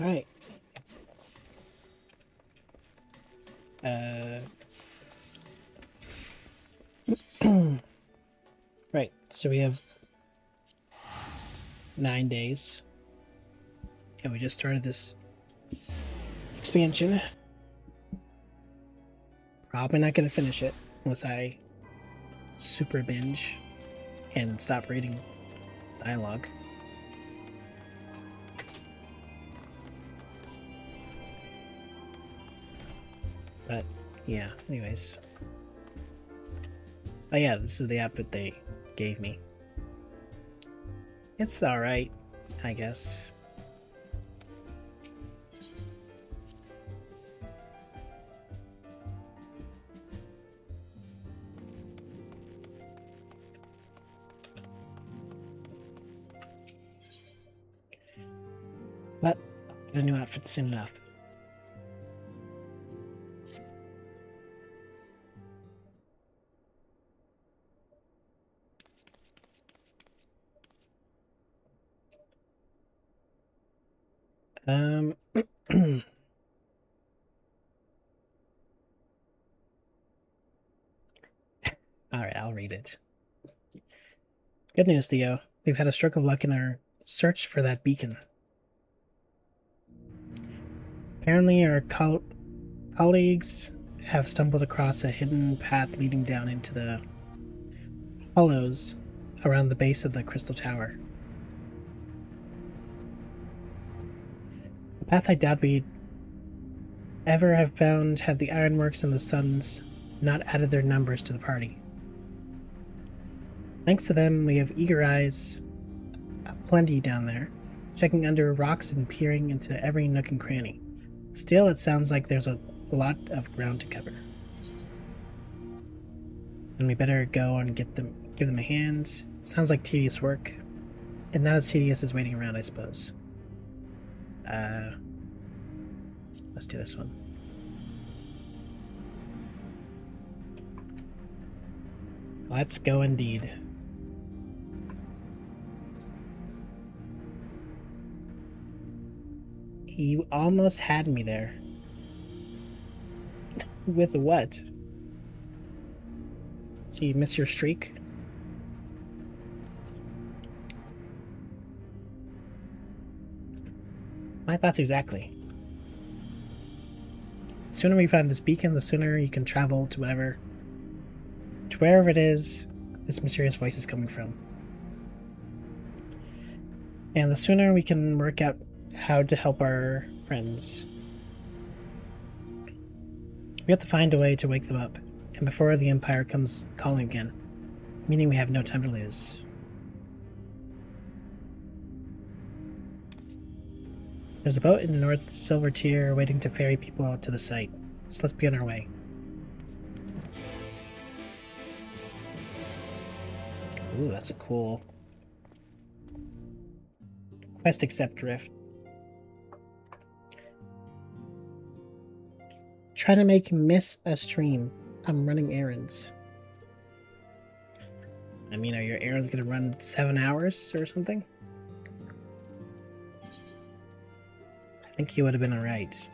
Alright. Right, so we have 9 days. And we just started this expansion. Probably not going to finish it unless I super binge and stop reading dialogue. But yeah, anyways. Oh yeah, this is the outfit they gave me. It's alright, I guess. But I'll get a new outfit soon enough. Alright, I'll read it. Good news, Theo. We've had a stroke of luck in our search for that beacon. Apparently, our colleagues have stumbled across a hidden path leading down into the hollows around the base of the Crystal Tower. A path I doubt we'd ever have found had the Ironworks and the Suns not added their numbers to the party. Thanks to them, we have eager eyes aplenty down there, checking under rocks and peering into every nook and cranny. Still, it sounds like there's a lot of ground to cover. And we better go and give them a hand. Sounds like tedious work. And not as tedious as waiting around, I suppose. Let's do this one. Let's go indeed. You almost had me there. With what? So you miss your streak? My thoughts exactly. The sooner we find this beacon, the sooner you can travel to wherever it is this mysterious voice is coming from. And the sooner we can work out how to help our friends. We have to find a way to wake them up, and before the Empire comes calling again, meaning we have no time to lose. There's a boat in the North Silver Tier waiting to ferry people out to the site, so let's be on our way. Ooh, that's a cool quest. Accept drift. Try to make miss a stream. I'm running errands. I mean, are your errands gonna run 7 hours or something? I think you would have been alright.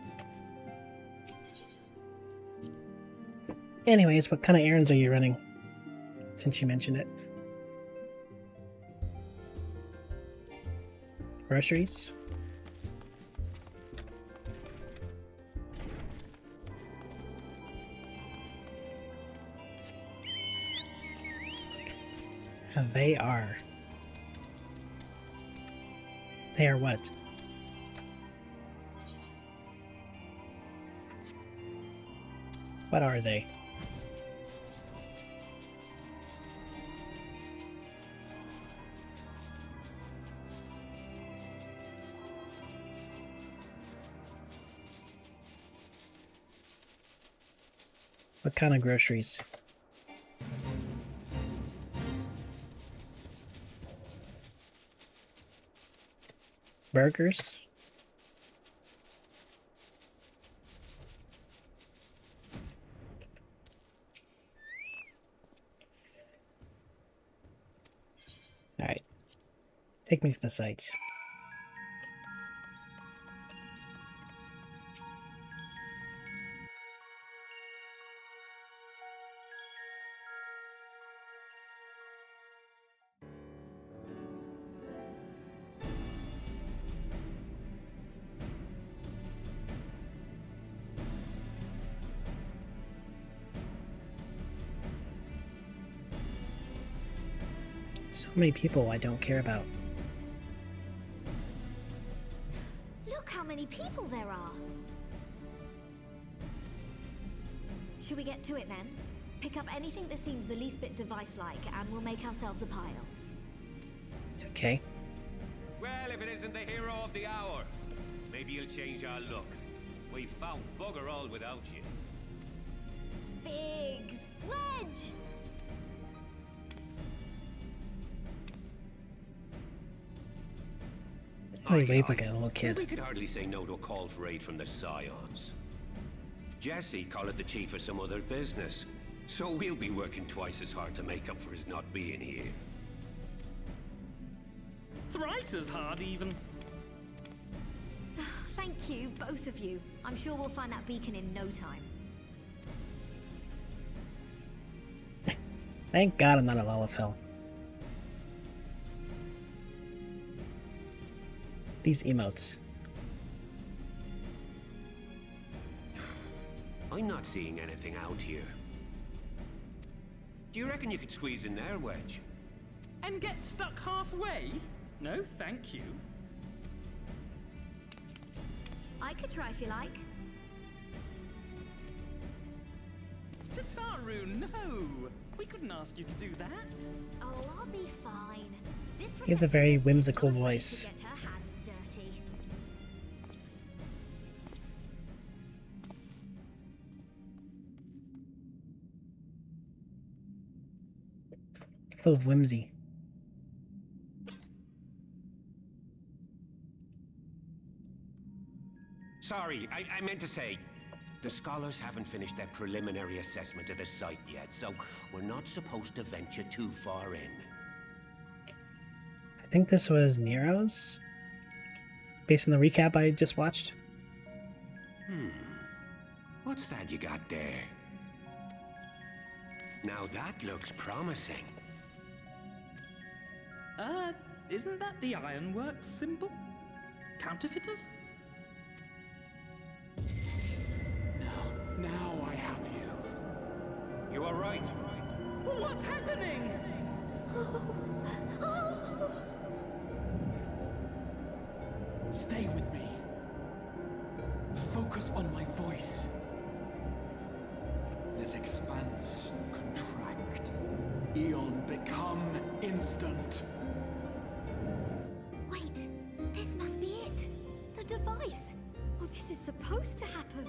Anyways, what kind of errands are you running? Since you mentioned it. Groceries? They are. They are what? What are they? What kind of groceries? Burgers? Alright. Take me to the site. So many people I don't care about. Look how many people there are. Should we get to it then? Pick up anything that seems the least bit device-like, and we'll make ourselves a pile. Okay. Well, if it isn't the hero of the hour, maybe you'll change our look. We've found bugger all without you. Biggs! Wedge! Oh, he waved like a little kid. We could hardly say no to a call for aid from the Scions. Jesse called it the chief of some other business, so we'll be working twice as hard to make up for his not being here. Thrice as hard, even. Thank you, both of you. I'm sure we'll find that beacon in no time. Thank God I'm not a Lalafell. These emotes. I'm not seeing anything out here. Do you reckon you could squeeze in there, Wedge? And get stuck halfway? No, thank you. I could try if you like. Tataru, no! We couldn't ask you to do that. Oh, I'll be fine. This He has a very receptionist whimsical is not afraid voice. to get her hands dirty. Full of whimsy. Sorry, I meant to say, the scholars haven't finished their preliminary assessment of the site yet, so we're not supposed to venture too far in. I think this was Nero's, based on the recap I just watched. What's that you got there? Now that looks promising. Isn't that the Ironworks symbol? Counterfeiters? Now I have you. You are right. What's happening? Stay with me. Focus on my voice. Let expanse contract. Eon become instant. Wait, this must be it. The device. Oh, this is supposed to happen.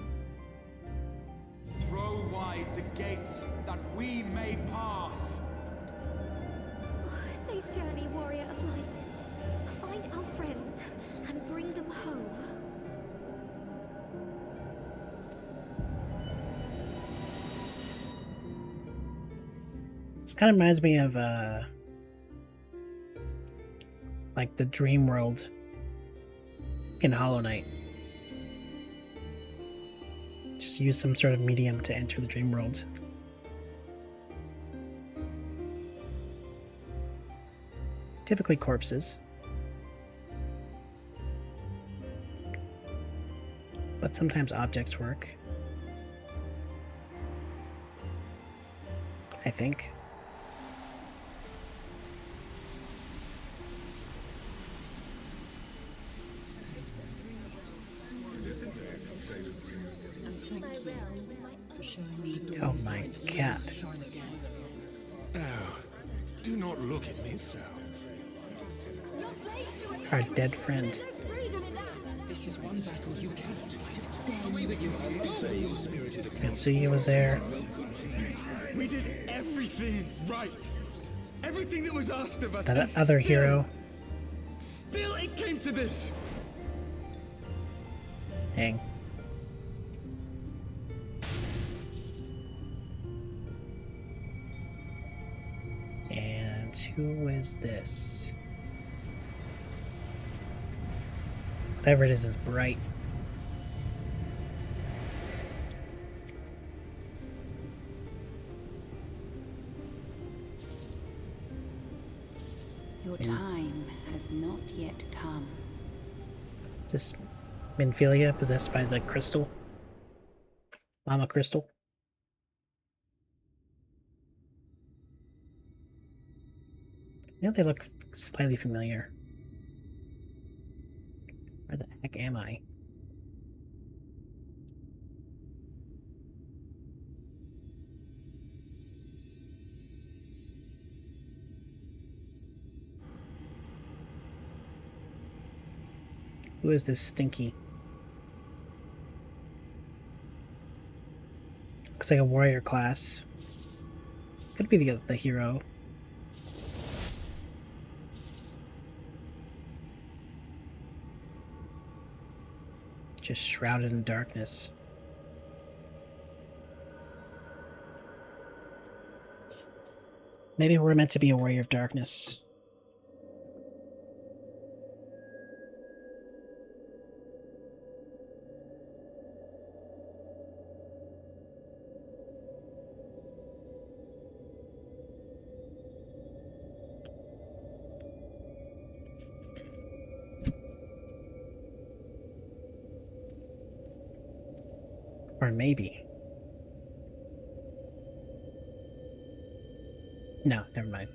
Throw wide the gates that we may pass. Oh, safe journey, warrior of light. Find our friends and bring them home. This kind of reminds me of like the dream world in Hollow Knight. Just use some sort of medium to enter the dream world. Typically corpses. But sometimes objects work. I think. Oh my God. Oh, do not look at me so. Our dead friend. This is one battle you cannot fight. Away with you. Mitsuya was there. We did everything right. Everything that was asked of us. That and other still- hero. Still, it came to this. Dang. And who is this? Whatever it is bright. Your time has not yet come. Is this Minfilia possessed by the crystal? Mama Crystal? Yeah, they look slightly familiar. Where the heck am I? Who is this Stinky? Looks like a warrior class. Could be the hero. Just shrouded in darkness. Maybe we're meant to be a warrior of darkness. Or maybe. No, never mind.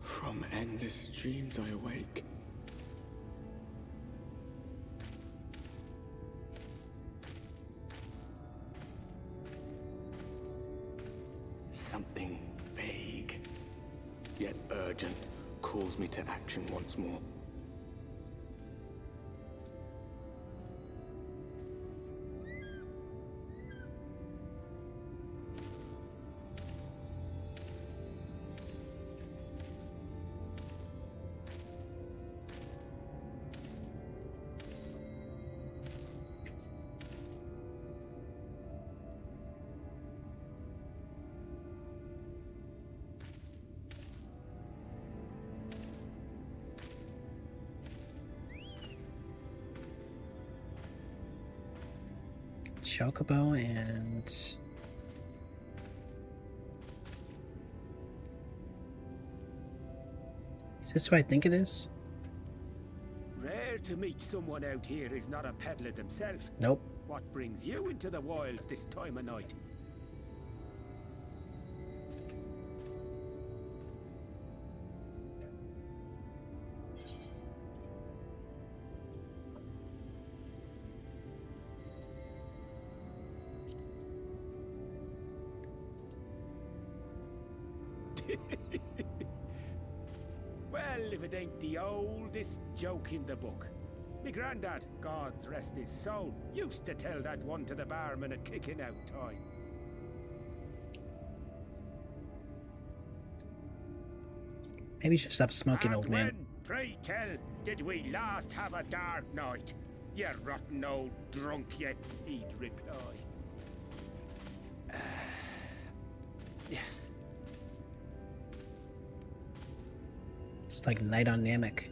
From endless dreams I awake. Something vague, yet urgent, calls me to action once more. Chocobo and... Is this who I think it is? Rare to meet someone out here who's not a peddler themselves. Nope. What brings you into the wilds this time of night? Well, if it ain't the oldest joke in the book. Me granddad, God's rest his soul, used to tell that one to the barman at kicking out time. Maybe you should stop smoking, old And man. when, pray tell, did we last have a dark night? You rotten old drunk, yet he'd reply. It's like Night on Namek.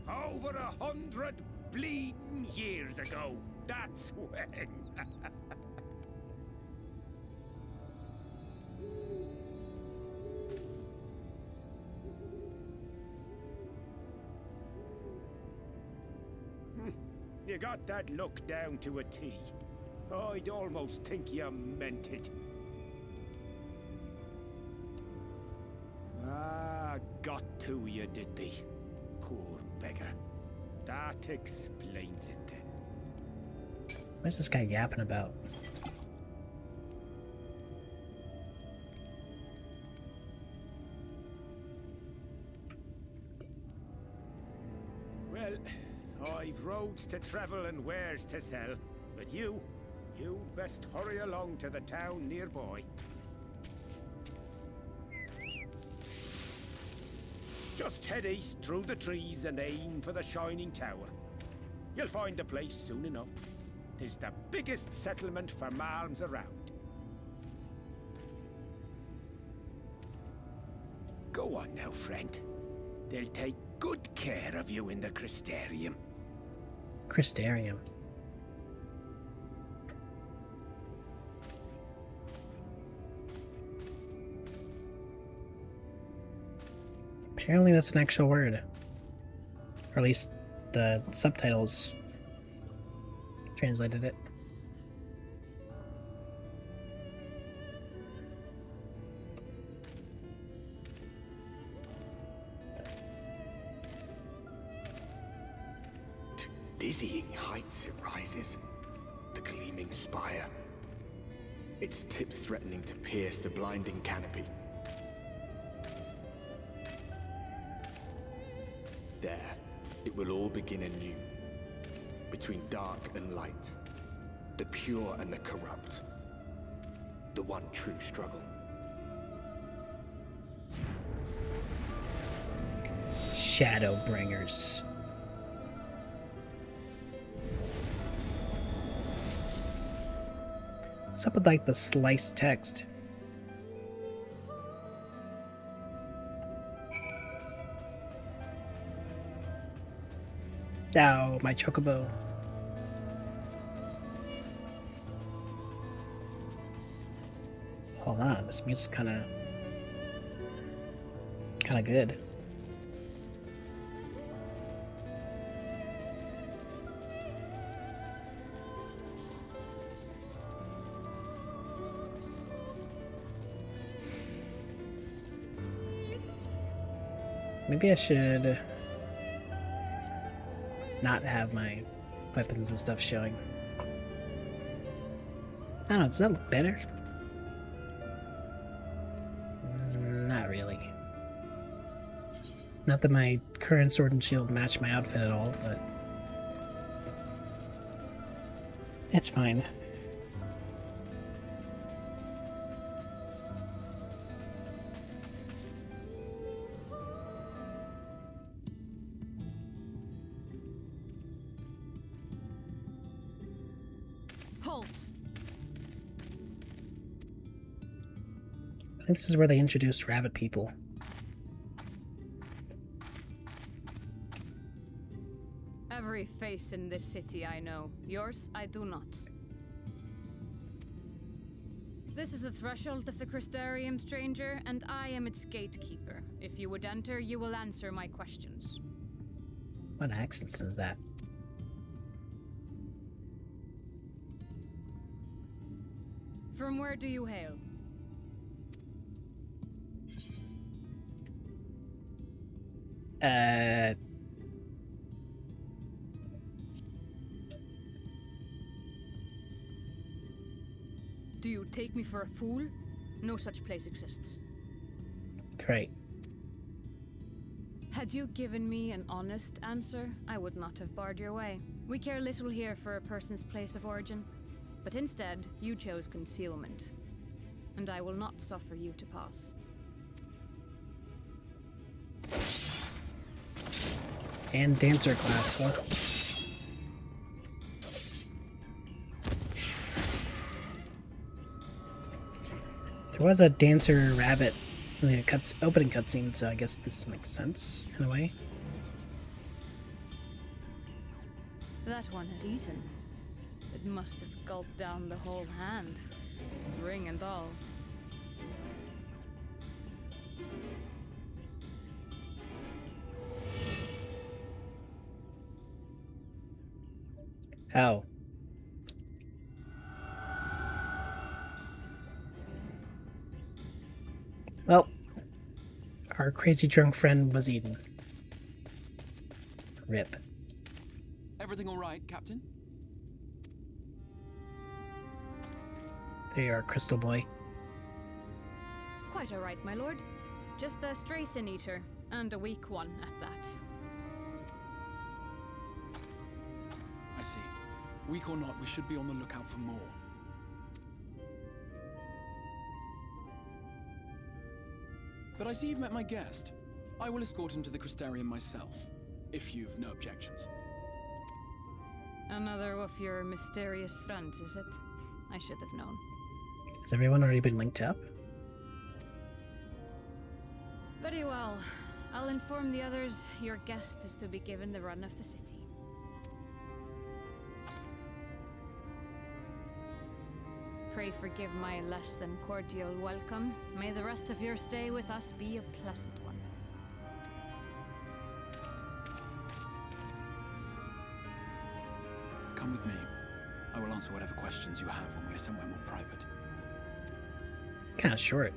Over 100 bleeding years ago, that's when. You got that look down to a T. I'd almost think you meant it. Ah, got to you, did they? Poor beggar. That explains it then. What's this guy yapping about? Well, I've roads to travel and wares to sell, but you'd best hurry along to the town nearby. Just head east through the trees and aim for the Shining Tower. You'll find the place soon enough. 'Tis the biggest settlement for malms around. Go on now, friend. They'll take good care of you in the Crystarium. Crystarium. Apparently that's an actual word. Or at least the subtitles translated it. To dizzying heights it rises. The gleaming spire. Its tip threatening to pierce the blinding canopy. There, it will all begin anew. Between dark and light. The pure and the corrupt. The one true struggle. Shadowbringers. What's up with like the sliced text? Ow, my chocobo. Hold on, this music's kinda good. Maybe I should not have my weapons and stuff showing. I don't know, does that look better? Not really. Not that my current sword and shield match my outfit at all, but it's fine. Halt! I think this is where they introduced rabbit people. Every face in this city I know. Yours, I do not. This is the threshold of the Crystarium, stranger, and I am its gatekeeper. If you would enter, you will answer my questions. What accent is that? From where do you hail? Do you take me for a fool? No such place exists. Great. Had you given me an honest answer, I would not have barred your way. We care little here for a person's place of origin, but instead, you chose concealment. And I will not suffer you to pass. And dancer class, huh? There was a dancer rabbit in the opening cutscene, so I guess this makes sense in a way. That one had eaten. It must have gulped down the whole hand, ring and all. How? Well, our crazy drunk friend was eaten. Rip. Everything all right, Captain? There you are, Crystal Boy. Quite all right, my lord. Just a stray sin eater, and a weak one at that. I see. Weak or not, we should be on the lookout for more. But I see you've met my guest. I will escort him to the Crystarium myself, if you've no objections. Another of your mysterious friends, is it? I should have known. Has everyone already been linked up? Very well. I'll inform the others your guest is to be given the run of the city. Pray forgive my less than cordial welcome. May the rest of your stay with us be a pleasant one. Come with me. I will answer whatever questions you have when we are somewhere more private. Kind of short.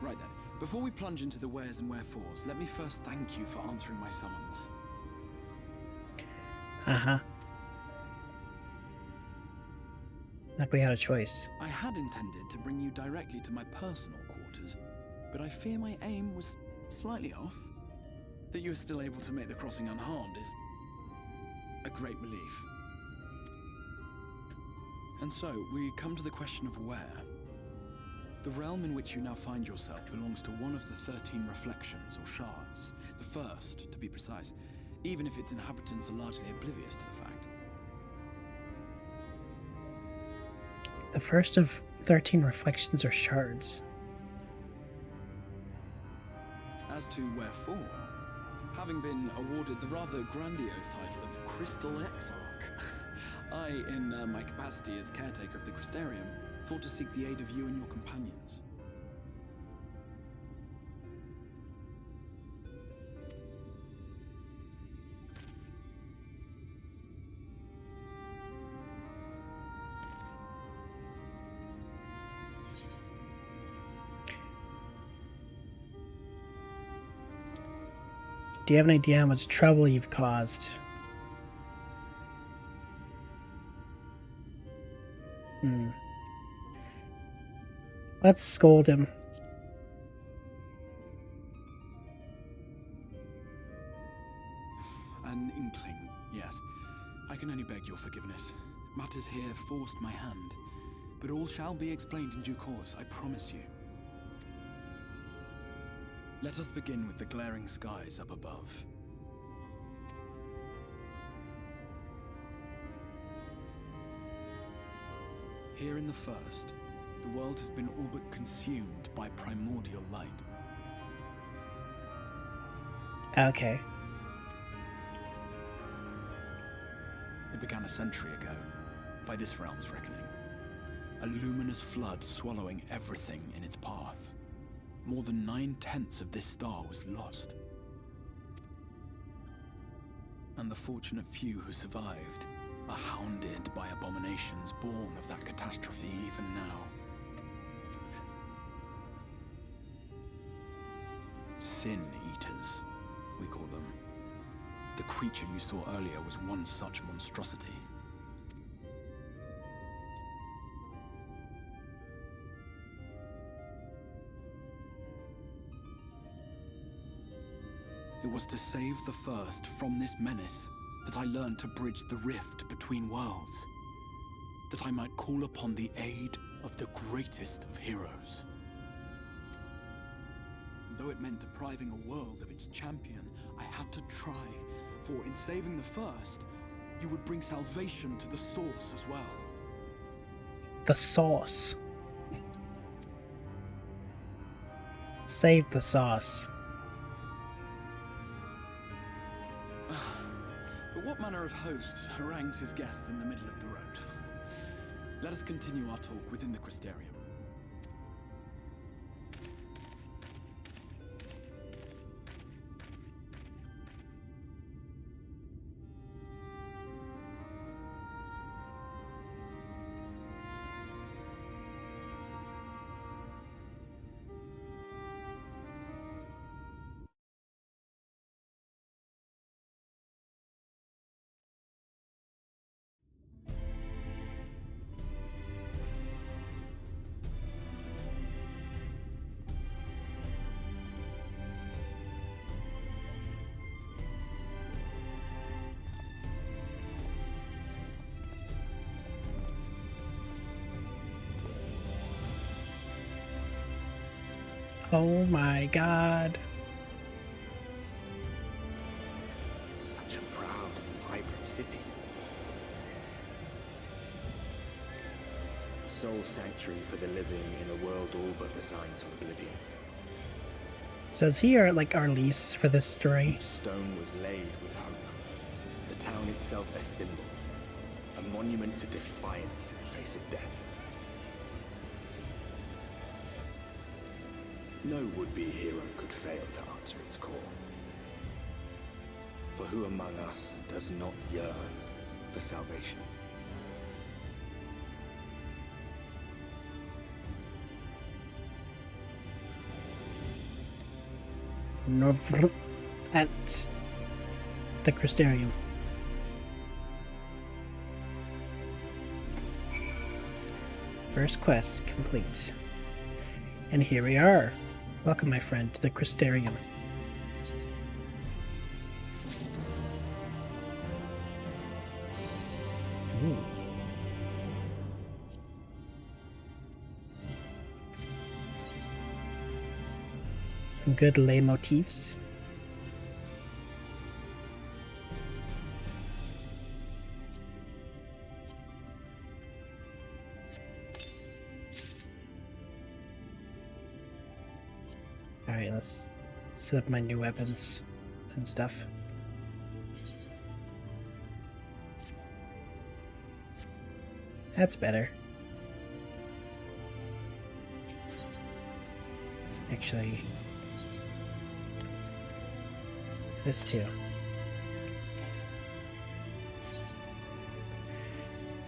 Right then, before we plunge into the wheres and wherefores, let me first thank you for answering my summons. Uh-huh. Like we had a choice. I had intended to bring you directly to my personal quarters, but I fear my aim was slightly off. That you are still able to make the crossing unharmed is a great relief. And so, we come to the question of where. The realm in which you now find yourself belongs to one of the 13 reflections, or shards. The first, to be precise, even if its inhabitants are largely oblivious to the fact. The first of 13 reflections or shards. As to wherefore, having been awarded the rather grandiose title of Crystal Exarch, I, in my capacity as caretaker of the Crystarium, thought to seek the aid of you and your companions. Do you have an idea how much trouble you've caused? Let's scold him. An inkling, yes. I can only beg your forgiveness. Matters here forced my hand, but all shall be explained in due course, I promise you. Let us begin with the glaring skies up above. Here in the first, the world has been all but consumed by primordial light. Okay. It began a century ago, by this realm's reckoning. A luminous flood swallowing everything in its path. More than 9/10 of this star was lost. And the fortunate few who survived are hounded by abominations born of that catastrophe even now. Sin Eaters, we call them. The creature you saw earlier was one such monstrosity. It was to save the first from this menace that I learned to bridge the rift between worlds. That I might call upon the aid of the greatest of heroes. Though it meant depriving a world of its champion, I had to try, for in saving the first, you would bring salvation to the source as well. The sauce. Save the sauce. But what manner of host harangues his guests in the middle of the road? Let us continue our talk within the Crystarium. Oh my god. Such a proud and vibrant city. The sole sanctuary for the living in a world all but resigned to oblivion. So is he our lease for this story? Each stone was laid with hope. The town itself a symbol, a monument to defiance in the face of death. No would-be hero could fail to answer its call. For who among us does not yearn for salvation? At the Crystarium. First quest complete. And here we are. Welcome, my friend, to the Crystarium. Ooh. Some good lay motifs. Alright, let's set up my new weapons and stuff. That's better. Actually, this too.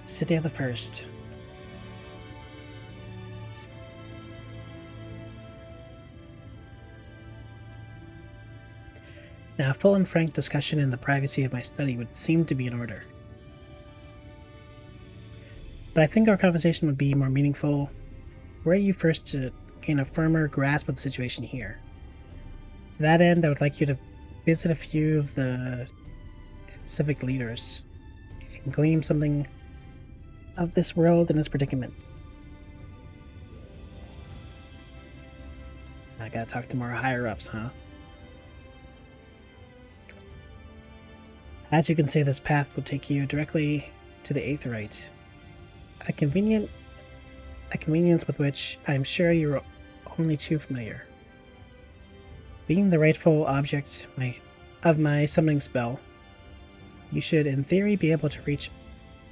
City of the First. Now, a full and frank discussion in the privacy of my study would seem to be in order. But I think our conversation would be more meaningful were you first to gain a firmer grasp of the situation here. To that end, I would like you to visit a few of the civic leaders and glean something of this world and its predicament. I gotta talk to more higher-ups, huh? As you can see, this path will take you directly to the Aetheryte. A convenience with which I am sure you're only too familiar. Being the rightful object of my summoning spell, you should in theory be able to reach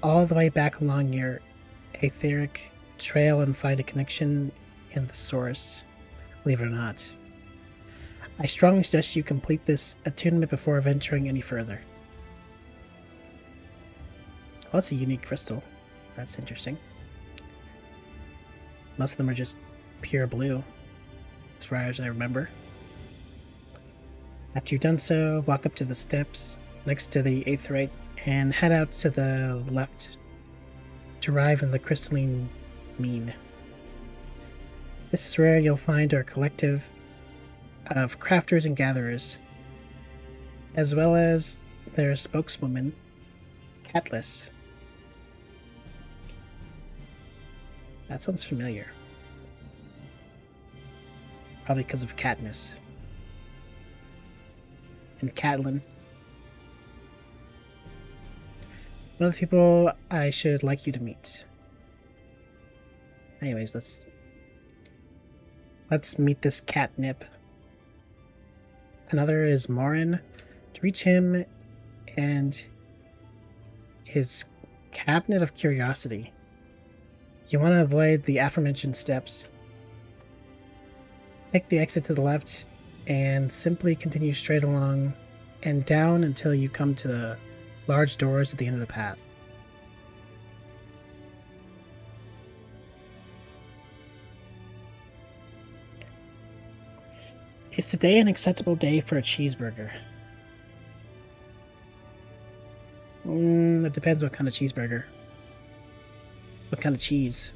all the way back along your etheric trail and find a connection in the source, believe it or not. I strongly suggest you complete this attunement before venturing any further. Oh, that's a unique crystal. That's interesting. Most of them are just pure blue, as far as I remember. After you've done so, walk up to the steps next to the Aetheryte and head out to the left to arrive in the crystalline mean. This is where you'll find our collective of crafters and gatherers, as well as their spokeswoman, Catless. That sounds familiar. Probably because of Katniss. And Catelyn. One of the people I should like you to meet. Anyways, let's meet this catnip. Another is Morin. To reach him and his cabinet of curiosity, you want to avoid the aforementioned steps. Take the exit to the left and simply continue straight along and down until you come to the large doors at the end of the path. Is today an acceptable day for a cheeseburger? It depends what kind of cheeseburger. What kind of cheese?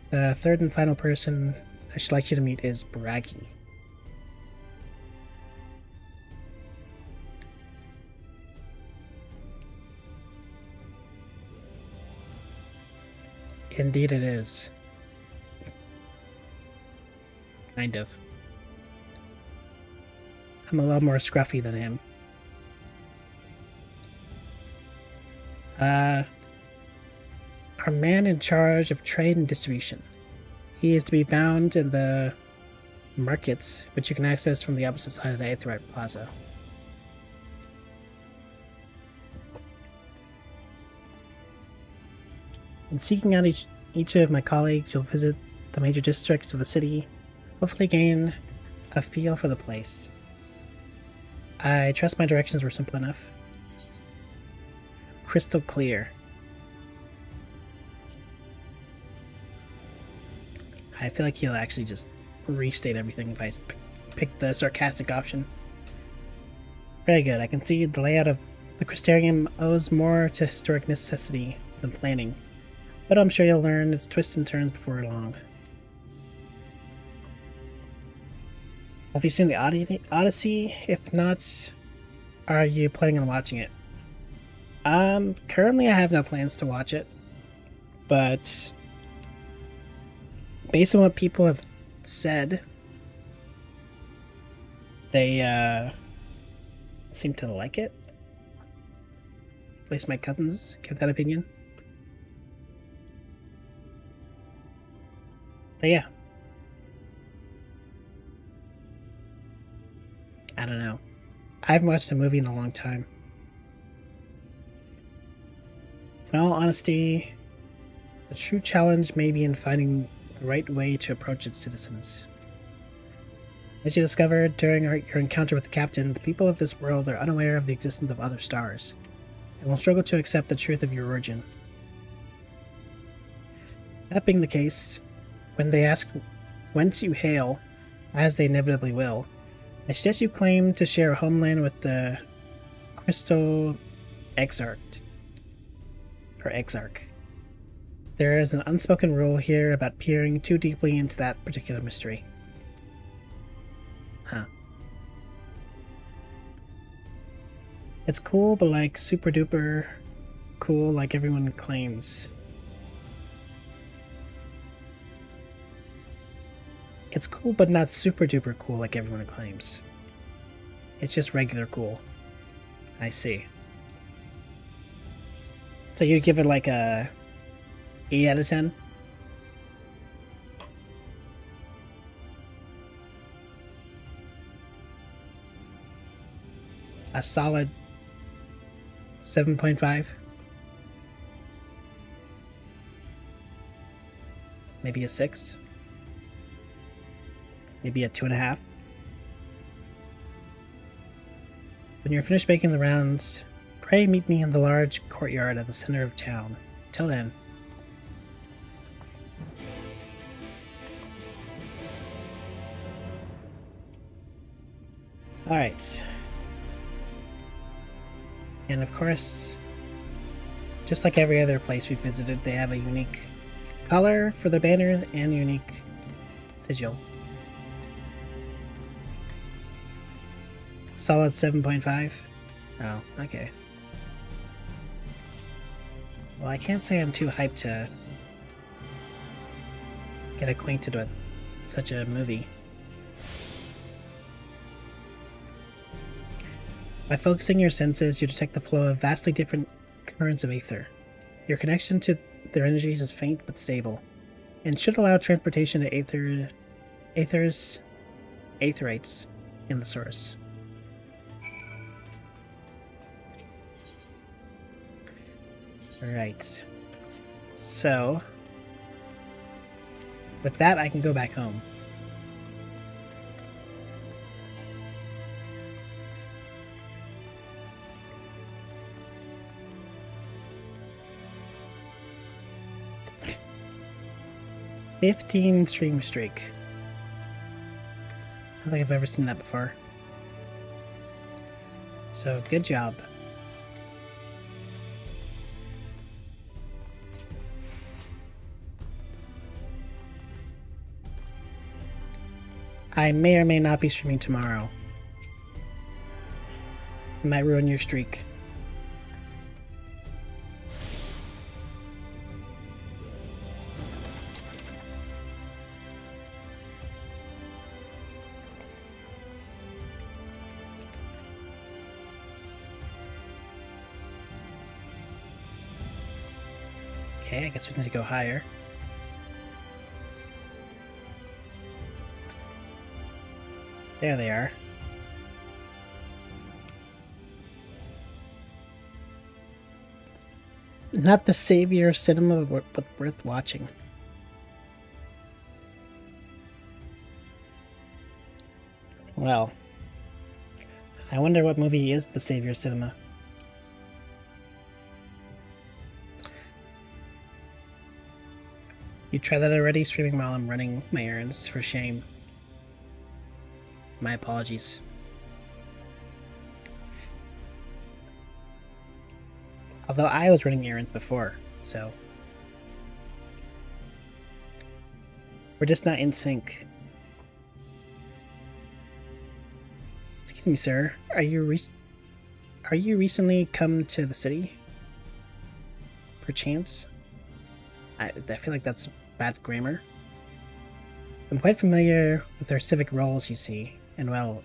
The third and final person I should like you to meet is Braggy. Indeed it is. Kind of. I'm a lot more scruffy than him. Our man in charge of trade and distribution. He is to be bound in the markets, which you can access from the opposite side of the Aetheryte Plaza. In seeking out each of my colleagues, you'll visit the major districts of the city, hopefully gain a feel for the place. I trust my directions were simple enough. Crystal clear. I feel like he'll actually just restate everything if I pick the sarcastic option. Very good. I can see the layout of the Crystarium owes more to historic necessity than planning, but I'm sure you'll learn its twists and turns before long. Have you seen the Odyssey? If not, are you planning on watching it? Currently I have no plans to watch it, but based on what people have said, they seem to like it. At least my cousins give that opinion. But yeah. I don't know. I haven't watched a movie in a long time. In all honesty, the true challenge may be in finding the right way to approach its citizens. As you discovered during your encounter with the captain, the people of this world are unaware of the existence of other stars, and will struggle to accept the truth of your origin. That being the case, when they ask whence you hail, as they inevitably will, I suggest you claim to share a homeland with the Crystal Exarch. Or Exarch. There is an unspoken rule here about peering too deeply into that particular mystery. Huh. It's cool, but like super duper cool like everyone claims. It's cool, but not super duper cool like everyone claims. It's just regular cool. I see. So you'd give it like a 8 out of 10? A solid 7.5? Maybe a 6? Maybe a 2.5? When you're finished making the rounds, pray meet me in the large courtyard at the center of town. Till then. Alright. And of course, just like every other place we visited, they have a unique color for the banner and a unique sigil. Solid 7.5? Oh, okay. Well, I can't say I'm too hyped to get acquainted with such a movie. By focusing your senses, you detect the flow of vastly different currents of aether. Your connection to their energies is faint but stable, and should allow transportation to aetherites in the source. Alright. So, with that, I can go back home. $15 streak. I don't think I've ever seen that before. So, good job. I may or may not be streaming tomorrow. It might ruin your streak. Okay, I guess we need to go higher. There they are. Not the savior of cinema, but worth watching. Well, I wonder what movie is the savior of cinema. You tried that already? Streaming while I'm running my errands? For shame. My apologies. Although I was running errands before, so... We're just not in sync. Excuse me, sir. Are you recently come to the city? Perchance? I feel like that's bad grammar. I'm quite familiar with our civic roles, you see, and well,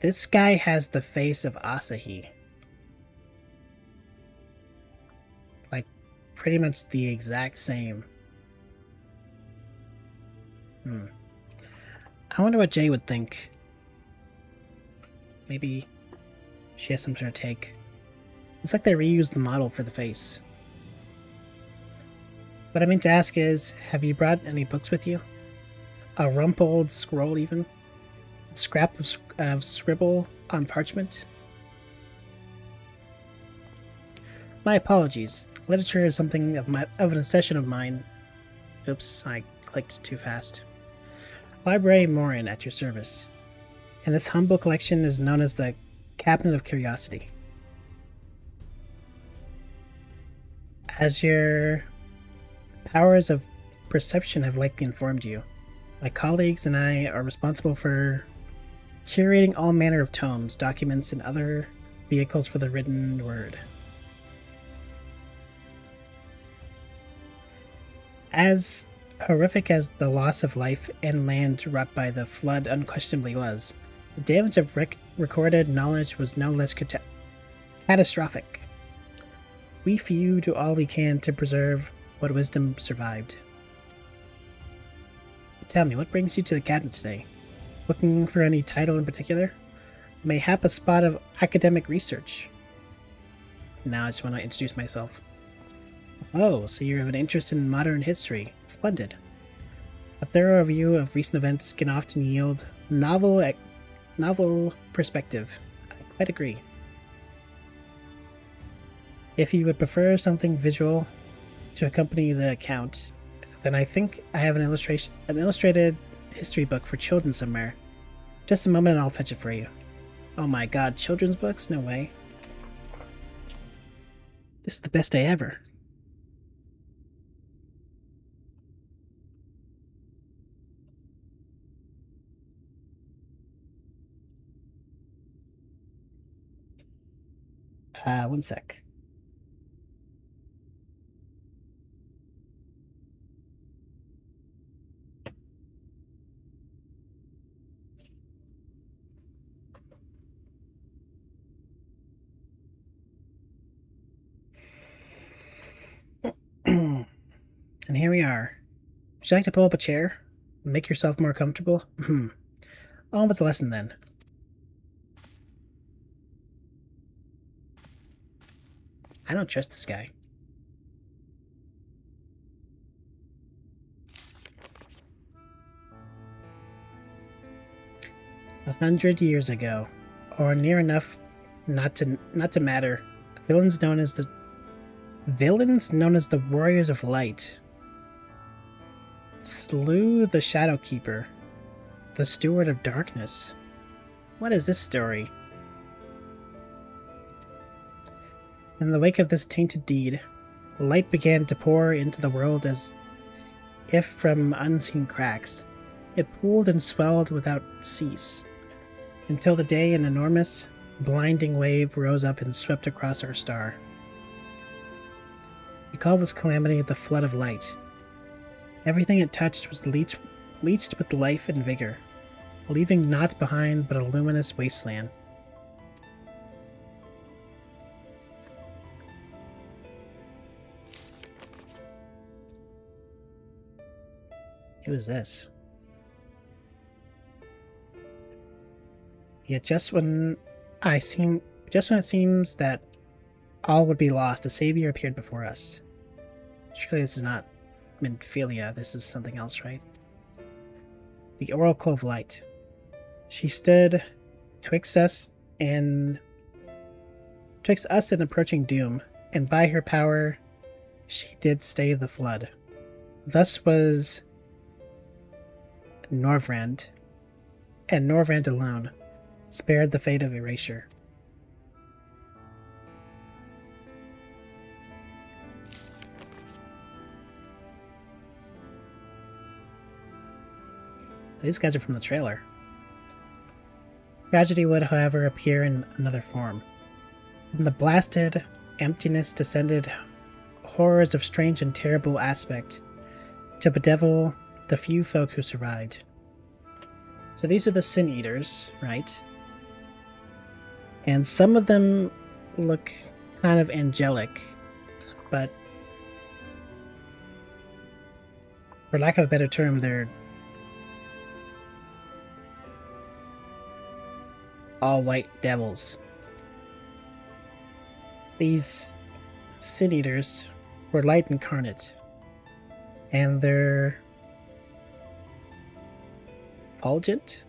This guy has the face of Asahi. Like, pretty much the exact same. I wonder what Jay would think. Maybe she has some sort of take. It's like they reused the model for the face. What I meant to ask is, have you brought any books with you? A rumpled scroll even? A scrap of scribble on parchment? My apologies. Literature is something of an obsession of mine. Oops, I clicked too fast. Library Morin at your service. And this humble collection is known as the Cabinet of Curiosity. As your powers of perception have likely informed you, my colleagues and I are responsible for curating all manner of tomes, documents, and other vehicles for the written word. As horrific as the loss of life and land wrought by the flood unquestionably was, the damage of recorded knowledge was no less catastrophic. We few do all we can to preserve what wisdom survived. Tell me, what brings you to the cabinet today? Looking for any title in particular? Mayhap a spot of academic research? Now I just want to introduce myself. Oh, so you have an interest in modern history. Splendid. A thorough review of recent events can often yield novel perspective. I quite agree. If you would prefer something visual to accompany the account, then I think I have an illustrated history book for children somewhere. Just a moment and I'll fetch it for you. Oh my god, children's books? No way. This is the best day ever. One sec. And here we are. Would you like to pull up a chair? Make yourself more comfortable? On with the lesson then. I don't trust this guy. "100 years ago, or near enough not to matter, villains known as the Warriors of Light slew the Shadowkeeper, the Steward of Darkness. What is this story? In the wake of this tainted deed, light began to pour into the world as if from unseen cracks. It pooled and swelled without cease, until the day an enormous, blinding wave rose up and swept across our star. We call this calamity the Flood of Light. Everything it touched was leached with life and vigor, leaving naught behind but a luminous wasteland. Who is this? Yet just when it seems that all would be lost, a savior appeared before us. Surely this is not Minfilia, this is something else, right? The Oracle of Light. She stood twixt us and approaching doom, and by her power she did stay the flood. Thus was Norvrand, and Norvrand alone spared the fate of erasure. These guys are from the trailer. Tragedy would, however, appear in another form. From the blasted emptiness descended horrors of strange and terrible aspect to bedevil the few folk who survived. So these are the Sin Eaters, right? And some of them look kind of angelic, but for lack of a better term, they're all white devils. These Sin Eaters were light incarnate, and they're fulgent.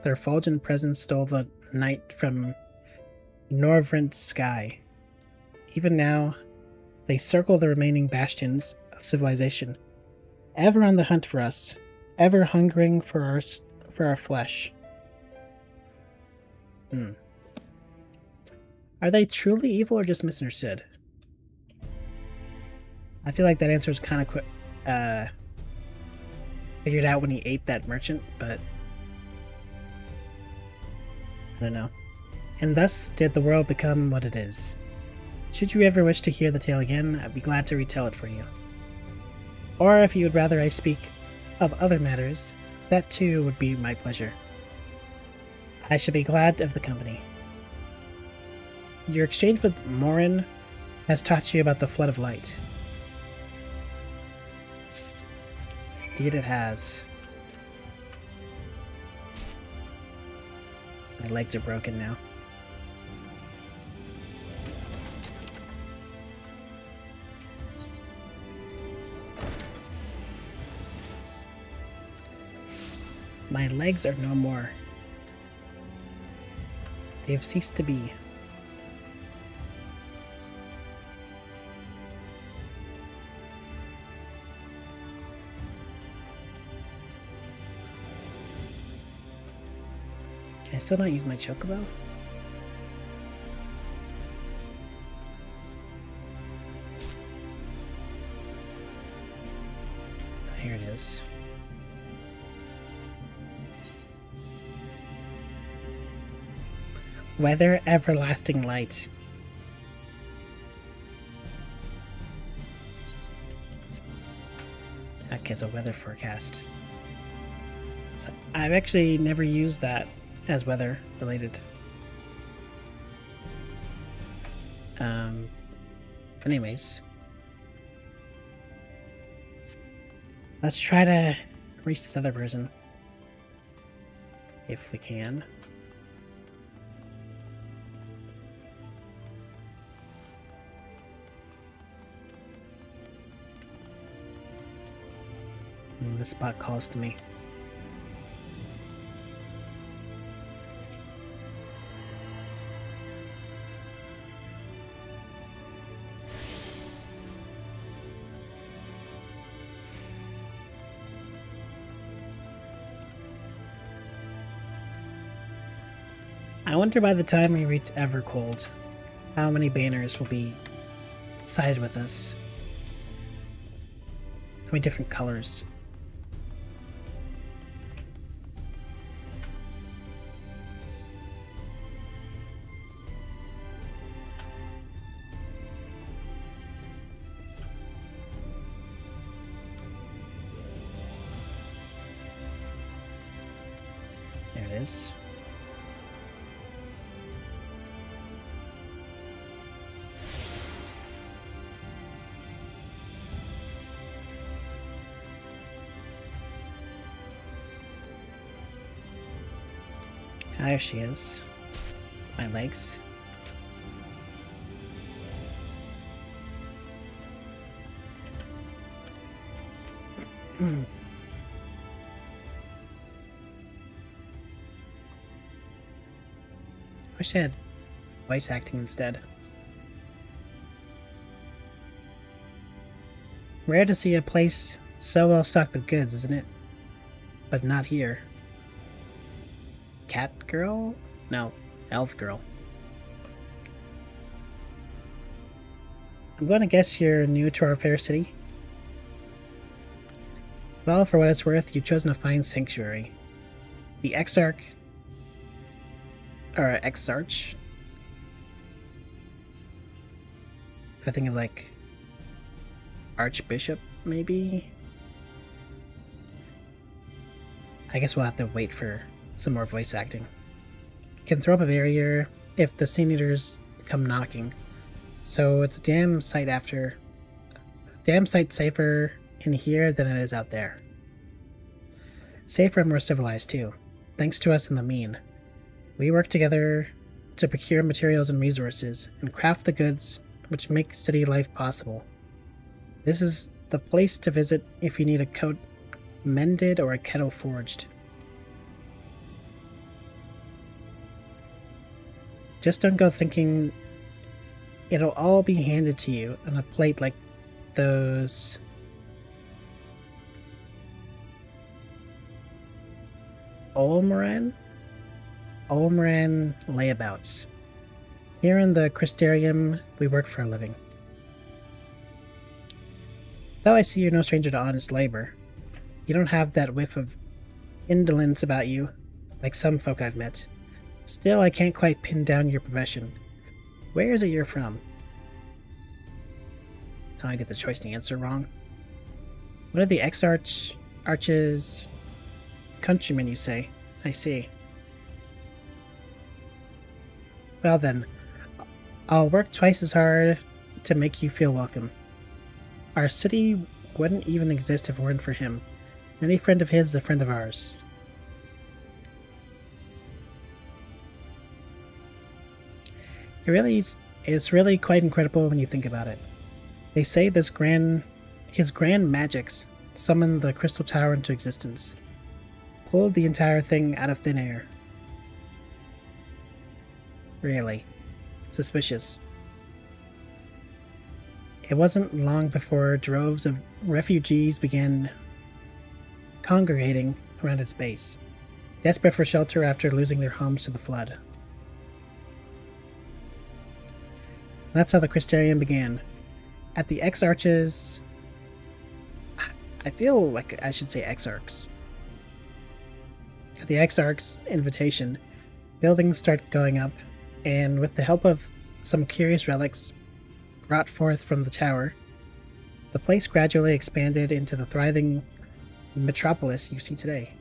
Their fulgent presence stole the night from Norvrand's sky. Even now, they circle the remaining bastions of civilization, ever on the hunt for us, ever hungering for our flesh. Are they truly evil or just misunderstood? I feel like that answer is kind of figured out when he ate that merchant, but I don't know. And thus did the world become what it is. Should you ever wish to hear the tale again, I'd be glad to retell it for you. Or if you would rather I speak of other matters, that too would be my pleasure. I should be glad of the company. Your exchange with Morin has taught you about the Flood of Light. Indeed it has. My legs are broken now. My legs are no more. They have ceased to be. Can I still not use my chocobo? Here it is. Weather everlasting light. Okay, it's a weather forecast. So I've actually never used that as weather related. Anyways. Let's try to reach this other person. If we can. This spot calls to me. I wonder by the time we reach Evercold, how many banners will be sided with us. How many different colors. There it is. There she is. My legs. Wish I had voice acting instead. Rare to see a place so well stocked with goods, isn't it? But not here. Cat girl? No, elf girl. I'm going to guess you're new to our fair city. Well, for what it's worth, you've chosen a fine sanctuary. The Exarch... or Exarch? If I think of like... Archbishop, maybe? I guess we'll have to wait for some more voice acting. Can throw up a barrier if the Sin Eaters come knocking. So it's a damn sight safer in here than it is out there. Safer and more civilized too, thanks to us in the mean. We work together to procure materials and resources and craft the goods which make city life possible. This is the place to visit if you need a coat mended or a kettle forged. Just don't go thinking it'll all be handed to you on a plate like those Olmoran layabouts. Here in the Crystarium, we work for a living. Though I see you're no stranger to honest labor, you don't have that whiff of indolence about you, like some folk I've met. Still, I can't quite pin down your profession. Where is it you're from? How do I get the choice to answer wrong? One of the Arches countrymen, you say? I see. Well then, I'll work twice as hard to make you feel welcome. Our city wouldn't even exist if it weren't for him. Any friend of his is a friend of ours. It's really quite incredible when you think about it. They say his grand magics summoned the Crystal Tower into existence. Pulled the entire thing out of thin air. Really. Suspicious. It wasn't long before droves of refugees began congregating around its base, desperate for shelter after losing their homes to the flood. That's how the Crystarium began. At the Exarches... I feel like I should say Exarchs. At the Exarch's invitation, buildings start going up, and with the help of some curious relics brought forth from the tower, the place gradually expanded into the thriving metropolis you see today.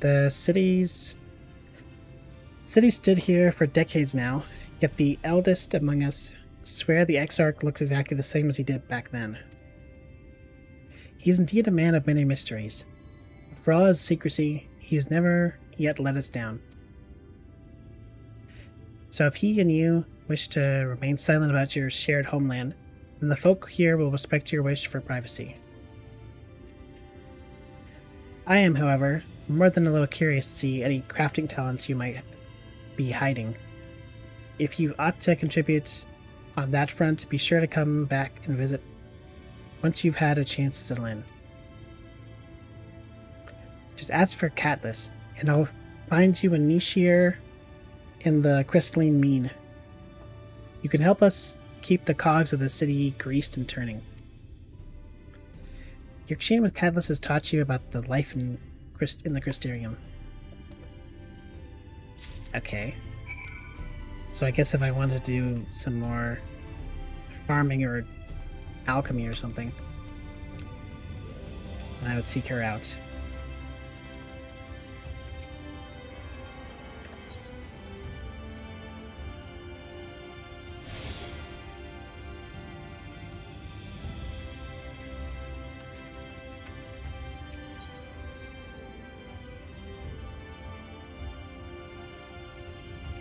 The city stood here for decades now, yet the eldest among us swear the Exarch looks exactly the same as he did back then. He is indeed a man of many mysteries. For all his secrecy, he has never yet let us down. So if he and you wish to remain silent about your shared homeland, then the folk here will respect your wish for privacy. I am, however, more than a little curious to see any crafting talents you might be hiding. If you ought to contribute on that front, be sure to come back and visit once you've had a chance to settle in. Just ask for Catlas, and I'll find you a niche here in the crystalline mean. You can help us keep the cogs of the city greased and turning. Your exchange with Catlas has taught you about the life in the Crystarium. Okay. So I guess if I wanted to do some more farming or alchemy or something, then I would seek her out.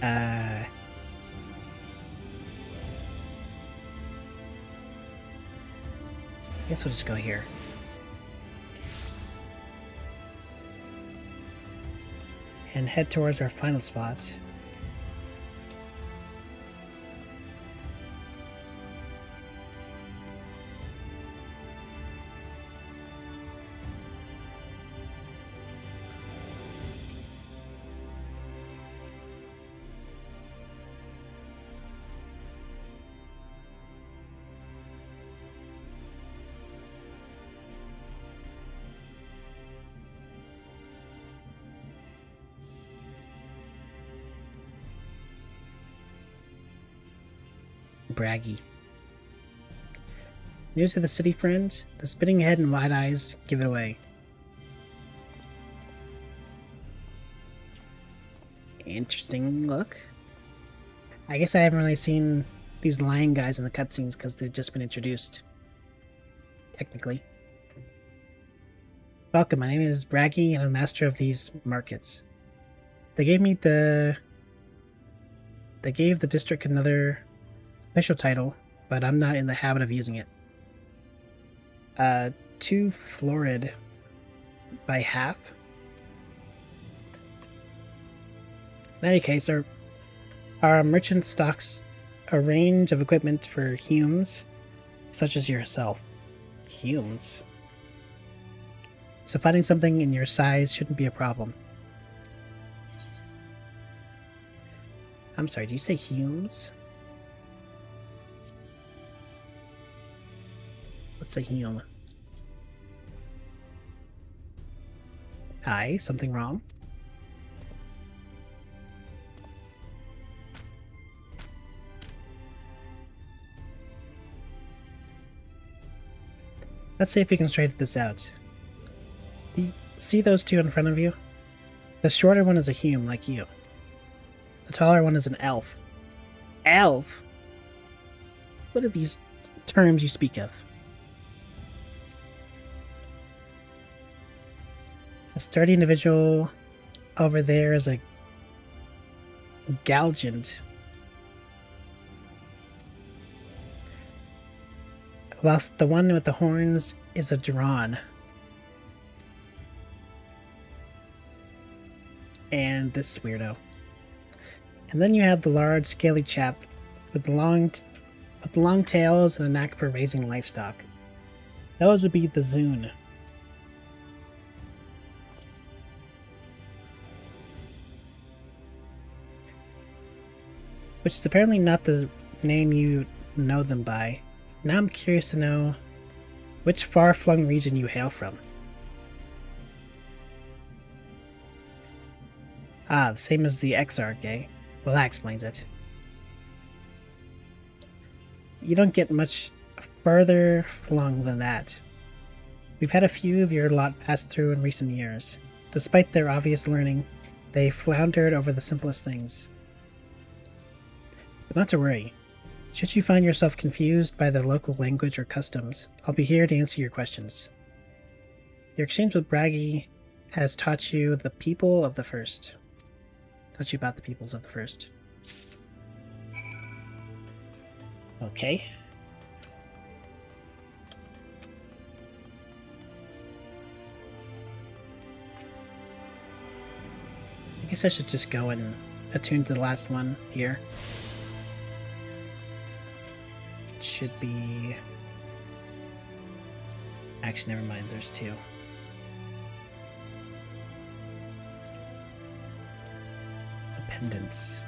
I guess we'll just go here. And head towards our final spot. Braggy. New to the city, friend? The spinning head and wide eyes give it away. Interesting look. I guess I haven't really seen these lion guys in the cutscenes because they've just been introduced. Technically. Welcome, my name is Braggy and I'm master of these markets. They gave the district another official title, but I'm not in the habit of using it. Too florid by half. In any case, our merchant stocks a range of equipment for humans, such as yourself. Humans? So finding something in your size shouldn't be a problem. I'm sorry, did you say humans? What's a hume? Hi, something wrong? Let's see if we can straighten this out. See those two in front of you? The shorter one is a hume, like you. The taller one is an elf. Elf? What are these terms you speak of? A sturdy individual over there is a Galgant. Whilst the one with the horns is a Duran. And this weirdo. And then you have the large, scaly chap with the long tails and a knack for raising livestock. Those would be the Zune. Which is apparently not the name you know them by. Now I'm curious to know which far-flung region you hail from. Ah, the same as the Exarch, eh? Well, that explains it. You don't get much further flung than that. We've had a few of your lot pass through in recent years. Despite their obvious learning, they floundered over the simplest things. But not to worry. Should you find yourself confused by the local language or customs, I'll be here to answer your questions. Your exchange with Braggy has taught you the people of the first. Taught you about the peoples of the first. Okay. I guess I should just go and attune to the last one here. Should be... Actually, never mind, there's two. Appendants.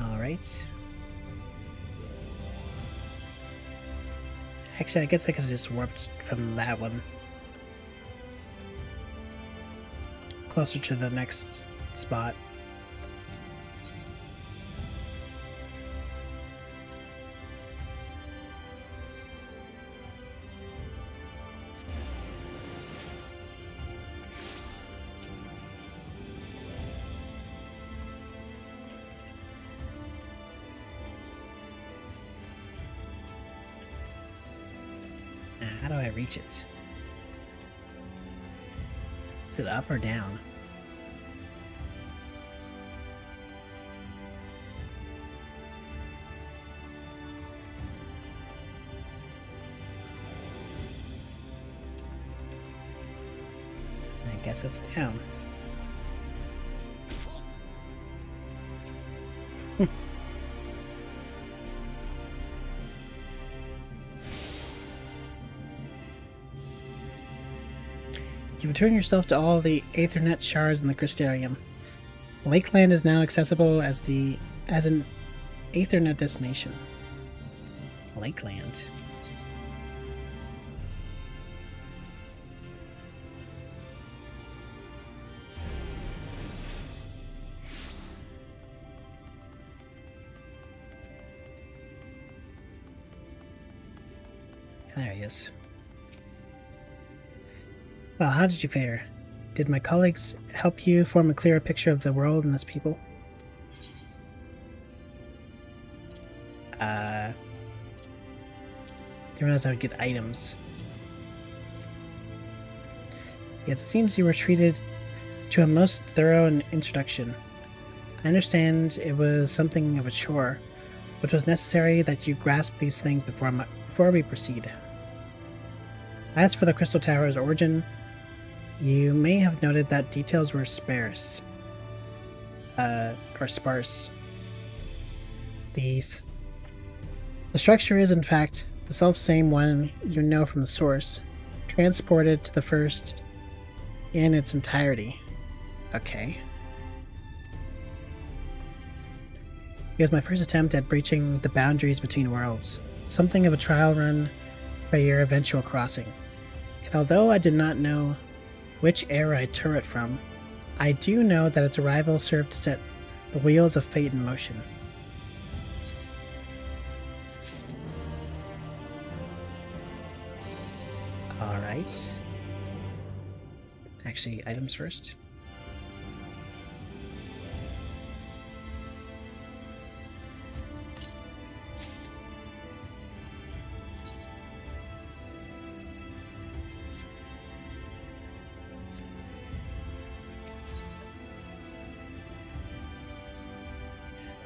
Alright. Actually, I guess I could have just warped from that one. Closer to the next spot. do I reach it? Is it up or down? I guess it's down. You've returned yourself to all the Aethernet shards in the Crystarium. Lakeland is now accessible as an Aethernet destination. Lakeland. There he is. Well, how did you fare? Did my colleagues help you form a clearer picture of the world and its people? Didn't realize I would get items. It seems you were treated to a most thorough introduction. I understand it was something of a chore, but it was necessary that you grasp these things before we proceed. As for the Crystal Tower's origin, you may have noted that details were sparse. Sparse. The structure is, in fact, the self-same one you know from the source, transported to the first in its entirety. Okay. It was my first attempt at breaching the boundaries between worlds, something of a trial run for your eventual crossing. And although I did not know which era I tore it from, I do know that its arrival served to set the wheels of fate in motion. Alright. Actually, items first.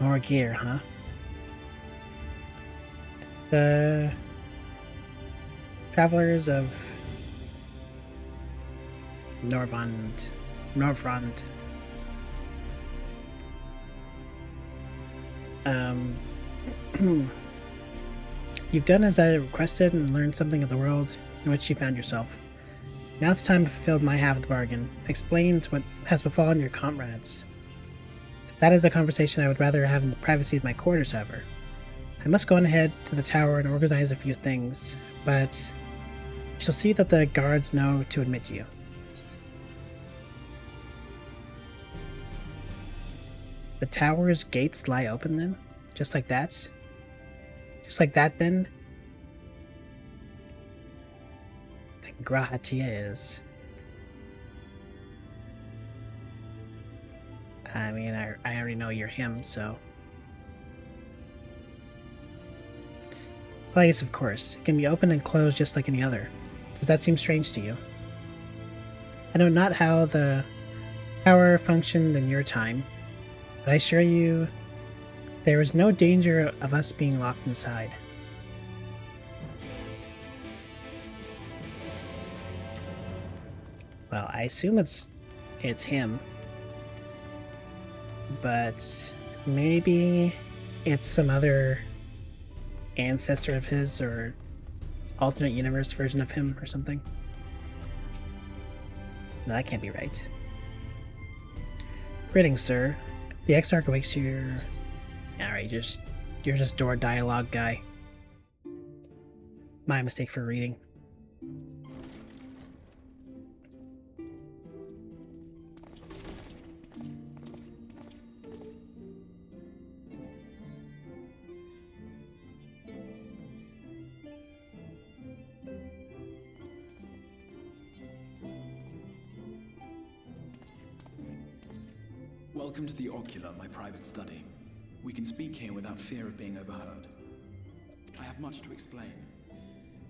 More gear, huh? The travelers of Norvrand. You've done as I requested and learned something of the world in which you found yourself. Now it's time to fulfill my half of the bargain. Explain what has befallen your comrades. That is a conversation I would rather have in the privacy of my quarters, however. I must go on ahead to the tower and organize a few things, but you shall see that the guards know to admit you. The tower's gates lie open then? Just like that? Just like that then? The Grahatia is. I mean, I already know you're him, so... Well, yes, of course. It can be open and closed just like any other. Does that seem strange to you? I know not how the tower functioned in your time, but I assure you there is no danger of us being locked inside. Well, I assume it's him. But maybe it's some other ancestor of his or alternate universe version of him or something. No, that can't be right. Greetings, sir. The Exarch awaits your... Alright, you're just door dialogue guy. My mistake for reading. Welcome to the Ocular, my private study. We can speak here without fear of being overheard. I have much to explain,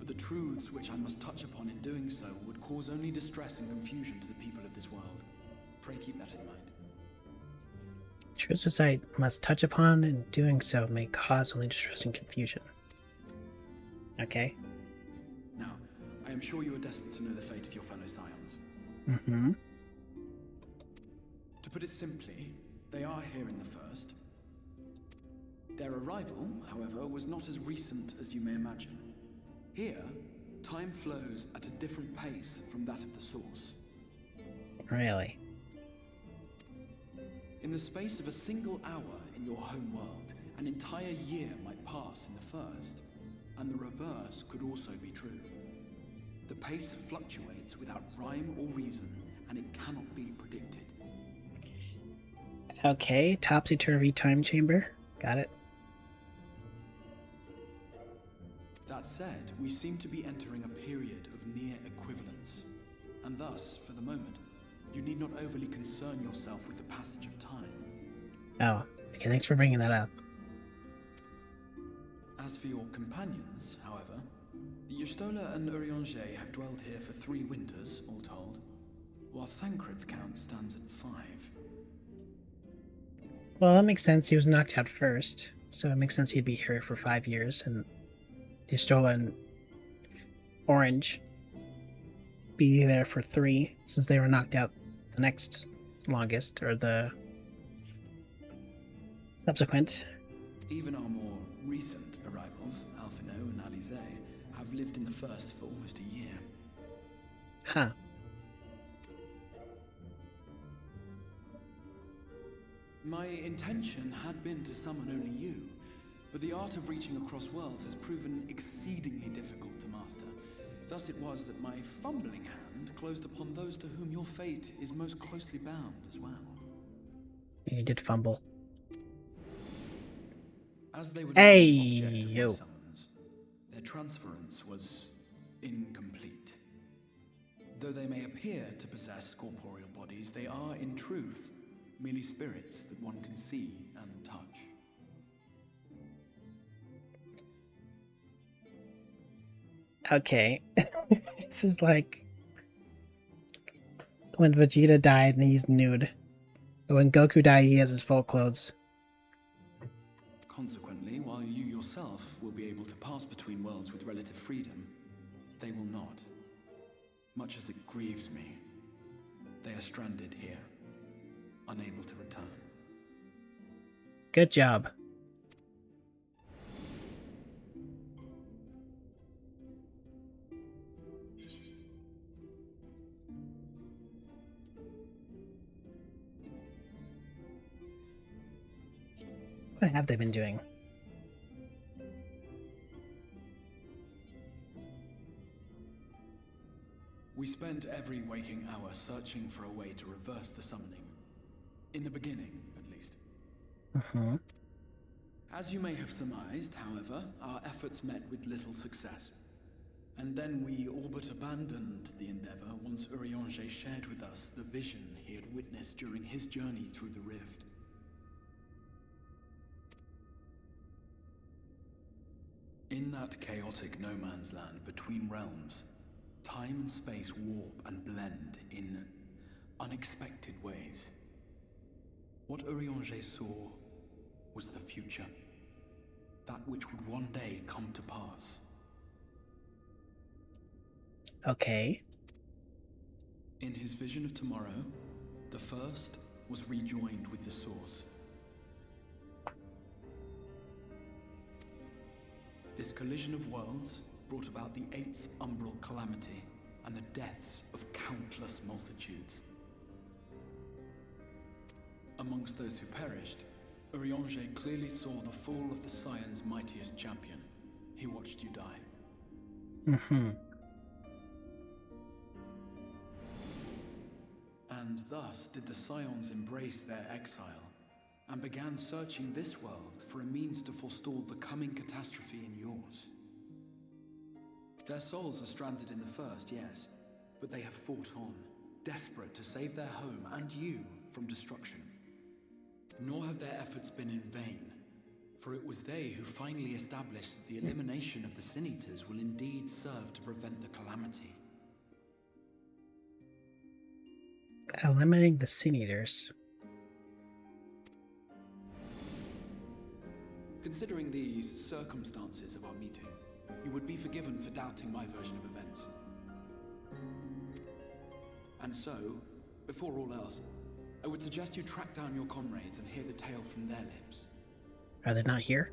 but the truths which I must touch upon in doing so would cause only distress and confusion to the people of this world. Pray keep that in mind. Truths which I must touch upon, and doing so may cause only distress and confusion. Okay. Now, I am sure you are desperate to know the fate of your fellow scions. Mm-hmm. To put it simply, they are here in the First. Their arrival, however, was not as recent as you may imagine. Here, time flows at a different pace from that of the Source. Really? In the space of a single hour in your home world, an entire year might pass in the First, and the reverse could also be true. The pace fluctuates without rhyme or reason, and it cannot be predicted. Okay, topsy-turvy time chamber. Got it. That said, we seem to be entering a period of near equivalence, and thus, for the moment, you need not overly concern yourself with the passage of time. Oh, okay, thanks for bringing that up. As for your companions, however, Y'shtola and Urianger have dwelled here for 3 winters, all told, while Thancred's count stands at 5. Well, that makes sense. He was knocked out first, so it makes sense he'd be here for 5 years, and Y'shtola and Orange be there for 3, since they were knocked out the next longest, or the subsequent. Even our more recent arrivals, Alphino and Alize, have lived in the First for almost a year. Huh. My intention had been to summon only you, but the art of reaching across worlds has proven exceedingly difficult to master. Thus it was that my fumbling hand closed upon those to whom your fate is most closely bound as well. You did fumble. As they were Hey, the object of my yo. summons, their transference was incomplete. Though they may appear to possess corporeal bodies, they are, in truth, merely spirits that one can see and touch. Okay. This is like when Vegeta died and he's nude. But when Goku died, he has his full clothes. Consequently, while you yourself will be able to pass between worlds with relative freedom, they will not. Much as it grieves me, they are stranded here, unable to return. Good job. What have they been doing? We spent every waking hour searching for a way to reverse the summoning. In the beginning, at least. Uh-huh. As you may have surmised, however, our efforts met with little success. And then we all but abandoned the endeavor once Urianger shared with us the vision he had witnessed during his journey through the rift. In that chaotic no-man's land between realms, time and space warp and blend in unexpected ways. What Urianger saw was the future. That which would one day come to pass. Okay. In his vision of tomorrow, the First was rejoined with the Source. This collision of worlds brought about the 8th umbral calamity and the deaths of countless multitudes. Amongst those who perished, Urianger clearly saw the fall of the Scion's mightiest champion. He watched you die. Mm-hmm. And thus did the Scions embrace their exile, and began searching this world for a means to forestall the coming catastrophe in yours. Their souls are stranded in the First, yes, but they have fought on, desperate to save their home and you from destruction. Nor have their efforts been in vain, For it was they who finally established that the elimination of the Sin Eaters will indeed serve to prevent the calamity. Eliminating the Sin Eaters. Considering these circumstances of our meeting, you would be forgiven for doubting my version of events. And so, before all else, I would suggest you track down your comrades and hear the tale from their lips. Are they not here?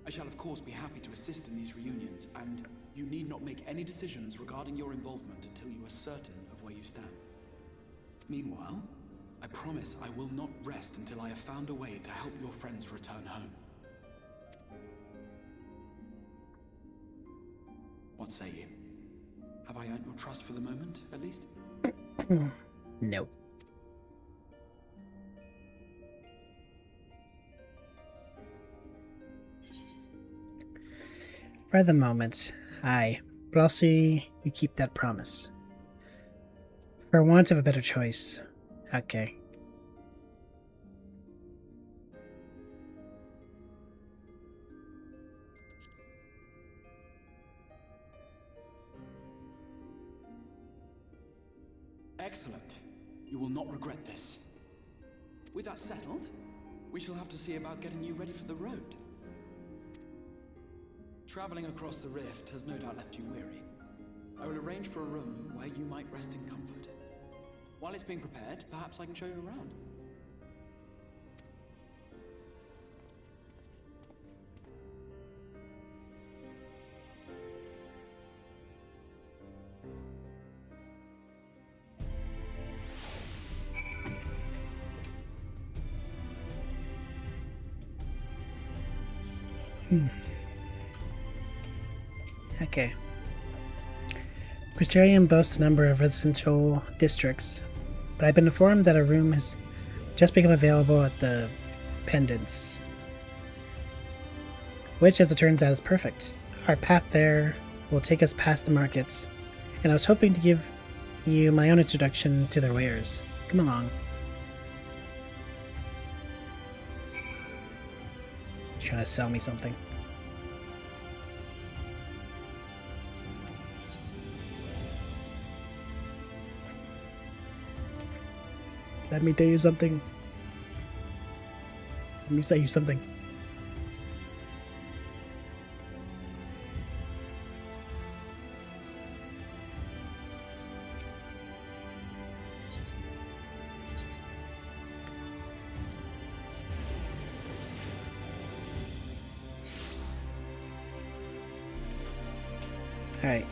I shall of course be happy to assist in these reunions, and you need not make any decisions regarding your involvement until you are certain of where you stand. Meanwhile, I promise I will not rest until I have found a way to help your friends return home. What say you? Have I earned your trust for the moment, at least? No. For the moment, aye. But I'll see you keep that promise. For want of a better choice. Okay. Excellent. You will not regret this. With that settled, we shall have to see about getting you ready for the road. Traveling across the rift has no doubt left you weary. I will arrange for a room where you might rest in comfort. While it's being prepared, perhaps I can show you around. Okay. Crystarium boasts a number of residential districts, but I've been informed that a room has just become available at the Pendants, which, as it turns out, is perfect. Our path there will take us past the markets, and I was hoping to give you my own introduction to their wares. Come along. He's trying to sell me something. Let me tell you something. Let me say you something. All right.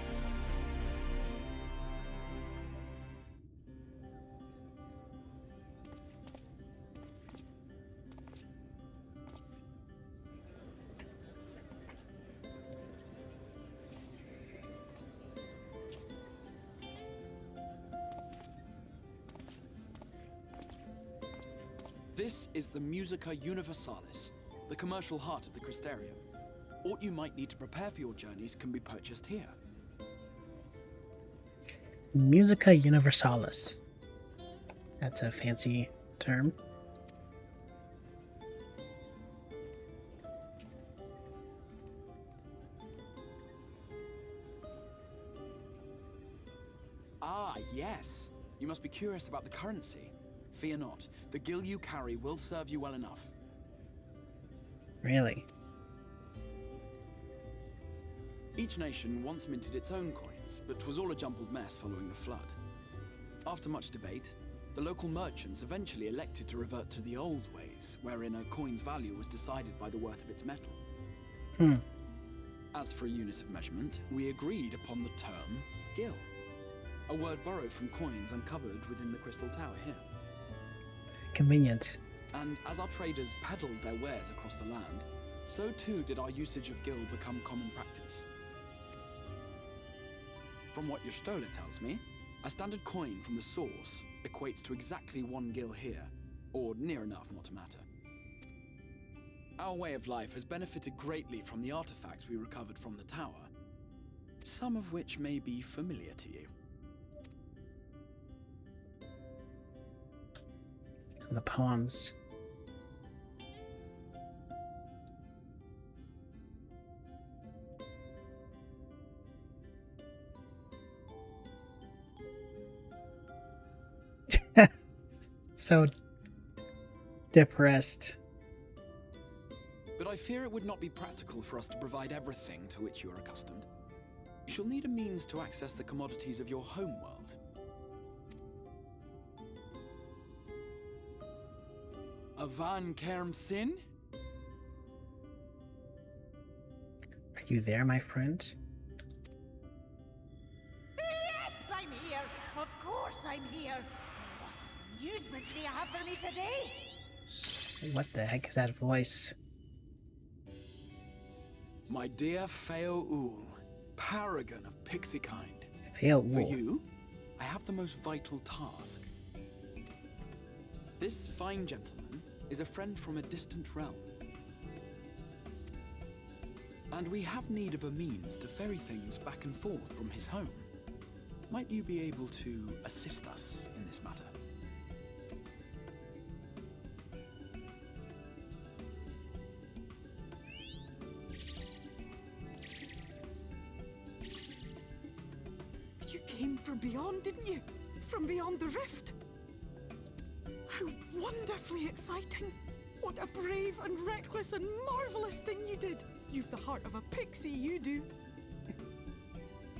This is the Musica Universalis, the commercial heart of the Crystarium. What you might need to prepare for your journeys can be purchased here. Musica Universalis. That's a fancy term. Ah, yes. You must be curious about the currency. Fear not. The gil you carry will serve you well enough. Really? Each nation once minted its own coins, but 'twas all a jumbled mess following the flood. After much debate, the local merchants eventually elected to revert to the old ways, wherein a coin's value was decided by the worth of its metal. As for a unit of measurement, we agreed upon the term gil, a word borrowed from coins uncovered within the Crystal Tower here. Convenient. And as our traders peddled their wares across the land, so too did our usage of gil become common practice. From what your stola tells me, a standard coin from the source equates to exactly 1 gil here, or near enough not to matter. Our way of life has benefited greatly from the artifacts we recovered from the tower, some of which may be familiar to you. The poems. So depressed. But I fear it would not be practical for us to provide everything to which you are accustomed. You shall need a means to access the commodities of your homeworld. A Van Kerm Sin? Are you there, my friend? Yes, I'm here. Of course I'm here. What amusements do you have for me today? What the heck is that voice? My dear Feo Ul, paragon of pixie kind. Feo For Ul. you, I have the most vital task. This fine gentleman is a friend from a distant realm. And we have need of a means to ferry things back and forth from his home. Might you be able to assist us in this matter? You came from beyond, didn't you? From beyond the rift? How wonderfully exciting! What a brave and reckless and marvelous thing you did! You've the heart of a pixie, you do.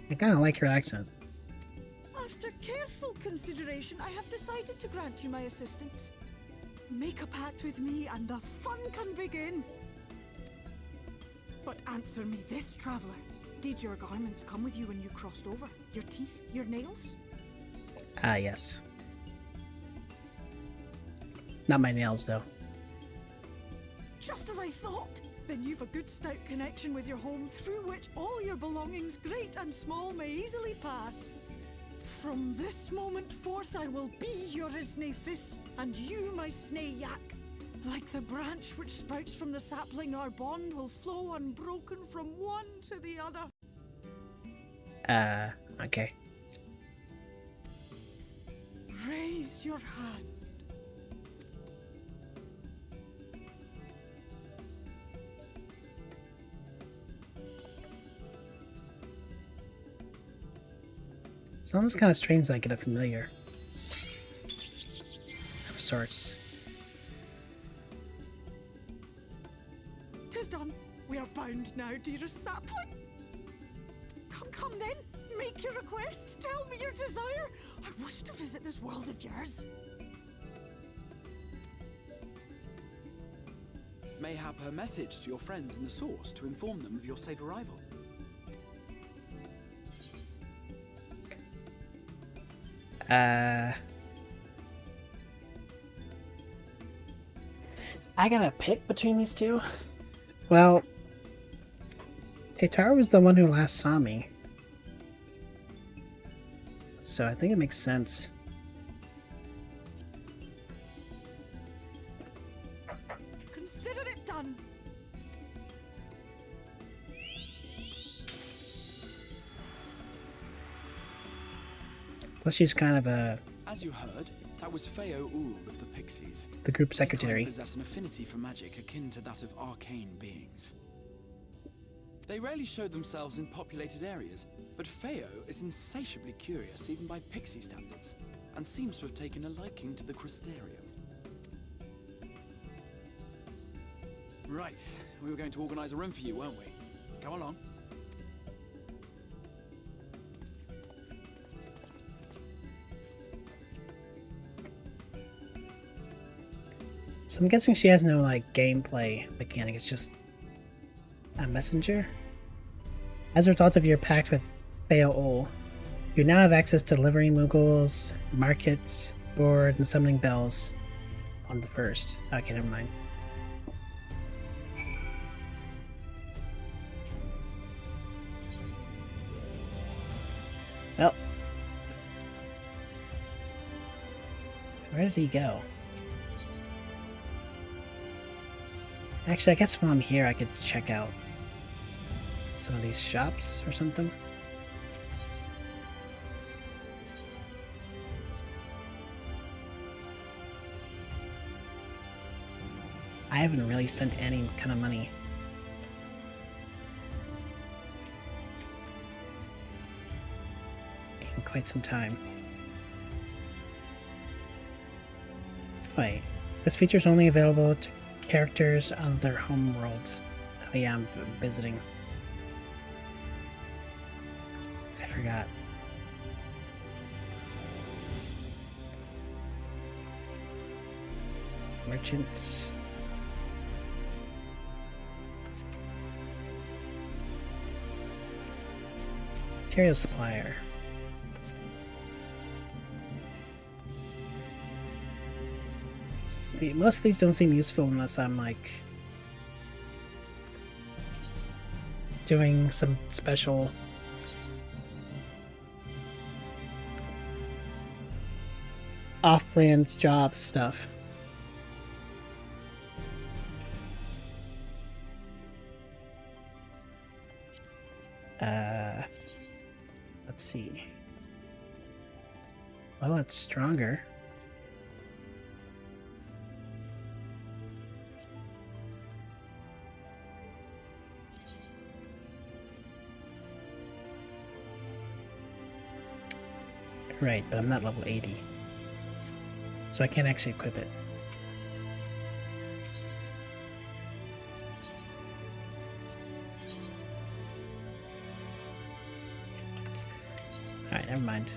I kind of like her accent. After careful consideration, I have decided to grant you my assistance. Make a pact with me and the fun can begin. But answer me this, traveler. Did your garments come with you when you crossed over? Your teeth? Your nails? Ah, yes. Not my nails, though. Just as I thought! Then you've a good stout connection with your home through which all your belongings, great and small, may easily pass. From this moment forth I will be your Isne Fis, and you my Snay Yak. Like the branch which sprouts from the sapling, our bond will flow unbroken from one to the other. Okay. Raise your hand. It's almost kind of strange that I get a familiar of sorts. 'Tis done. We are bound now, dearest sapling. Come then. Make your request. Tell me your desire. I wish to visit this world of yours. Mayhap a message to your friends in the source to inform them of your safe arrival. I gotta pick between these two? Well, Tatar was the one who last saw me. So I think it makes sense. Consider it done. Plus she's kind of As you heard, that was Feo Ul of the Pixies. the group They secretary. possess an affinity for magic akin to that of arcane beings. They rarely show themselves in populated areas, but Feo is insatiably curious even by pixie standards, and seems to have taken a liking to the crustarium. Right, we were going to organize a room for you, weren't we? Come along. So I'm guessing she has no like gameplay mechanic, it's just a messenger? As a result of your pact with Feo Ul, you now have access to delivering Mughals, market, board, and summoning bells on the first. Okay, never mind. Well, where did he go? Actually, I guess while I'm here, I could check out some of these shops or something. I haven't really spent any kind of money. In quite some time. Wait, this feature is only available to characters of their home world. Oh yeah, I'm visiting. I forgot. Merchants. Material supplier. Most of these don't seem useful unless I'm like doing some special off-brand job stuff. Let's see. Well, it's stronger. Right, but I'm not level 80. So I can't actually equip it. Alright, never mind.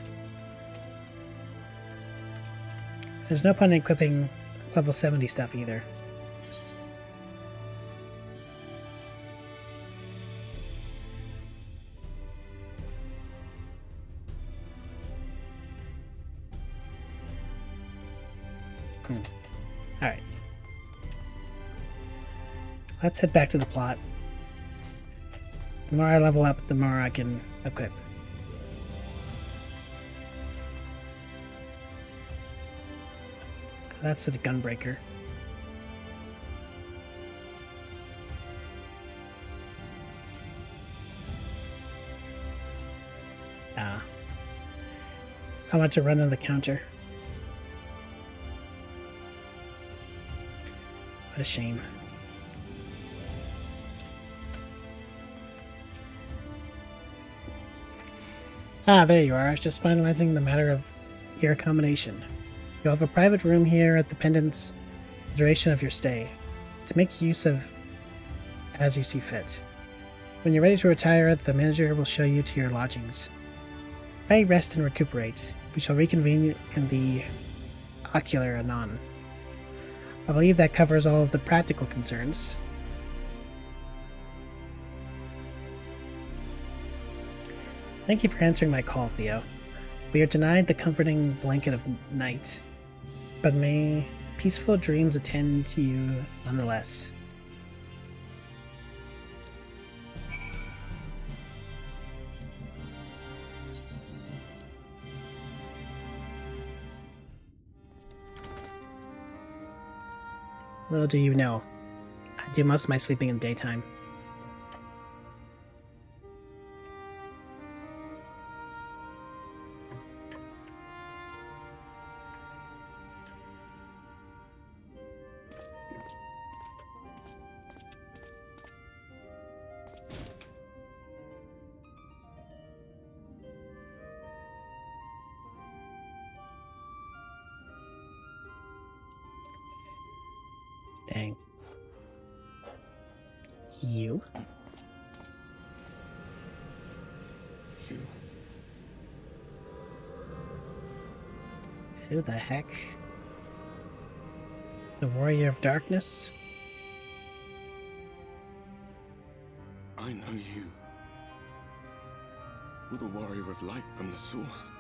There's no point in equipping level 70 stuff either. Alright. Let's head back to the plot. The more I level up, the more I can equip. That's the gunbreaker. I want to run on the counter. What a shame. Ah, there you are. I was just finalizing the matter of your accommodation. You'll have a private room here at the Pendant's the duration of your stay, to make use of as you see fit. When you're ready to retire, the manager will show you to your lodgings. Pray, rest, and recuperate. We shall reconvene in the ocular anon. I believe that covers all of the practical concerns. Thank you for answering my call, Theo. We are denied the comforting blanket of night, but may peaceful dreams attend to you nonetheless. Little do you know, I do most of my sleeping in the daytime. Dang. You? Who the heck? The Warrior of Darkness? I know you. You're the Warrior of Light from the Source.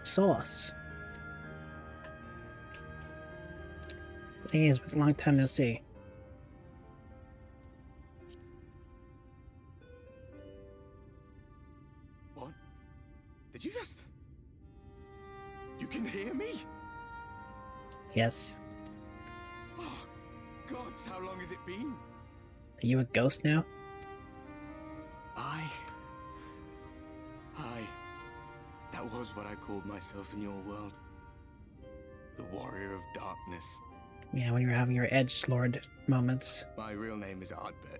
Source? Thing is, a long time no see. What? Did you just... You can hear me? Yes. Oh, gods, how long has it been? Are you a ghost now? That was what I called myself in your world. The Warrior of Darkness. Yeah, when you were having your edgelord moments. My real name is Ardbert.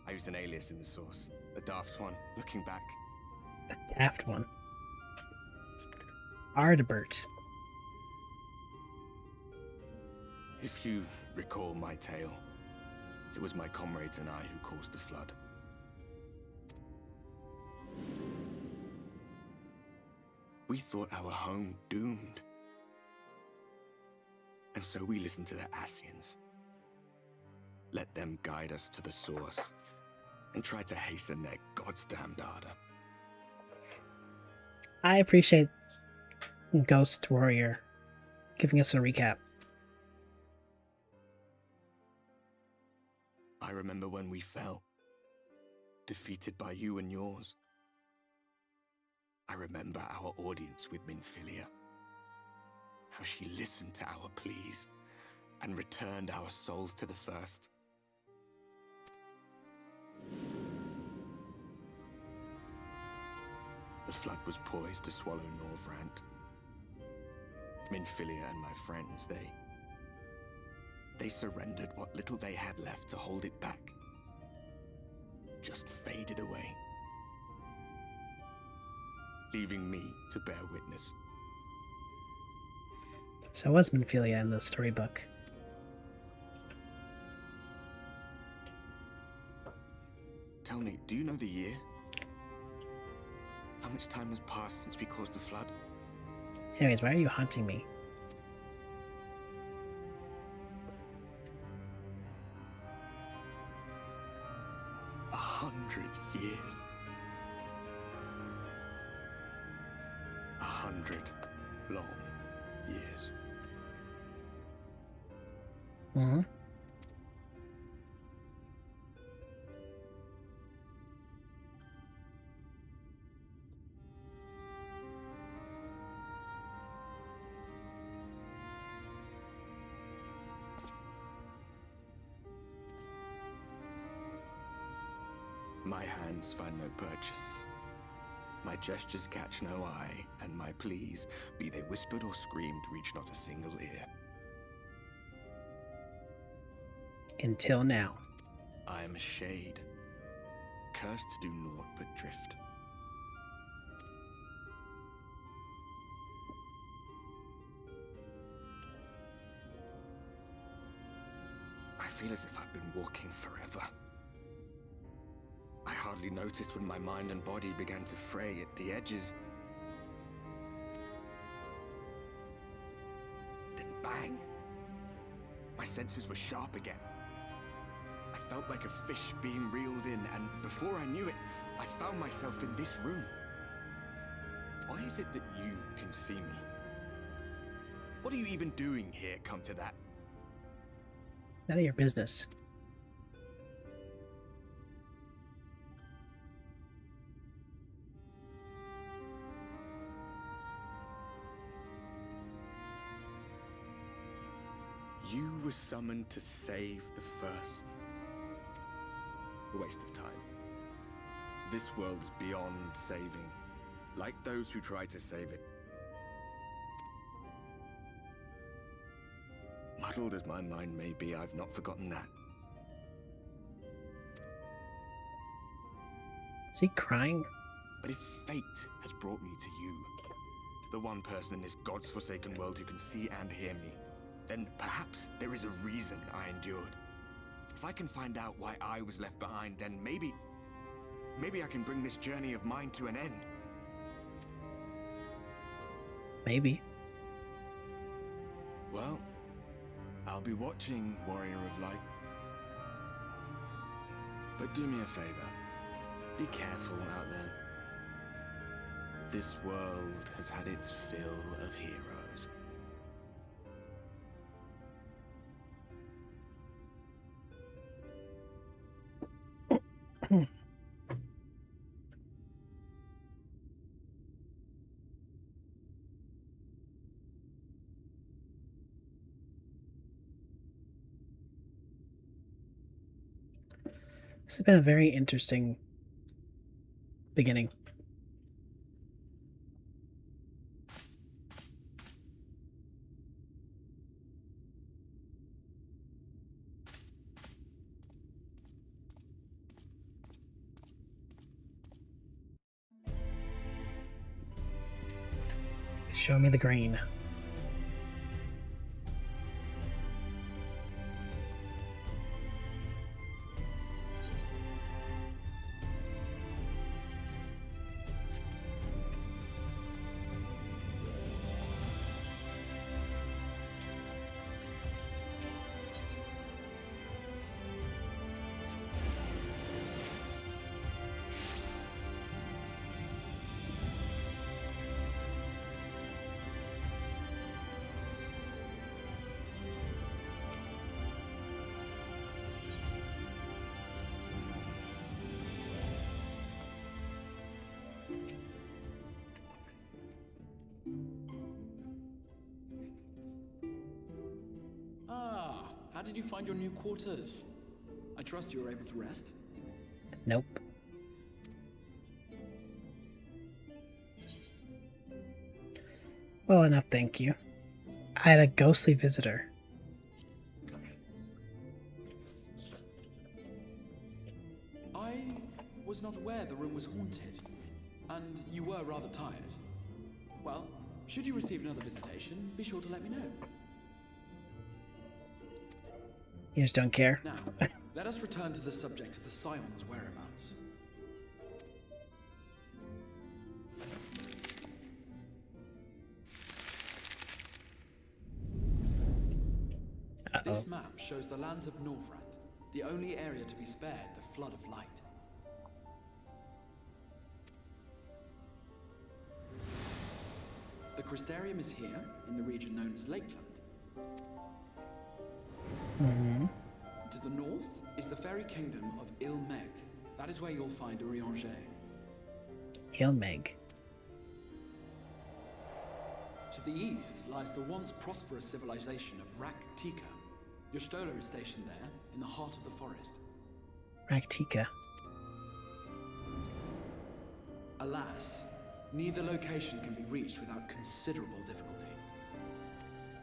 I used an alias in the Source. A daft one, looking back. A daft one? Ardbert. If you recall my tale, it was my comrades and I who caused the flood. We thought our home doomed. And so we listened to the Ascians. Let them guide us to the source and try to hasten their goddamned ardor. I appreciate Ghost Warrior giving us a recap. I remember when we fell, defeated by you and yours. I remember our audience with Minfilia. How she listened to our pleas and returned our souls to the First. The flood was poised to swallow Norvrant. Minfilia and my friends, they surrendered what little they had left to hold it back. Just faded away, leaving me to bear witness. So was Minfilia in the storybook. Tell me, do you know the year? How much time has passed since we caused the flood? Anyways, why are you haunting me? A 100 years. 100 long years. Mm-hmm. My hands find no purchase. My gestures catch no eye, and my pleas, be they whispered or screamed, reach not a single ear. Until now. I am a shade, cursed to do naught but drift. I feel as if I've been walking forever. I hardly noticed when my mind and body began to fray at the edges. Then bang! My senses were sharp again. I felt like a fish being reeled in, and before I knew it, I found myself in this room. Why is it that you can see me? What are you even doing here, come to that? None of your business. You were summoned to save the First. A waste of time. This world is beyond saving, like those who try to save it. Muddled as my mind may be, I've not forgotten that. Is he crying? But if fate has brought me to you, the one person in this God's forsaken world who can see and hear me, then perhaps there is a reason I endured. If I can find out why I was left behind, then maybe I can bring this journey of mine to an end. Maybe. Well, I'll be watching, Warrior of Light. But do me a favor. Be careful out there. This world has had its fill of heroes. This has been a very interesting beginning. Show me the green. did you find your new quarters? I trust you were able to rest? Nope. Well enough, thank you. I had a ghostly visitor. I was not aware the room was haunted, and you were rather tired. Well, should you receive another visitation, be sure to let me know. You just don't care. Now, let us return to the subject of the Scion's whereabouts. This map shows the lands of Northrend, the only area to be spared the flood of light. The Crystarium is here, in the region known as Lakeland. To the north is the fairy kingdom of Il-Meg. That is where you'll find Urianger. Il-Meg. To the east lies the once prosperous civilization of Raktika. Your Stola is stationed there, in the heart of the forest. Raktika. Alas, neither location can be reached without considerable difficulty.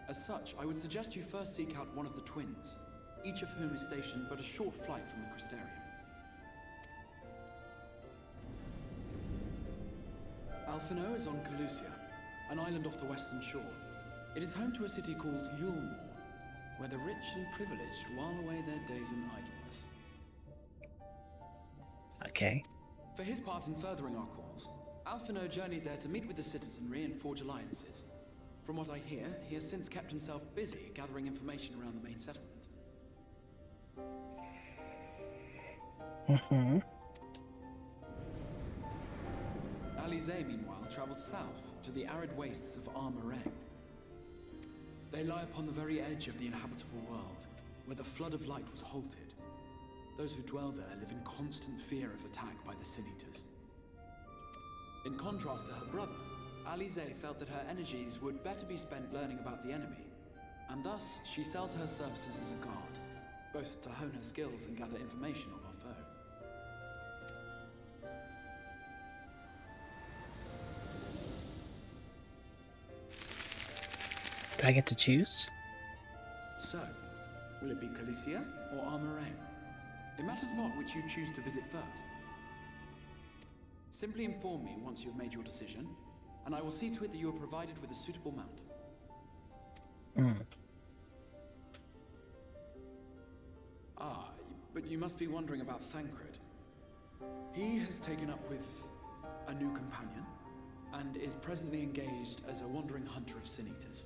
As such, I would suggest you first seek out one of the twins, each of whom is stationed but a short flight from the Crystarium. Alphino is on Calusia, an island off the western shore. It is home to a city called Yulmore, where the rich and privileged while away their days in idleness. Okay. For his part in furthering our cause, Alphino journeyed there to meet with the citizenry and forge alliances. From what I hear, he has since kept himself busy gathering information around the main settlement. Alize, meanwhile, traveled south to the arid wastes of Armorang. They lie upon the very edge of the inhabitable world, where the flood of light was halted. Those who dwell there live in constant fear of attack by the Sin Eaters. In contrast to her brother, Alize felt that her energies would better be spent learning about the enemy, and thus she sells her services as a guard, both to hone her skills and gather information on her foe. Do I get to choose? So, will it be Calicia or Armorang? It matters not which you choose to visit first. Simply inform me once you have made your decision, and I will see to it that you are provided with a suitable mount. Ah, but you must be wondering about Thancred. He has taken up with a new companion, and is presently engaged as a wandering hunter of Sin Eaters.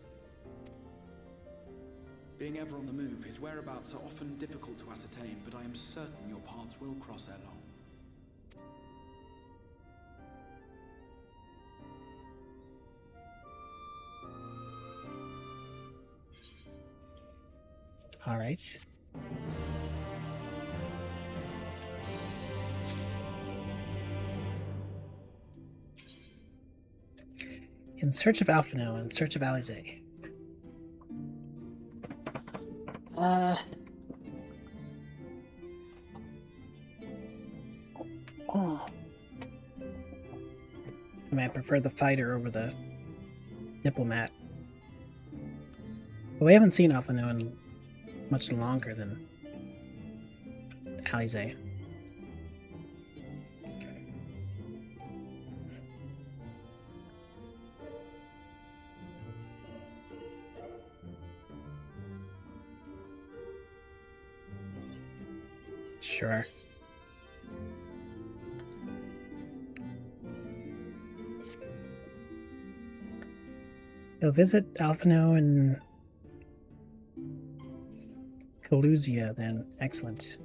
Being ever on the move, his whereabouts are often difficult to ascertain, but I am certain your paths will cross ere long. All right. In search of Alphino, in search of Alize. Oh. I mean, I prefer the fighter over the diplomat. But we haven't seen Alphino in much longer than Alize. Sure. You'll visit Alphino and Calusia, then. Excellent.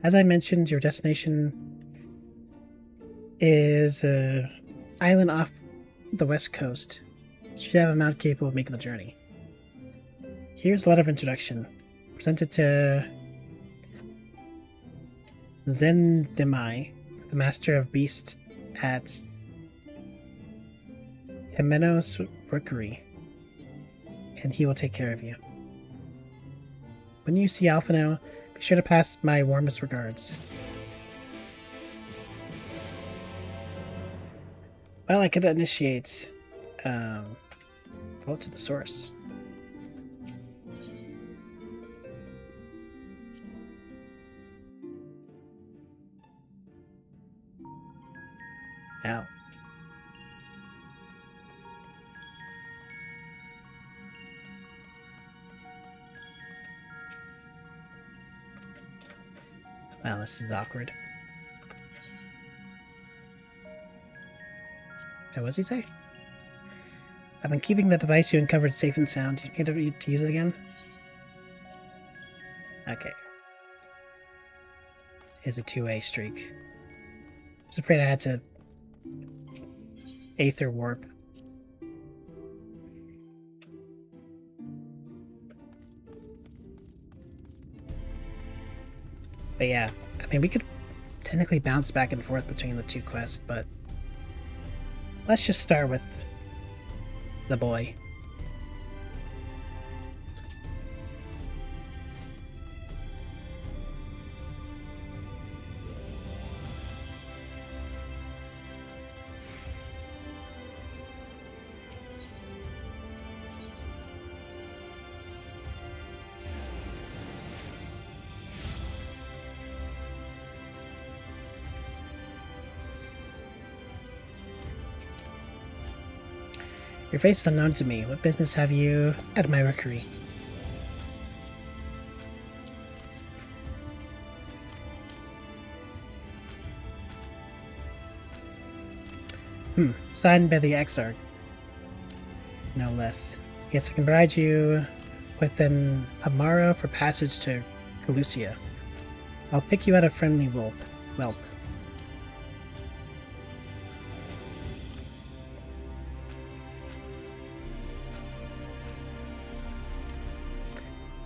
As I mentioned, your destination is an island off the west coast. You should have a mount capable of making the journey. Here's a letter of introduction. Presented to Zendemai, the master of beast at Temenos Rookery, and he will take care of you. When you see Alphino, be sure to pass my warmest regards. Well, I could initiate pull it to the source. Ow. Wow, this is awkward. What does he say? I've been keeping the device you uncovered safe and sound. Do you need to use it again? Okay. It's a two-way streak. I was afraid I had to Aether warp. But yeah, I mean, we could technically bounce back and forth between the two quests, but let's just start with the boy. Your face is unknown to me. What business have you at my rookery? Signed by the Exarch. No less. Yes, I can provide you with an Amaro for passage to Calusia. I'll pick you out a friendly whelp.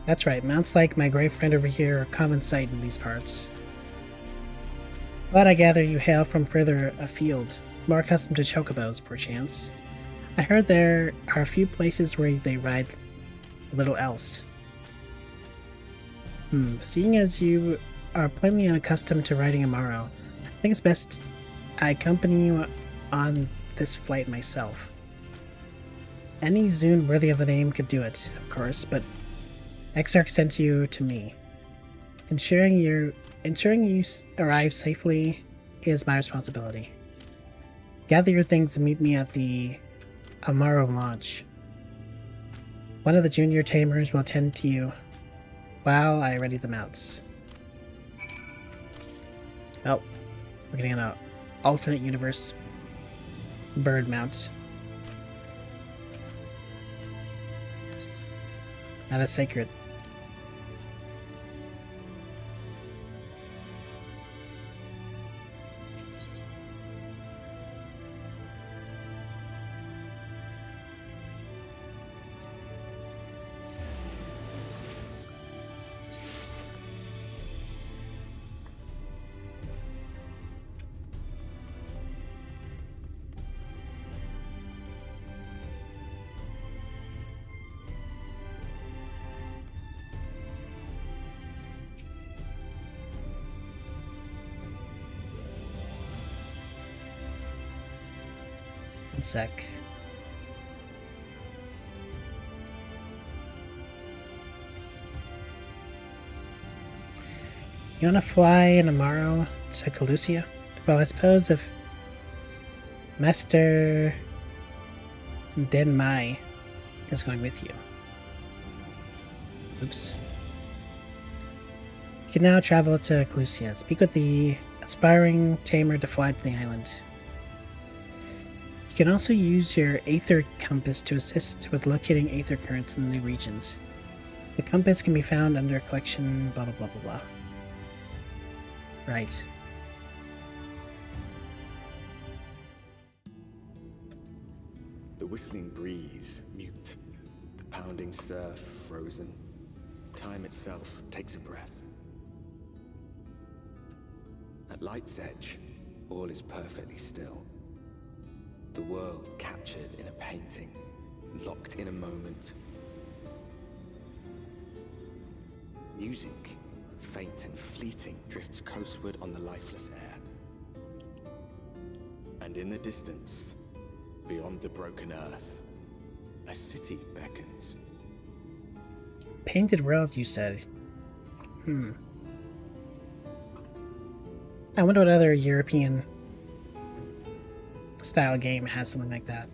That's right, mounts like my grey friend over here are common sight in these parts. But I gather you hail from further afield, more accustomed to chocobos, perchance. I heard there are a few places where they ride little else. Seeing as you are plainly unaccustomed to riding Amaro, I think it's best I accompany you on this flight myself. Any Zune worthy of the name could do it, of course, but Exarch sent you to me. Ensuring you arrive safely is my responsibility. Gather your things and meet me at the Amaro launch. One of the junior tamers will attend to you while I ready the mounts. Oh, we're getting an alternate universe bird mount. That is sacred. One sec. You wanna fly in Amaro to Calusia? Well, I suppose if Master Den Mai is going with you. Oops. You can now travel to Calusia. Speak with the aspiring tamer to fly to the island. You can also use your Aether compass to assist with locating Aether currents in the new regions. The compass can be found under collection blah blah blah blah blah. Right. The whistling breeze, mute. The pounding surf, frozen. Time itself takes a breath. At light's edge, all is perfectly still. The world captured in a painting, locked in a moment. Music, faint and fleeting, drifts coastward on the lifeless air. And in the distance, beyond the broken earth, a city beckons. Painted world, you said. I wonder what other European style game has something like that.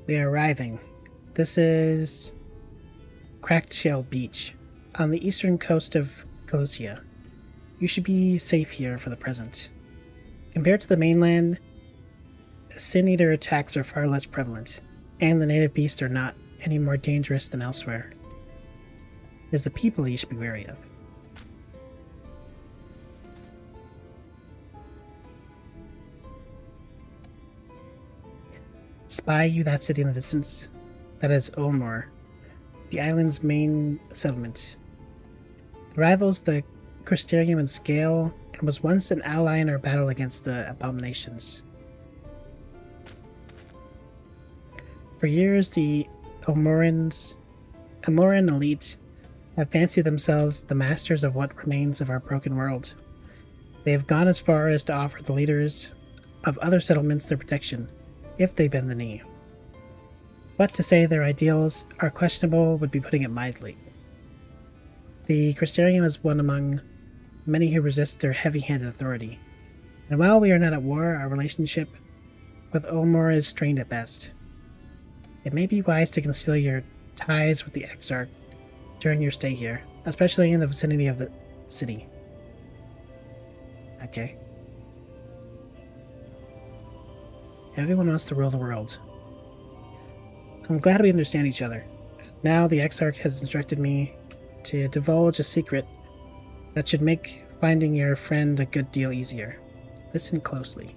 We are arriving. This is Cracked Shell Beach on the eastern coast of Galicia. You should be safe here for the present. Compared to the mainland, Sin Eater attacks are far less prevalent, and the native beasts are not any more dangerous than elsewhere. It is the people you should be wary of. Spy you that city in the distance? That is Ulmor, the island's main settlement. It rivals the Crystarium in scale and was once an ally in our battle against the abominations. For years, the Ulmoran elite have fancied themselves the masters of what remains of our broken world. They have gone as far as to offer the leaders of other settlements their protection, if they bend the knee. But to say their ideals are questionable would be putting it mildly. The Crystarium is one among many who resist their heavy-handed authority, and while we are not at war, our relationship with Ulmor is strained at best. It may be wise to conceal your ties with the Exarch during your stay here, especially in the vicinity of the city. Okay. Everyone wants to rule the world. I'm glad we understand each other. Now the Exarch has instructed me to divulge a secret that should make finding your friend a good deal easier. Listen closely.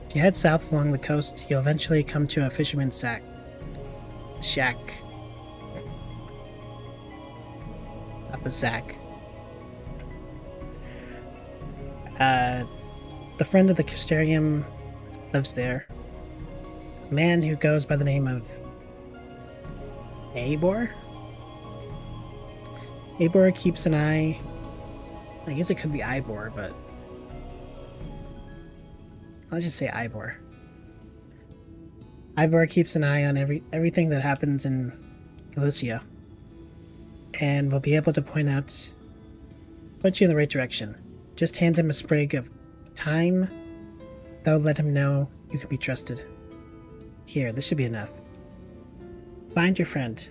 If you head south along the coast, you'll eventually come to a fisherman's shack. Not the sack. The friend of the Crystarium lives there. A man who goes by the name of Eivor? Eivor keeps an eye. I guess it could be Eivor, but I'll just say Eivor. Eivor keeps an eye on everything that happens in Galicia, and will be able to point you in the right direction. Just hand him a sprig of thyme. That'll let him know you can be trusted. Here, this should be enough. Find your friend.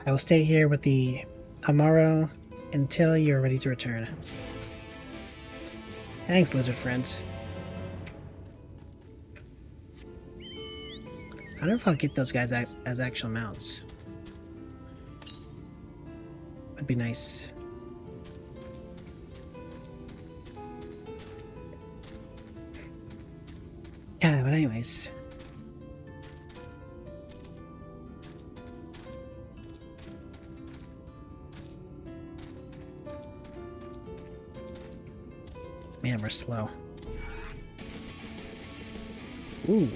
I will stay here with the Amaro until you're ready to return. Thanks, lizard friend. I don't know if I'll get those guys as actual mounts. Would be nice. Yeah, but anyways. Man, we're slow. Ooh.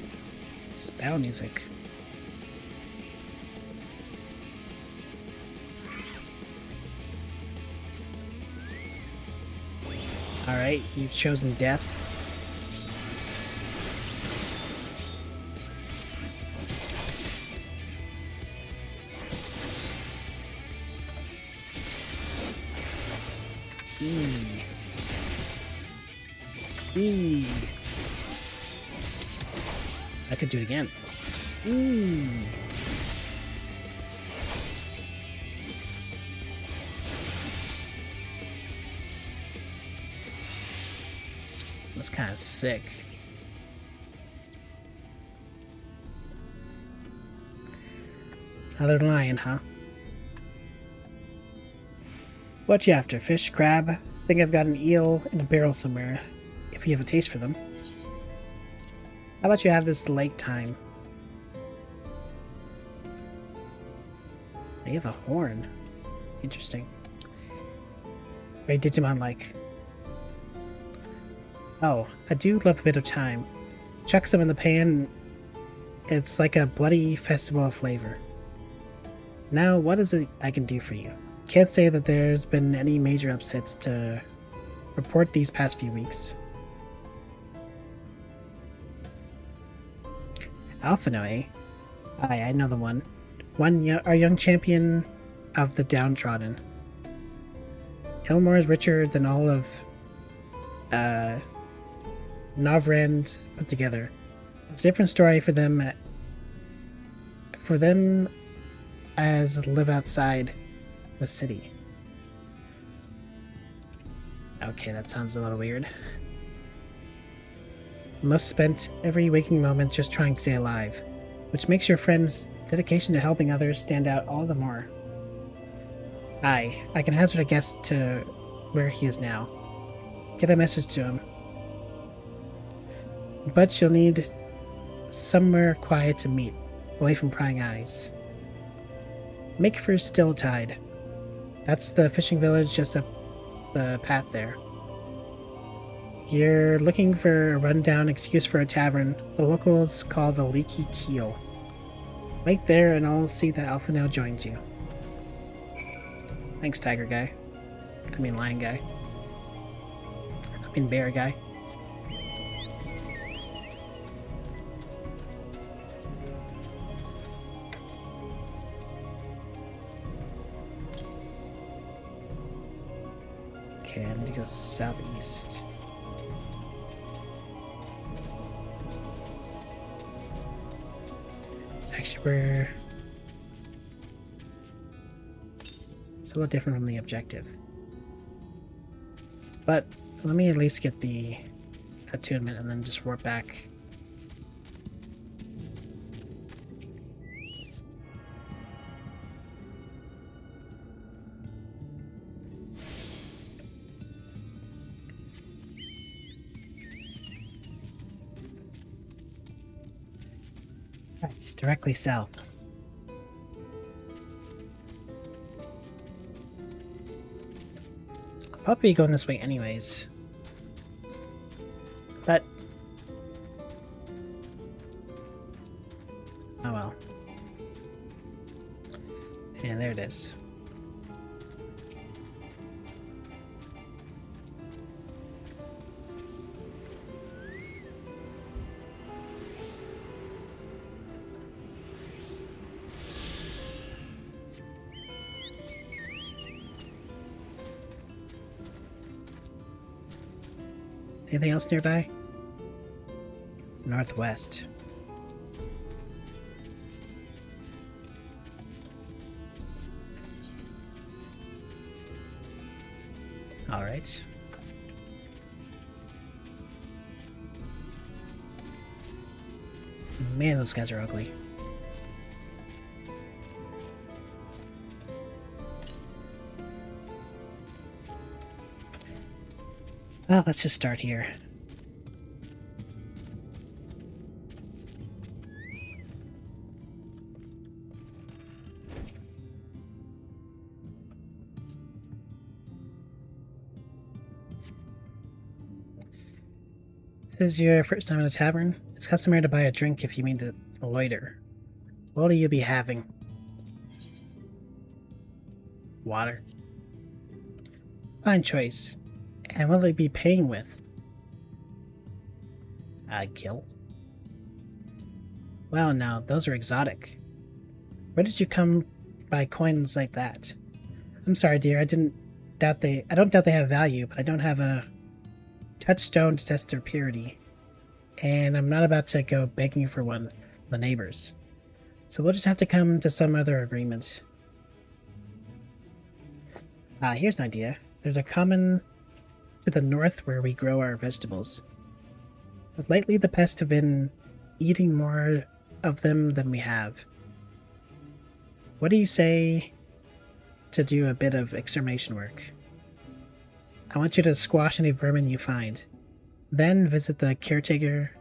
Spell music. Alright, you've chosen death. I could do it again. That's kind of sick. Another lion, huh? What you after? Fish? Crab? Think I've got an eel in a barrel somewhere, if you have a taste for them. How about you have this lake time? You have a horn. Interesting. Very Digimon-like. Oh, I do love a bit of time. Chuck some in the pan. It's like a bloody festival of flavor. Now, what is it I can do for you? Can't say that there's been any major upsets to report these past few weeks. Alphino, eh? Aye, I know the one. Our young champion of the downtrodden. Ilmore is richer than all of Novrand put together. It's a different story for them. For them as live outside the city. Okay, that sounds a little weird. Most spent every waking moment just trying to stay alive, which makes your friend's dedication to helping others stand out all the more. Aye, I can hazard a guess to where he is now. Get a message to him. But you'll need somewhere quiet to meet, away from prying eyes. Make for Still Tide. That's the fishing village just up the path there. You're looking for a rundown excuse for a tavern the locals call the Leaky Keel. Wait there and I'll see that Alphino joins you. Thanks, Tiger Guy. I mean Lion Guy. I mean Bear Guy. Okay, I need to go southeast. It's actually where... It's a little different from the objective. But let me at least get the attunement and then just warp back. It's directly south. I'll probably be going this way anyways. But... oh well. And there it is. Anything else nearby? Northwest. All right. Man, those guys are ugly. Well, let's just start here. This is your first time in a tavern. It's customary to buy a drink if you mean to loiter. What'll you be having? Water. Fine choice. And what'll you be paying with? Gil. Well, now, those are exotic. Where did you come by coins like that? I'm sorry, dear, I don't doubt they have value, but I don't have a touchstone to test their purity. And I'm not about to go begging for one from the neighbors. So we'll just have to come to some other agreement. Here's an idea. There's a common to the north where we grow our vegetables. But lately the pests have been eating more of them than we have. What do you say to do a bit of extermination work? I want you to squash any vermin you find. Then visit the caretaker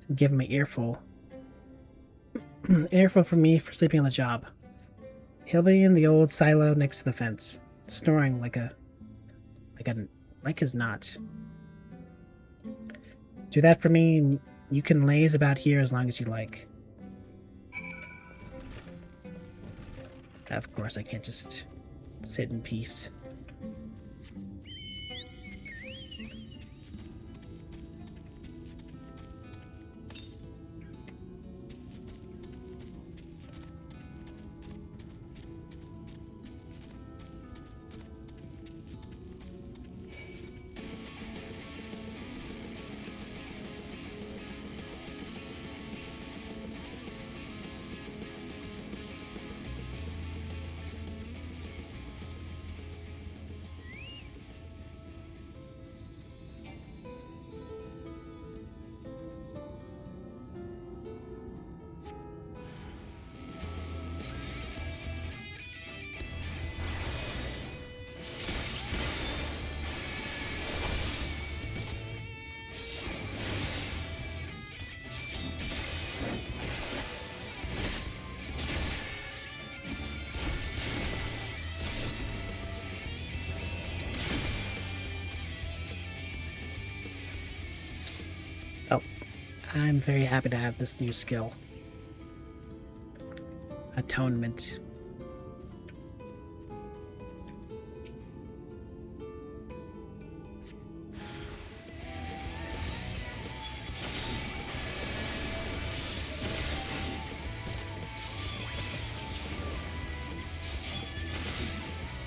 and give him an earful. An earful from me for sleeping on the job. He'll be in the old silo next to the fence, snoring like his knot. Do that for me, and you can laze about here as long as you like. Of course, I can't just sit in peace. I'm very happy to have this new skill. Atonement.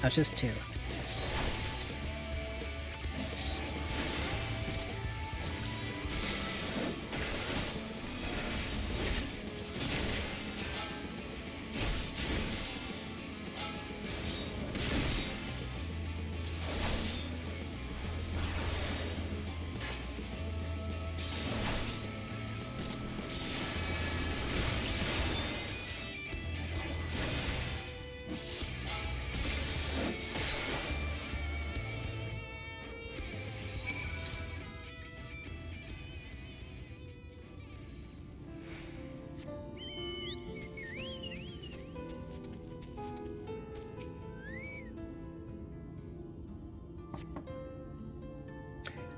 That's just 2.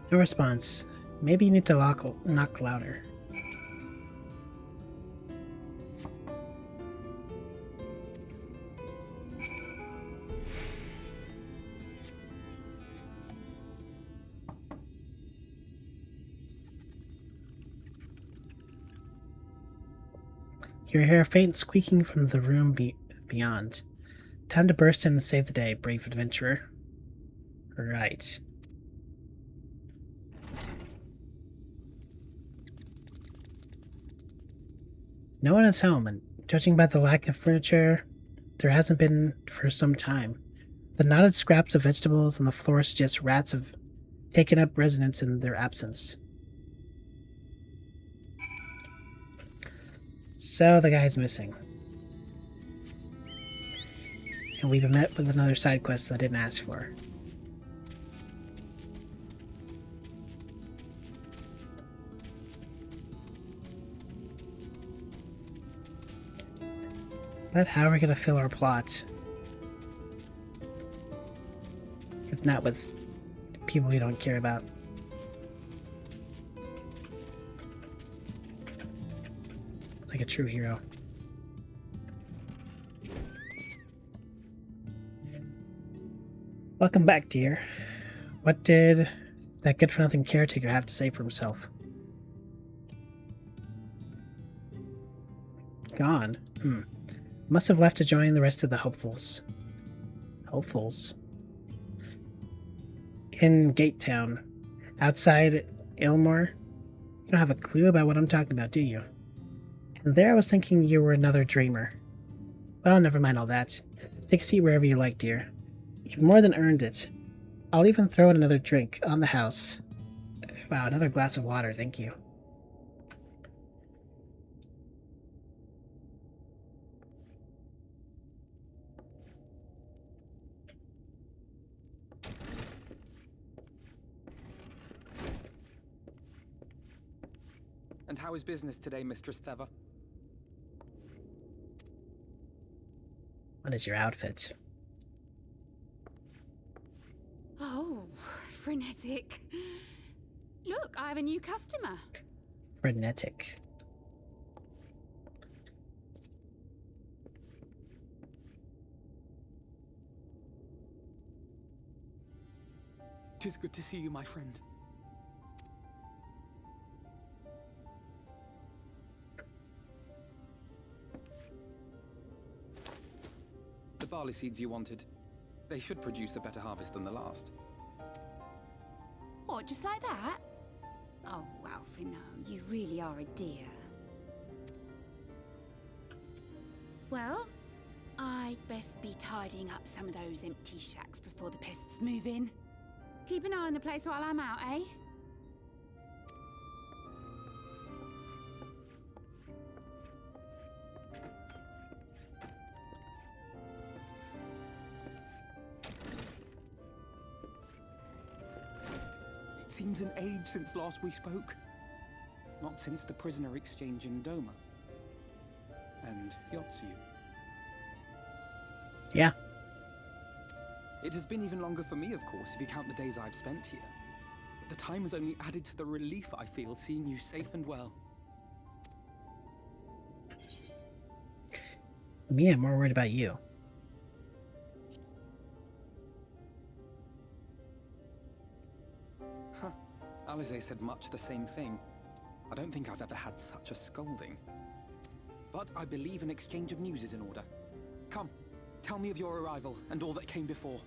No response. Maybe you need to knock louder. You hear a faint squeaking from the room beyond. Time to burst in and save the day, brave adventurer. Right. No one is home, and judging by the lack of furniture, there hasn't been for some time. The knotted scraps of vegetables on the floor suggest rats have taken up residence in their absence. So the guy's missing. And we've been met with another side quest I didn't ask for. But how are we going to fill our plot? If not with people we don't care about. Like a true hero. Welcome back, dear. What did that good-for-nothing caretaker have to say for himself? Gone? Must have left to join the rest of the hopefuls. Hopefuls? In Gate Town. Outside Ilmore? You don't have a clue about what I'm talking about, do you? And there I was thinking you were another dreamer. Well, never mind all that. Take a seat wherever you like, dear. You've more than earned it. I'll even throw in another drink on the house. Wow, another glass of water, thank you. And how is business today, Mistress Theva? What is your outfit? Oh, frenetic. Look, I have a new customer. Frenetic. Tis good to see you, my friend. The barley seeds you wanted. They should produce a better harvest than the last. What, just like that? Oh, Alfino, you really are a dear. Well, I'd best be tidying up some of those empty shacks before the pests move in. Keep an eye on the place while I'm out, eh? It seems an age since last we spoke. Not since the prisoner exchange in Doma. And Yotsu. Yeah. It has been even longer for me, of course, if you count the days I've spent here. But the time has only added to the relief I feel seeing you safe and well. Me, I'm more worried about you. Huh. Alize said much the same thing. I don't think I've ever had such a scolding. But I believe an exchange of news is in order. Come, tell me of your arrival and all that came before.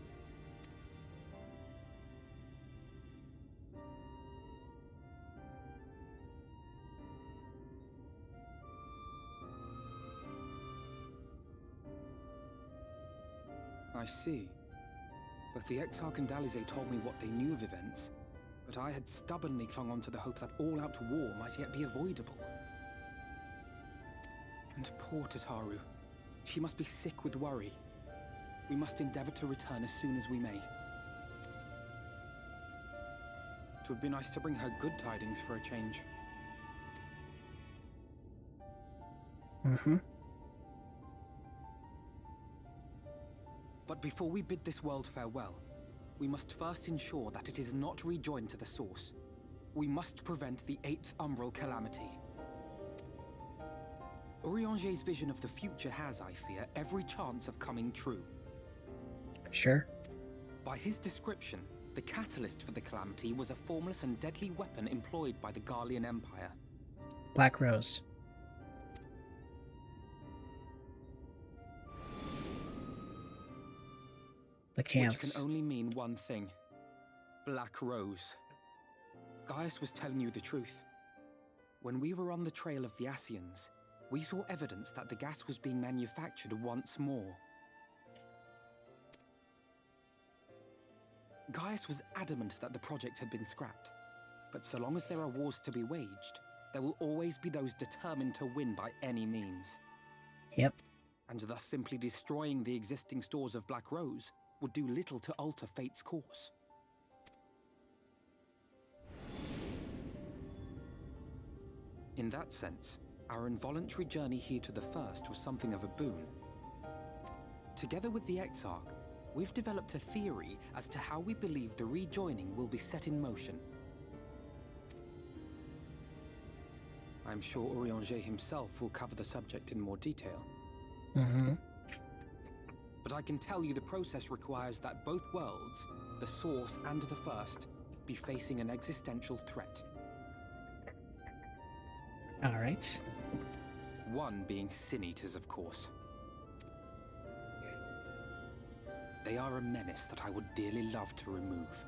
I see. Both the Exarch and Alize told me what they knew of events, but I had stubbornly clung on to the hope that all-out war might yet be avoidable. And poor Tataru. She must be sick with worry. We must endeavor to return as soon as we may. It would be nice to bring her good tidings for a change. Mm-hmm. But before we bid this world farewell, we must first ensure that it is not rejoined to the source. We must prevent the 8th Umbral calamity. Urianger's vision of the future has, I fear, every chance of coming true. Sure. By his description, the catalyst for the calamity was a formless and deadly weapon employed by the Garlean Empire. Black Rose. The camps. Which can only mean one thing. Black Rose. Gaius was telling you the truth. When we were on the trail of the Ascians, we saw evidence that the gas was being manufactured once more. Gaius was adamant that the project had been scrapped. But so long as there are wars to be waged, there will always be those determined to win by any means. Yep. And thus simply destroying the existing stores of Black Rose would do little to alter fate's course. In that sense, our involuntary journey here to the First was something of a boon. Together with the Exarch, we've developed a theory as to how we believe the rejoining will be set in motion. I'm sure Urianger himself will cover the subject in more detail. Mm-hmm. But I can tell you the process requires that both worlds, the Source and the First, be facing an existential threat. Alright. One being Sin Eaters, of course. They are a menace that I would dearly love to remove,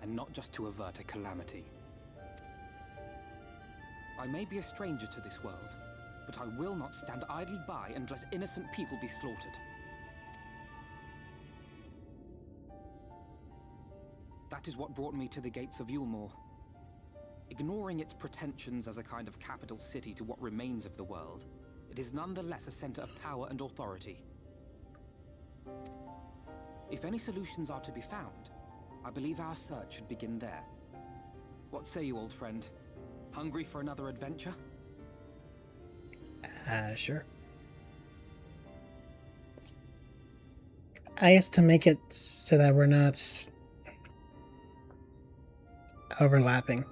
and not just to avert a calamity. I may be a stranger to this world, but I will not stand idly by and let innocent people be slaughtered. That is what brought me to the gates of Yulmore. Ignoring its pretensions as a kind of capital city to what remains of the world, it is nonetheless a center of power and authority. If any solutions are to be found, I believe our search should begin there. What say you, old friend? Hungry for another adventure? Sure. I guess to make it so that we're not overlapping.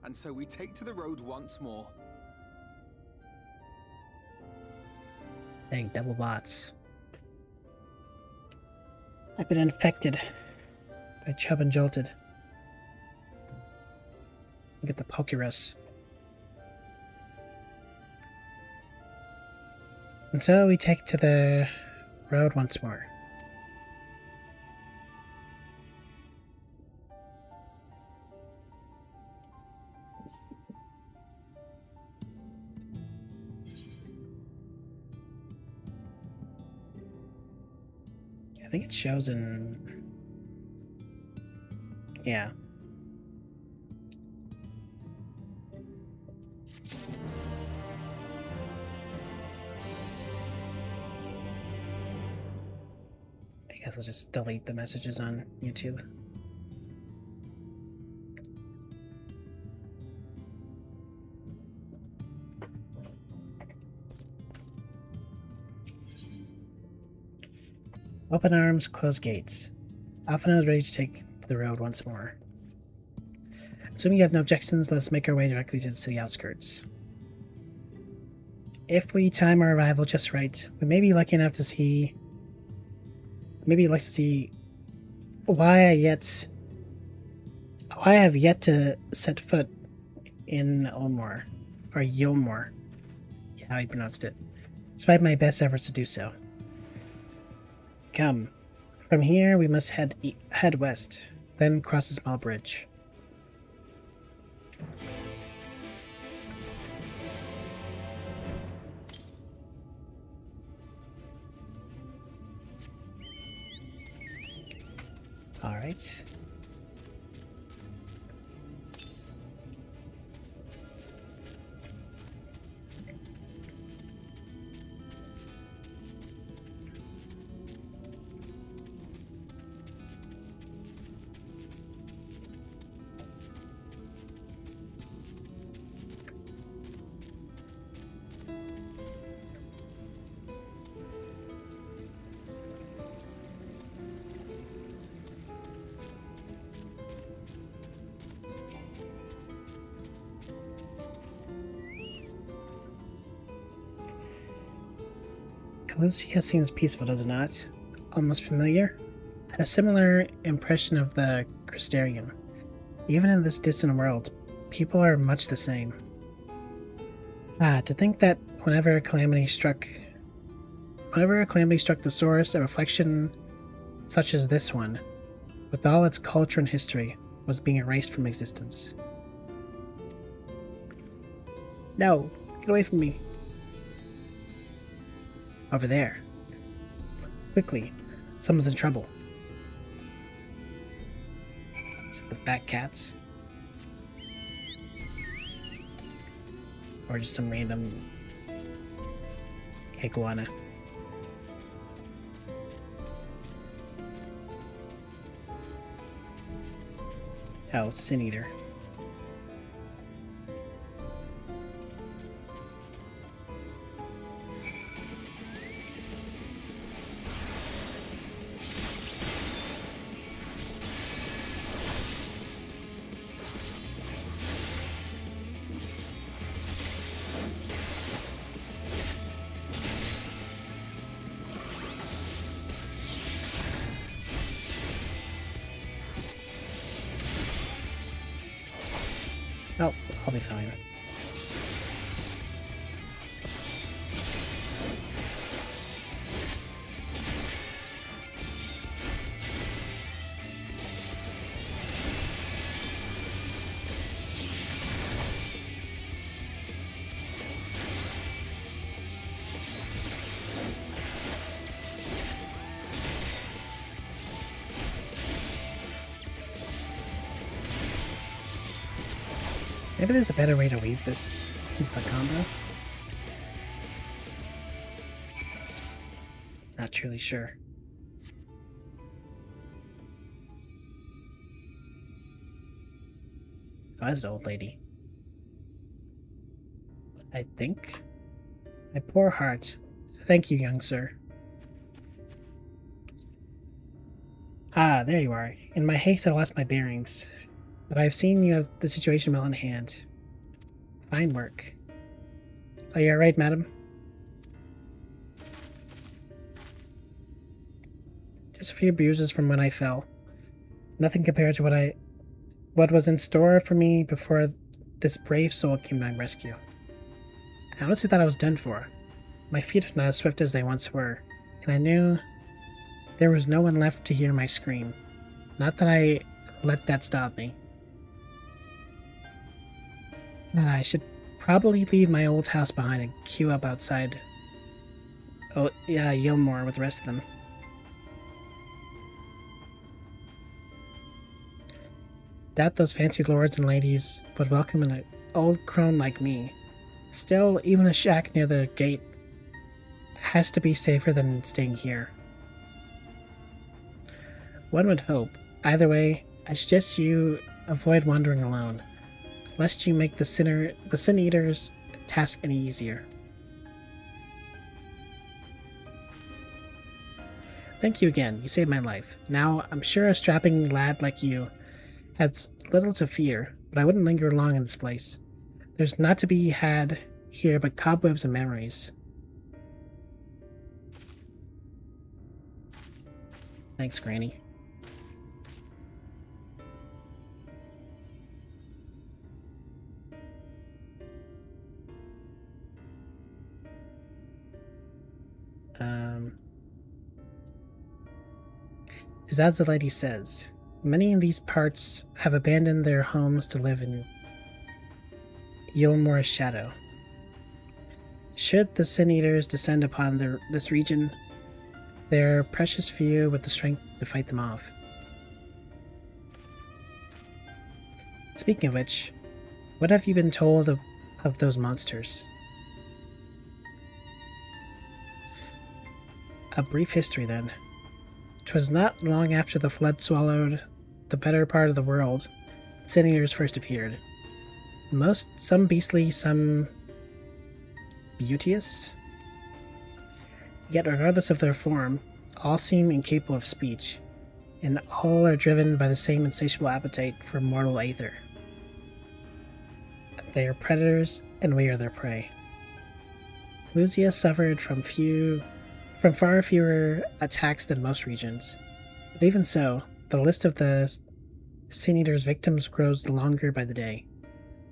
And so we take to the road once more. Dang, double bots. I've been infected by Chub and Jolted. Get the Pokerus. And so we take to the road once more. I think it shows in... Yeah. I guess I'll just delete the messages on YouTube. Open arms, close gates. Alphino is ready to take the road once more. Assuming you have no objections, let's make our way directly to the city outskirts. If we time our arrival just right, we may be lucky enough to see... Maybe like to see why I have yet to set foot in Ulmore, or Yilmore, how you pronounced it, despite my best efforts to do so. Come. From here, we must head west, then cross a small bridge. All right. Lucia seems peaceful, does it not? Almost familiar? I had a similar impression of the Crystarian. Even in this distant world, people are much the same. To think that whenever a calamity struck the source, a reflection such as this one, with all its culture and history, was being erased from existence. No! Get away from me! Over there. Quickly. Someone's in trouble. Is it the fat cats? Or just some random iguana? Oh, Sin Eater. Oh, I'll be fine. Maybe there's a better way to weave this into the combo. Not truly sure. Oh, that's the old lady. I think. My poor heart. Thank you, young sir. Ah, there you are. In my haste, I lost my bearings. But I have seen you have the situation well in hand. Fine work. Are you alright, madam? Just a few bruises from when I fell. Nothing compared to what was in store for me before this brave soul came to my rescue. I honestly thought I was done for. My feet are not as swift as they once were, and I knew there was no one left to hear my scream. Not that I let that stop me. I should probably leave my old house behind and queue up outside. Oh, yeah, Yilmore with the rest of them. Doubt those fancy lords and ladies would welcome an old crone like me. Still, even a shack near the gate has to be safer than staying here. One would hope. Either way, I suggest you avoid wandering alone, lest you make the Sin Eater's task any easier. Thank you again, you saved my life. Now, I'm sure a strapping lad like you has little to fear, but I wouldn't linger long in this place. There's not to be had here but cobwebs and memories. Thanks, Granny. As the lady says, many in these parts have abandoned their homes to live in Yilmore's shadow. Should the Sin Eaters descend upon this region, there are precious few with the strength to fight them off. Speaking of which, what have you been told of those monsters? A brief history, then. 'Twas not long after the flood swallowed the better part of the world that Sin Eaters first appeared. Some beastly, some beauteous. Yet regardless of their form, all seem incapable of speech, and all are driven by the same insatiable appetite for mortal aether. They are predators, and we are their prey. Lucia suffered from far fewer attacks than most regions, but even so, the list of the Sin Eater's victims grows longer by the day.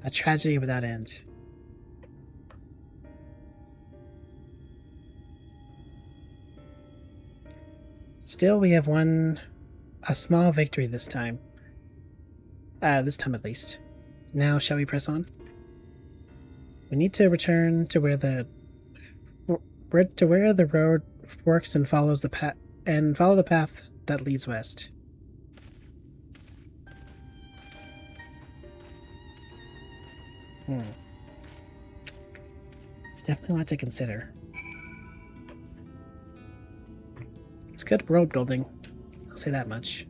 A tragedy without end. Still, we have won a small victory this time. This time at least. Now, shall we press on? We need to return to where the road forks and follows the follow the path that leads west. It's definitely a lot to consider. It's good world building, I'll say that much.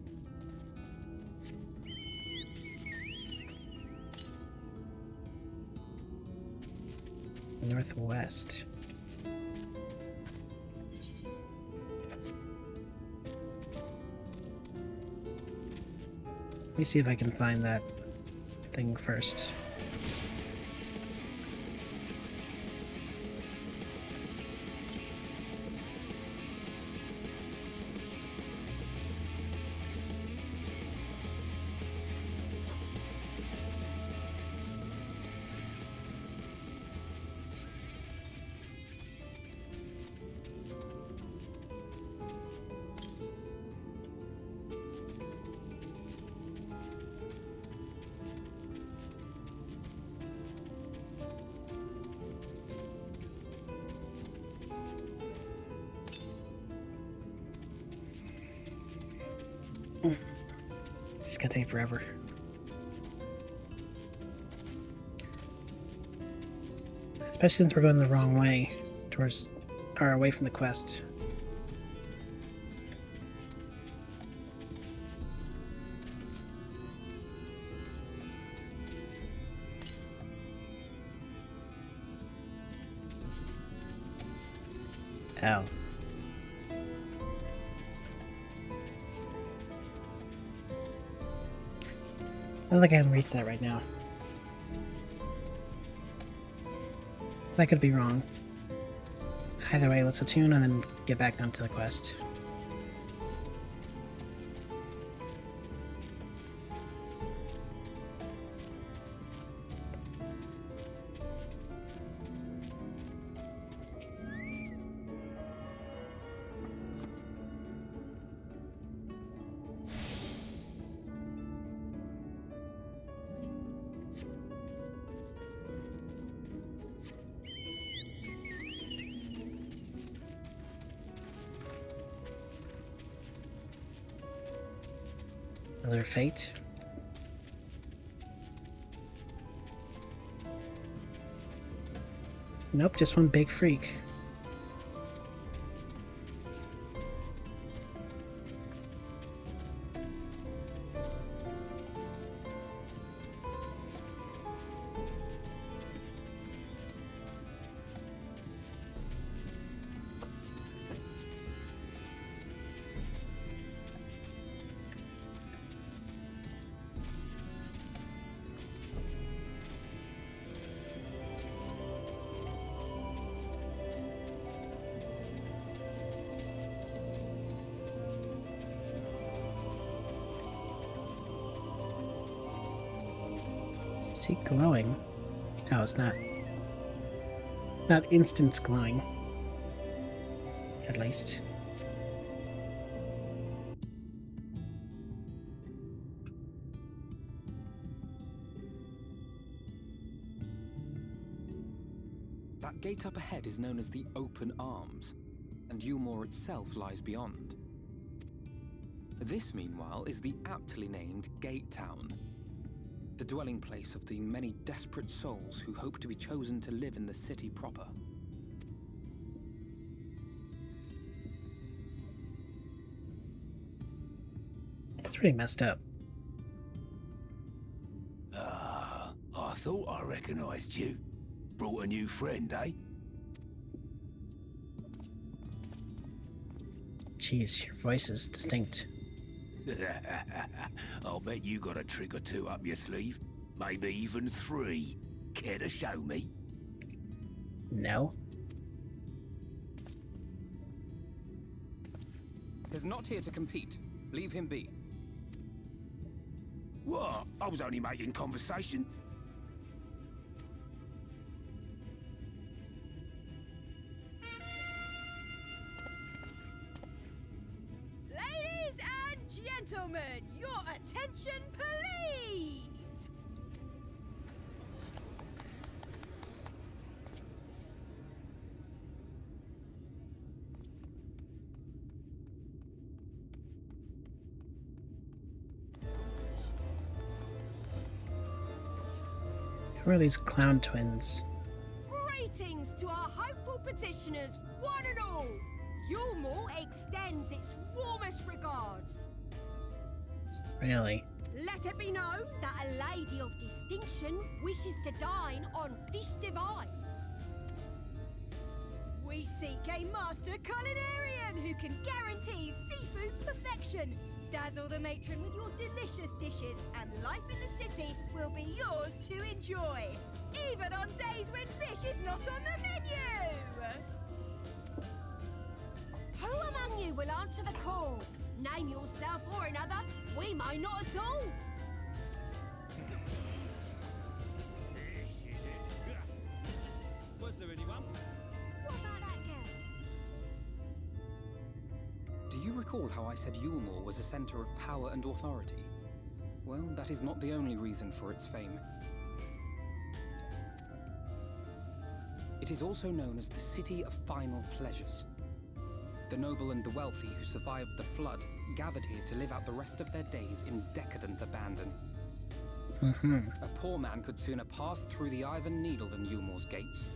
Northwest. Let me see if I can find that thing first. It's gonna take forever. Especially since we're going the wrong way towards or away from the quest. Oh. I don't think I can reach that right now. I could be wrong. Either way, let's attune and then get back onto the quest. Another fate. Nope, just one big freak. Is he glowing? No, it's not. Not instant glowing. At least. That gate up ahead is known as the Open Arms, and Yulmore itself lies beyond. This, meanwhile, is the aptly named Gate Town, the dwelling place of the many desperate souls who hope to be chosen to live in the city proper. It's pretty messed up. Ah, I thought I recognized you. Brought a new friend, eh? Jeez, your voice is distinct. I'll bet you got a trick or two up your sleeve. Maybe even 3. Care to show me? No. He's not here to compete. Leave him be. What? I was only making conversation. Ladies and gentlemen, your attention, please! Who are these clown twins? Greetings to our hopeful petitioners, one and all! Yulmore extends its warmest regards. Really? Let it be known that a lady of distinction wishes to dine on fish divine. We seek a master culinarian who can guarantee seafood perfection. Dazzle the matron with your delicious dishes, and life in the city will be yours to enjoy, even on days when fish is not on the menu. Who among you will answer the call? Name yourself or another. We may not at all. Fish, is it? Was there anyone? What about that girl? Do you recall how I said Yulmore was a center of power and authority? Well, that is not the only reason for its fame. It is also known as the City of Final Pleasures. The noble and the wealthy who survived the flood gathered here to live out the rest of their days in decadent abandon. A poor man could sooner pass through the Iron Needle than Yulmore's gates.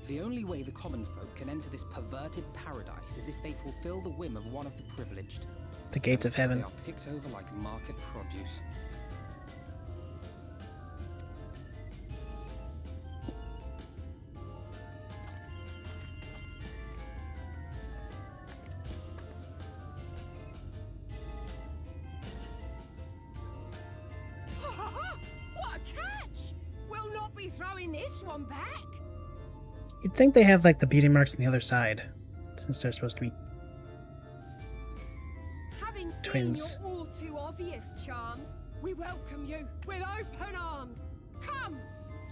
The only way the common folk can enter this perverted paradise is if they fulfill the whim of one of the privileged. The gates of heaven. They are picked over like market produce. not be throwing this one back. You'd think they have like the beauty marks on the other side, since they're supposed to be Having seen twins. your all too obvious charms, we welcome you with open arms. Come,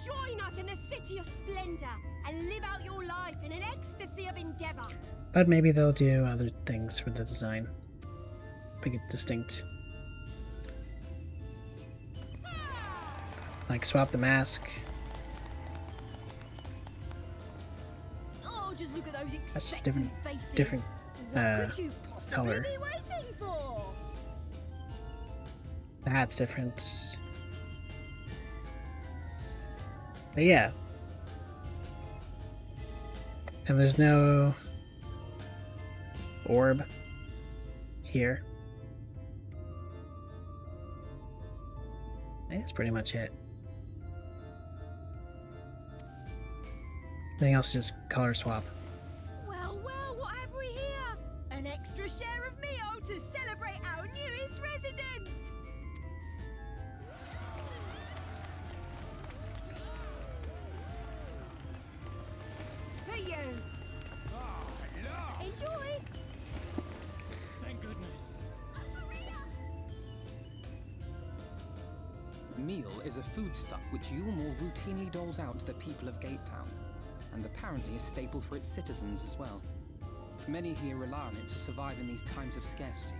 join us in a city of splendor and live out your life in an ecstasy of endeavor. But maybe they'll do other things for the design. Make it distinct. Like swap the mask. Oh, just look at those That's just expectant faces. different What could you possibly color. be waiting for? That's different. But yeah. And there's no orb here. That's pretty much it. Anything else is just color swap. Well, well, what have we here? An extra share of meal to celebrate our newest resident. For you. Enjoy. Thank goodness. Meal is a foodstuff which Yulmore routinely doles out to the people of Gatetown, and apparently a staple for its citizens as well. Many here rely on it to survive in these times of scarcity,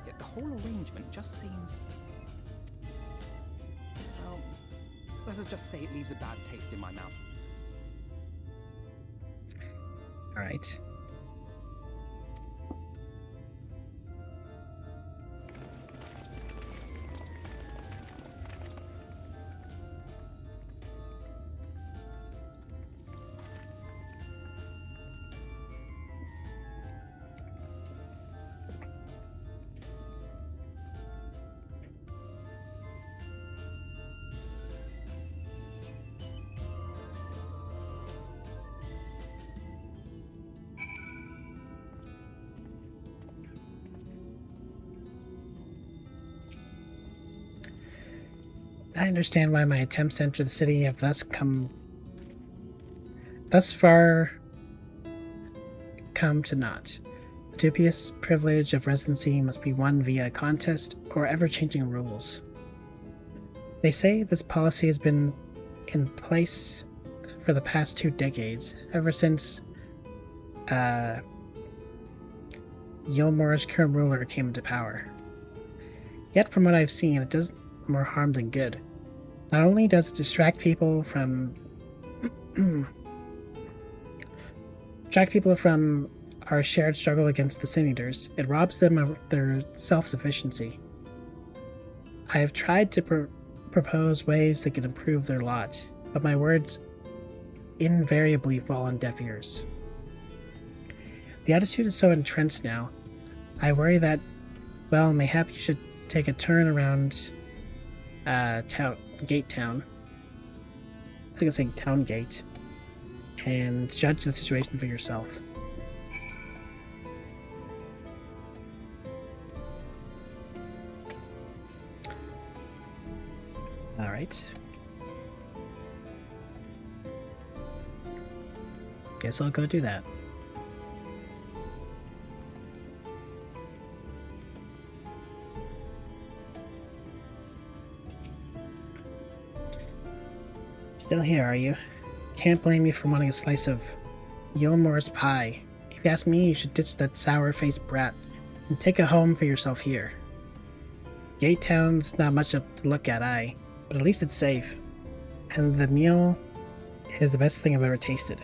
yet the whole arrangement just seems... well, let's just say it leaves a bad taste in my mouth. Alright. I understand why my attempts to enter the city have thus far come to naught. The dubious privilege of residency must be won via contest or ever-changing rules. They say this policy has been in place for the past 2 decades, ever since Yulmore's current ruler came into power. Yet from what I've seen, it does more harm than good. Not only does it distract people from our shared struggle against the Sin Eaters, it robs them of their self-sufficiency. I have tried to propose ways that can improve their lot, but my words invariably fall on deaf ears. The attitude is so entrenched now. I worry that, well, mayhap you should take a turn around Gate Town. I think it's saying Town Gate, and judge the situation for yourself. Alright. Guess I'll go do that. Still here, are you? Can't blame you for wanting a slice of Yulmore's pie. If you ask me, you should ditch that sour-faced brat and take a home for yourself here. Gate Town's not much to look at, but at least it's safe. And the meal is the best thing I've ever tasted.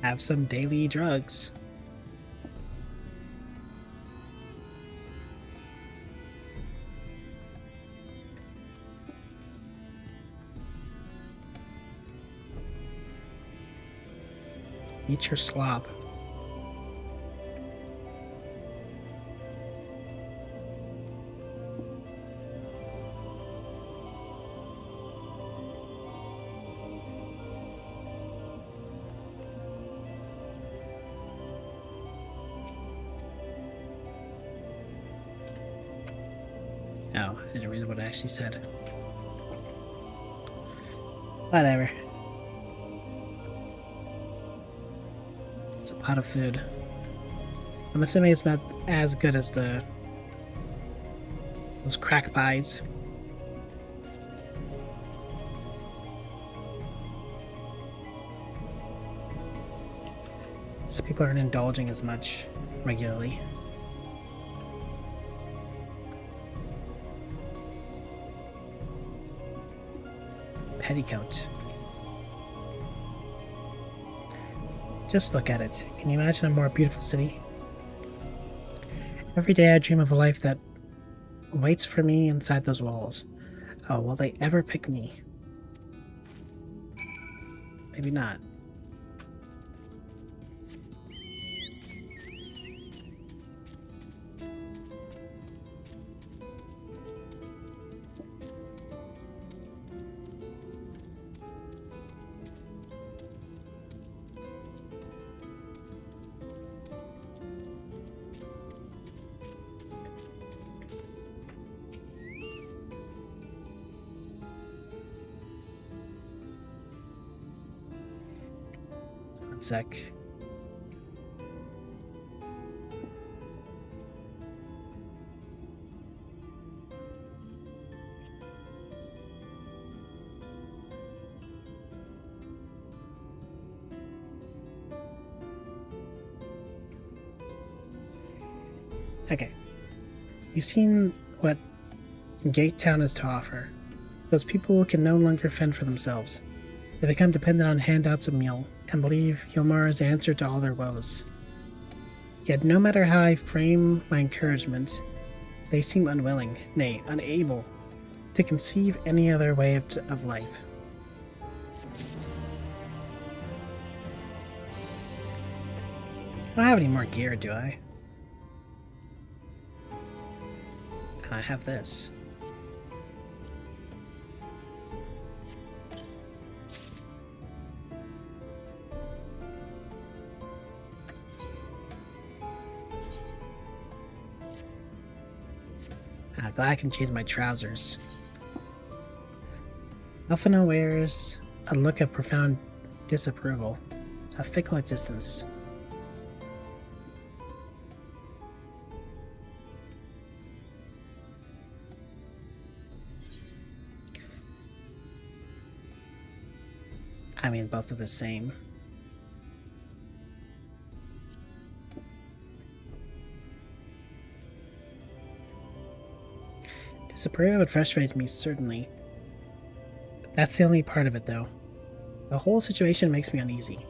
Have some daily drugs. Eat your slop. Oh, I didn't read what it actually said. Whatever. It's a pot of food. I'm assuming it's not as good as those crack pies. So people aren't indulging as much regularly. Petticoat. Just look at it. Can you imagine a more beautiful city? Every day I dream of a life that waits for me inside those walls. Oh, will they ever pick me? Maybe not. One sec. Okay. You've seen what Gate Town has to offer. Those people can no longer fend for themselves. They become dependent on handouts of meal, and believe Yulmar is the answer to all their woes. Yet no matter how I frame my encouragement, they seem unwilling, nay, unable, to conceive any other way of life. I don't have any more gear, do I? I have this. Glad I can change my trousers. Alphina wears a look of profound disapproval, a fickle existence. I mean, both are the same. Disapproval would frustrate me, certainly. That's the only part of it, though. The whole situation makes me uneasy.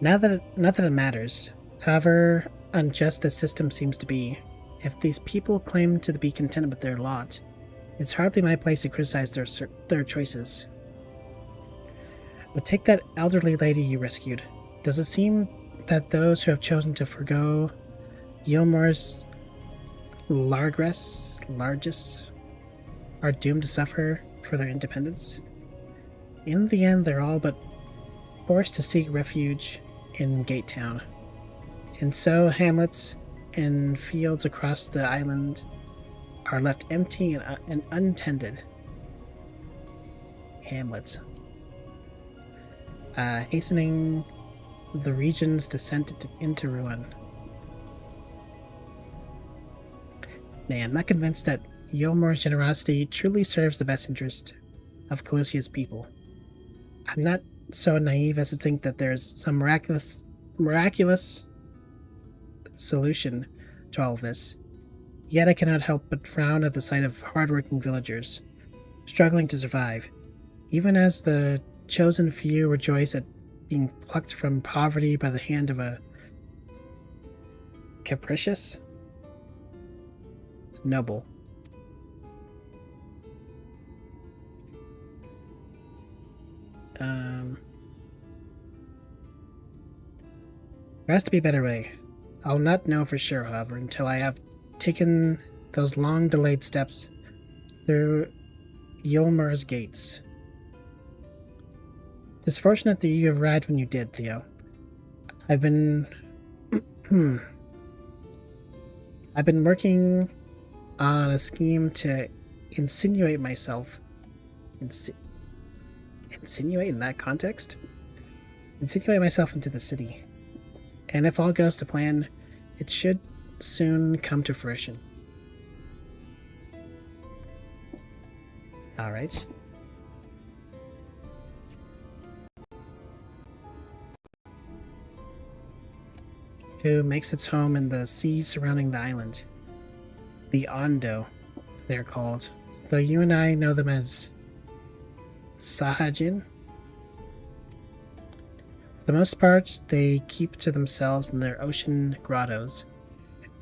Not that it matters. However unjust this system seems to be, if these people claim to be content with their lot, it's hardly my place to criticize their choices. But take that elderly lady you rescued. Does it seem that those who have chosen to forgo Yulmar's largesse are doomed to suffer for their independence? In the end, they're all but forced to seek refuge in Gate Town. And so hamlets and fields across the island are left empty and untended. Hamlets. Hastening the region's descent into ruin. Nay, I'm not convinced that Yulmar's generosity truly serves the best interest of Calusia's people. I'm not so naive as to think that there's some miraculous solution to all of this. Yet I cannot help but frown at the sight of hard-working villagers, struggling to survive, even as the chosen few rejoice at being plucked from poverty by the hand of a capricious noble. There has to be a better way. I'll not know for sure, however, until I have taken those long-delayed steps through Yulmar's gates. It's fortunate that you arrived when you did, Theo. I've been working on a scheme to insinuate myself. Insinuate in that context? Insinuate myself into the city. And if all goes to plan, it should soon come to fruition. Alright. Who makes its home in the seas surrounding the island. The Ondo, they're called. Though you and I know them as Sahajin. For the most part, they keep to themselves in their ocean grottos,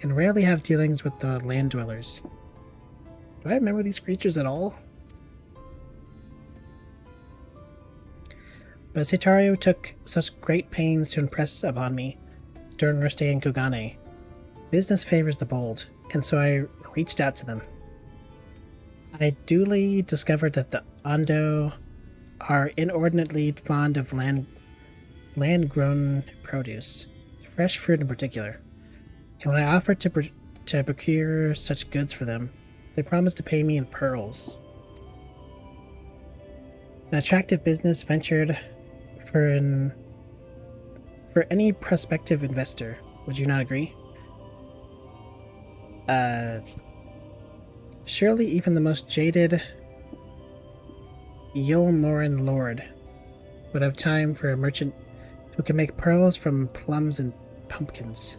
and rarely have dealings with the land dwellers. Do I remember these creatures at all? But Seitario took such great pains to impress upon me during our stay in Kugane. Business favors the bold, and so I reached out to them. I duly discovered that the Ondo are inordinately fond of land-grown produce, fresh fruit in particular. And when I offered to procure such goods for them, they promised to pay me in pearls. An attractive business ventured for any prospective investor. Would you not agree? Surely even the most jaded Yulmoran lord would have time for a merchant who can make pearls from plums and pumpkins.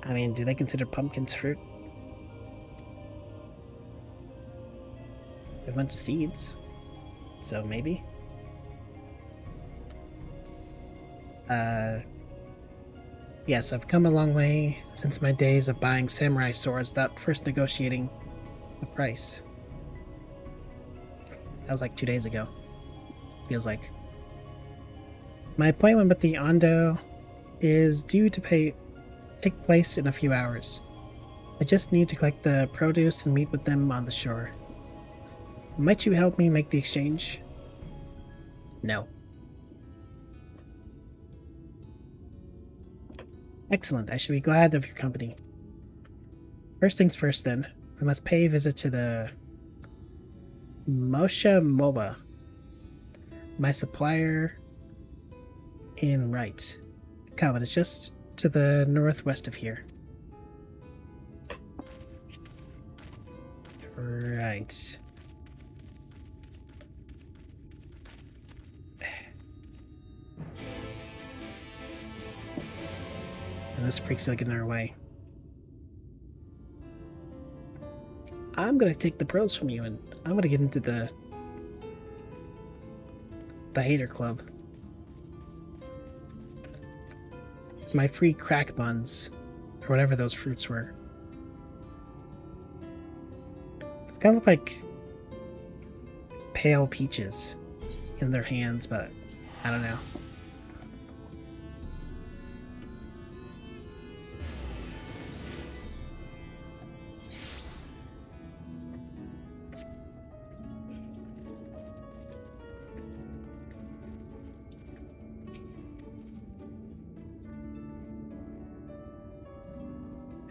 I mean, do they consider pumpkins fruit? They have a bunch of seeds, so maybe. Yes, I've come a long way since my days of buying samurai swords without first negotiating the price. That was like 2 days ago. Feels like. My appointment with the Ondo is due to take place in a few hours. I just need to collect the produce and meet with them on the shore. Might you help me make the exchange? No. Excellent, I should be glad of your company. First things first then, I must pay a visit to the Mosha Moba, my supplier in Right. Come, it is just to the northwest of here. Right. And this freak's like in our way. I'm gonna take the pearls from you and I'm gonna get into the hater club. My free crack buns, or whatever those fruits were. It's kind of look like pale peaches in their hands, but I don't know.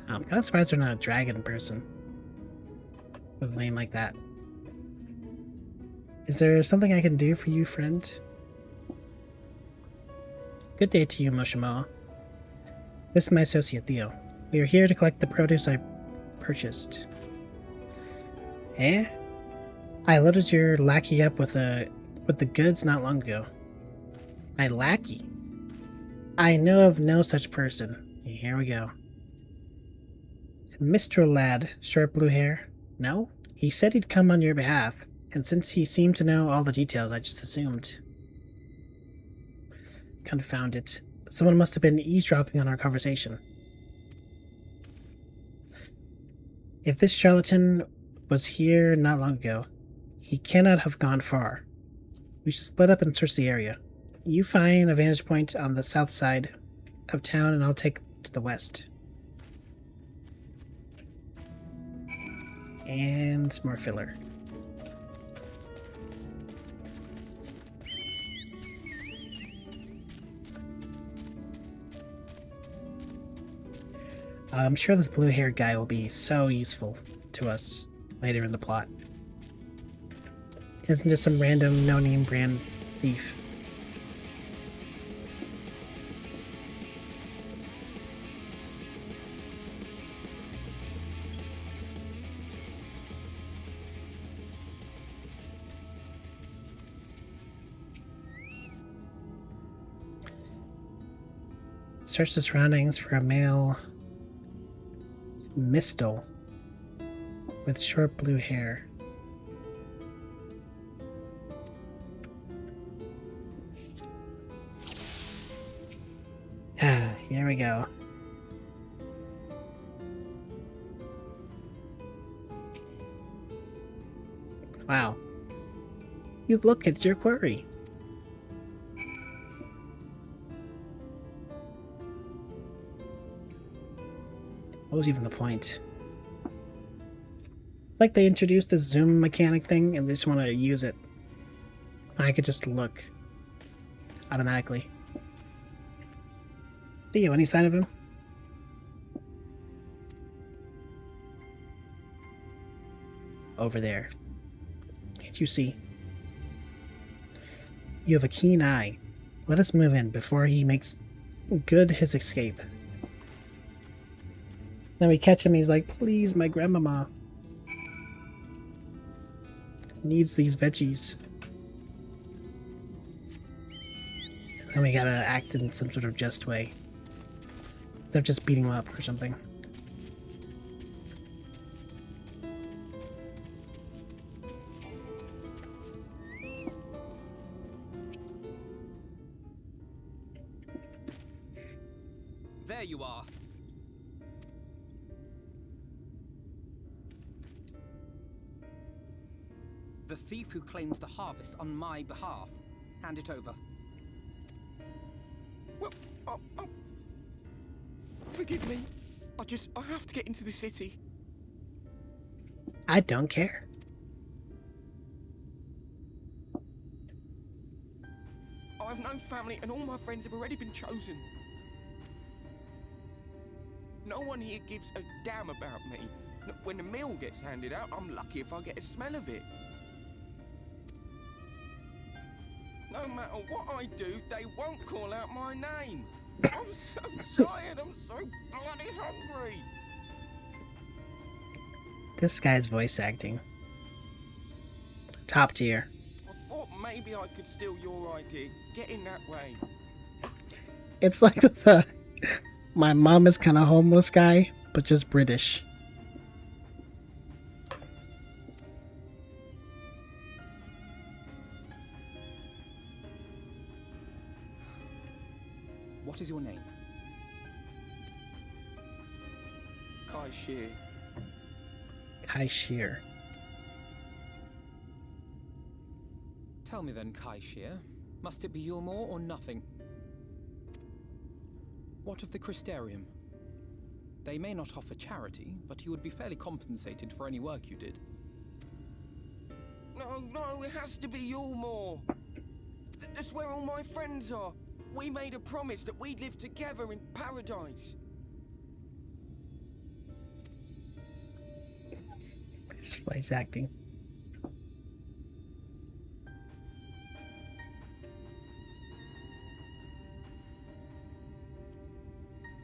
I'm kind of surprised they're not a dragon person with a name like that. Is there something I can do for you, friend? Good day to you, Moshimoa. This is my associate, Theo. We are here to collect the produce I purchased. Eh? I loaded your lackey up with the goods not long ago. My lackey? I know of no such person. Here we go. Mr. Lad, short blue hair. No? He said he'd come on your behalf, and since he seemed to know all the details, I just assumed. Confound it. Someone must have been eavesdropping on our conversation. If this charlatan was here not long ago, he cannot have gone far. We should split up and search the area. You find a vantage point on the south side of town, and I'll take to the west. And some more filler. I'm sure this blue-haired guy will be so useful to us later in the plot. It isn't just some random no-name brand thief. Search the surroundings for a male mistle with short blue hair. Here we go. Wow. You look at your query. What was even the point? It's like they introduced the zoom mechanic thing and they just want to use it. I could just look automatically. Theo, any sign of him? Over there. Can't you see? You have a keen eye. Let us move in before he makes good his escape. Then we catch him, he's like, please, my grandmama needs these veggies. And we gotta act in some sort of just way. Instead of just beating him up or something. There you are. The thief who claims the harvest on my behalf. Hand it over. Well, forgive me. I have to get into the city. I don't care. I have no family and all my friends have already been chosen. No one here gives a damn about me. When the meal gets handed out, I'm lucky if I get a smell of it. No matter what I do, they won't call out my name. I'm so tired, I'm so bloody hungry. This guy's voice acting. Top tier. I thought maybe I could steal your idea. Get in that way. It's like the my mom is kind of homeless guy, but just British. What is your name? Kai Shear. Kai Shear. Tell me then, Kai Shear, must it be Yulmore or nothing? What of the Crystarium? They may not offer charity, but you would be fairly compensated for any work you did. No, it has to be Yulmore. That's where all my friends are. We made a promise that we'd live together in paradise. His voice acting.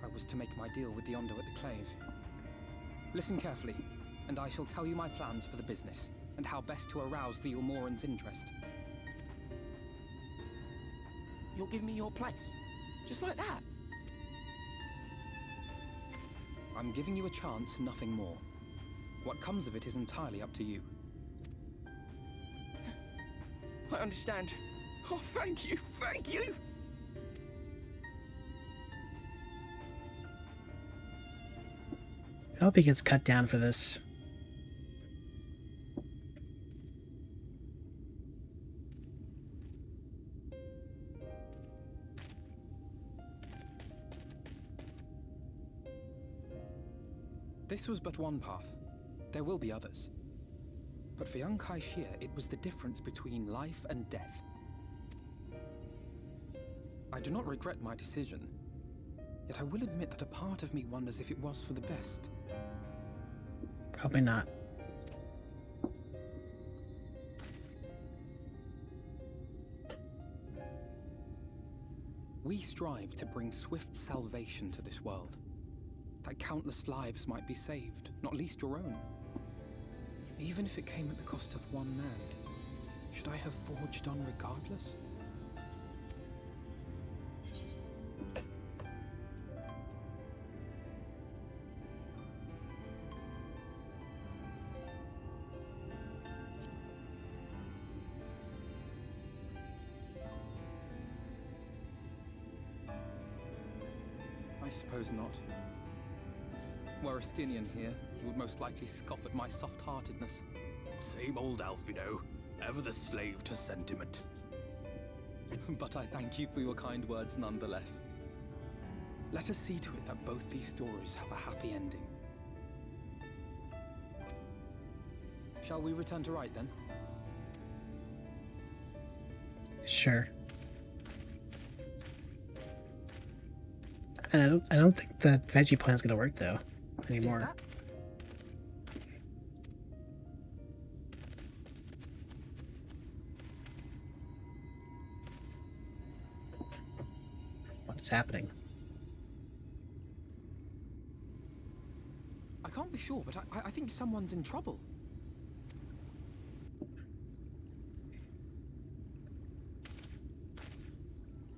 I was to make my deal with the Ondo at the Clave. Listen carefully, and I shall tell you my plans for the business, and how best to arouse the Yulmoran's interest. You'll give me your place? Just like that? I'm giving you a chance, nothing more. What comes of it is entirely up to you. I understand. Oh, thank you, thank you! I hope he gets cut down for this. This was but one path. There will be others. But for young Kai Shear, it was the difference between life and death. I do not regret my decision, yet I will admit that a part of me wonders if it was for the best. Probably not. We strive to bring swift salvation to this world. That countless lives might be saved, not least your own. Even if it came at the cost of one man, should I have forged on regardless? I suppose not. Were Estinian here, he would most likely scoff at my soft-heartedness. Same old Alfino, ever the slave to sentiment. But I thank you for your kind words nonetheless. Let us see to it that both these stories have a happy ending. Shall we return to Wright then? Sure. And I don't think the veggie plan's gonna work though anymore. What's happening? I can't be sure, but I think someone's in trouble.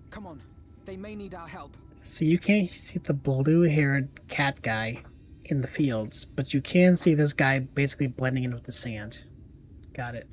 Come on, they may need our help. So you can't see the blue-haired cat guy in the fields, but you can see this guy basically blending in with the sand. Got it.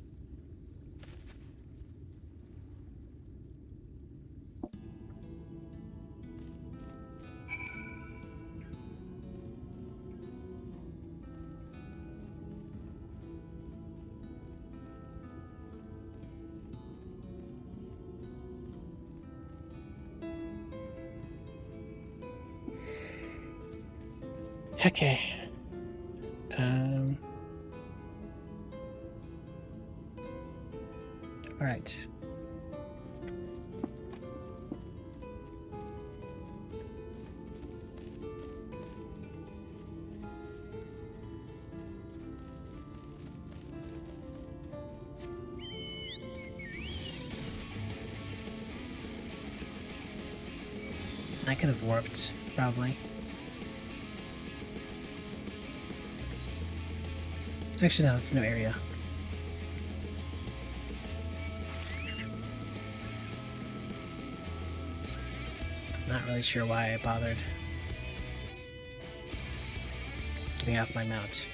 Okay. All right. I could have warped, probably. Actually, no, it's no area. Not really sure why I bothered getting off my mount.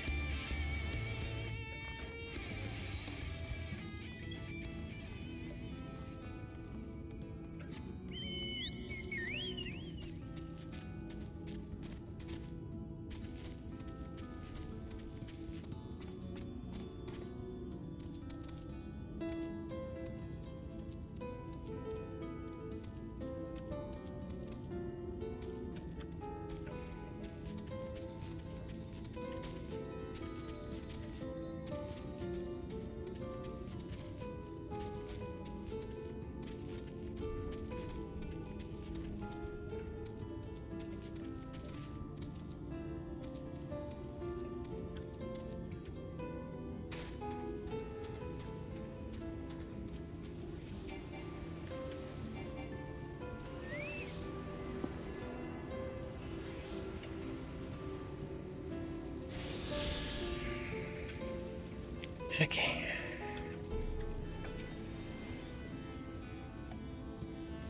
Okay.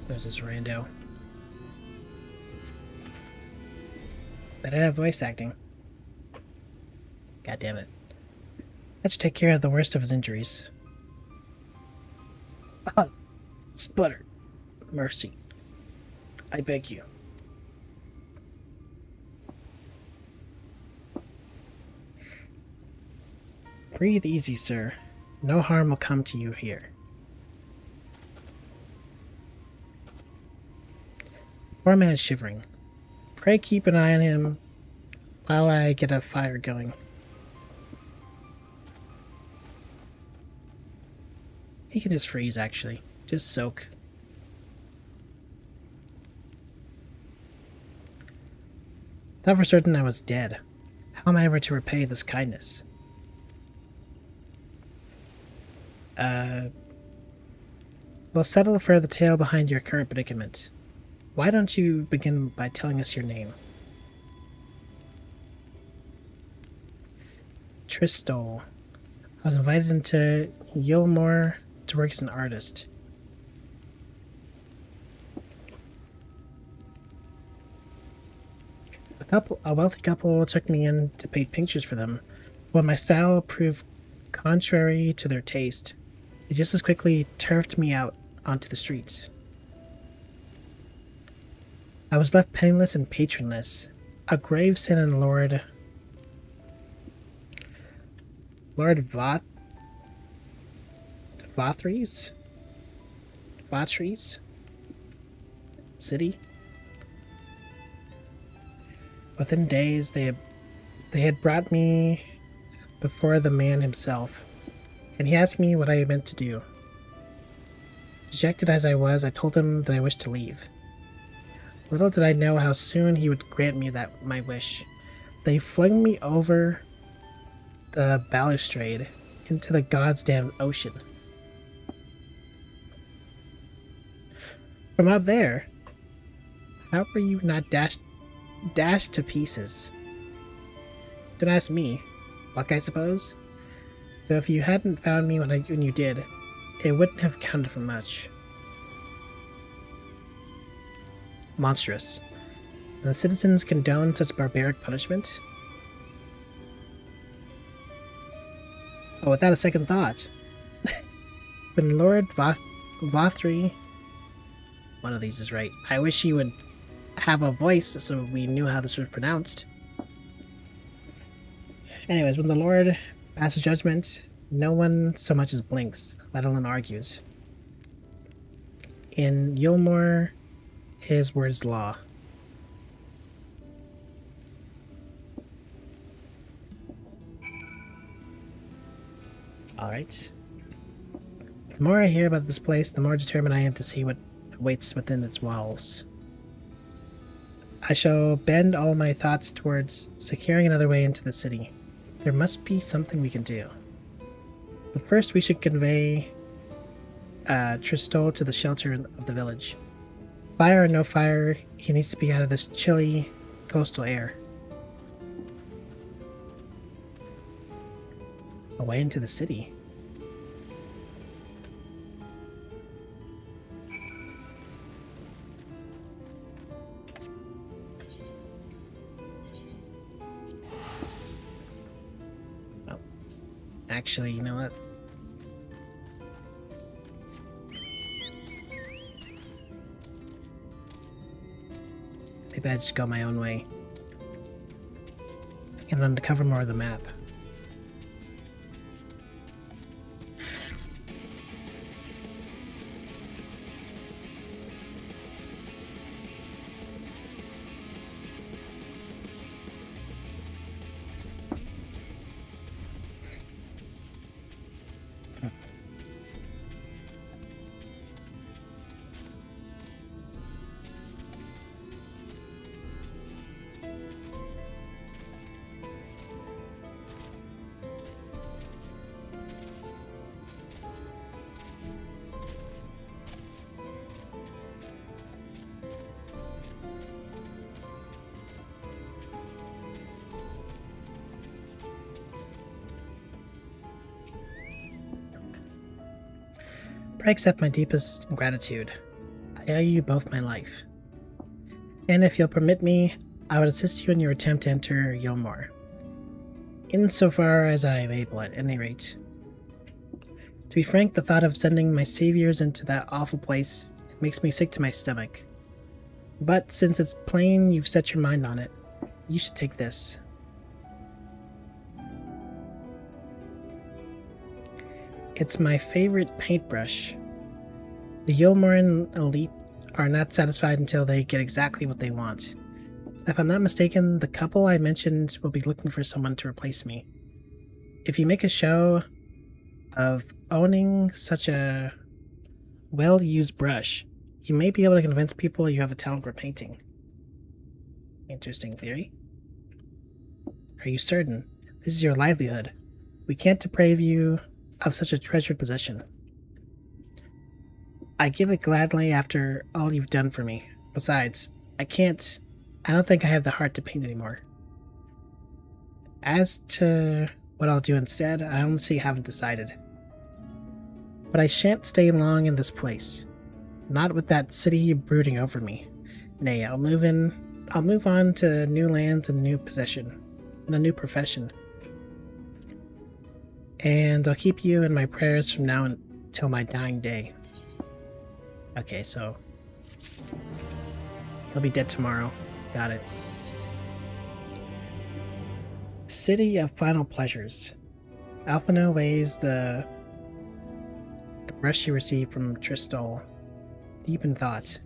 There's this rando. Better have voice acting. God damn it. That should take care of the worst of his injuries. Ah, sputter. Mercy. I beg you. Breathe easy, sir. No harm will come to you here. Poor man is shivering. Pray keep an eye on him while I get a fire going. He can just freeze, actually. Just soak. Thought for certain I was dead. How am I ever to repay this kindness? We'll settle for the tale behind your current predicament. Why don't you begin by telling us your name? Tristol. I was invited into Yilmore to work as an artist. A wealthy couple took me in to paint pictures for them. When my style proved contrary to their taste, they just as quickly turfed me out onto the streets. I was left penniless and patronless, a grave sin in Lord Vathry's city. Within days, they had brought me before the man himself, and he asked me what I meant to do. Dejected as I was, I told him that I wished to leave. Little did I know how soon he would grant me my wish. They flung me over the balustrade into the goddamn ocean. From up there, how were you not dashed to pieces? Don't ask me. Luck, I suppose? Though if you hadn't found me when you did, it wouldn't have counted for much. Monstrous. And the citizens condone such barbaric punishment? Oh, without a second thought. When Lord Vathry... One of these is right. I wish he would have a voice so we knew how this was pronounced. Anyways, when the Lord passes judgment, no one so much as blinks, let alone argues. In Yilmore, his word's law. Alright. The more I hear about this place, the more determined I am to see what awaits within its walls. I shall bend all my thoughts towards securing another way into the city. There must be something we can do. But first we should convey Tristol to the shelter of the village. Fire or no fire, he needs to be out of this chilly coastal air. Away into the city. Oh. Actually, you know what? Maybe I just go my own way and uncover more of the map. I accept my deepest gratitude. I owe you both my life. And if you'll permit me, I would assist you in your attempt to enter Yilmore. Insofar as I am able, at any rate. To be frank, the thought of sending my saviors into that awful place makes me sick to my stomach. But since it's plain you've set your mind on it, you should take this. It's my favorite paintbrush. The Yilmoran elite are not satisfied until they get exactly what they want. If I'm not mistaken, the couple I mentioned will be looking for someone to replace me. If you make a show of owning such a well-used brush, you may be able to convince people you have a talent for painting. Interesting theory. Are you certain? This is your livelihood. We can't deprive you of such a treasured possession. I give it gladly after all you've done for me, Besides, I don't think I have the heart to paint anymore. As to what I'll do instead, I honestly haven't decided. But I shan't stay long in this place. Not with that city brooding over me. Nay, I'll move on to new lands and new possession, and a new profession. And I'll keep you in my prayers from now until my dying day. Okay, so he'll be dead tomorrow. Got it. City of Final Pleasures. Alphina weighs the brush she received from Tristol, deep in thought.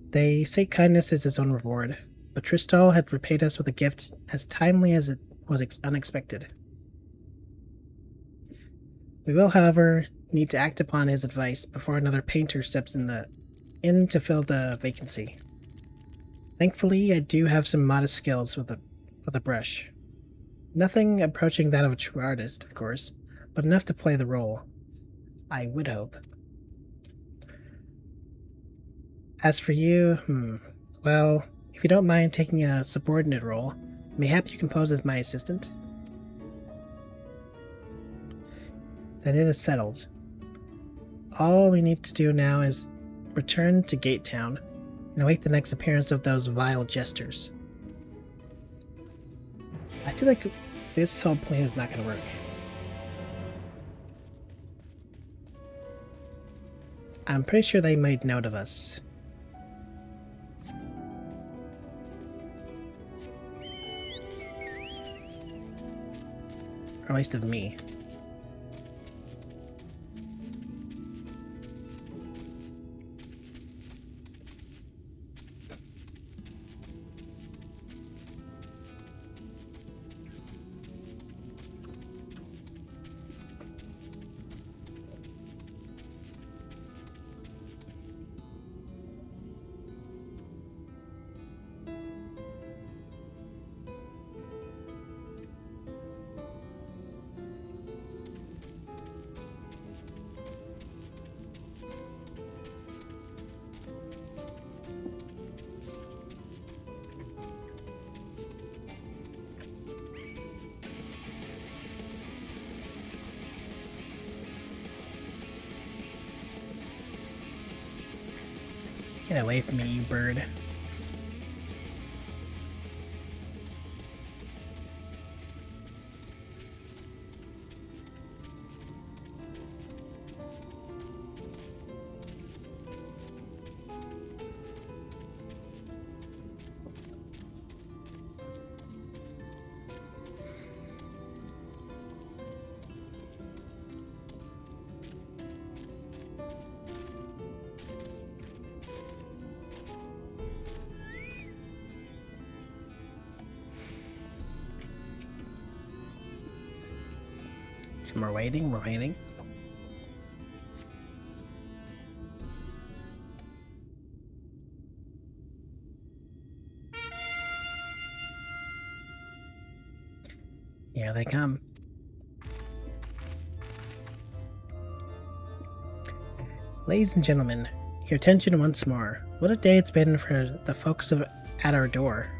They say kindness is its own reward, but Tristol had repaid us with a gift as timely as it was unexpected. We will, however, need to act upon his advice before another painter steps in to fill the vacancy. Thankfully, I do have some modest skills with a brush. Nothing approaching that of a true artist, of course, but enough to play the role. I would hope. As for you, well, if you don't mind taking a subordinate role, mayhap you can pose as my assistant? Then it is settled. All we need to do now is return to Gate Town and await the next appearance of those vile jesters. I feel like this whole plan is not going to work. I'm pretty sure they made note of us. Or at least of me. Get away from me, you bird. We're waiting. Here they come. Ladies and gentlemen, your attention once more. What a day it's been for the folks at our door.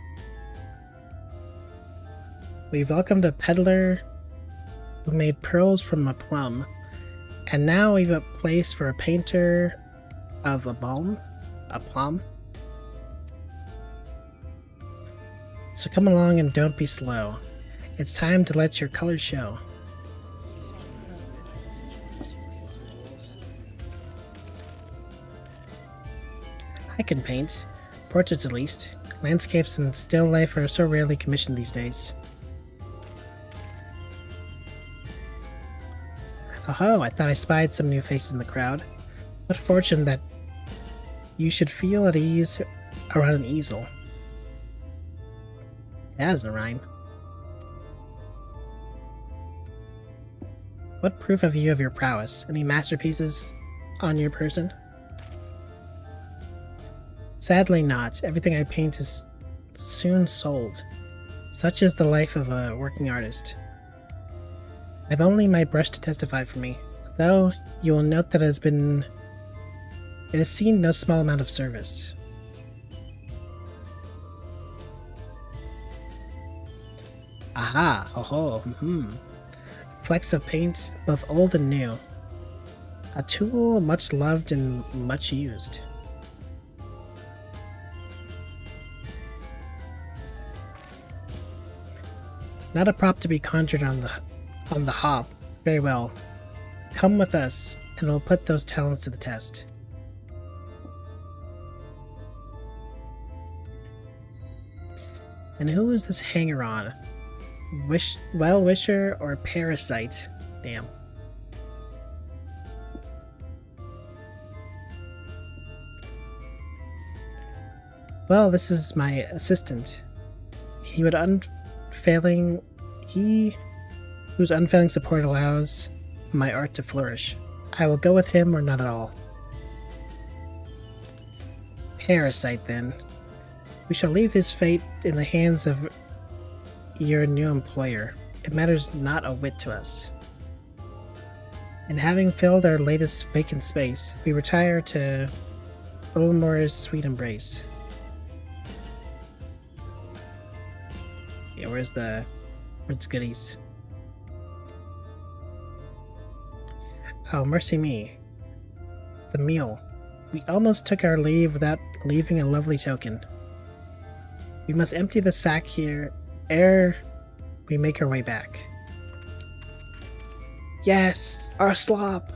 We've welcomed a peddler who made pearls from a plum, and now we've a place for a painter of a plum. So come along and don't be slow. It's time to let your colors show. I can paint, portraits at least. Landscapes and still life are so rarely commissioned these days. Oh, I thought I spied some new faces in the crowd. What fortune that you should feel at ease around an easel. That doesn't rhyme. What proof have you of your prowess? Any masterpieces on your person? Sadly not. Everything I paint is soon sold. Such is the life of a working artist. I've only my brush to testify for me, though you will note that it has been It has seen no small amount of service. Aha! Ho ho! Flecks of paint, both old and new. A tool much loved and much used. Not a prop to be conjured on the hop. Very well. Come with us, and we'll put those talents to the test. And who is this hanger-on? Well-wisher or parasite? Damn. Well, this is my assistant. Whose unfailing support allows my art to flourish. I will go with him or not at all. Parasite, then. We shall leave his fate in the hands of your new employer. It matters not a whit to us. And having filled our latest vacant space, we retire to Ulmore's sweet embrace. Yeah, where's goodies? Oh, mercy me. The meal. We almost took our leave without leaving a lovely token. We must empty the sack here ere we make our way back. Yes! Our slop!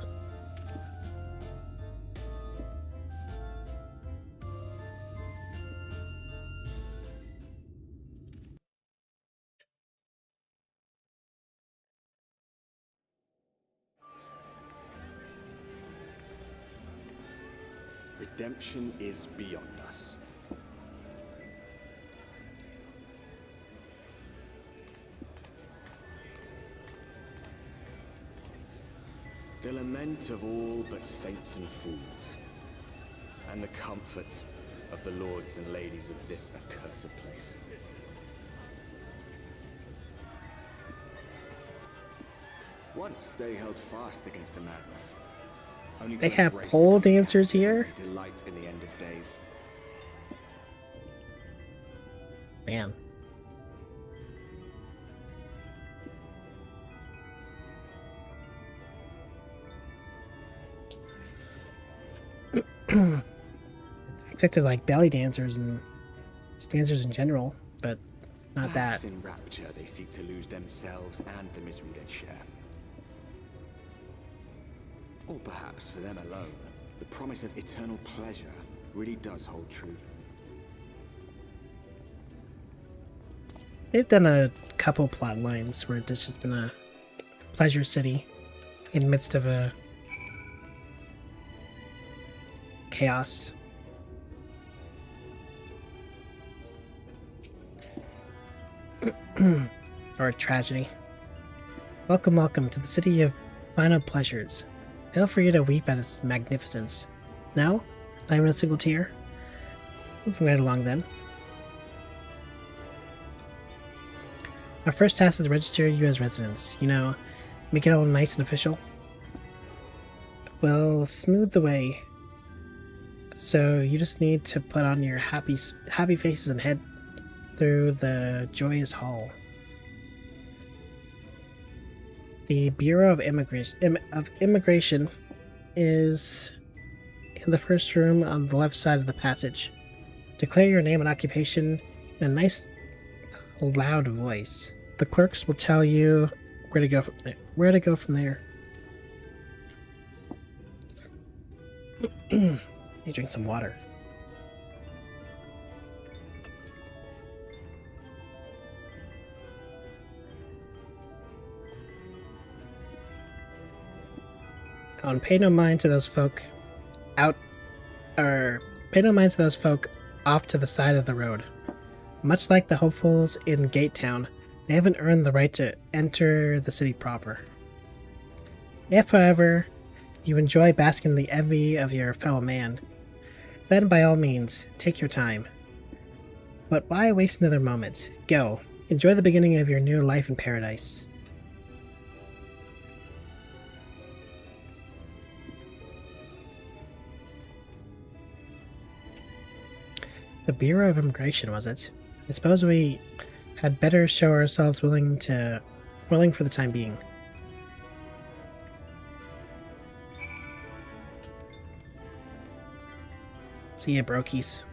Redemption is beyond us. The lament of all but saints and fools, and the comfort of the lords and ladies of this accursed place. Once they held fast against the madness. Only They to have embrace pole the dancers here? delight in the end of days. Man. I expected like belly dancers and just dancers in general, but not Perhaps that. in rapture they seek to lose themselves and the misery they share. Or perhaps for them alone, the promise of eternal pleasure really does hold true. They've done a couple plot lines where this has been a pleasure city in the midst of a chaos. Or a tragedy. Welcome, welcome to the city of final pleasures. Feel free to weep at its magnificence. No? Not even a single tear? Moving right along then. Our first task is to register you as residents. You know, make it all nice and official. We'll smooth the way. So you just need to put on your happy faces and head through the joyous hall. The Bureau of Immigration is in the first room on the left side of the passage. Declare your name and occupation in a nice, loud voice. The clerks will tell you where to go from there. You drink some water. Oh, and pay no mind to those folk off to the side of the road. Much like the hopefuls in Gate Town, they haven't earned the right to enter the city proper. If, however, you enjoy basking in the envy of your fellow man, then by all means, take your time. But why waste another moment? Go, enjoy the beginning of your new life in paradise. The Bureau of Immigration, was it? I suppose we had better show ourselves willing for the time being. See ya, brokies.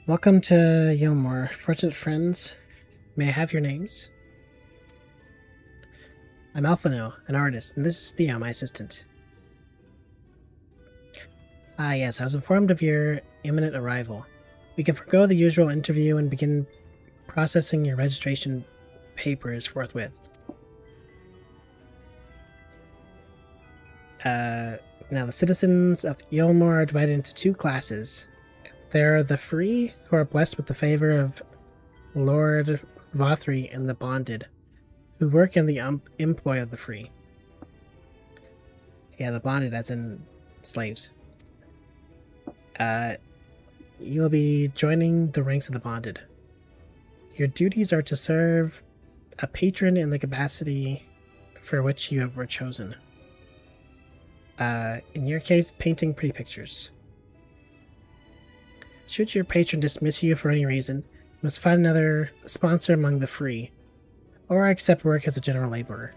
Welcome to Yilmore. Fortunate friends, may I have your names? I'm Alphino, an artist, and this is Theo, my assistant. Ah yes, I was informed of your imminent arrival. We can forego the usual interview and begin processing your registration papers forthwith. Now the citizens of Yilmore are divided into two classes. There are the free, who are blessed with the favor of Lord Vothri, and the bonded, who work in the employ of the free. Yeah, the bonded as in slaves. You'll be joining the ranks of the bonded. Your duties are to serve a patron in the capacity for which you were chosen. In your case, painting pretty pictures. Should your patron dismiss you for any reason, you must find another sponsor among the free, or accept work as a general laborer.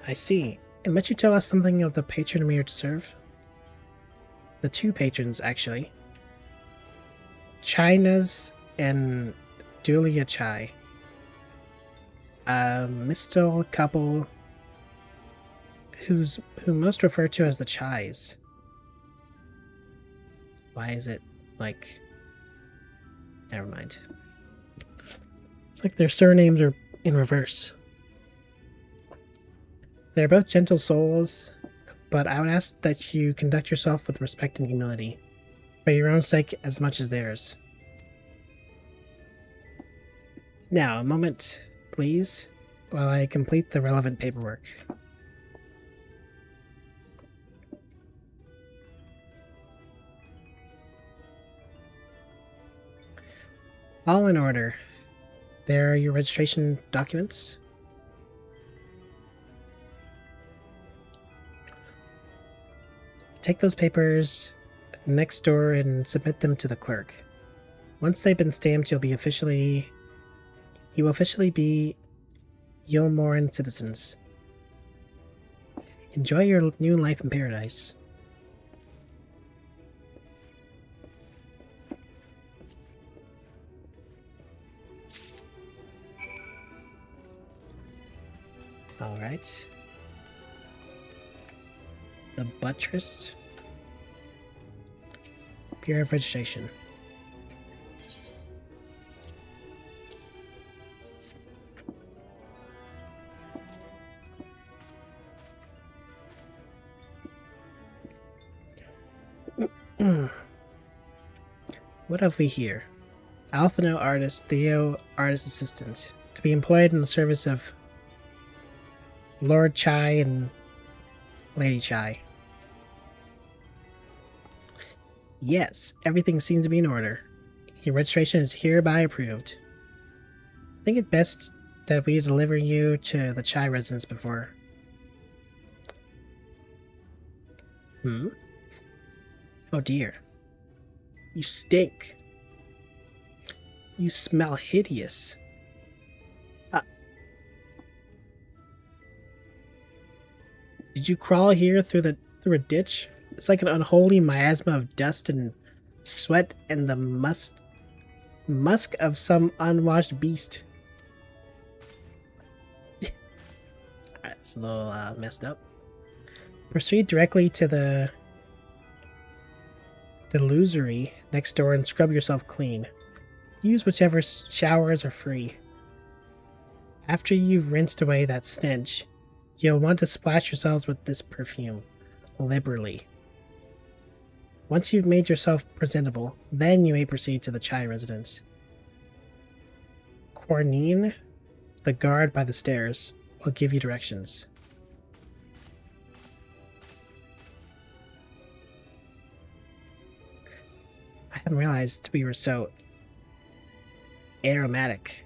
I see. And might you tell us something of the patron we are to serve? The two patrons, actually. China's and Dulia Chai. A mystical couple who most refer to as the Chais. Why is it like... Never mind. It's like their surnames are in reverse. They're both gentle souls, but I would ask that you conduct yourself with respect and humility, for your own sake as much as theirs. Now, a moment, please, while I complete the relevant paperwork. All in order. There are your registration documents. Take those papers next door and submit them to the clerk. Once they've been stamped, you will officially be Yilmoran citizens. Enjoy your new life in paradise. Alright. The buttress. Bureau of Registration. What have we here? Alphino artist, Theo artist assistant. To be employed in the service of Lord Chai and Lady Chai. Yes, everything seems to be in order. Your registration is hereby approved. I think it's best that we deliver you to the Chai residence before. Oh dear. You stink. You smell hideous. Did you crawl here through a ditch? It's like an unholy miasma of dust and sweat and the musk of some unwashed beast. Alright, it's a little messed up. Proceed directly to the illusory next door and scrub yourself clean. Use whichever showers are free. After you've rinsed away that stench, you'll want to splash yourselves with this perfume. liberally. Once you've made yourself presentable, then you may proceed to the Chai residence. Cornine, the guard by the stairs, will give you directions. I hadn't realized we were so aromatic.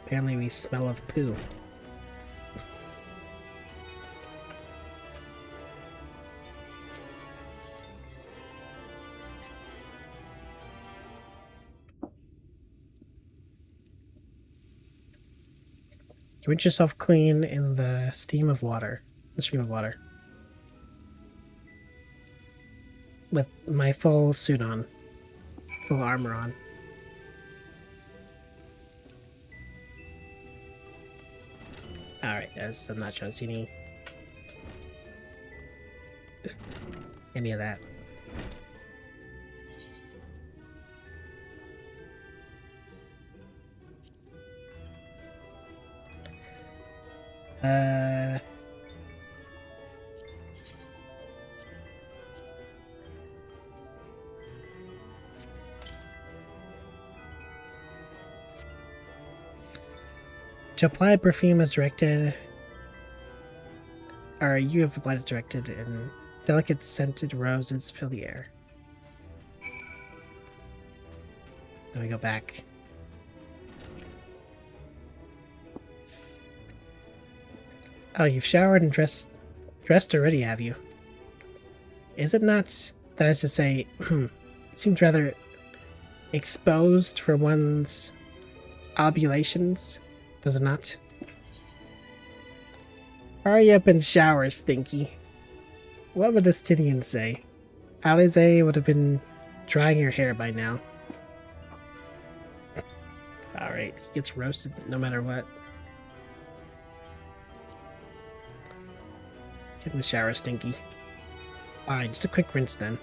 Apparently we smell of poo. Rinse yourself clean in the stream of water. With my full suit on. Full armor on. Alright, guys, I'm not trying to see any of that. To apply perfume as directed, or you have applied it directed, and delicate scented roses fill the air. Let me go back. Oh, you've showered and dressed already, have you? Is it not, that is to say, it seems rather exposed for one's oblations, does it not? Hurry up and shower, Stinky. What would the Stydian say? Alize would have been drying her hair by now. Alright, he gets roasted no matter what. Get in the shower, Stinky. Fine, just a quick rinse then.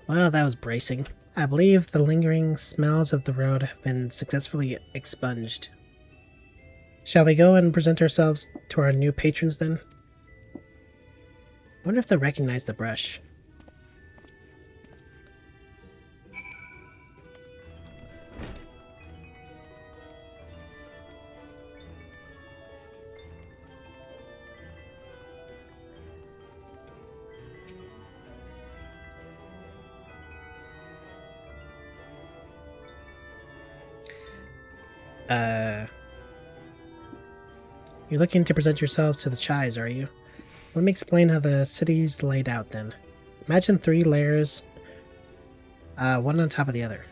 Well, that was bracing. I believe the lingering smells of the road have been successfully expunged. Shall we go and present ourselves to our new patrons then? I wonder if they'll recognize the brush. You're looking to present yourselves to the Chais, are you? Let me explain how the city's laid out then. Imagine 3 layers, one on top of the other.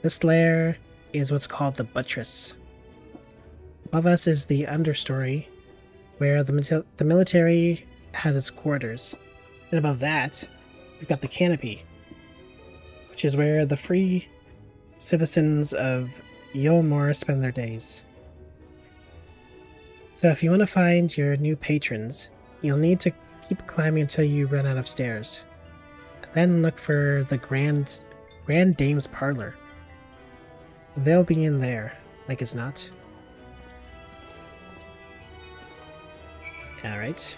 This layer is what's called the buttress. Above us is the understory, where the military has its quarters. And above that, we've got the canopy, which is where the free citizens of Yulmore spend their days. So if you want to find your new patrons, you'll need to keep climbing until you run out of stairs. Then look for the Grand Dame's Parlor. They'll be in there, like as not. Alright.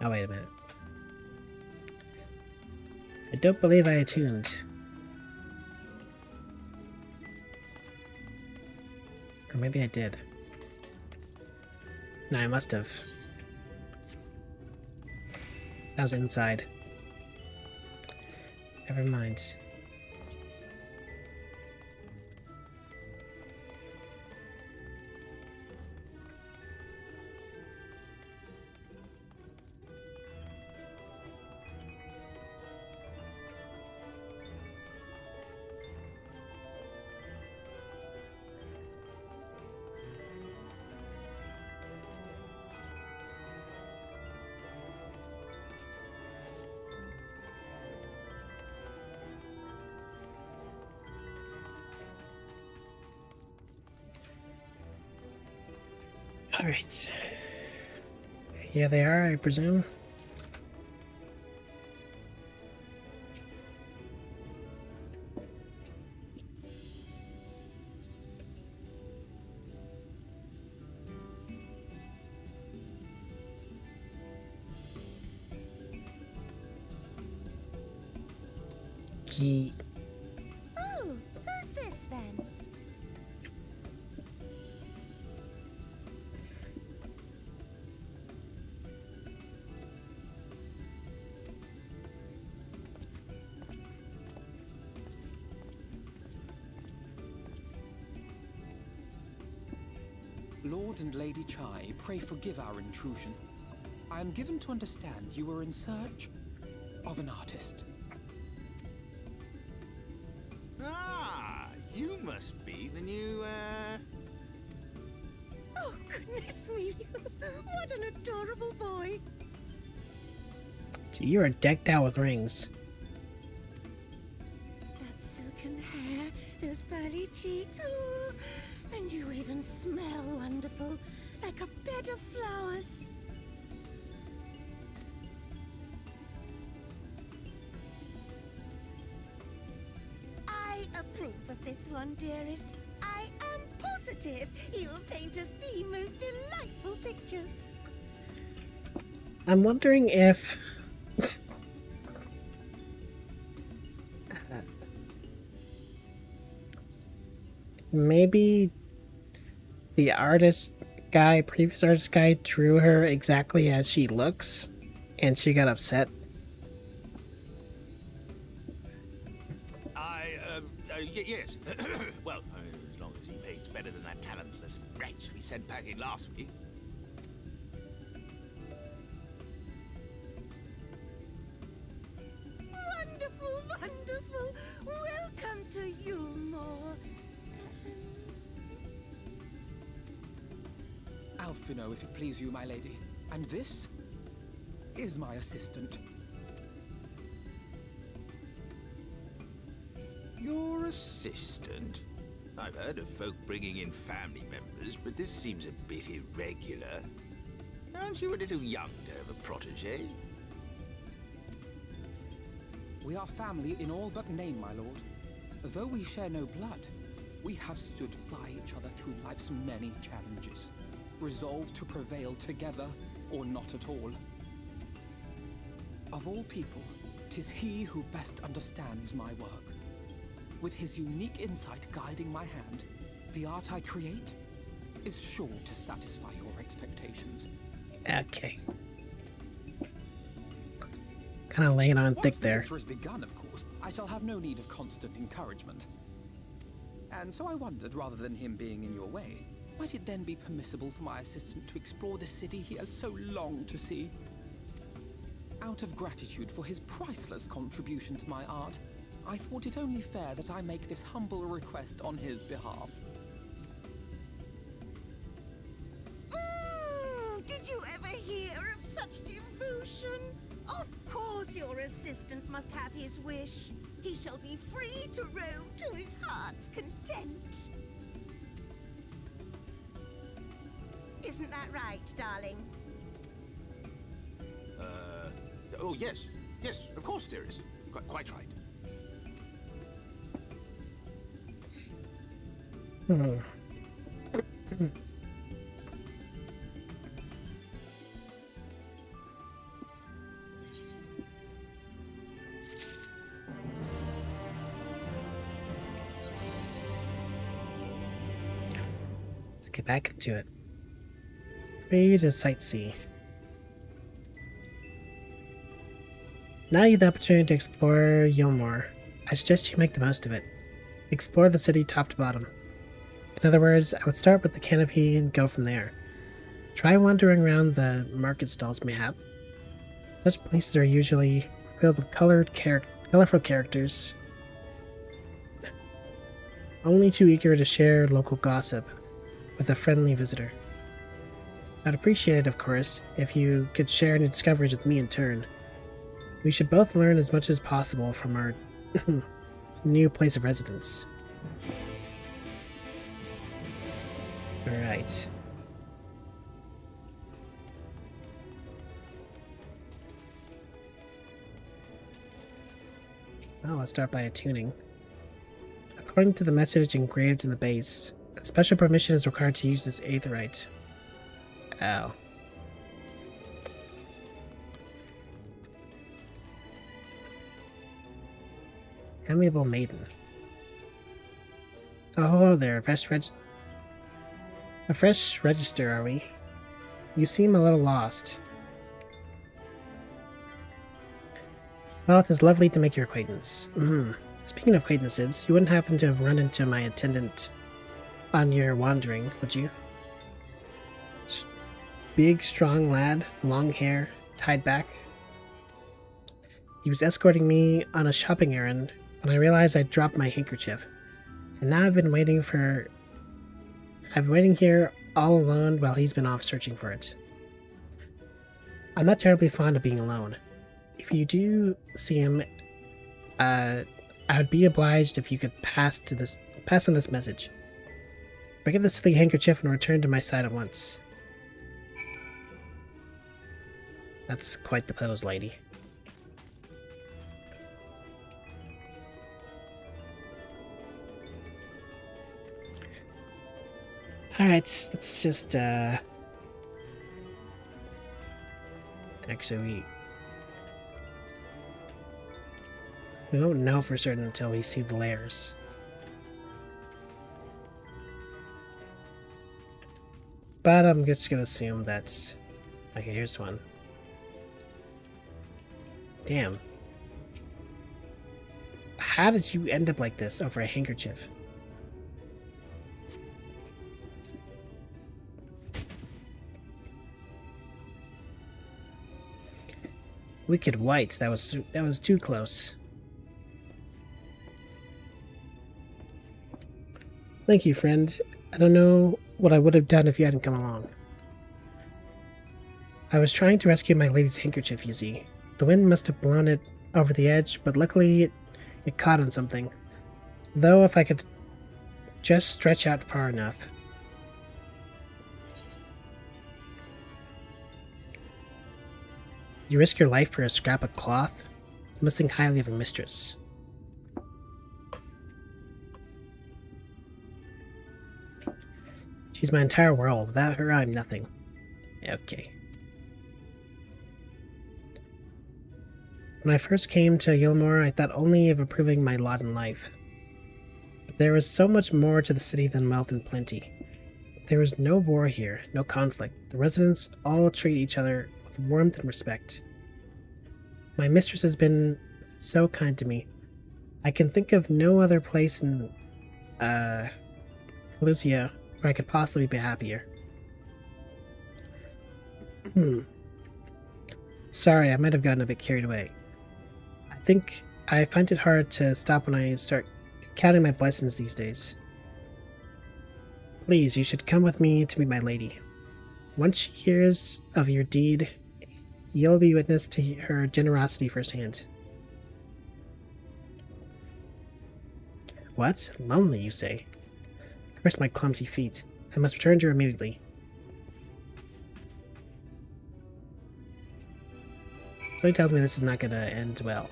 Oh, wait a minute. I don't believe I attuned. Or maybe I did. No, I must have. That was inside. Never mind. Alright. Here they are, I presume. Ye Oh, who's this then? Lord and Lady Chai, pray forgive our intrusion. I am given to understand you were in search of an artist. Ah, you must be the new, Oh, goodness me. What an adorable boy. So you are decked out with rings. That silken hair, those pearly cheeks, oh, and you even smell wonderful, like a bed of flowers. I approve of this one, dearest. I am positive he will paint us the most delightful pictures. I'm wondering if maybe the previous artist guy drew her exactly as she looks and she got upset. Yes. Well, as long as he paints better than that talentless wretch we sent packing last week. Wonderful, wonderful. Welcome to Yulmore. Alfino, if it please you, my lady. And this is my assistant. Your assistant? I've heard of folk bringing in family members, but this seems a bit irregular. Aren't you a little young to have a protege? We are family in all but name, my lord. Though we share no blood, we have stood by each other through life's many challenges, resolved to prevail together or not at all. Of all people, 'tis he who best understands my work. With his unique insight guiding my hand, the art I create is sure to satisfy your expectations. Okay. Kind of laying on thick there. Once the picture is begun, of course, I shall have no need of constant encouragement. And so I wondered, rather than him being in your way, might it then be permissible for my assistant to explore the city he has so longed to see? Out of gratitude for his priceless contribution to my art, I thought it only fair that I make this humble request on his behalf. Did you ever hear of such devotion? Of course your assistant must have his wish. He shall be free to roam to his heart's content. Isn't that right, darling? Oh, yes. Yes, of course, dearest. Quite right. Let's get back into it. Free to sightsee. Now you have the opportunity to explore Yulmore. I suggest you make the most of it. Explore the city top to bottom. In other words, I would start with the canopy and go from there. Try wandering around the market stalls mayhap. Such places are usually filled with colorful characters, only too eager to share local gossip with a friendly visitor. I'd appreciate it, of course, if you could share any discoveries with me in turn. We should both learn as much as possible from our new place of residence. Alright. Well, let's start by attuning. According to the message engraved in the base, special permission is required to use this aetherite. Ow. Amiable maiden. Oh, hello there. A fresh register, are we? You seem a little lost. Well, it is lovely to make your acquaintance. Speaking of acquaintances, you wouldn't happen to have run into my attendant on your wandering, would you? Big, strong lad, long hair, tied back. He was escorting me on a shopping errand when I realized I'd dropped my handkerchief. And now I've been waiting here all alone while he's been off searching for it. I'm not terribly fond of being alone. If you do see him, I would be obliged if you could pass on this message. Forget the silly handkerchief and return to my side at once. That's quite the pose, lady. Alright, let's just, actually, we won't know for certain until we see the layers. But I'm just gonna assume that... Okay, here's one. Damn. How did you end up like this over a handkerchief? Wicked white. That was too close. Thank you, friend. I don't know what I would have done if you hadn't come along. I was trying to rescue my lady's handkerchief, you see. The wind must have blown it over the edge, but luckily it caught on something. Though if I could just stretch out far enough. You risk your life for a scrap of cloth? You must think highly of a mistress. She's my entire world. Without her, I'm nothing. Okay. When I first came to Gilmore, I thought only of improving my lot in life. But there was so much more to the city than wealth and plenty. There was no war here, no conflict. The residents all treat each other with warmth and respect. My mistress has been so kind to me. I can think of no other place in, Lucia where I could possibly be happier. Sorry, I might have gotten a bit carried away. I think I find it hard to stop when I start counting my blessings these days. Please, you should come with me to meet my lady. Once she hears of your deed, you'll be witness to her generosity firsthand. What? Lonely, you say? Curse my clumsy feet. I must return to her immediately. Something tells me this is not going to end well.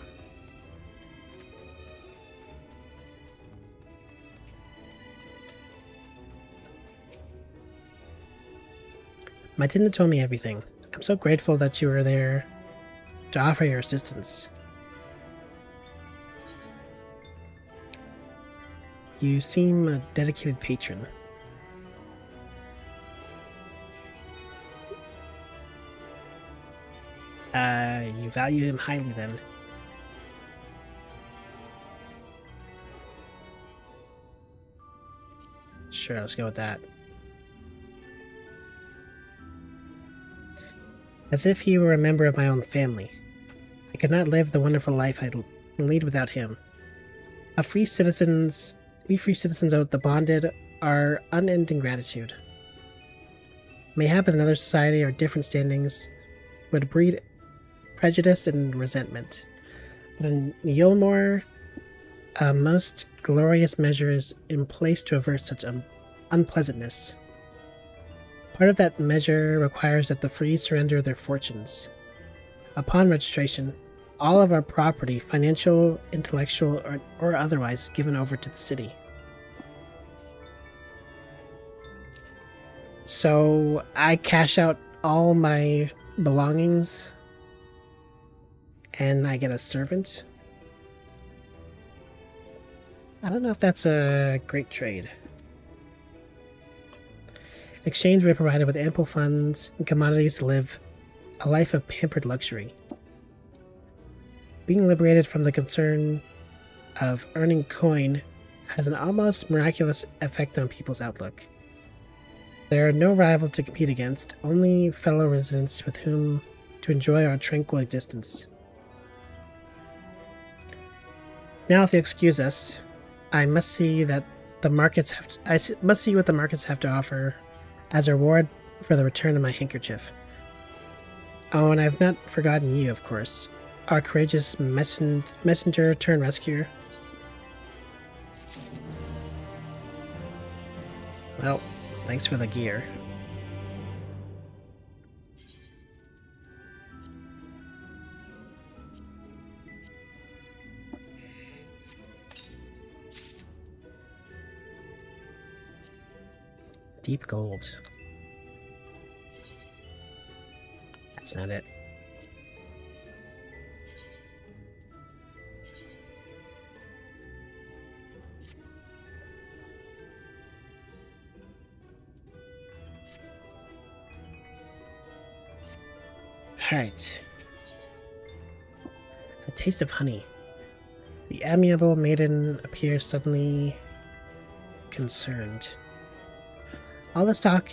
My Tinda told me everything. I'm so grateful that you were there to offer your assistance. You seem a dedicated patron. You value him highly then. Sure, let's go with that. As if he were a member of my own family. I could not live the wonderful life I lead without him. We free citizens owe the bonded our unending gratitude. Mayhap in another society our different standings would breed prejudice and resentment. But in Yulmore, a most glorious measure is in place to avert such unpleasantness. Part of that measure requires that the free surrender their fortunes. Upon registration, all of our property, financial, intellectual, or otherwise, given over to the city. So I cash out all my belongings and I get a servant. I don't know if that's a great trade. In exchange, we're provided with ample funds and commodities to live a life of pampered luxury. Being liberated from the concern of earning coin has an almost miraculous effect on people's outlook. There are no rivals to compete against, only fellow residents with whom to enjoy our tranquil existence. Now, if you excuse us, I must see that the markets must see what the markets have to offer as a reward for the return of my handkerchief. Oh, and I've not forgotten you, of course, our courageous messenger turned rescuer. Well, thanks for the gear. Deep gold. That's not it. Alright. A taste of honey. The amiable maiden appears suddenly concerned. All this talk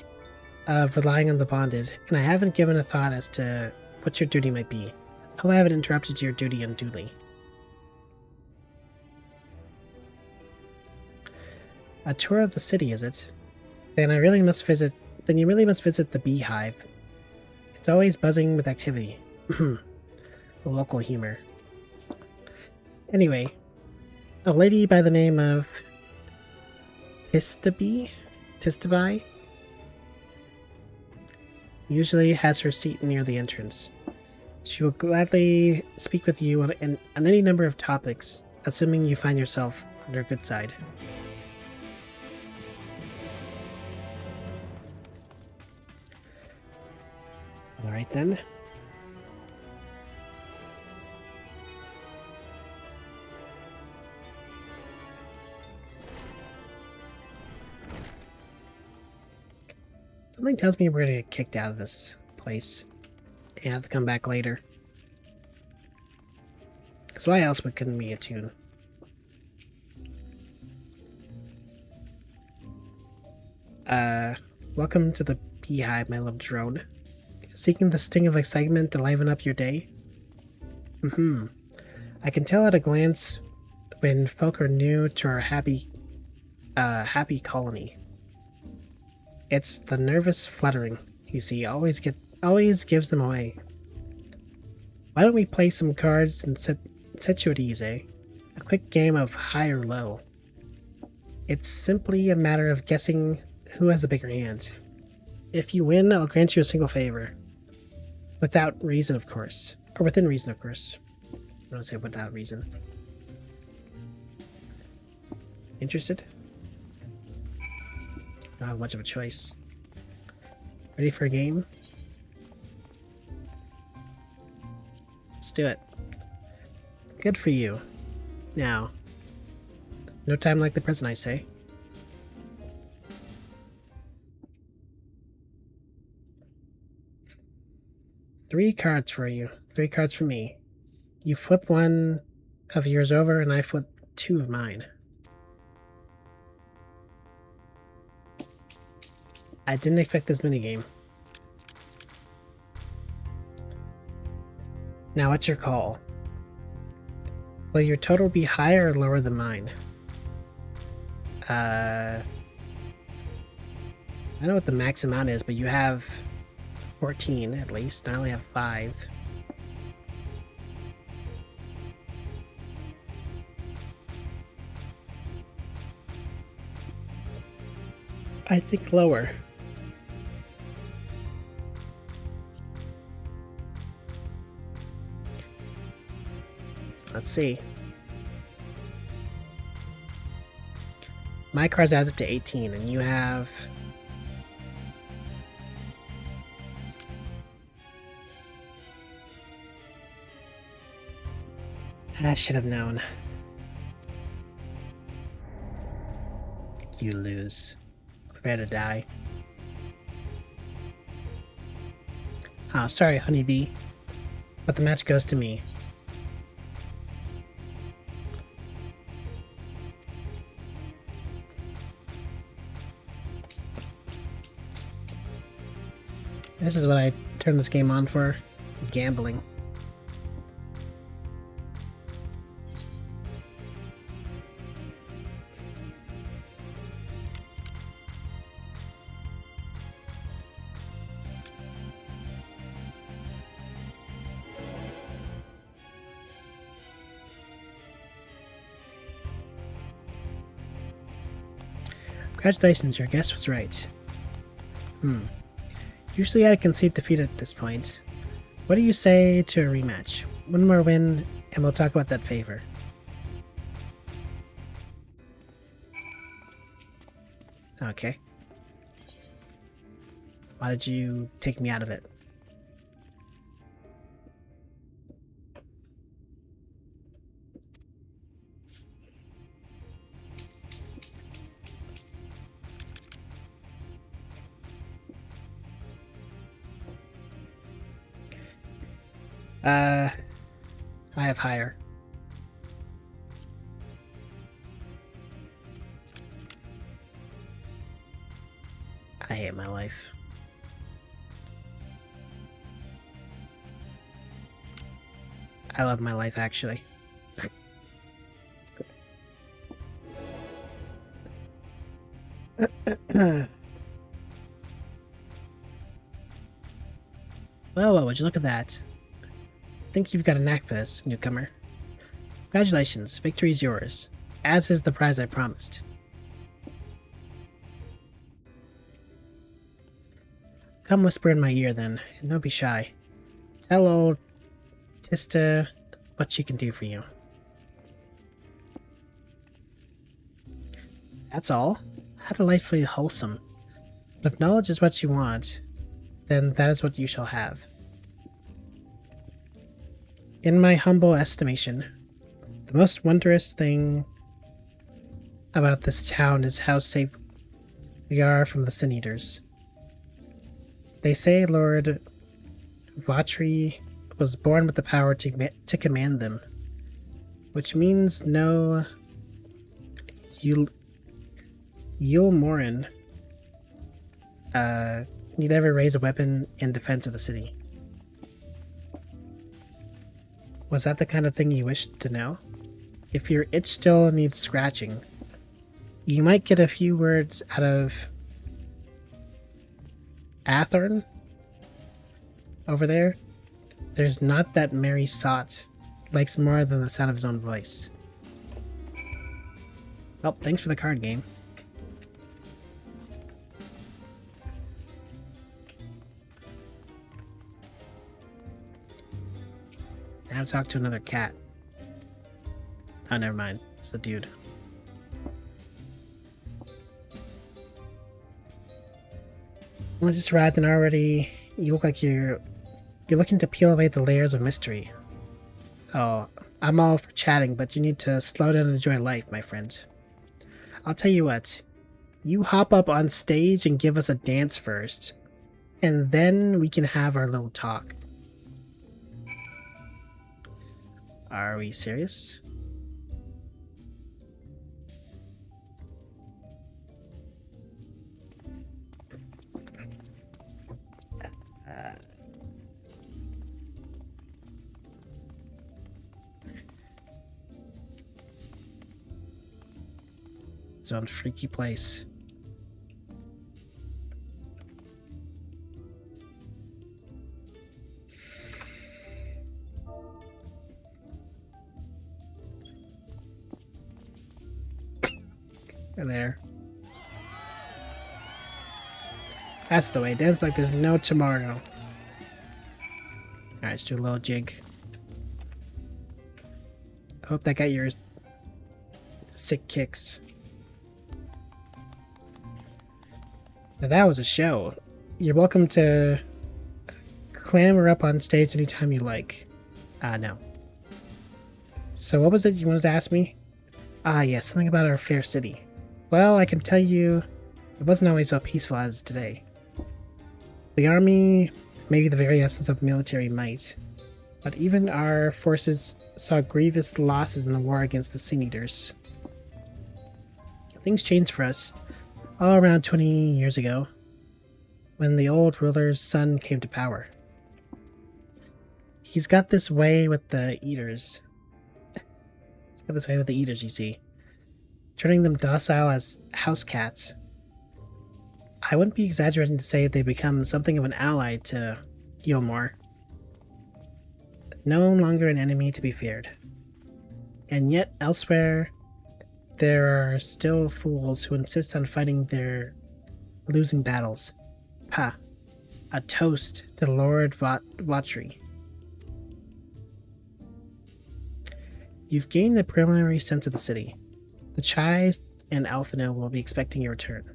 of relying on the bonded, and I haven't given a thought as to what your duty might be. I hope I haven't interrupted your duty unduly. A tour of the city, is it? Then you really must visit the beehive. It's always buzzing with activity. The local humor. Anyway, a lady by the name of Tistaby usually has her seat near the entrance. She will gladly speak with you on any number of topics, assuming you find yourself on her good side. Alright then. Something tells me we're gonna get kicked out of this place and have to come back later. Because why else couldn't we attune? Welcome to the beehive, my little drone. Seeking the sting of excitement to liven up your day? I can tell at a glance when folk are new to our happy colony. It's the nervous fluttering, you see, always gives them away. Why don't we play some cards and set you at ease, eh? A quick game of high or low. It's simply a matter of guessing who has the bigger hand. If you win, I'll grant you a single favor. Without reason, of course. Or within reason, of course. I don't say without reason. Interested? Don't have much of a choice. Ready for a game? Let's do it. Good for you. Now, no time like the present, I say. Three cards for you. 3 cards for me. You flip one of yours over, and I flip 2 of mine. I didn't expect this minigame. Now, what's your call? Will your total be higher or lower than mine? I don't know what the max amount is, but you have 14 at least. I only have 5. I think lower. Let's see. My cards adds up to 18, and you have... I should have known. You lose. Prepare to die. Oh, sorry, honeybee. But the match goes to me. This is what I turned this game on for. Gambling. Congratulations, your guess was right. Usually I'd concede defeat at this point. What do you say to a rematch? One more win, and we'll talk about that favor. Okay. Why did you take me out of it? I have higher. I hate my life. I love my life, actually. Well, would you look at that? I think you've got a knack for this, newcomer. Congratulations, victory is yours, as is the prize I promised. Come whisper in my ear then, and don't be shy. Tell old Tista what she can do for you. That's all? How delightfully wholesome. But if knowledge is what you want, then that is what you shall have. In my humble estimation, the most wondrous thing about this town is how safe we are from the Sin Eaters. They say Lord Vatri was born with the power to command them, which means no Yulmorin need ever raise a weapon in defense of the city. Was that the kind of thing you wished to know? If your itch still needs scratching, you might get a few words out of Athorn over there. There's not that merry sot likes more than the sound of his own voice. Well, thanks for the card game. Now talk to another cat. Oh, never mind. It's the dude. Well, I just arrived and already you look like you're looking to peel away the layers of mystery. Oh, I'm all for chatting, but you need to slow down and enjoy life, my friend. I'll tell you what. You hop up on stage and give us a dance first, and then we can have our little talk. Are we serious? It's on freaky place. There. That's the way. Dance like there's no tomorrow. Alright, let's do a little jig. Hope that got your sick kicks. Now that was a show. You're welcome to clamber up on stage anytime you like. No. So what was it you wanted to ask me? Yes, something about our fair city. Well, I can tell you, it wasn't always so peaceful as today. The army, maybe the very essence of military might, but even our forces saw grievous losses in the war against the Sin Eaters. Things changed for us all around 20 years ago, when the old ruler's son came to power. He's got this way with the Eaters. You see. Turning them docile as house cats. I wouldn't be exaggerating to say they become something of an ally to Gilmore. No longer an enemy to be feared. And yet, elsewhere, there are still fools who insist on fighting their losing battles. A toast to Lord Vatri. You've gained the preliminary sense of the city. The Chais and Alphino will be expecting your return.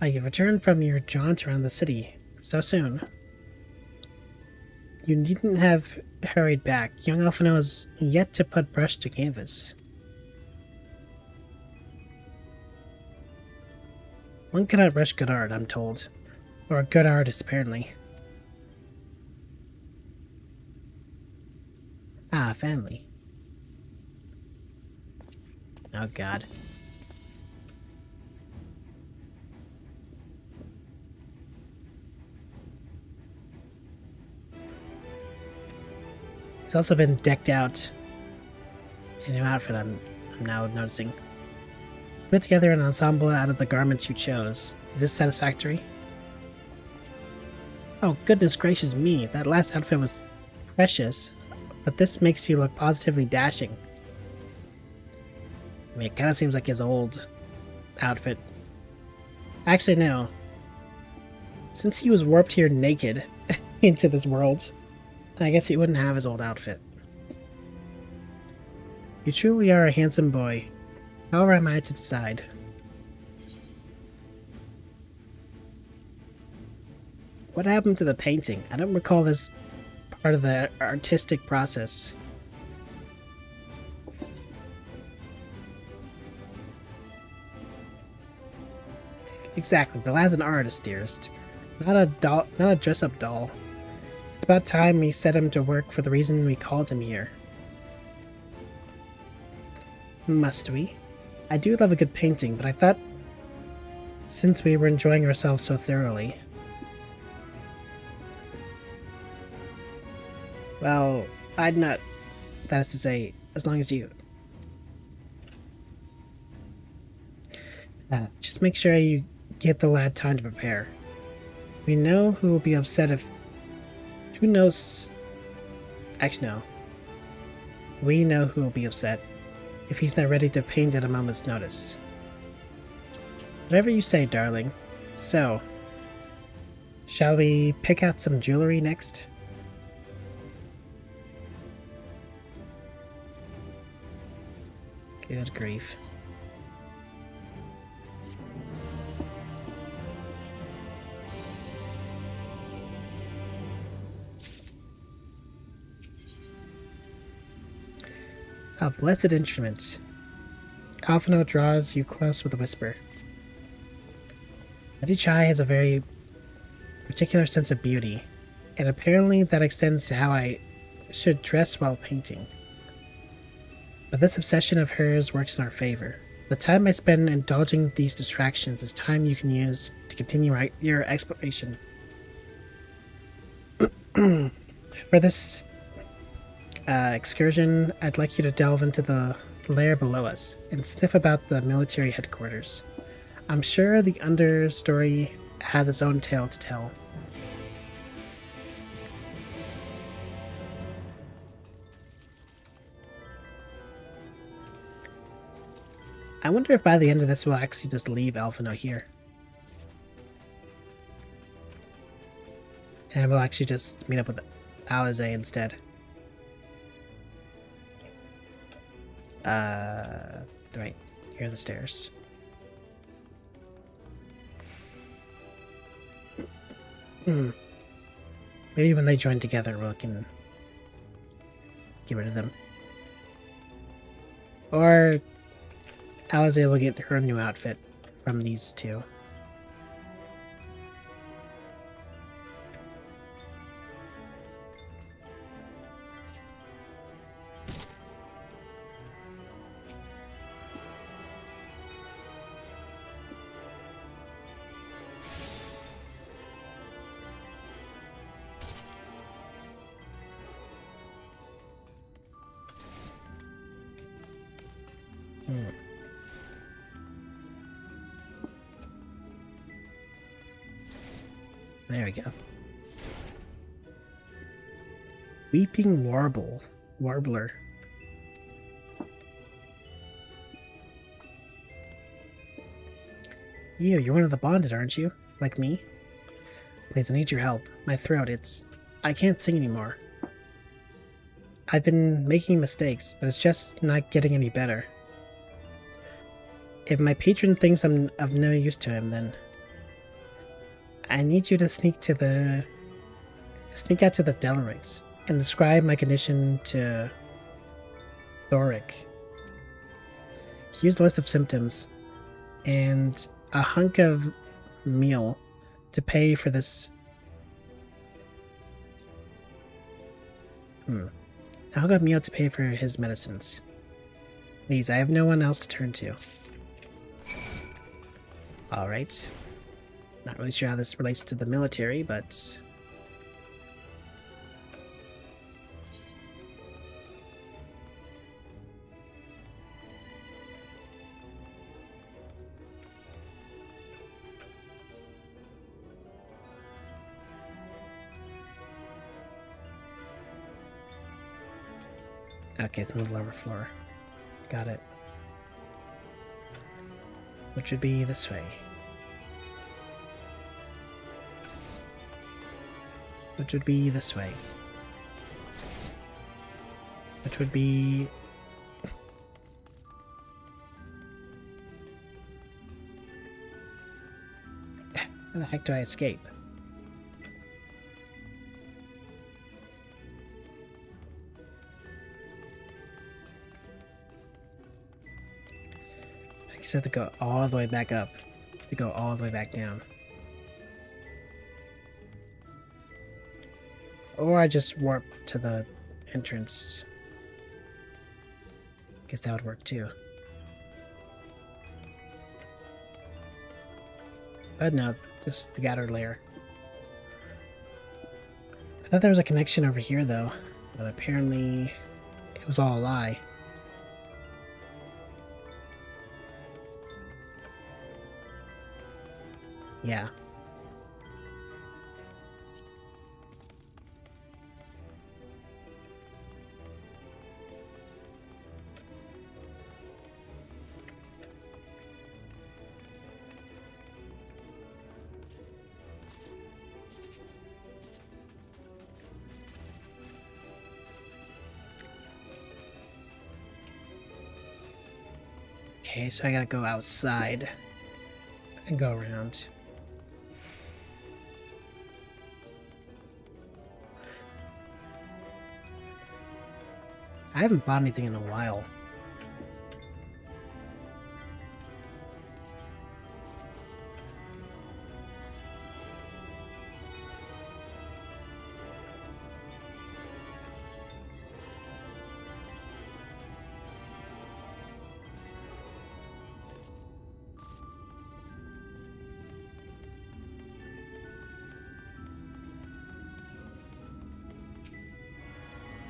You've returned from your jaunt around the city so soon. You needn't have hurried back. Young Alphino has yet to put brush to canvas. One cannot rush good art, I'm told. Or a good artist, apparently. Family. Oh, God. He's also been decked out in a new outfit, I'm now noticing. Put together an ensemble out of the garments you chose. Is this satisfactory? Oh, goodness gracious me, that last outfit was precious, but this makes you look positively dashing. I mean, it kind of seems like his old outfit. Actually, no. Since he was warped here naked into this world, I guess he wouldn't have his old outfit. You truly are a handsome boy. However am I to decide? What happened to the painting? I don't recall this part of the artistic process. Exactly, the lad's an artist, dearest. Not a dress-up doll. It's about time we set him to work for the reason we called him here. Must we? I do love a good painting, but I thought, since we were enjoying ourselves so thoroughly... Well, I'd not... That is to say, as long as you... Just make sure you give the lad time to prepare. We know who will be upset if... Who knows... Actually, no. We know who will be upset if he's not ready to paint at a moment's notice. Whatever you say, darling. So, shall we pick out some jewelry next? Good grief. A blessed instrument. Alphino draws you close with a whisper. Lady Chai has a very particular sense of beauty, and apparently that extends to how I should dress while painting. But this obsession of hers works in our favor. The time I spend indulging these distractions is time you can use to continue your exploration. For this excursion, I'd like you to delve into the lair below us and sniff about the military headquarters. I'm sure the understory has its own tale to tell. I wonder if by the end of this we'll actually just leave Alphino here. And we'll actually just meet up with Alize instead. Right, here are the stairs. Maybe when they join together we can get rid of them. Or Alize will get her new outfit from these two. There we go. Weeping Warbler. You're one of the bonded, aren't you? Like me? Please, I need your help. My throat, I can't sing anymore. I've been making mistakes, but it's just not getting any better. If my patron thinks I'm of no use to him, then I need you to sneak out to the Delarites and describe my condition to Thoric. Here's the list of symptoms and a hunk of meal to pay for this. A hunk of meal to pay for his medicines. Please, I have no one else to turn to. Alright. Not really sure how this relates to the military, but... Okay, it's on the lower floor. Got it. Which would be this way. Which would be this way. Which would be... How the heck do I escape? I guess I have to go all the way back up to go all the way back down. Or I just warp to the entrance. Guess that would work too. But no, just the Gatter layer. I thought there was a connection over here though, but apparently it was all a lie. Yeah. Okay, so I gotta go outside and go around. I haven't bought anything in a while.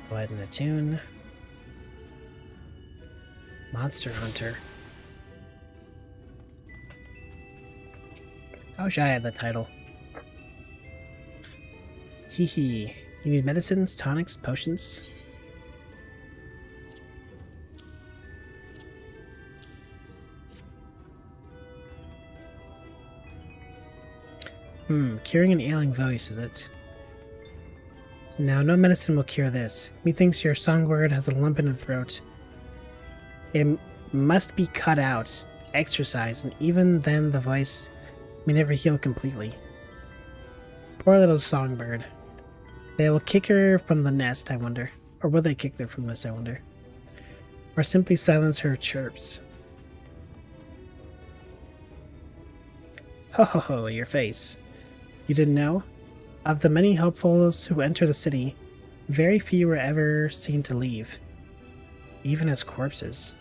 Go ahead and attune Monster Hunter. I wish I had the title. Hee hee. You need medicines, tonics, potions? Curing an ailing voice, is it? Now, no medicine will cure this. Methinks your songbird has a lump in the throat. It must be cut out, exercised, and even then the voice may never heal completely. Poor little songbird. They will kick her from the nest, I wonder. Or will they kick her from the nest, I wonder? Or simply silence her chirps. Ho ho ho, your face. You didn't know? Of the many hopefuls who enter the city, very few were ever seen to leave, even as corpses.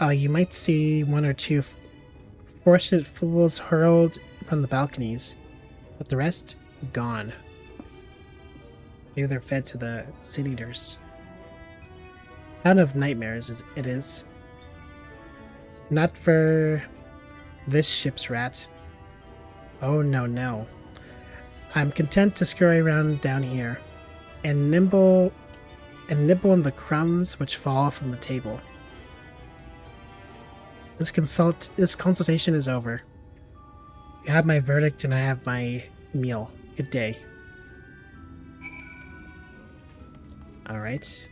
You might see one or two fortunate fools hurled from the balconies, but the rest, gone. Maybe they're fed to the sin eaters. Town of nightmares, it is. Not for this ship's rat. Oh no, no. I'm content to scurry around down here and nibble on the crumbs which fall from the table. This consultation is over. You have my verdict and I have my meal. Good day. Alright.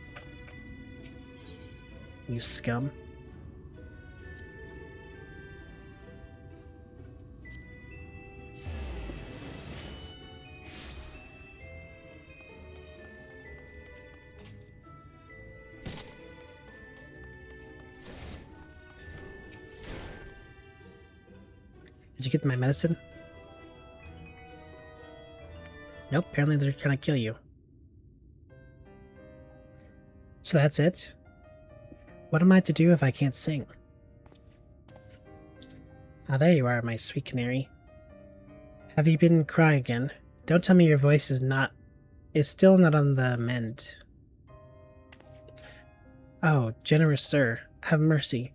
You scum. Did you get my medicine? Nope, apparently they're trying to kill you. So that's it? What am I to do if I can't sing? Ah, there you are, my sweet canary. Have you been crying again? Don't tell me your voice is still not on the mend. Oh, generous sir, have mercy.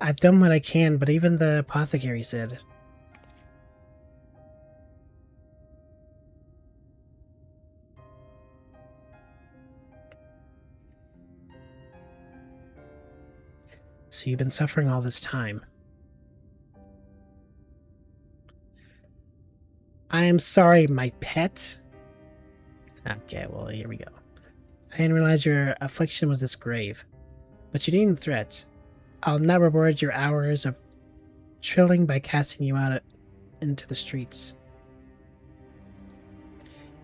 I've done what I can, but even the apothecary said. So you've been suffering all this time. I am sorry, my pet. Okay, well, here we go. I didn't realize your affliction was this grave. But you needn't threat. I'll not reward your hours of trilling by casting you out into the streets.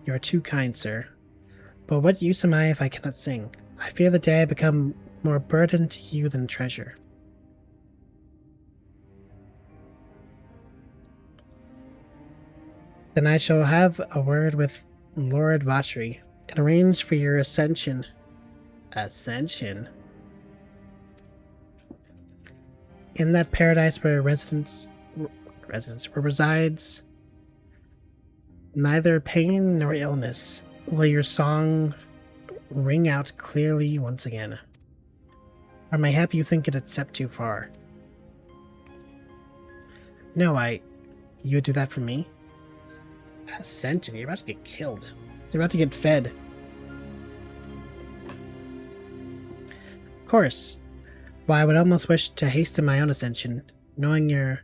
You are too kind, sir. But what use am I if I cannot sing? I fear the day I become more burden to you than treasure. Then I shall have a word with Lord Vatri and arrange for your ascension. Ascension? In that paradise where resides neither pain nor illness, will your song ring out clearly once again. Or mayhap you think it a step too far. No, you would do that for me? Ascension, you're about to get killed. You're about to get fed. Of course. Why, I would almost wish to hasten my own ascension, knowing your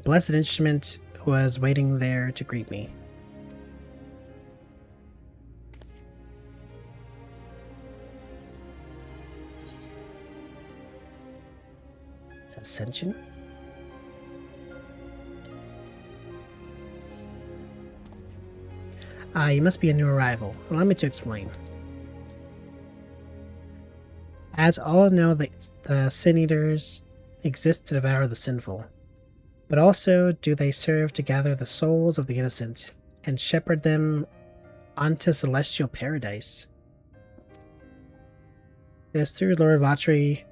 blessed instrument was waiting there to greet me. Ascension? Ah, you must be a new arrival. Allow me to explain. As all know, the Sin Eaters exist to devour the sinful, but also do they serve to gather the souls of the innocent and shepherd them onto celestial paradise. It is through Lord Vatri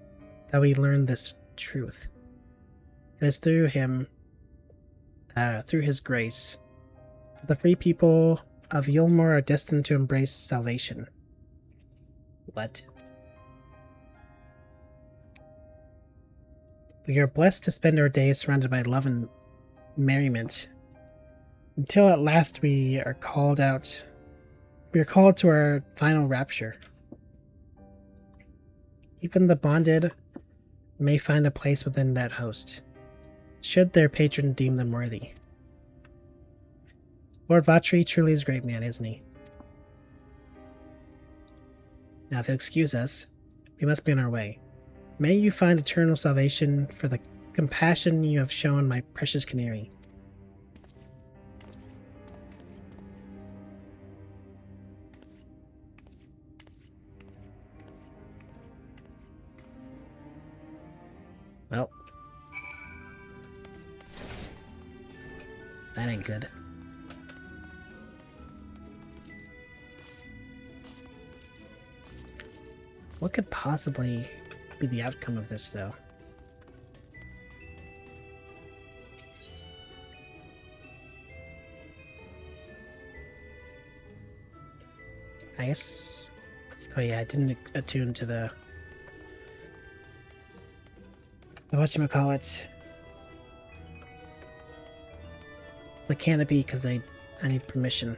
that we learn this truth. It is through him, through his grace, that the free people of Yulmore are destined to embrace salvation. What? We are blessed to spend our days surrounded by love and merriment, until at last we are called to our final rapture. Even the bonded may find a place within that host, should their patron deem them worthy. Lord Vatri truly is a great man, isn't he? Now, if you'll excuse us, we must be on our way. May you find eternal salvation for the compassion you have shown my precious canary. Well, that ain't good. What could possibly be the outcome of this, though? I guess... Oh yeah, I didn't attune to the whatchamacallit. The canopy, because I need permission.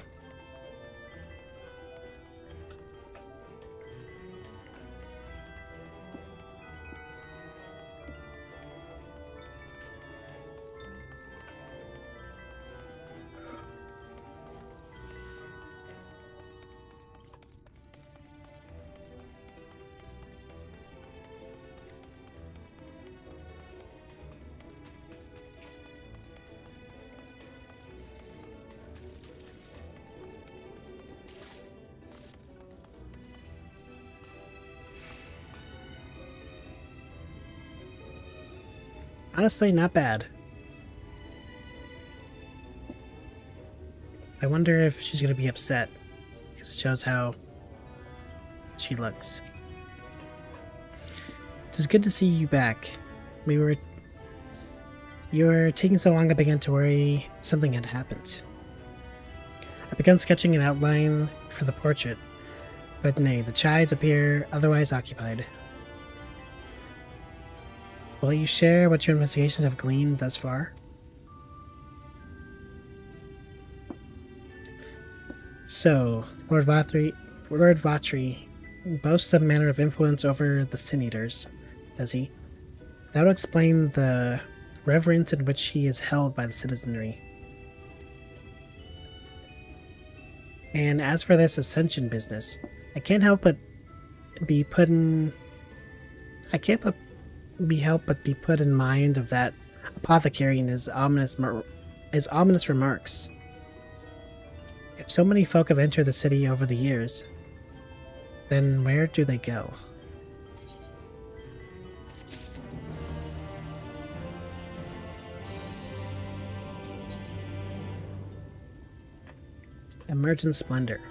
Honestly, not bad. I wonder if she's gonna be upset, because it shows how she looks. It is good to see you back. You were taking so long I began to worry something had happened. I began sketching an outline for the portrait, but nay, the chies appear otherwise occupied. Will you share what your investigations have gleaned thus far? So, Lord Vatri boasts some manner of influence over the Sin Eaters, does he? That would explain the reverence in which he is held by the citizenry. And as for this ascension business, I can't help but be put in mind of that apothecary and his ominous remarks. If so many folk have entered the city over the years, then where do they go? Emergent Splendor.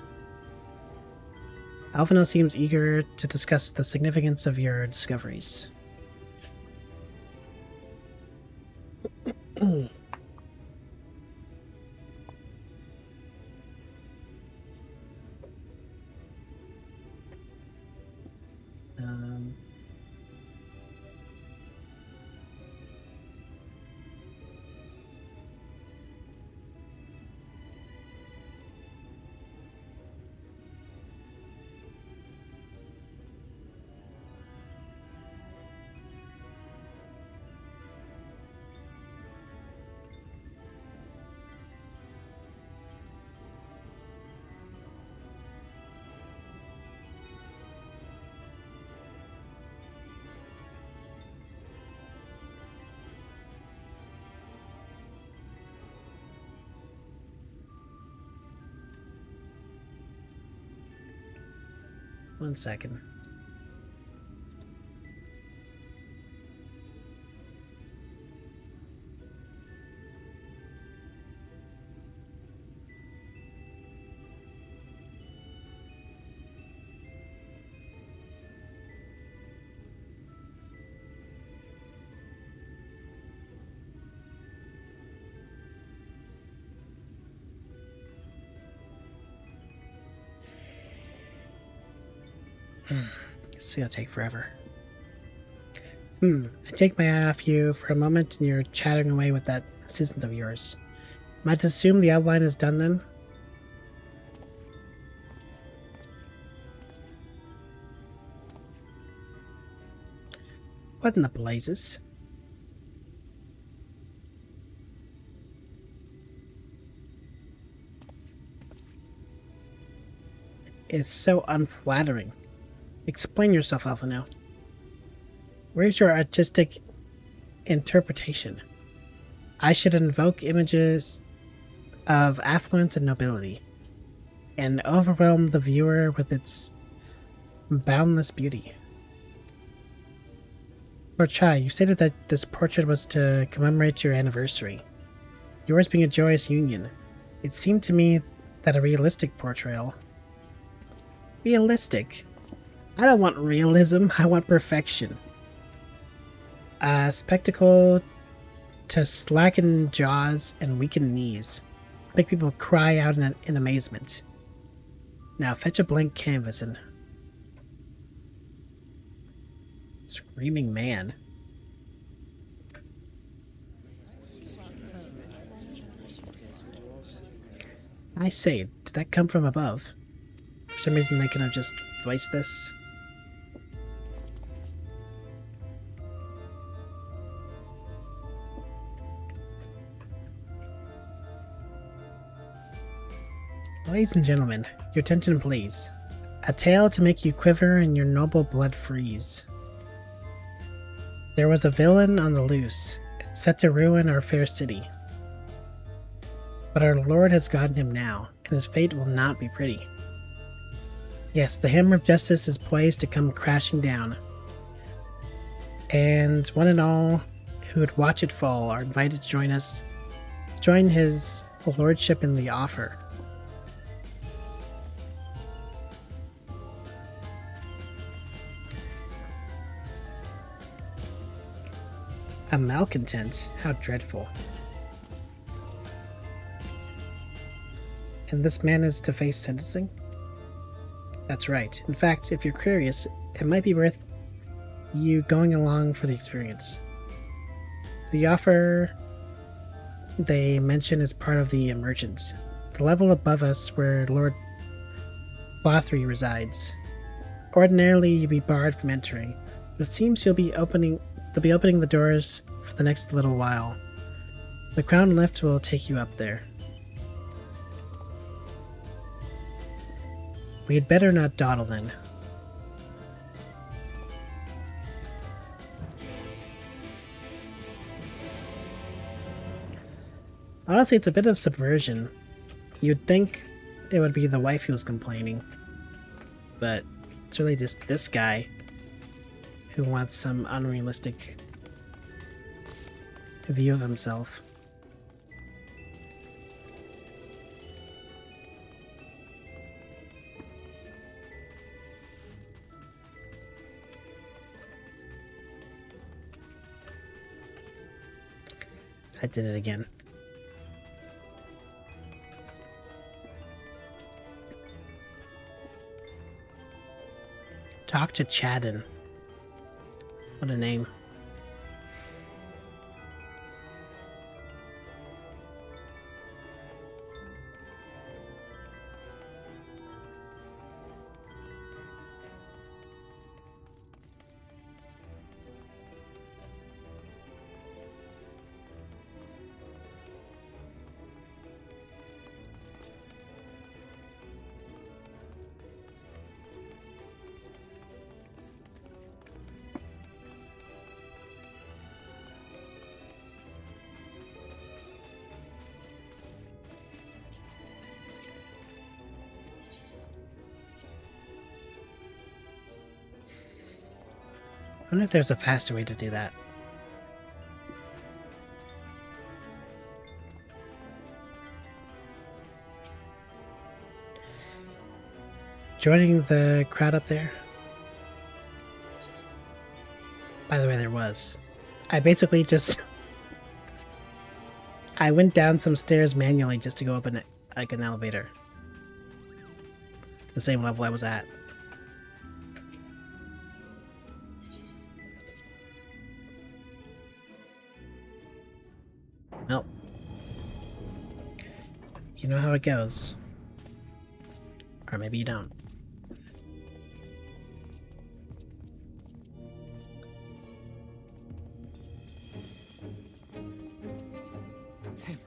Alphino seems eager to discuss the significance of your discoveries. One second. It's gonna take forever. I take my eye off you for a moment and you're chattering away with that assistant of yours. Am I to assume the outline is done then? What in the blazes? It's so unflattering. Explain yourself, Alphino. Where's your artistic interpretation? I should invoke images of affluence and nobility, and overwhelm the viewer with its boundless beauty. Lord Chai, you stated that this portrait was to commemorate your anniversary, yours being a joyous union. It seemed to me that a realistic portrayal... Realistic? I don't want realism, I want perfection. A spectacle to slacken jaws and weaken knees. Make people cry out in amazement. Now fetch a blank canvas and... Screaming man. I say, did that come from above? For some reason they could have just voiced this. Ladies and gentlemen, your attention please. A tale to make you quiver and your noble blood freeze. There was a villain on the loose, set to ruin our fair city. But our Lord has gotten him now, and his fate will not be pretty. Yes, the hammer of justice is poised to come crashing down. And one and all who would watch it fall are invited to join his lordship in the offer. A malcontent? How dreadful. And this man is to face sentencing? That's right. In fact, if you're curious, it might be worth you going along for the experience. The offer they mention is part of the emergence, the level above us where Lord Lothry resides. Ordinarily, you'd be barred from entering, but it seems they'll be opening the doors for the next little while. The crown lift will take you up there. We'd better not dawdle then. Honestly, it's a bit of subversion. You'd think it would be the wife who was complaining, but it's really just this guy who wants some unrealistic view of himself. I did it again. Talk to Chadden. What a name. I wonder if there's a faster way to do that. Joining the crowd up there? By the way, there was. I basically just... I went down some stairs manually just to go up like an elevator. The same level I was at. You know how it goes. Or maybe you don't. That's him.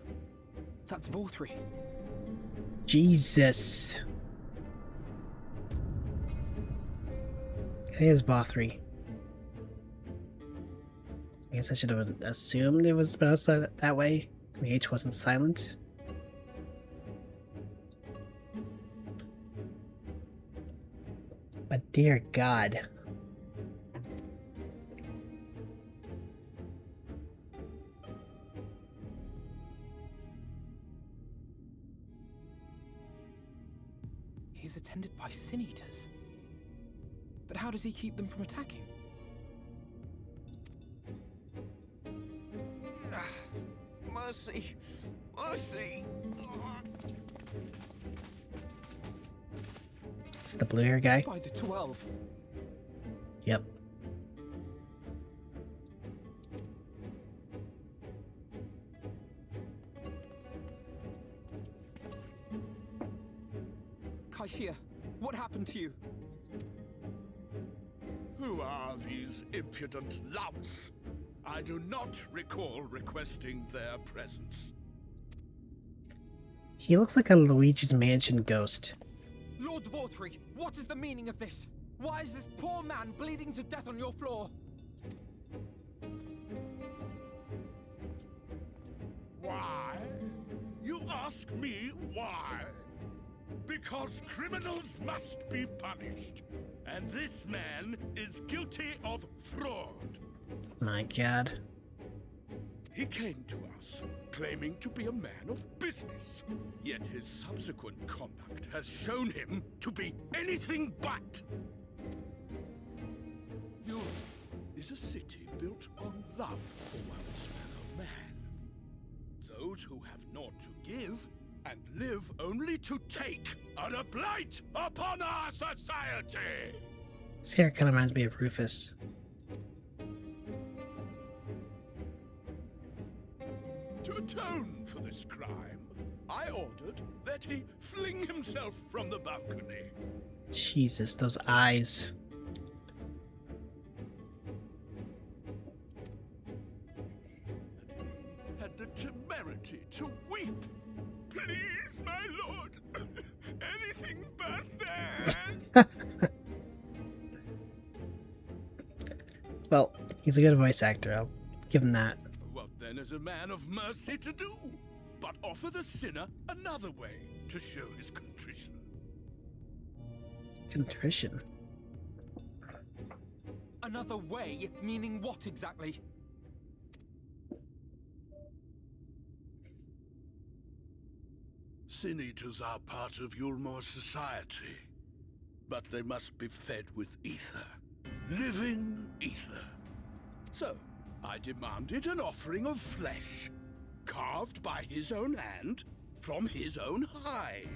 That's Vorthri. Jesus. It is Vothri. I guess I should have assumed it was pronounced that way. The H wasn't silent. But dear God. He is attended by sin eaters. But how does he keep them from attacking? Mercy! Mercy! It's the blue hair guy? By the 12. Yep. Kaishia, what happened to you? Who are these impudent louts? I do not recall requesting their presence. He looks like a Luigi's Mansion ghost. Lord Vorthri, what is the meaning of this? Why is this poor man bleeding to death on your floor? Why? You ask me why? Because criminals must be punished, and this man is guilty of fraud. My God. He came to us, claiming to be a man of business, yet his subsequent conduct has shown him to be anything but. Europe is a city built on love for one's fellow man. Those who have naught to give and live only to take are a blight upon our society. His hair kind of reminds me of Rufus. To atone for this crime, I ordered that he fling himself from the balcony. Jesus, those eyes. And he had the temerity to weep. Please, my lord, anything but that. Well, he's a good voice actor. I'll give him that. What then is a man of mercy to do? But offer the sinner another way to show his contrition. Contrition? Another way? Meaning what exactly? Sin eaters are part of Yulmor's society, but they must be fed with ether. Living ether. So, I demanded an offering of flesh, carved by his own hand, from his own hide.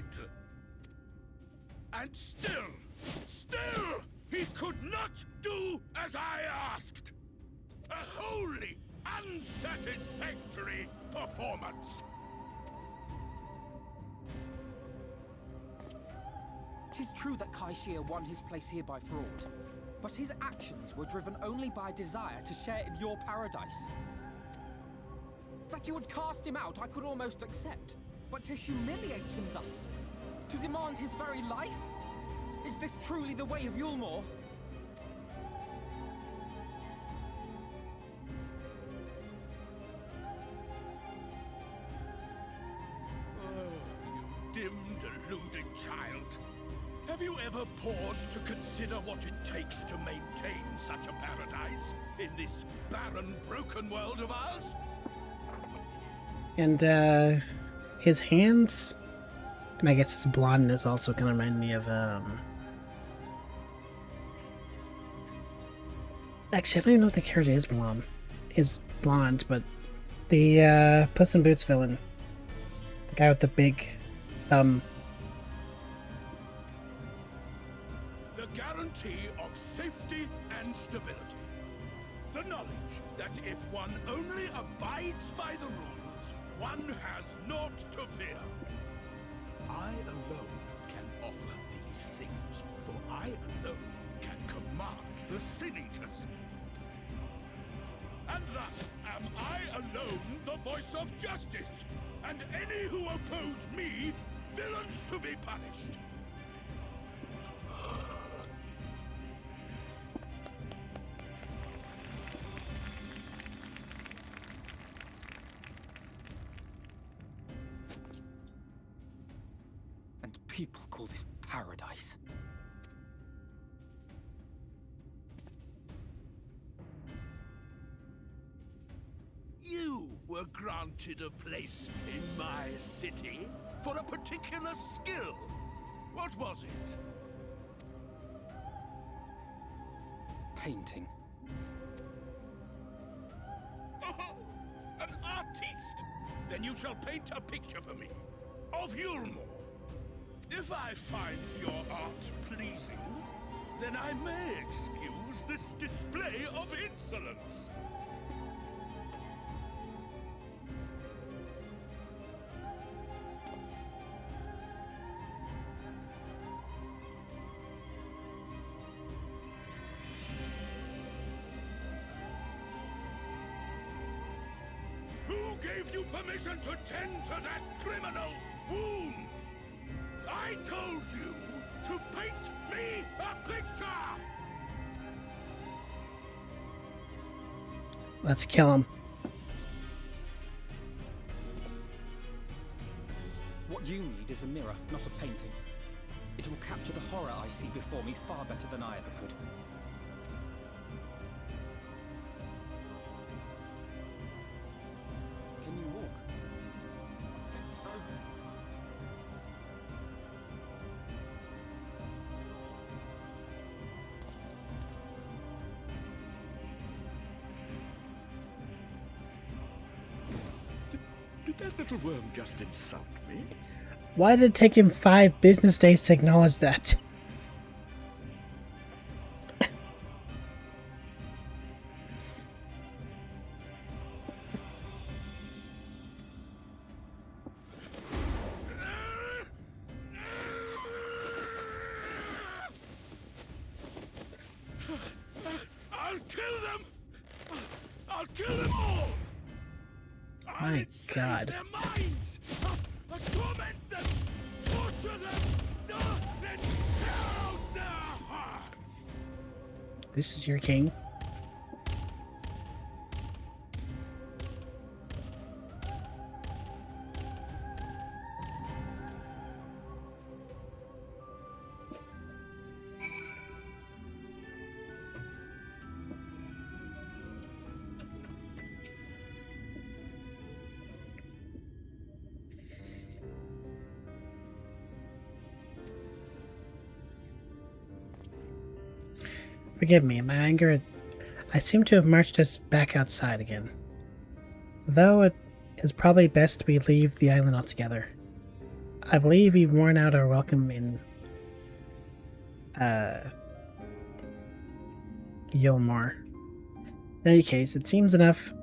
And still, he could not do as I asked. A wholly unsatisfactory performance. Tis true that Kaishia won his place here by fraud, but his actions were driven only by a desire to share in your paradise. That you would cast him out I could almost accept, but to humiliate him thus, to demand his very life? Is this truly the way of Yulmor? Oh, you dim, deluded child. Have you ever paused to consider what it takes to maintain such a paradise in this barren, broken world of ours? And, his hands, and I guess his blondness also kind of remind me of, actually, I don't even know if the character is blonde, but the, Puss in Boots villain. The guy with the big thumb. The guarantee of safety and stability. The knowledge that if one only abides by the rules, one has naught to fear. I alone can offer these things, for I alone can command the Sin Eaters. And thus am I alone the voice of justice, and any who oppose me, villains to be punished. And people call this paradise. You were granted a place in my city for a particular skill. What was it? Painting. Oh, an artiste! Then you shall paint a picture for me of Yulmore. If I find your art pleasing, then I may excuse this display of insolence. Who gave you permission to tend to that criminal's wounds? I told you to paint me a picture! Let's kill him. What you need is a mirror, not a painting. It will capture the horror I see before me far better than I ever could. Can you walk? I think so. Did that little worm just insult me? Why did it take him 5 business days to acknowledge that? I'll kill them! I'll kill them all! My God. Their minds! Torment them! Torture them! Then tear out their hearts! This is your king? Forgive me, in my anger, I seem to have marched us back outside again. Though it is probably best we leave the island altogether. I believe we've worn out our welcome in Yulmore. In any case, it seems enough.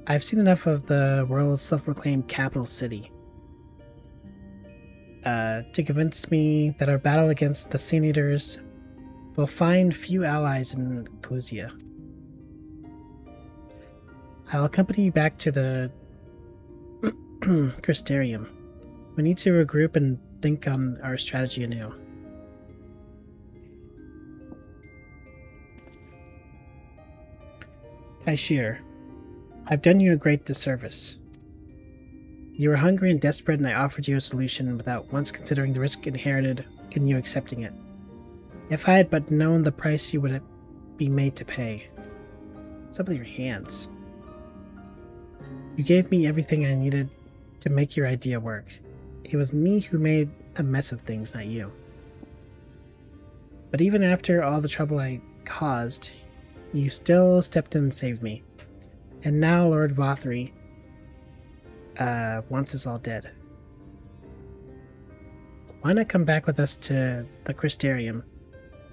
I've seen enough of the world's self-proclaimed capital city to convince me that our battle against the Sin Eaters will find few allies in Clusia. I'll accompany you back to the Crystarium. We need to regroup and think on our strategy anew. Kaishir, I've done you a great disservice. You were hungry and desperate, and I offered you a solution without once considering the risk inherent in you accepting it. If I had but known the price you would be made to pay. What's up with your hands? You gave me everything I needed to make your idea work. It was me who made a mess of things, not you. But even after all the trouble I caused, you still stepped in and saved me. And now Lord Vothri wants us all dead. Why not come back with us to the Crystarium?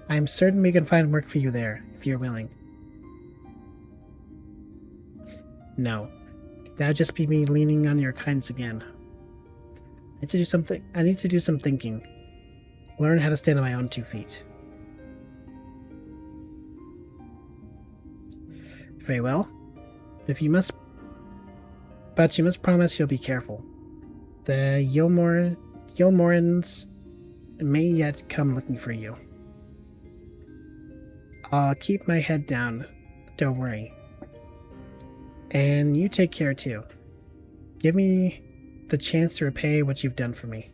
I'm certain we can find work for you there, if you're willing. No, that'd just be me leaning on your kindness again. I need to do some thinking. Learn how to stand on my own 2 feet. Very well. But you must promise you'll be careful. The Yulmorans may yet come looking for you. I'll keep my head down. Don't worry. And you take care too. Give me the chance to repay what you've done for me.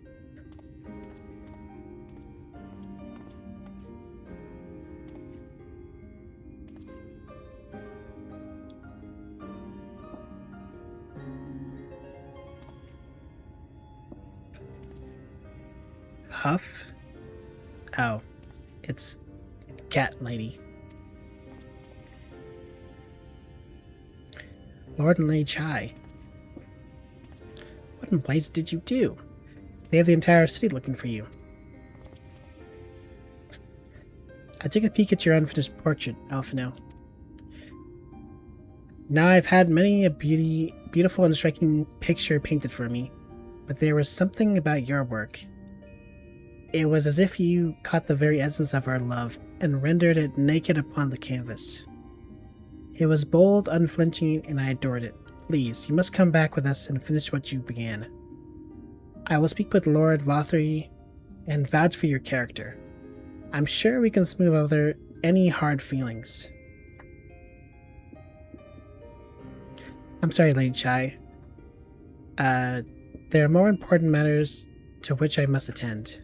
Huff? Oh, it's Cat Lady. Lord and Lady Chai. What in place did you do? They have the entire city looking for you. I took a peek at your unfinished portrait, Alphino. Now I've had many a beautiful and striking picture painted for me, but there was something about your work. It was as if you caught the very essence of our love and rendered it naked upon the canvas. It was bold, unflinching, and I adored it. Please, you must come back with us and finish what you began. I will speak with Lord Vothry and vouch for your character. I'm sure we can smooth over any hard feelings. I'm sorry, Lady Chai. There are more important matters to which I must attend.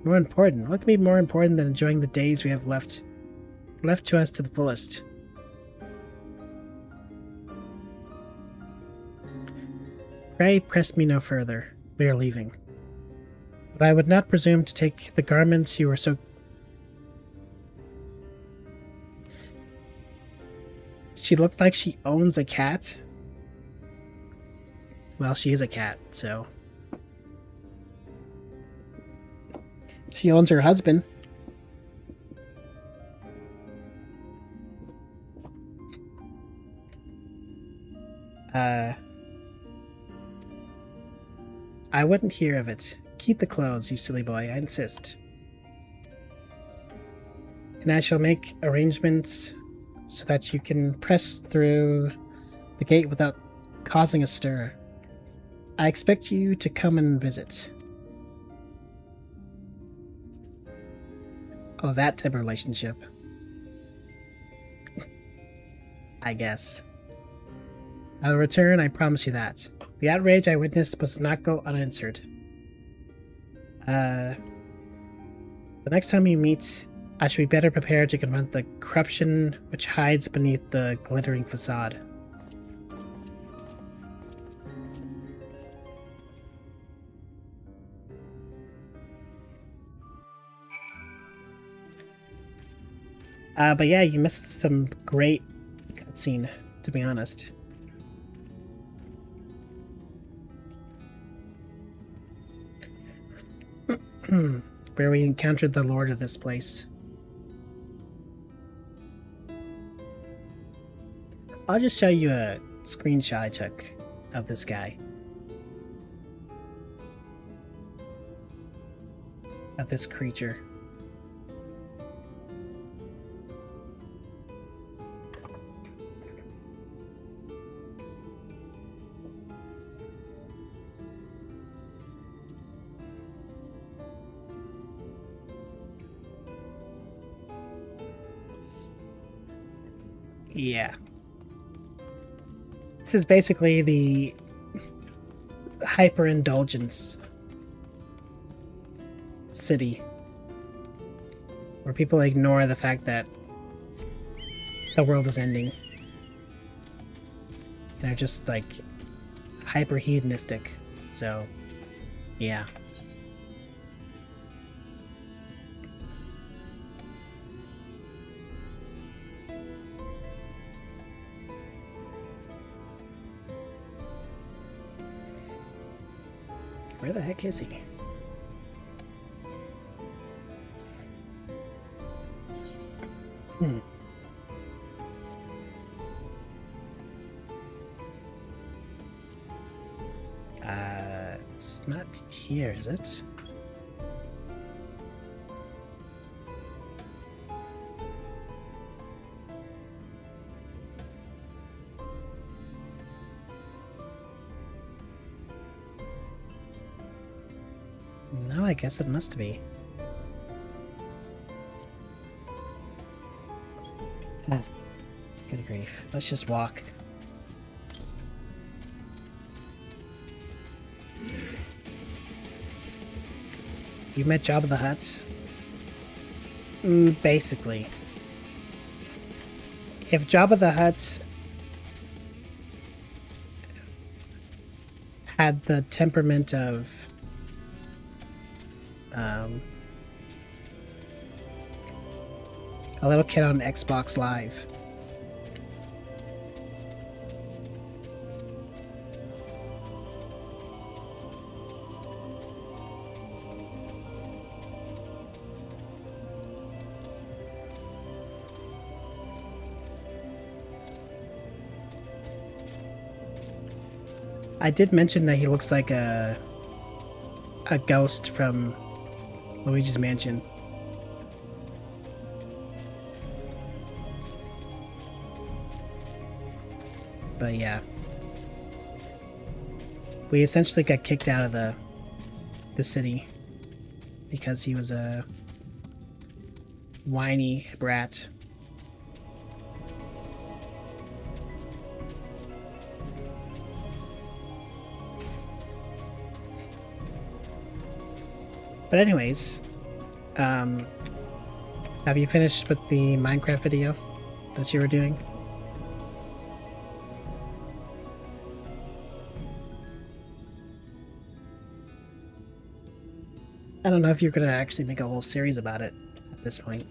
More important? What can be more important than enjoying the days we have left to us to the fullest? Pray press me no further. We are leaving. But I would not presume to take the garments you were so... She looks like she owns a cat. Well, she is a cat, so... She owns her husband. I wouldn't hear of it. Keep the clothes, you silly boy, I insist. And I shall make arrangements so that you can press through the gate without causing a stir. I expect you to come and visit. Oh, that type of relationship. I guess. I'll return, I promise you that. The outrage I witnessed must not go unanswered. The next time we meet, I should be better prepared to confront the corruption which hides beneath the glittering facade. But yeah, you missed some great cutscene, to be honest. Where we encountered the lord of this place. I'll just show you a screenshot I took of this guy. Of this creature. Yeah. This is basically the hyper-indulgence city. Where people ignore the fact that the world is ending. And are just, like, hyper-hedonistic. So, yeah. Where the heck is he? It's not here, is it? No, I guess it must be. Ah, good grief. Let's just walk. You met Jabba the Hutt? Basically. If Jabba the Hutt had the temperament of a little kid on Xbox Live, I did mention that he looks like a ghost from Luigi's Mansion. But yeah. We essentially got kicked out of the city because he was a whiny brat. But anyways, have you finished with the Minecraft video that you were doing? I don't know if you're gonna actually make a whole series about it at this point.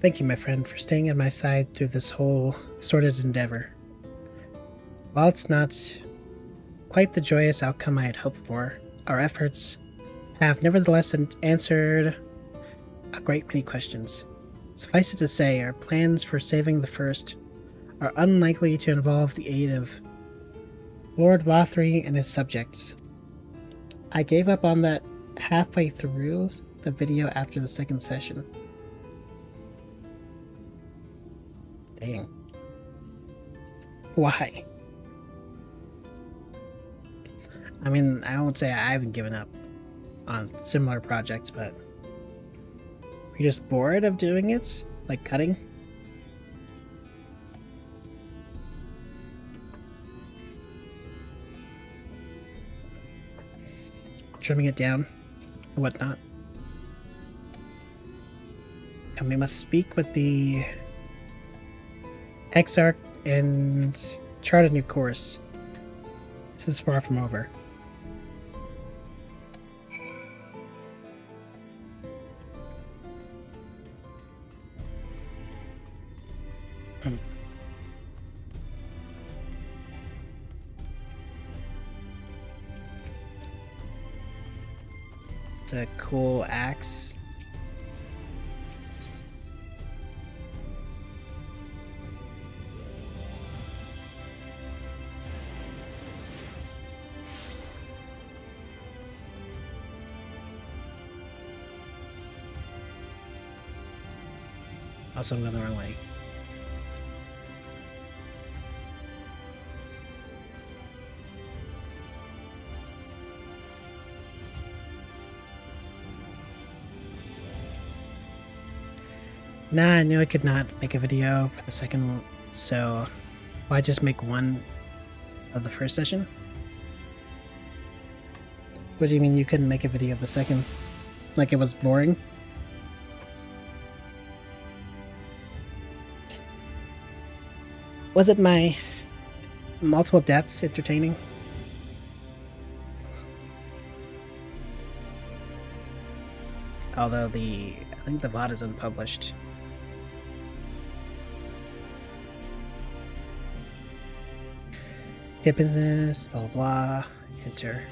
Thank you, my friend, for staying at my side through this whole sordid endeavor. While it's not quite the joyous outcome I had hoped for, our efforts have nevertheless answered a great many questions. Suffice it to say, our plans for saving the First are unlikely to involve the aid of Lord Lothry and his subjects. I gave up on that halfway through the video after the second session. Dang. Why? I mean, I won't say I haven't given up on similar projects, but are you just bored of doing it? Like cutting? Trimming it down and whatnot. And we must speak with the Exarch and chart a new course. This is far from over. It's a cool axe. Also, I'm going the wrong way. Nah, I knew I could not make a video for the second one, so why just make one of the first session? What do you mean you couldn't make a video of the second? Like it was boring? Was it my multiple deaths entertaining? Although I think the VOD is unpublished. Get business, blah blah blah, enter.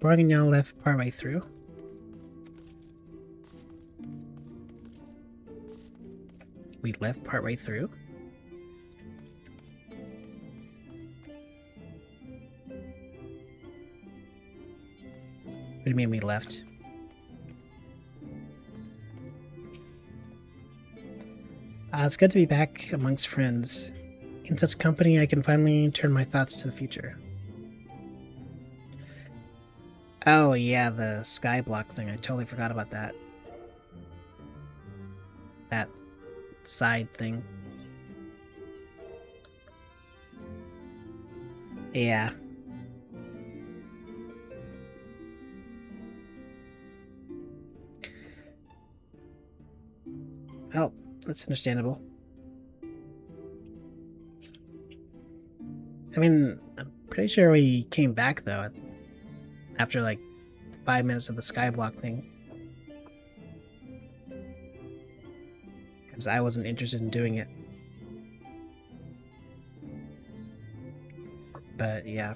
Boring and y'all left partway through. We left partway through. What do you mean we left? It's good to be back amongst friends. In such company, I can finally turn my thoughts to the future. Oh yeah, the skyblock thing. I totally forgot about that. That side thing. Yeah. Well, that's understandable. I mean, I'm pretty sure we came back though, after like 5 minutes of the skyblock thing. Because I wasn't interested in doing it. But yeah.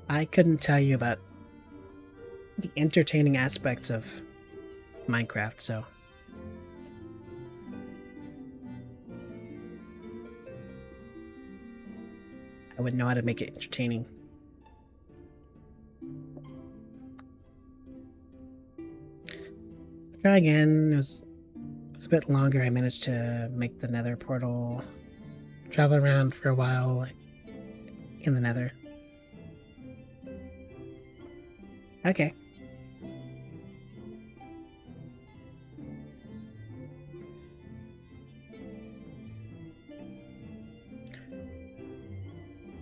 I couldn't tell you about the entertaining aspects of Minecraft, so I wouldn't know how to make it entertaining. Try again. It was a bit longer. I managed to make the nether portal, travel around for a while in the nether. Okay.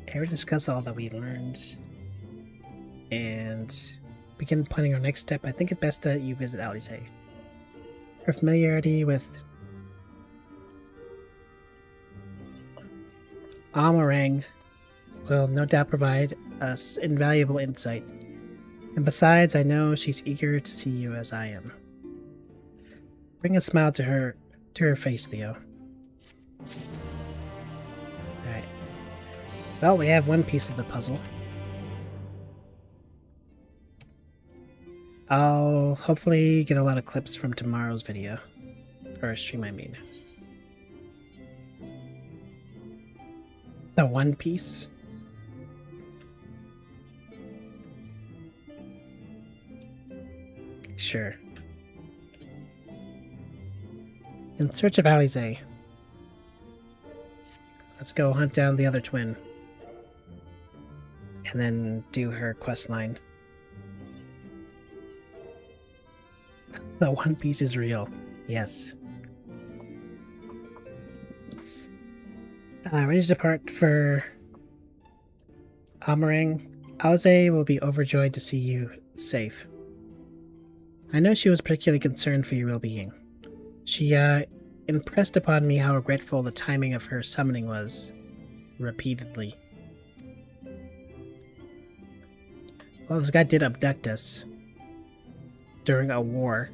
Okay, we discuss all that we learned and begin planning our next step. I think it's best that you visit Alizé. Her familiarity with Amarang will no doubt provide us invaluable insight. And besides, I know she's eager to see you as I am. Bring a smile to her face, Theo. Alright. Well, we have one piece of the puzzle. I'll hopefully get a lot of clips from tomorrow's video. Or stream, I mean. The one piece? Sure. In search of Alizé. Let's go hunt down the other twin. And then do her quest line. The One Piece is real. Yes. Ready to depart for Amarang. Alizé will be overjoyed to see you safe. I know she was particularly concerned for your well-being. She impressed upon me how regretful the timing of her summoning was, repeatedly. Well, this guy did abduct us during a war.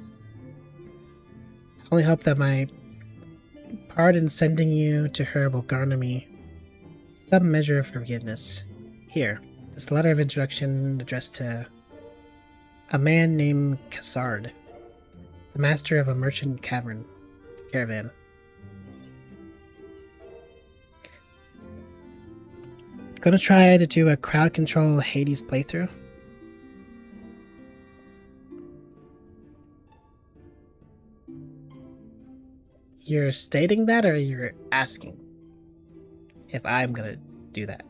I only hope that my part in sending you to her will garner me some measure of forgiveness. Here, this letter of introduction addressed to a man named Cassard, the master of a merchant caravan. Gonna try to do a crowd control Hades playthrough. You're stating that, or you're asking if I'm gonna do that?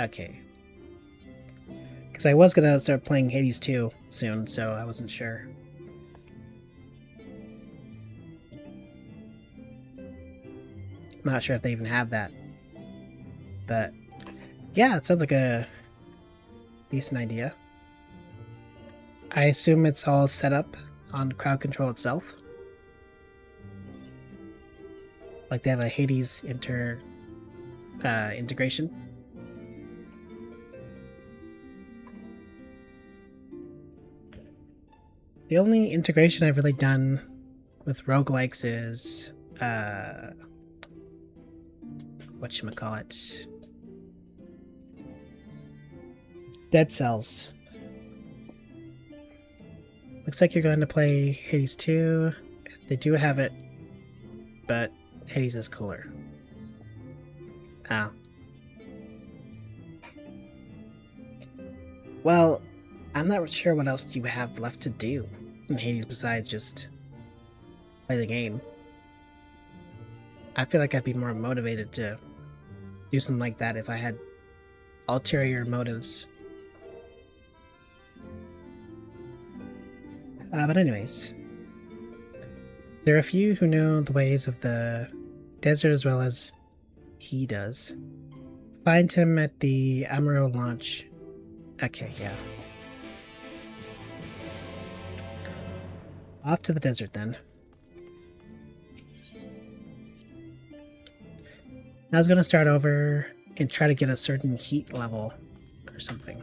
Okay. Because I was gonna start playing Hades 2 soon, so I wasn't sure. Not sure if they even have that. But yeah, it sounds like a decent idea. I assume it's all set up on crowd control itself. Like they have a Hades integration. The only integration I've really done with roguelikes is whatchamacallit? Dead Cells. Looks like you're going to play Hades 2. They do have it, but Hades is cooler. Oh. Well, I'm not sure what else you have left to do in Hades besides just play the game. I feel like I'd be more motivated to do something like that if I had ulterior motives. But anyways, there are a few who know the ways of the desert as well as he does. Find him at the Amaro launch. Okay, yeah. Off to the desert then. I was gonna start over and try to get a certain heat level or something.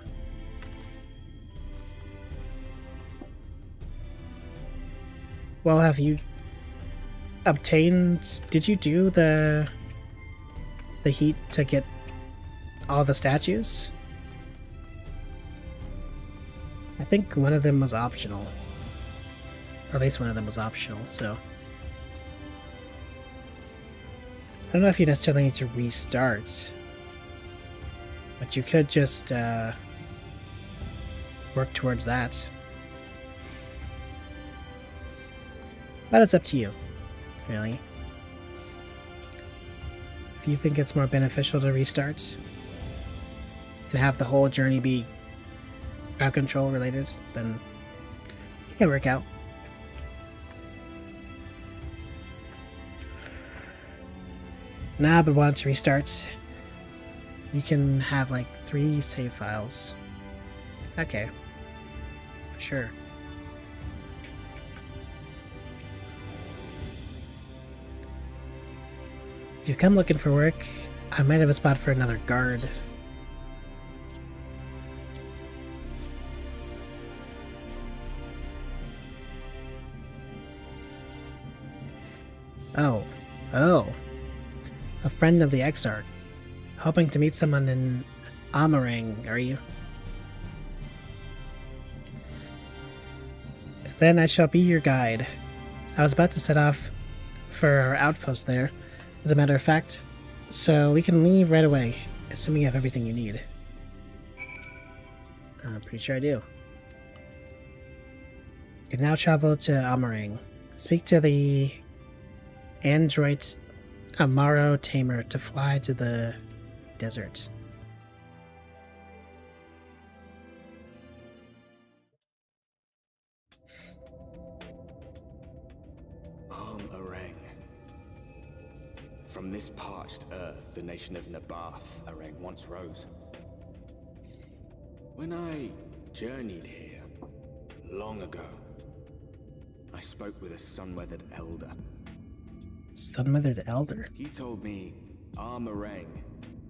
Well, have you obtained... Did you do the heat to get all the statues? I think one of them was optional. Or at least one of them was optional, so... I don't know if you necessarily need to restart. But you could just work towards that. But it's up to you, really. If you think it's more beneficial to restart and have the whole journey be crowd control related, then it can work out. Nah, but want to restart, you can have like 3 save files. Okay. Sure. If you come looking for work, I might have a spot for another guard. Oh. A friend of the Exarch. Hoping to meet someone in Amarang, are you? Then I shall be your guide. I was about to set off for our outpost there, as a matter of fact, so we can leave right away, assuming you have everything you need. I'm pretty sure I do. You can now travel to Amarang. Speak to the android Amaro Tamer to fly to the desert. Arang. From this parched earth, the nation of Nabath, Arang once rose. When I journeyed here, long ago, I spoke with a sun-weathered elder. Sun-weathered elder? He told me Armarang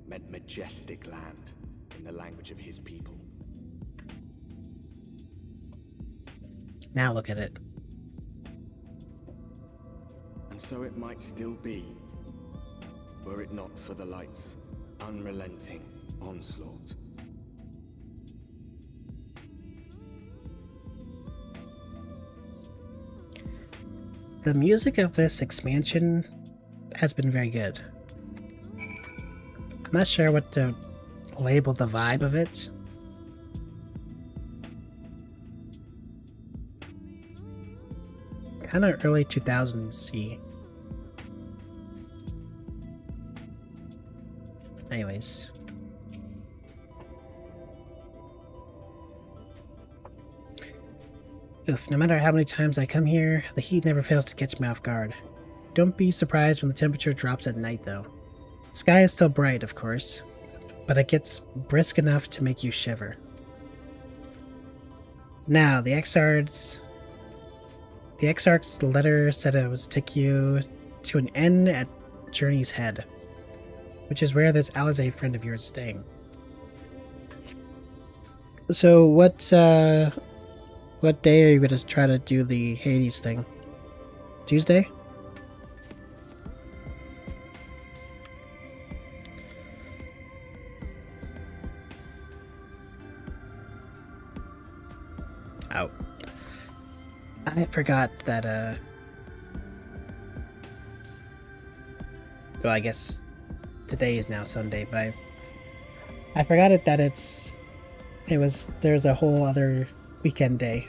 meant majestic land in the language of his people. Now look at it. And so it might still be, were it not for the light's unrelenting onslaught. The music of this expansion has been very good. I'm not sure what to label the vibe of it. Kind of early 2000s-y. Anyways. Oof, no matter how many times I come here, the heat never fails to catch me off guard. Don't be surprised when the temperature drops at night, though. The sky is still bright, of course, but it gets brisk enough to make you shiver. Now, the Exarch's letter said it was take you to an inn at Journey's Head. which is where this Alizé friend of yours is staying. So what day are you gonna try to do the Hades thing? Tuesday? Oh. I forgot that, well, I guess today is now Sunday, but I forgot it that there's a whole other weekend day.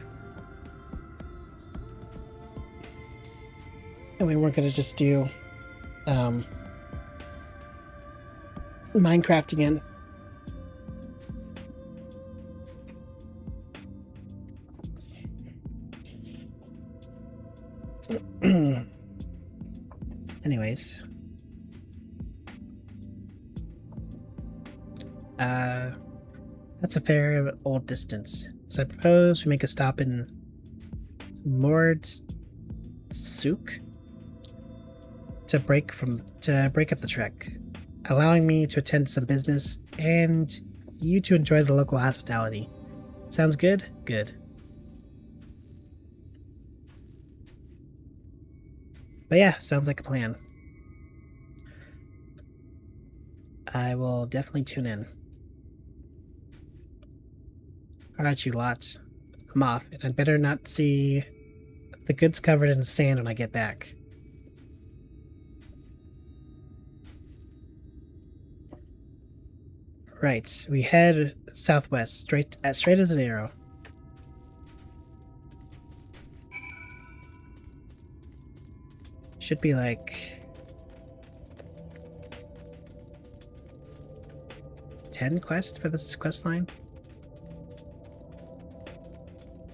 And we weren't gonna just do, Minecraft again. Anyways. That's a fair old distance. So I propose we make a stop in Mordsuk to break up the trek, allowing me to attend to some business and you to enjoy the local hospitality. Sounds good? Good. But yeah, sounds like a plan. I will definitely tune in. Alright, you lot. I'm off, and I'd better not see the goods covered in sand when I get back. Right, we head southwest, straight as an arrow. Should be like 10 quests for this quest line.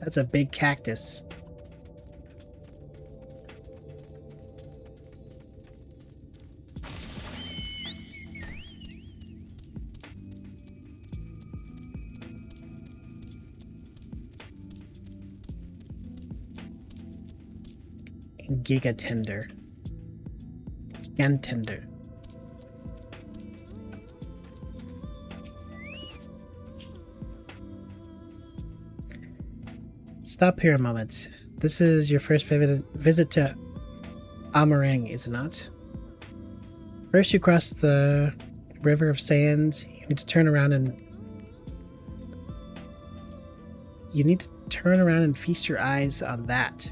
That's a big cactus. Gigatender. Gigantender. Stop here a moment. This is your first visit to Amarang, is it not? First you cross the river of sand. You need to turn around and feast your eyes on that.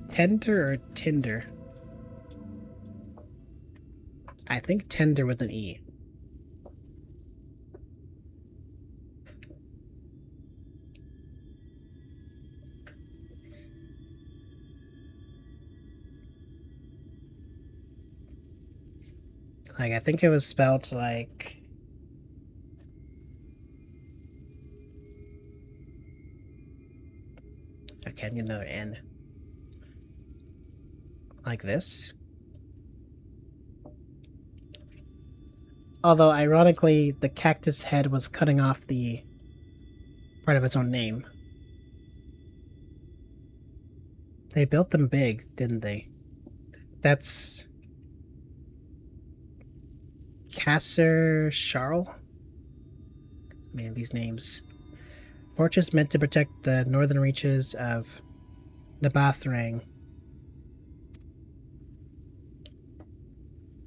Tender or Tinder? I think tender with an E. Like, I think it was spelled like... Okay, I need another N. Like this? Although, ironically, the cactus head was cutting off the part of its own name. They built them big, didn't they? That's... Kasser Sharl? Man, these names. Fortress meant to protect the northern reaches of Nabathrang.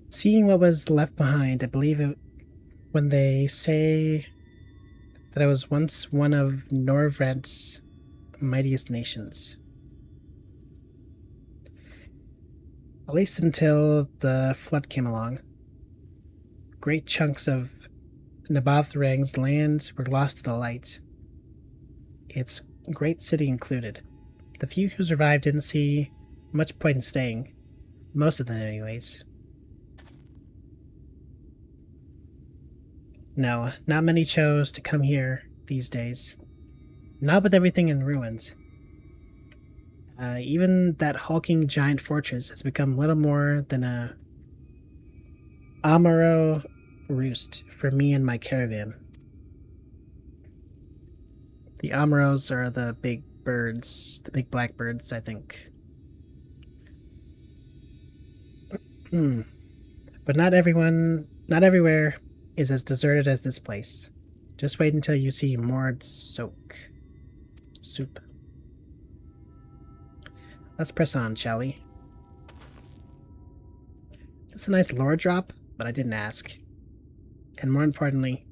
Seeing what was left behind, I believe it when they say that it was once one of Norvrent's mightiest nations. At least until the flood came along. Great chunks of Nabathrang's land were lost to the light, its great city included. The few who survived didn't see much point in staying. Most of them, anyways. No, not many chose to come here these days. Not with everything in ruins. Even that hulking giant fortress has become little more than a Amaro roost for me and my caravan. The Amaros are the big birds, the big black birds, I think. But not everywhere is as deserted as this place. Just wait until you see Mord Soup. Let's press on, shall we? That's a nice lore drop, but I didn't ask. And more importantly,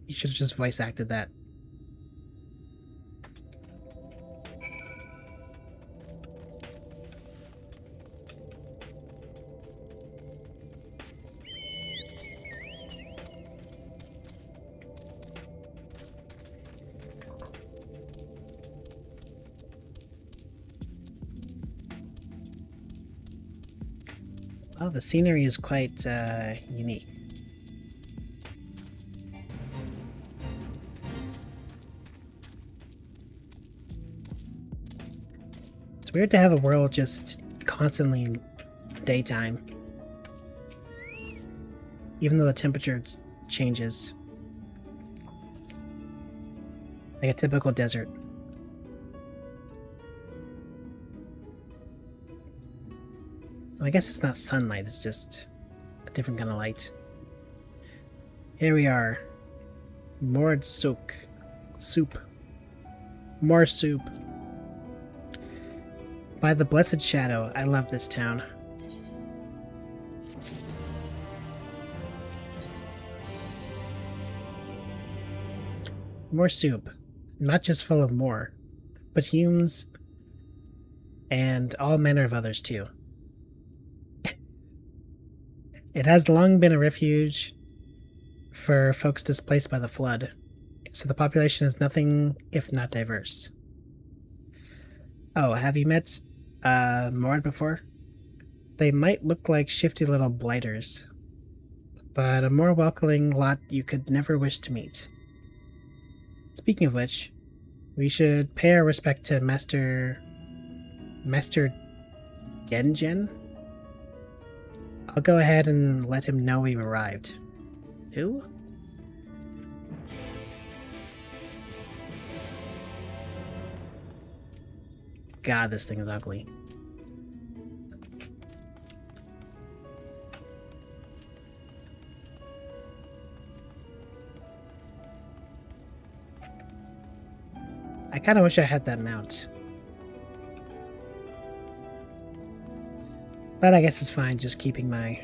you should have just voice acted that. Well, the scenery is quite unique. It's weird to have a world just constantly daytime, even though the temperature changes, like a typical desert. I guess it's not sunlight, it's just a different kind of light. Here we are. Mord Soup. More soup. By the blessed shadow, I love this town. More soup. Not just full of more, but Humes and all manner of others too. It has long been a refuge for folks displaced by the flood, so the population is nothing if not diverse. Oh, have you met Mord before? They might look like shifty little blighters, but a more welcoming lot you could never wish to meet. Speaking of which, we should pay our respect to Master Gengen? I'll go ahead and let him know we've arrived. Who? God, this thing is ugly. I kind of wish I had that mount. But I guess it's fine just keeping my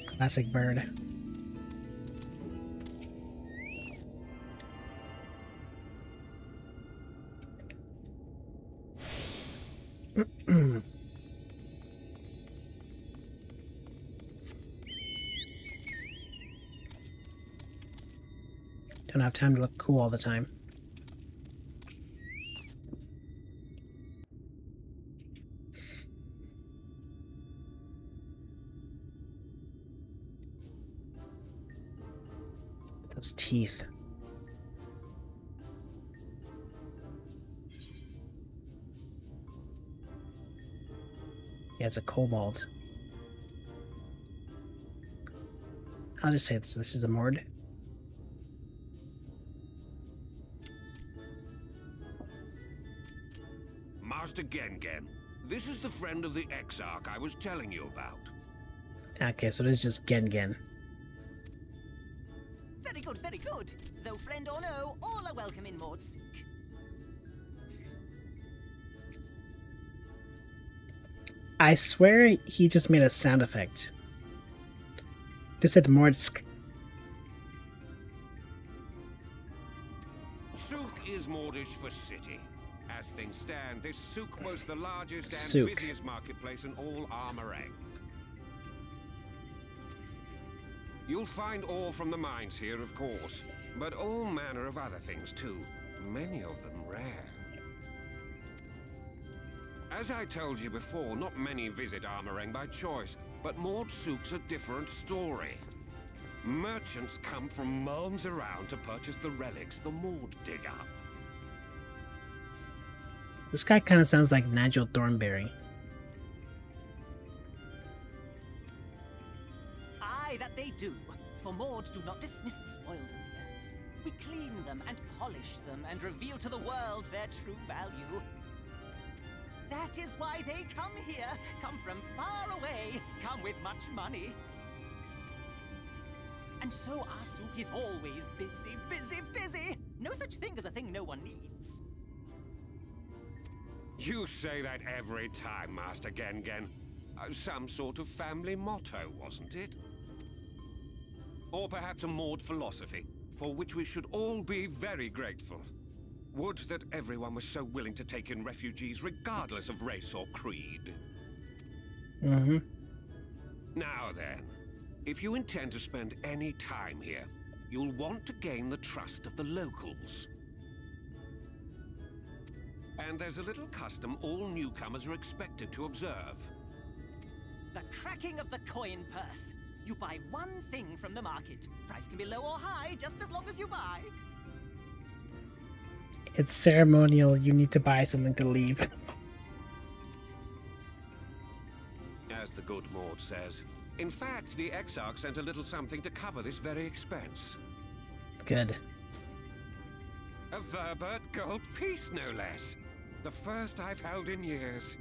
classic bird. Don't have time to look cool all the time. Those teeth. Yeah, it's a kobold. I'll just say this is a Mord. Master Gengen, this is the friend of the Exarch I was telling you about. Okay, so it is just Gengen. Very good, very good. Though friend or no, all are welcome in Mordsook. I swear he just made a sound effect. Just said Mordsk. Souk is Mordish for city. As things stand, this souk was the largest Souk. and busiest marketplace in all Armorang. You'll find ore from the mines here, of course, but all manner of other things too, many of them rare. As I told you before, not many visit Armorang by choice, but Mord Souk's a different story. Merchants come from miles around to purchase the relics the Mord dig up. This guy kind of sounds like Nigel Thornberry. Aye, that they do. For Mord do not dismiss the spoils of the earth. We clean them and polish them and reveal to the world their true value. That is why they come here, come from far away, come with much money. And so our souk is always busy, busy, busy. No such thing as a thing no one needs. You say that every time, Master Gengen. Some sort of family motto, wasn't it? Or perhaps a Maud philosophy, for which we should all be very grateful. Would that everyone was so willing to take in refugees regardless of race or creed. Mm-hmm. Now then, if you intend to spend any time here, you'll want to gain the trust of the locals. And there's a little custom all newcomers are expected to observe. The cracking of the coin purse. You buy one thing from the market. Price can be low or high, just as long as you buy. It's ceremonial. You need to buy something to leave. As the good Maud says. In fact, the Exarch sent a little something to cover this very expense. Good. A Verbert gold piece, no less. The first I've held in years.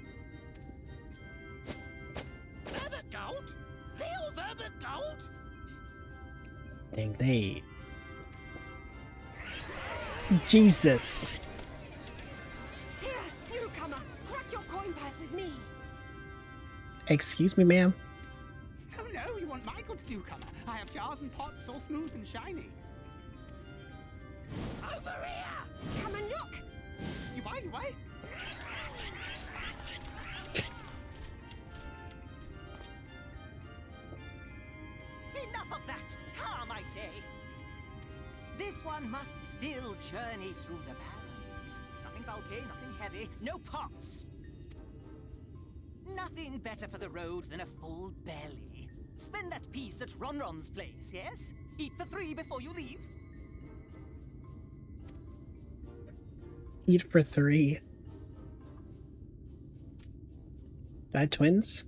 Verbert gold? Real Verbert gold? Dang, they... Jesus. Here, newcomer, crack your coin purse with me. Excuse me, ma'am. Oh no, you want my goods, newcomer? I have jars and pots all smooth and shiny. Over here! Come and look. You buy, you buy. Enough of that! Calm, I say! This one must still journey through the barrens. Nothing bulky, nothing heavy, no pots. Nothing better for the road than a full belly. Spend that piece at Ronron's place, yes? Eat for 3 before you leave. Eat for 3. Bad twins?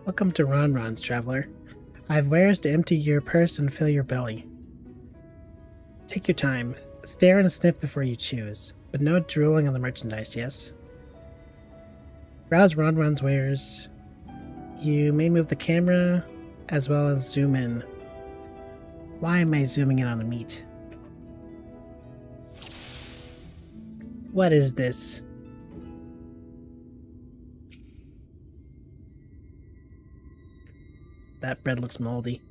Welcome to Ronron's, traveler. I have wares to empty your purse and fill your belly. Take your time. Stare and sniff before you choose, but no drooling on the merchandise, yes? Browse Ronron's wares. You may move the camera as well as zoom in. Why am I zooming in on the meat? What is this? That bread looks moldy.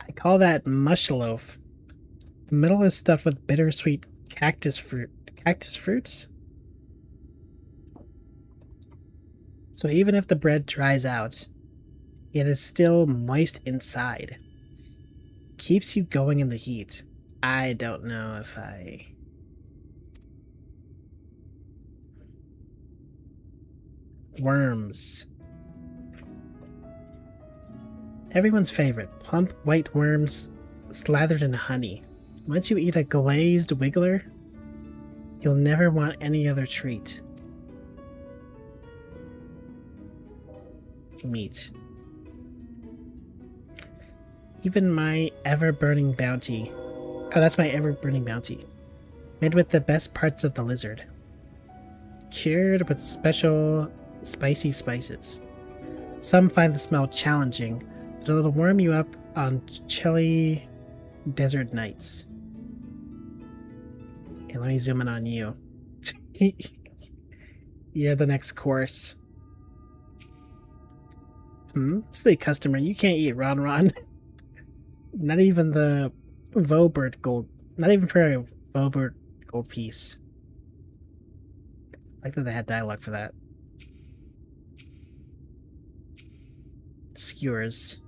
I call that mush loaf. The middle is stuffed with bittersweet cactus fruits? So even if the bread dries out, it is still moist inside. Keeps you going in the heat. I don't know if I... Worms. Everyone's favorite, plump white worms slathered in honey. Once you eat a glazed wiggler, you'll never want any other treat. Meat. Even my ever-burning bounty. Oh, that's my ever-burning bounty. Made with the best parts of the lizard. Cured with special spicy spices. Some find the smell challenging, but it'll warm you up on chilly desert nights. Okay, let me zoom in on you. You're the next course. Silly customer, you can't eat Ron. Not even the Vobert gold. Not even for a Vobert gold piece. I like that they had dialogue for that. Skewers.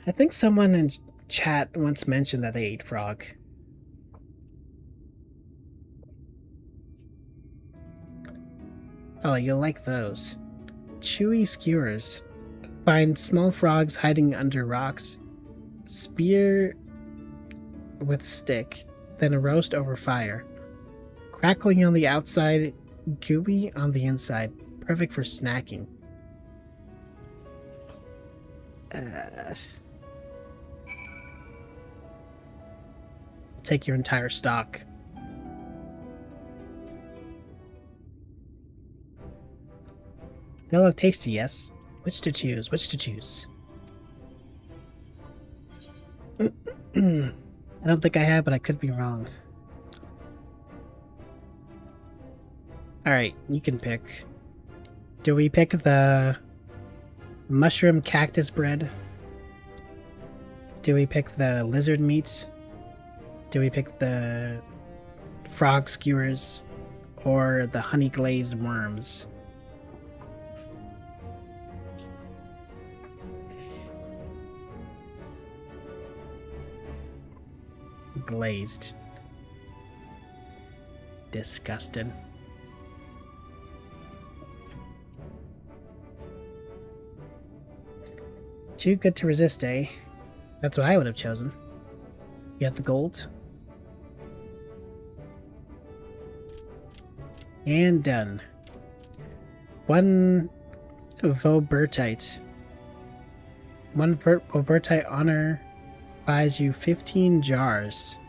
I think someone in chat once mentioned that they ate frog. Oh, you'll like those. Chewy skewers. Find small frogs hiding under rocks. Spear with stick, then roast over fire. Crackling on the outside, gooey on the inside. Perfect for snacking. Take your entire stock. They look tasty, yes. Which to choose? Which to choose? I don't think I have, but I could be wrong. Alright, you can pick. Do we pick the mushroom cactus bread? Do we pick the lizard meat? Do we pick the frog skewers? Or the honey glazed worms? Glazed. Disgusting. Too good to resist, eh? That's what I would have chosen. You have the gold. And done. One Vobertite. One Vobertite honor buys you 15 jars.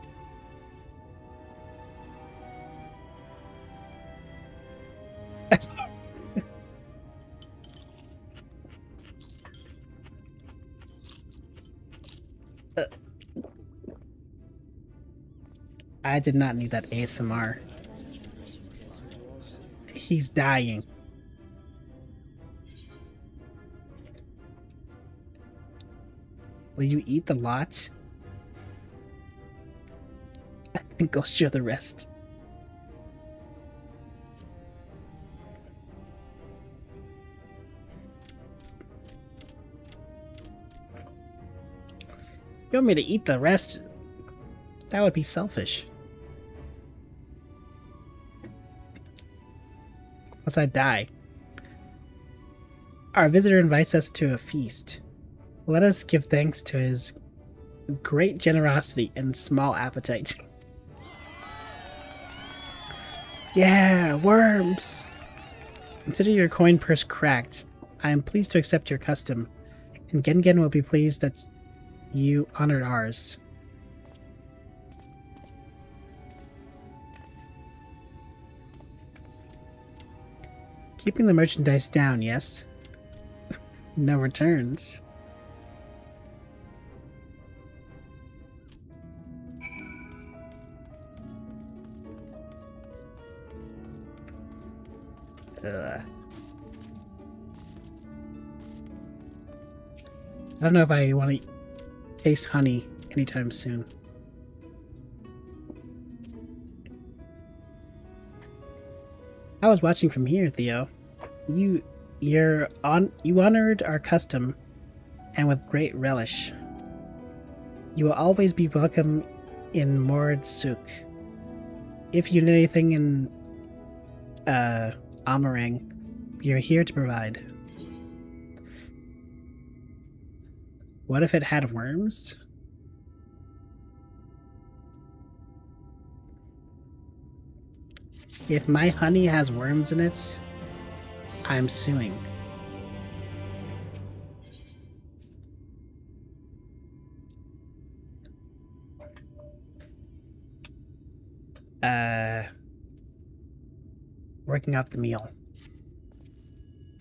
I did not need that ASMR. He's dying. Will you eat the lot? I think I'll share the rest. You want me to eat the rest? That would be selfish. Unless I die. Our visitor invites us to a feast. Let us give thanks to his great generosity and small appetite. Yeah, worms! Consider your coin purse cracked. I am pleased to accept your custom, and Gengen will be pleased that you honored ours. Keeping the merchandise down, yes? No returns. I don't know if I want to taste honey anytime soon. I was watching from here, Theo. You honored our custom, and with great relish. You will always be welcome in Mord Suk. If you need anything in Amarang, we are here to provide. What if it had worms? If my honey has worms in it, I'm suing. Working up the meal.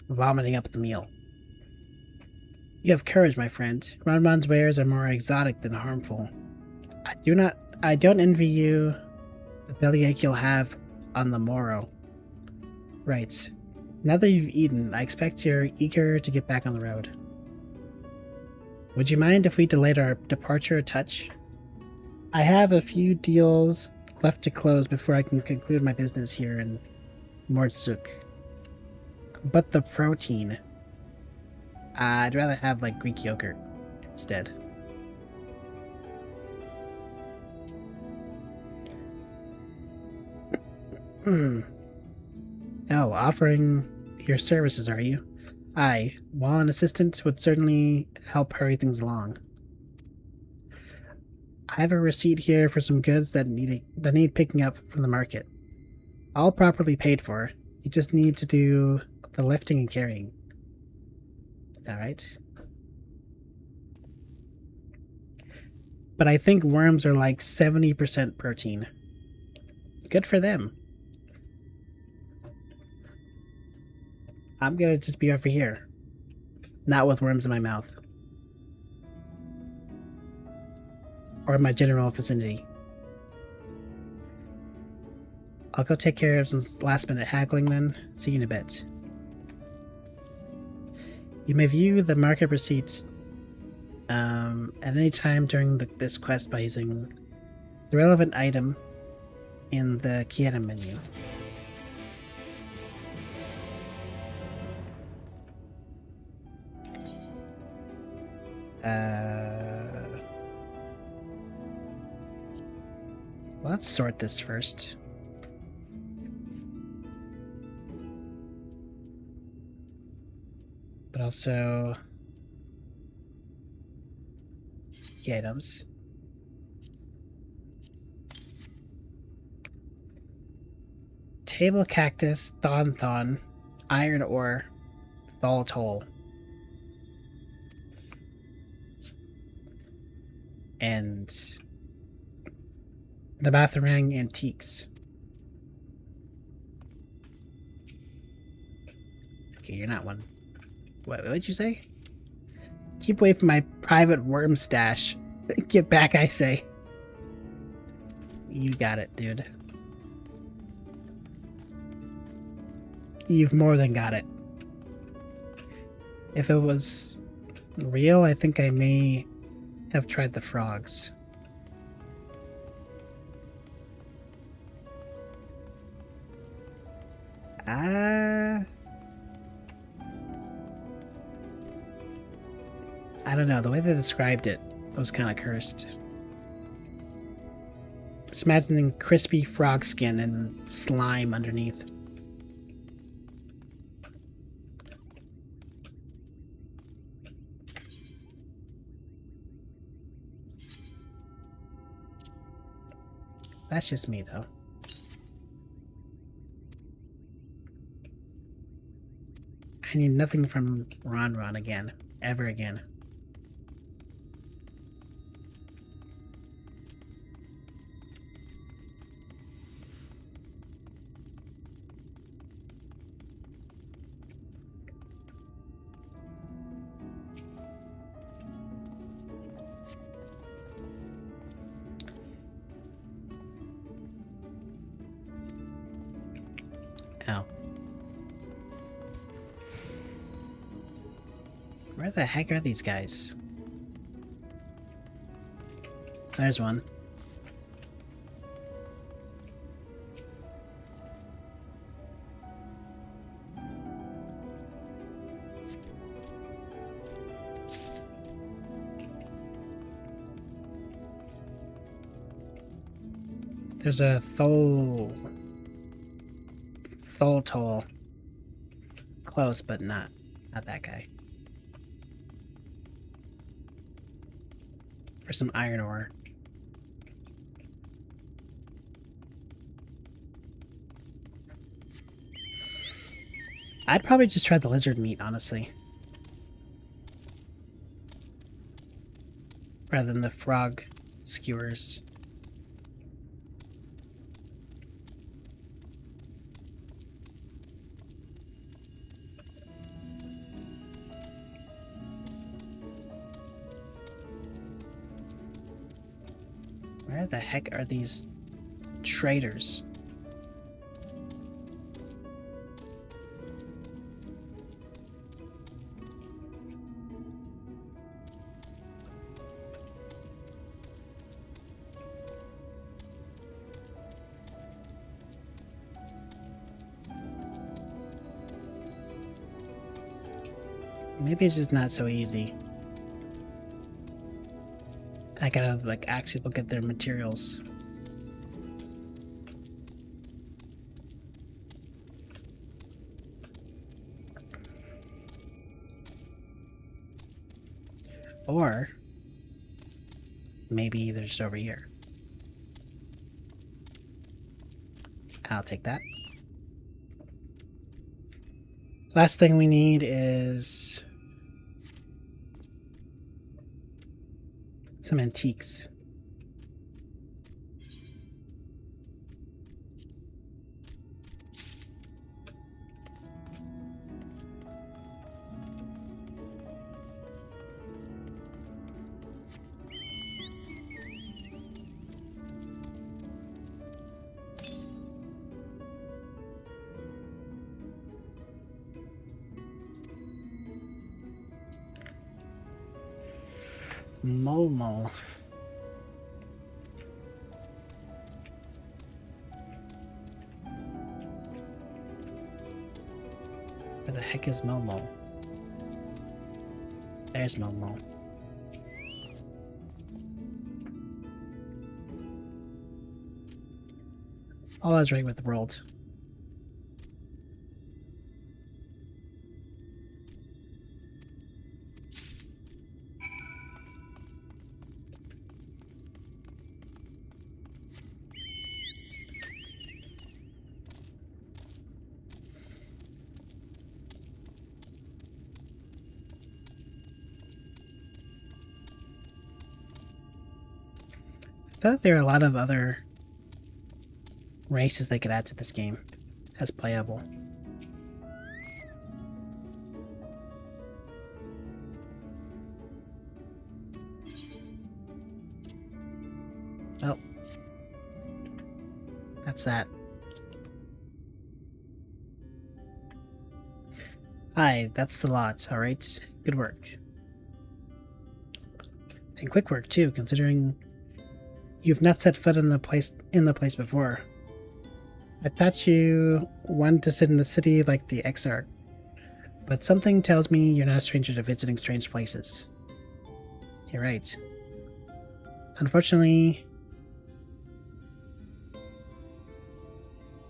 Vomiting up the meal. You have courage, my friend. Ranman's wares are more exotic than harmful. I don't envy you the bellyache you'll have on the morrow. Right. Now that you've eaten, I expect you're eager to get back on the road. Would you mind if we delayed our departure a touch? I have a few deals left to close before I can conclude my business here in Mordsuk. But the protein. I'd rather have like Greek yogurt instead. Now Oh, offering your services, are you? Aye, while an assistant would certainly help hurry things along. I have a receipt here for some goods that need picking up from the market. All properly paid for. You just need to do the lifting and carrying. Alright. But I think worms are like 70% protein. Good for them. I'm gonna just be over here. Not with worms in my mouth. Or in my general vicinity. I'll go take care of some last minute haggling then. See you in a bit. You may view the market receipt at any time during this quest by using the relevant item in the key item menu. Let's sort this first. But also key items. Table cactus, thon, iron ore, volatile. And the Batharang antiques. Okay, you're not one. What did you say? Keep away from my private worm stash. Get back, I say. You got it, dude. You've more than got it. If it was real, I think I may have tried the frogs. I don't know, the way they described it was kind of cursed. Just imagining crispy frog skin and slime underneath. That's just me, though. I need nothing from Ron again. Ever again. Ow. Where the heck are these guys? There's one. There's a Tholtol. Close, but not that guy. For some iron ore. I'd probably just try the lizard meat, honestly. Rather than the frog skewers. Where the heck are these traders? Maybe it's just not so easy. I gotta, like, actually look at their materials. Or maybe they're just over here. I'll take that. Last thing we need is some antiques. Mole. Where the heck is Momo? There's Momo. All is right with the world. I thought there are a lot of other races they could add to this game as playable. Well, that's that. Hi, that's the lot, alright? Good work. And quick work too, considering you've not set foot in the place before. I thought you wanted to sit in the city like the Exarch, but something tells me you're not a stranger to visiting strange places. You're right. Unfortunately...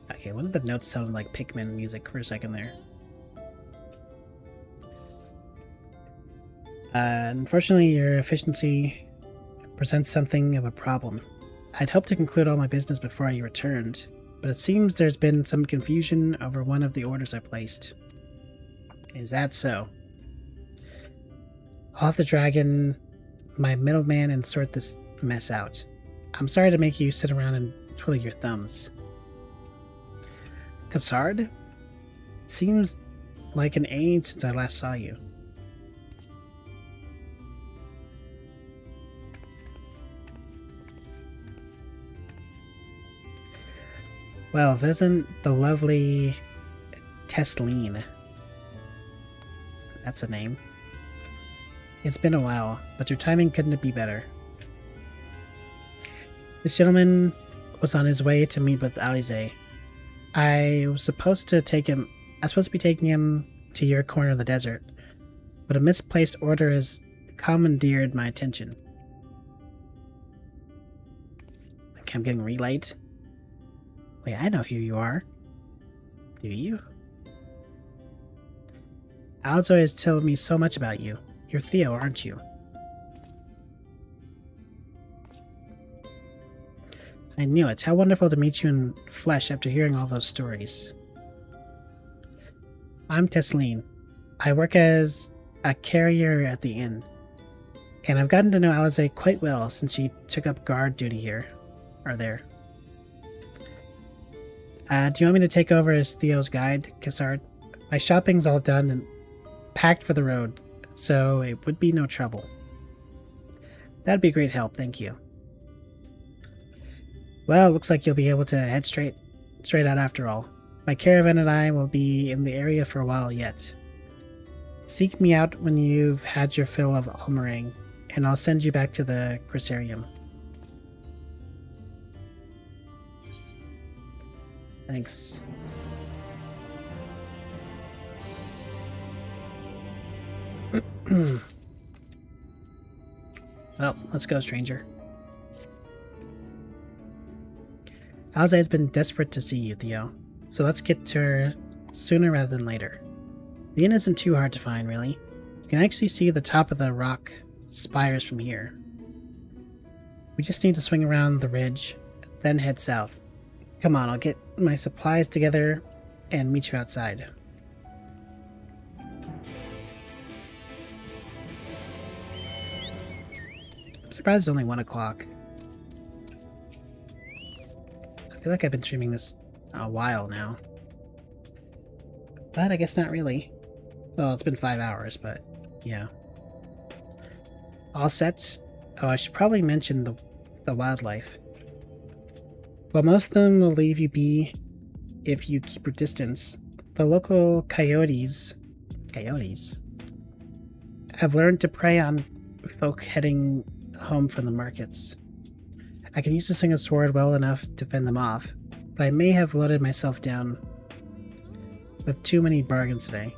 Okay, one of the notes sounded like Pikmin music for a second there. Unfortunately, your efficiency presents something of a problem. I'd hoped to conclude all my business before I returned, but it seems there's been some confusion over one of the orders I placed. Is that so? I'll have to drag in my middleman and sort this mess out. I'm sorry to make you sit around and twiddle your thumbs. Cassard? It seems like an age since I last saw you. Well, if it isn't the lovely Tesleen. That's a name. It's been a while, but your timing couldn't be better. This gentleman was on his way to meet with Alize. I was supposed to be taking him to your corner of the desert, but a misplaced order has commandeered my attention. Okay, I'm getting relayed. Wait, I know who you are. Do you? Alzo has told me so much about you. You're Theo, aren't you? I knew it. How wonderful to meet you in flesh after hearing all those stories. I'm Tesleen. I work as a carrier at the inn. And I've gotten to know Alize quite well since she took up guard duty here. Or there. Do you want me to take over as Theo's guide, Cassard? My shopping's all done and packed for the road, so it would be no trouble. That'd be a great help, thank you. Well, looks like you'll be able to head straight out after all. My caravan and I will be in the area for a while yet. Seek me out when you've had your fill of Almerang, and I'll send you back to the Crisarium. Thanks. Well, let's go, stranger. Alize has been desperate to see you, Theo, so let's get to her sooner rather than later. The inn isn't too hard to find, really. You can actually see the top of the rock spires from here. We just need to swing around the ridge, then head south. Come on, I'll get my supplies together and meet you outside. I'm surprised it's only 1 o'clock. I feel like I've been streaming this a while now. But I guess not really. Well, it's been 5 hours, but yeah. All set? Oh, I should probably mention the wildlife. While most of them will leave you be if you keep your distance, the local coyotes have learned to prey on folk heading home from the markets. I can use the single sword well enough to fend them off, but I may have loaded myself down with too many bargains today.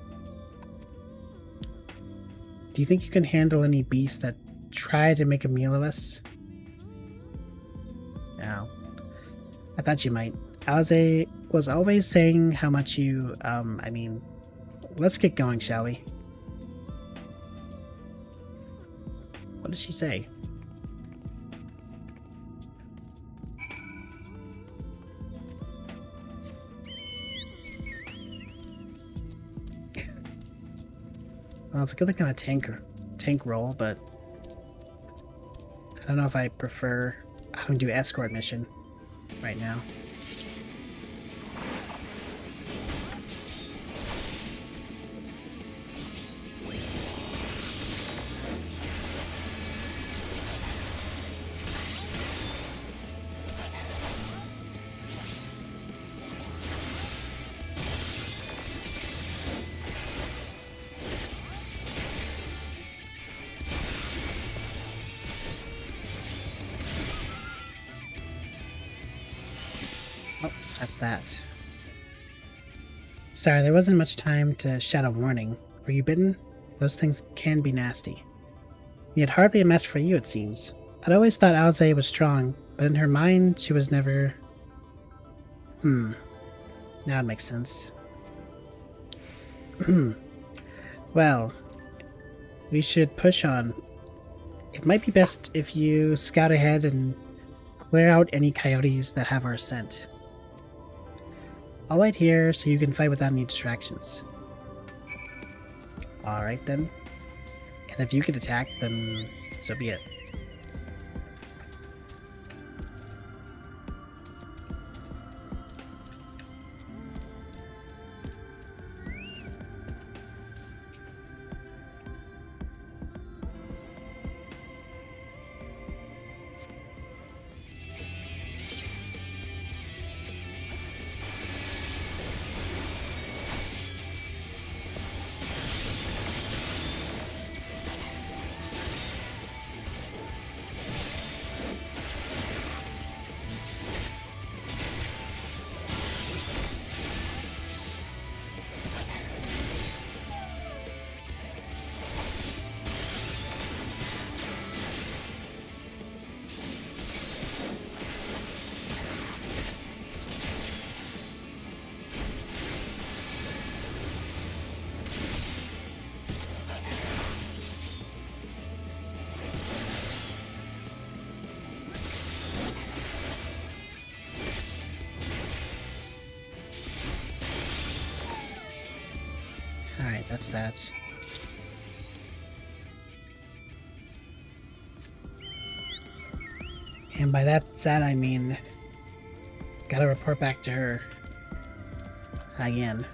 Do you think you can handle any beasts that try to make a meal of us? No. I thought you might. Alze was always saying how much you, I mean, let's get going, shall we? What did she say? Well, it's a good thing I'm a tank role, but I don't know if I prefer having to do escort mission right now. That's that. Sorry, there wasn't much time to shout a warning. Were you bitten? Those things can be nasty. Yet hardly a match for you, it seems. I'd always thought Alze was strong, but in her mind, she was never... Now it makes sense. Well, we should push on. It might be best if you scout ahead and clear out any coyotes that have our scent. I'll wait here so you can fight without any distractions. Alright then. And if you get attacked, then so be it. Alright, that's that. And by that said, I mean, gotta report back to her again.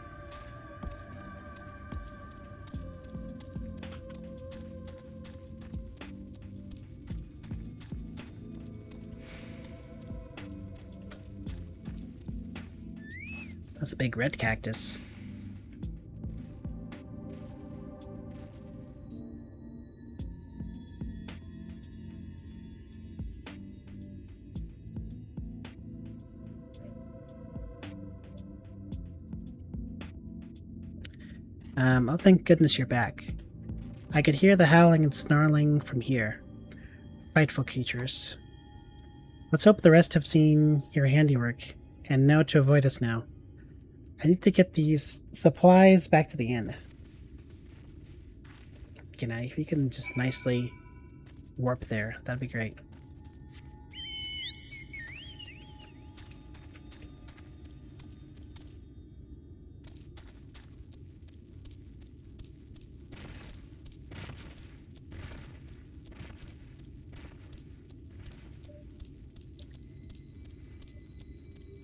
That's a big red cactus. Oh, thank goodness you're back. I could hear the howling and snarling from here. Frightful creatures. Let's hope the rest have seen your handiwork and know to avoid us now. I need to get these supplies back to the inn. You know, if you can just nicely warp there. That'd be great.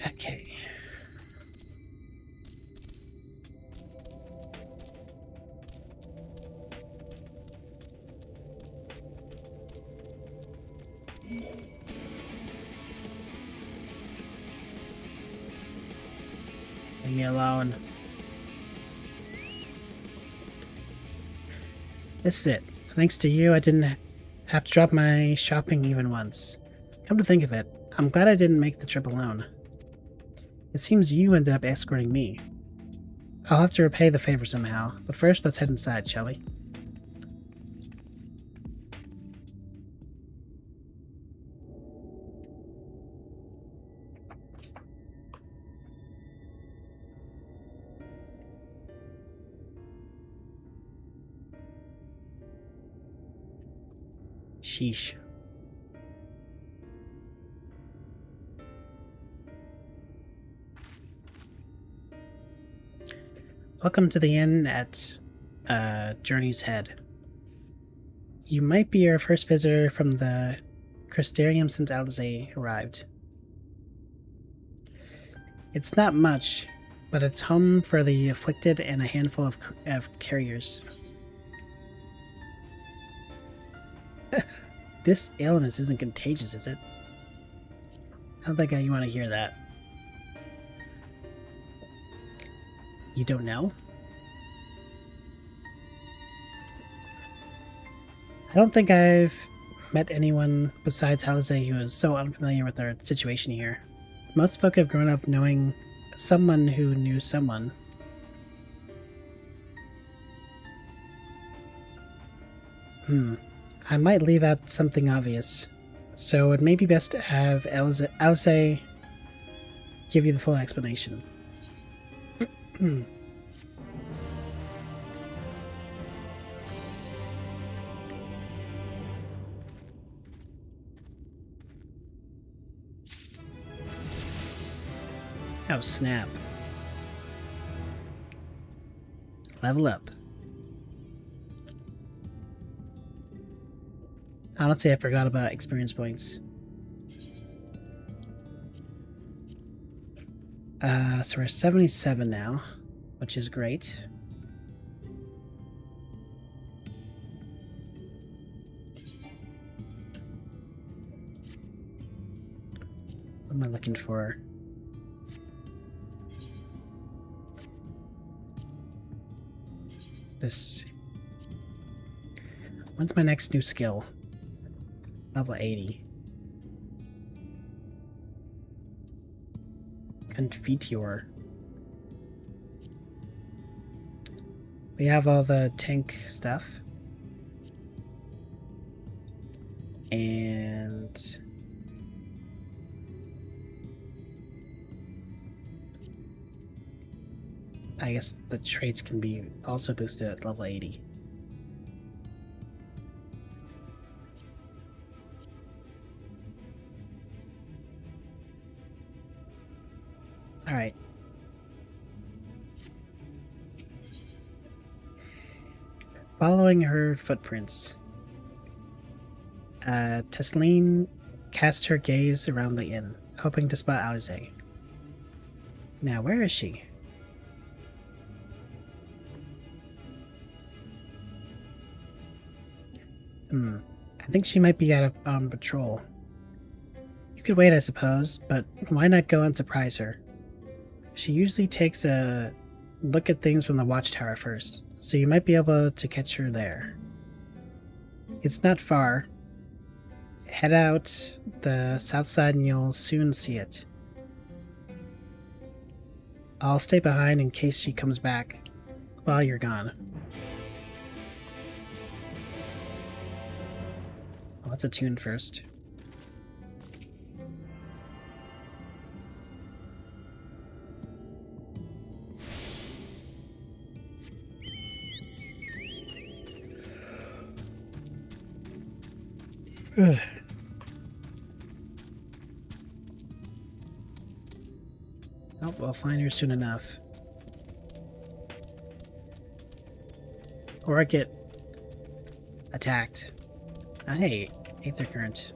Okay. Leave me alone. This is it. Thanks to you, I didn't have to drop my shopping even once. Come to think of it, I'm glad I didn't make the trip alone. It seems you ended up escorting me. I'll have to repay the favor somehow, but first let's head inside, shall we? Sheesh. Welcome to the inn at Journey's Head. You might be our first visitor from the Crystarium since Alize arrived. It's not much, but it's home for the afflicted and a handful of carriers. This illness isn't contagious, is it? I don't think you want to hear that. You don't know? I don't think I've met anyone besides Alize who is so unfamiliar with our situation here. Most folk have grown up knowing someone who knew someone. I might leave out something obvious, so it may be best to have Alize give you the full explanation. Oh snap. Level up. Honestly, I forgot about experience points. So we're 77 now, which is great. What am I looking for? This. When's my next new skill? Level 80. Confiteor. We have all the tank stuff. And I guess the traits can be also boosted at level 80. Alright. Following her footprints, Tesleen cast her gaze around the inn, hoping to spot Alize. Now, where is she? I think she might be out on patrol. You could wait, I suppose, but why not go and surprise her? She usually takes a look at things from the watchtower first, so you might be able to catch her there. It's not far. Head out the south side and you'll soon see it. I'll stay behind in case she comes back while you're gone. Let's attune first. Oh, we'll find her soon enough. Or get attacked. Oh, hey, Aether Current.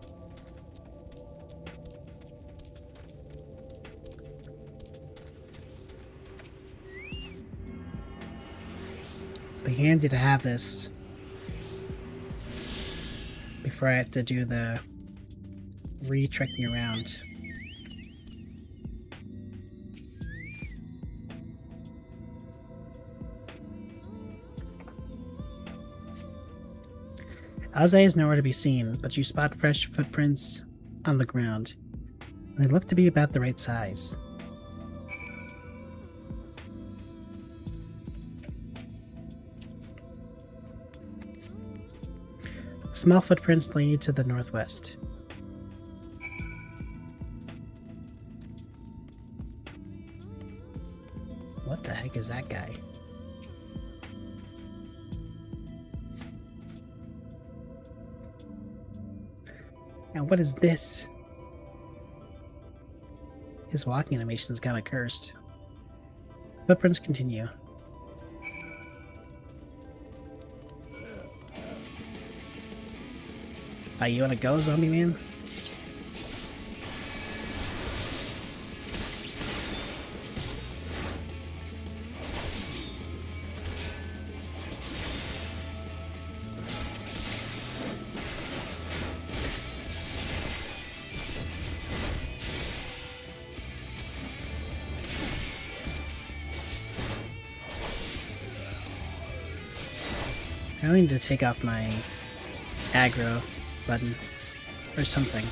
It'd be handy to have this before I have to do the re-trekking around. Alzay is nowhere to be seen, but you spot fresh footprints on the ground. They look to be about the right size. Small footprints lead to the northwest. What the heck is that guy? And what is this? His walking animation is kind of cursed. Footprints continue. You wanna go, zombie man? I need to take off my aggro button or something.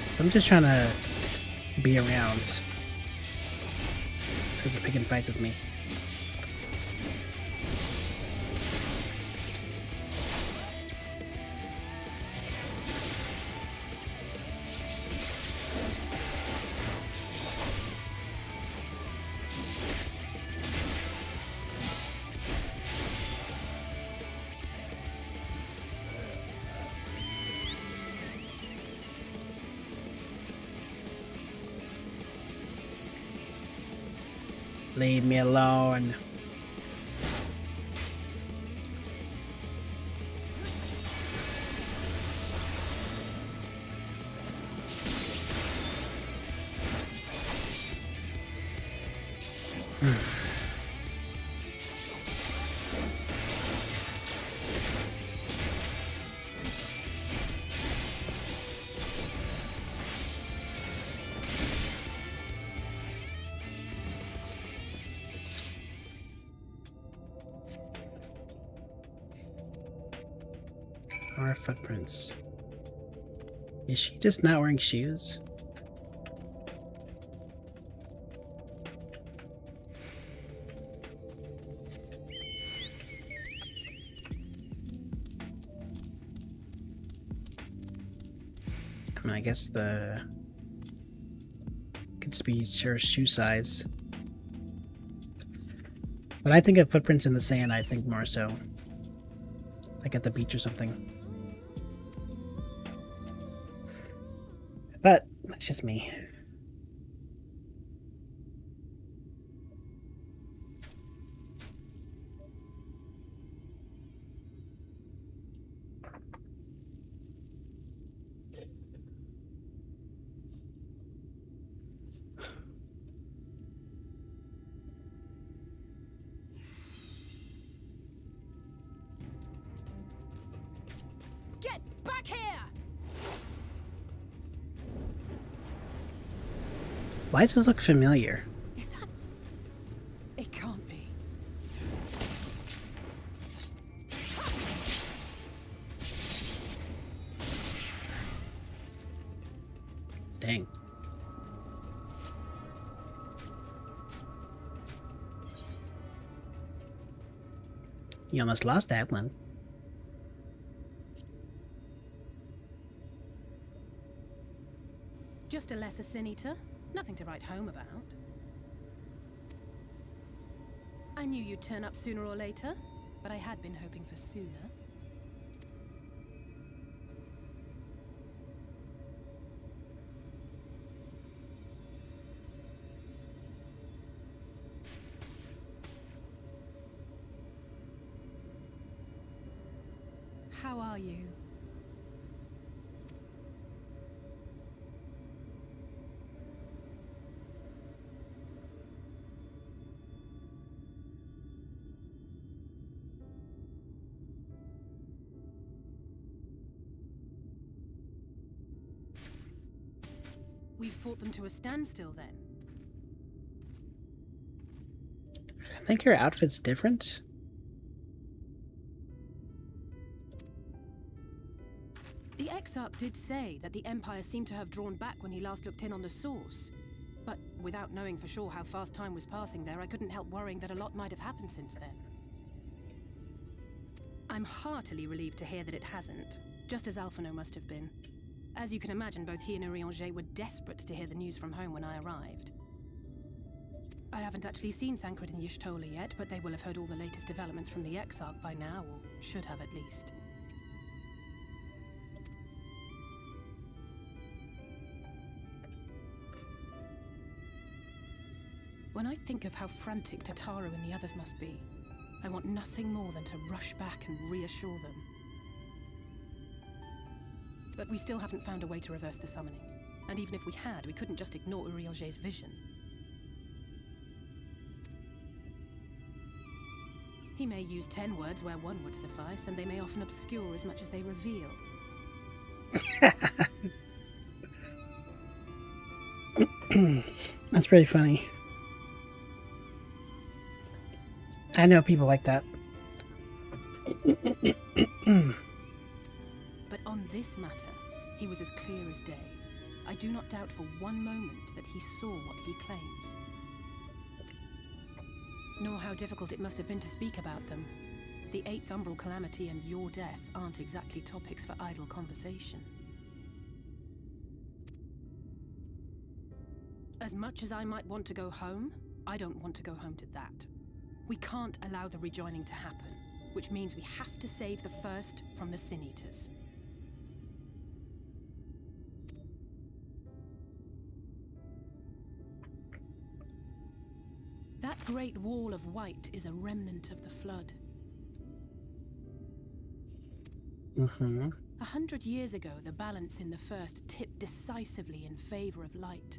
So I'm just trying to be around. It's because they're picking fights with me. Leave me alone. Our footprints. Is she just not wearing shoes? I mean, I guess the could be sure shoe size. But I think of footprints in the sand, I think more so. Like at the beach or something. But that's just me. Get back here! Why does this look familiar? Is that... It can't be. Dang. You almost lost that one. Just a lesser sin eater. Nothing to write home about. I knew you'd turn up sooner or later, but I had been hoping for sooner. How are you? We fought them to a standstill then. I think your outfit's different. The Exarch did say that the Empire seemed to have drawn back when he last looked in on the source. But without knowing for sure how fast time was passing there, I couldn't help worrying that a lot might have happened since then. I'm heartily relieved to hear that it hasn't, just as Alphino must have been. As you can imagine, both he and Urianger were desperate to hear the news from home when I arrived. I haven't actually seen Thancred and Y'shtola yet, but they will have heard all the latest developments from the Exarch by now, or should have at least. When I think of how frantic Tataru and the others must be, I want nothing more than to rush back and reassure them. But we still haven't found a way to reverse the summoning. And even if we had, we couldn't just ignore Urianger's vision. He may use 10 words where one would suffice, and they may often obscure as much as they reveal. That's pretty funny. I know people like that. But on this matter, he was as clear as day. I do not doubt for one moment that he saw what he claims. Nor how difficult it must have been to speak about them. The 8th Umbral Calamity and your death aren't exactly topics for idle conversation. As much as I might want to go home, I don't want to go home to that. We can't allow the rejoining to happen, which means we have to save the first from the Sin Eaters. That great wall of white is a remnant of the flood. 100 years ago, the balance in the first tipped decisively in favor of light.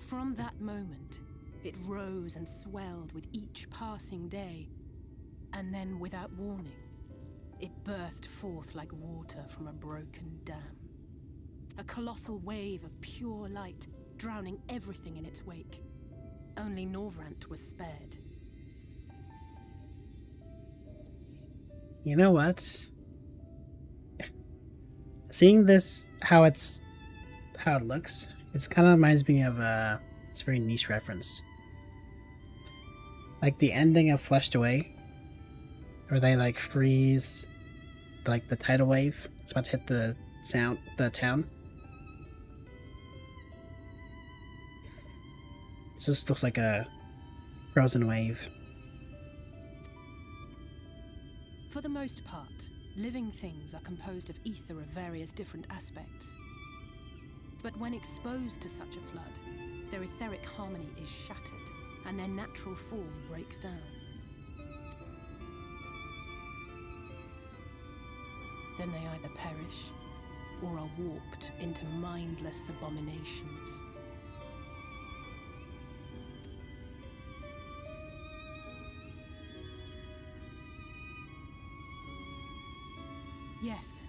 From that moment, it rose and swelled with each passing day, and then, without warning, it burst forth like water from a broken dam. A colossal wave of pure light, drowning everything in its wake. Only Norvrant was spared. You know what? Seeing this, how it looks, it kind of reminds me of it's a very niche reference. Like the ending of Flushed Away, where they like freeze, like the tidal wave. It's about to hit the town. It just looks like a frozen wave. For the most part, living things are composed of ether of various different aspects. But when exposed to such a flood, their etheric harmony is shattered, and their natural form breaks down. Then they either perish, or are warped into mindless abominations. Yes,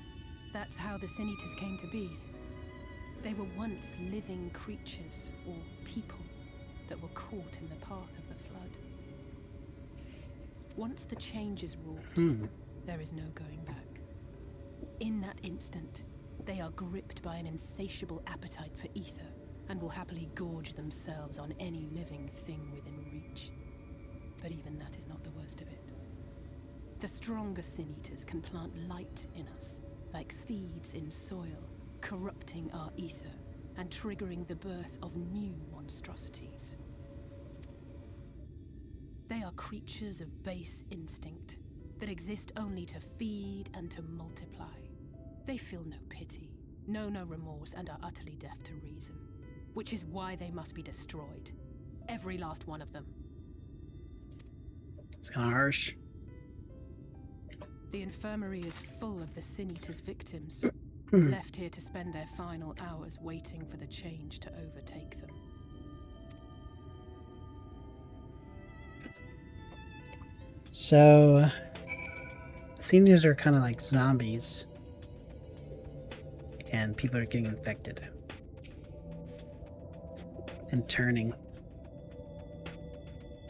that's how the Sin Eaters came to be. They were once living creatures, or people, that were caught in the path of the flood. Once the change is wrought, there is no going back. In that instant, they are gripped by an insatiable appetite for ether, and will happily gorge themselves on any living thing within reach. But even that is not the worst of it. The stronger Sin Eaters can plant light in us, like seeds in soil, corrupting our ether and triggering the birth of new monstrosities. They are creatures of base instinct that exist only to feed and to multiply. They feel no pity, know no remorse, and are utterly deaf to reason, which is why they must be destroyed. Every last one of them. It's kind of harsh. The infirmary is full of the Sin Eater's victims, left here to spend their final hours waiting for the change to overtake them. So, seniors are kind of like zombies, and people are getting infected and turning.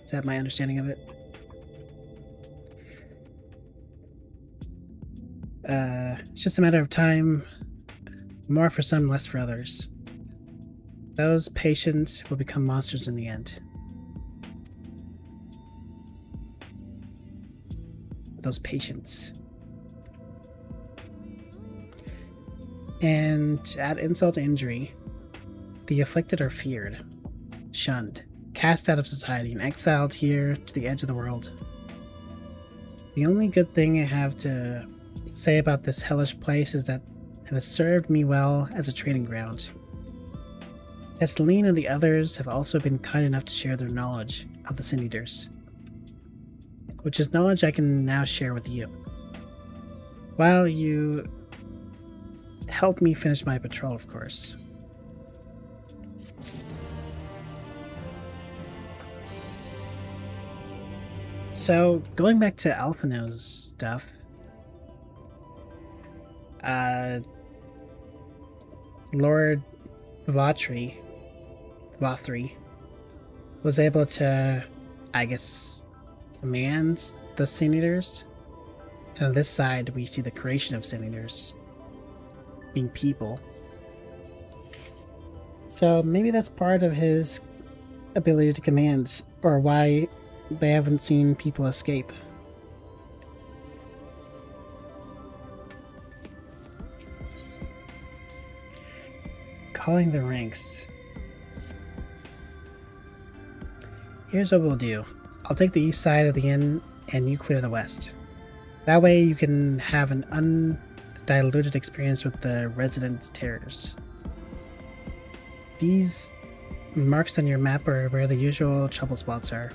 Is that my understanding of it? It's just a matter of time, more for some, less for others. Those patients will become monsters in the end. Those patients. And to add insult to injury, the afflicted are feared, shunned, cast out of society, and exiled here to the edge of the world. The only good thing I have to say about this hellish place is that it has served me well as a training ground. Esteline and the others have also been kind enough to share their knowledge of the Sin Eaters, which is knowledge I can now share with you. While you help me finish my patrol, of course. So, going back to Alphino's stuff, Lord Vothri was able to, I guess, command the Sin Eaters. And on this side, we see the creation of Sin Eaters being people. So maybe that's part of his ability to command, or why they haven't seen people escape. Calling the ranks. Here's what we'll do. I'll take the east side of the inn and you clear the west. That way you can have an undiluted experience with the resident terrors. These marks on your map are where the usual trouble spots are.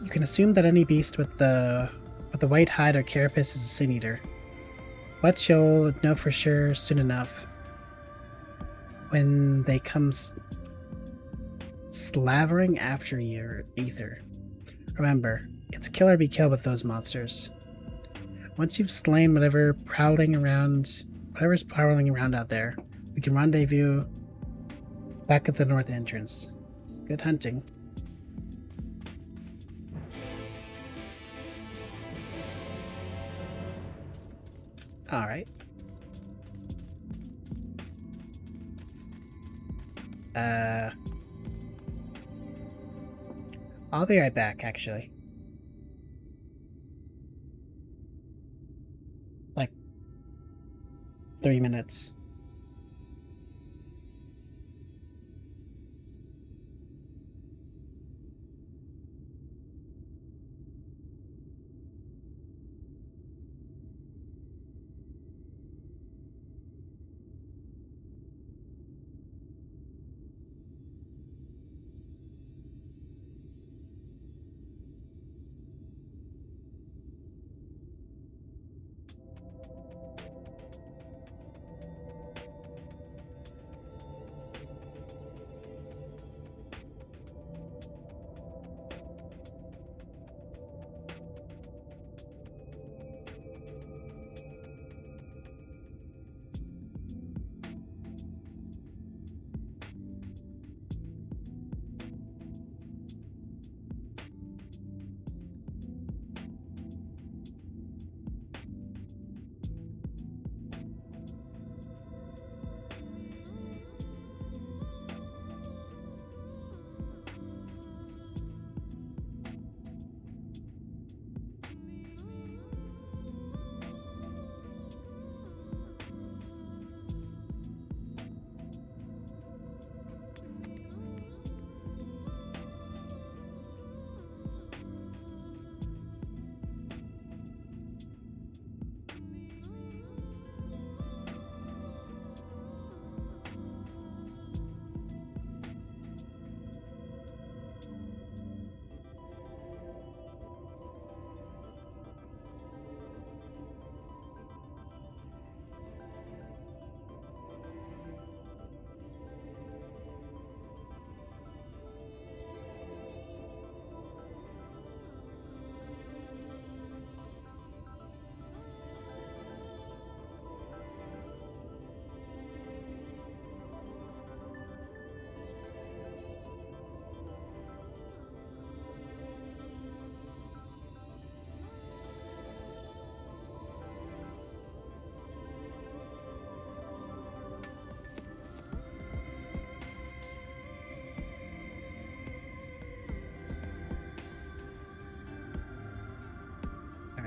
You can assume that any beast with the white hide or carapace is a Sin Eater. But you'll know for sure soon enough when they come slavering after your ether. Remember, it's kill or be killed with those monsters. Once you've slain whatever's prowling around out there, we can rendezvous back at the north entrance. Good hunting. Alright. I'll be right back, actually. Like 3 minutes.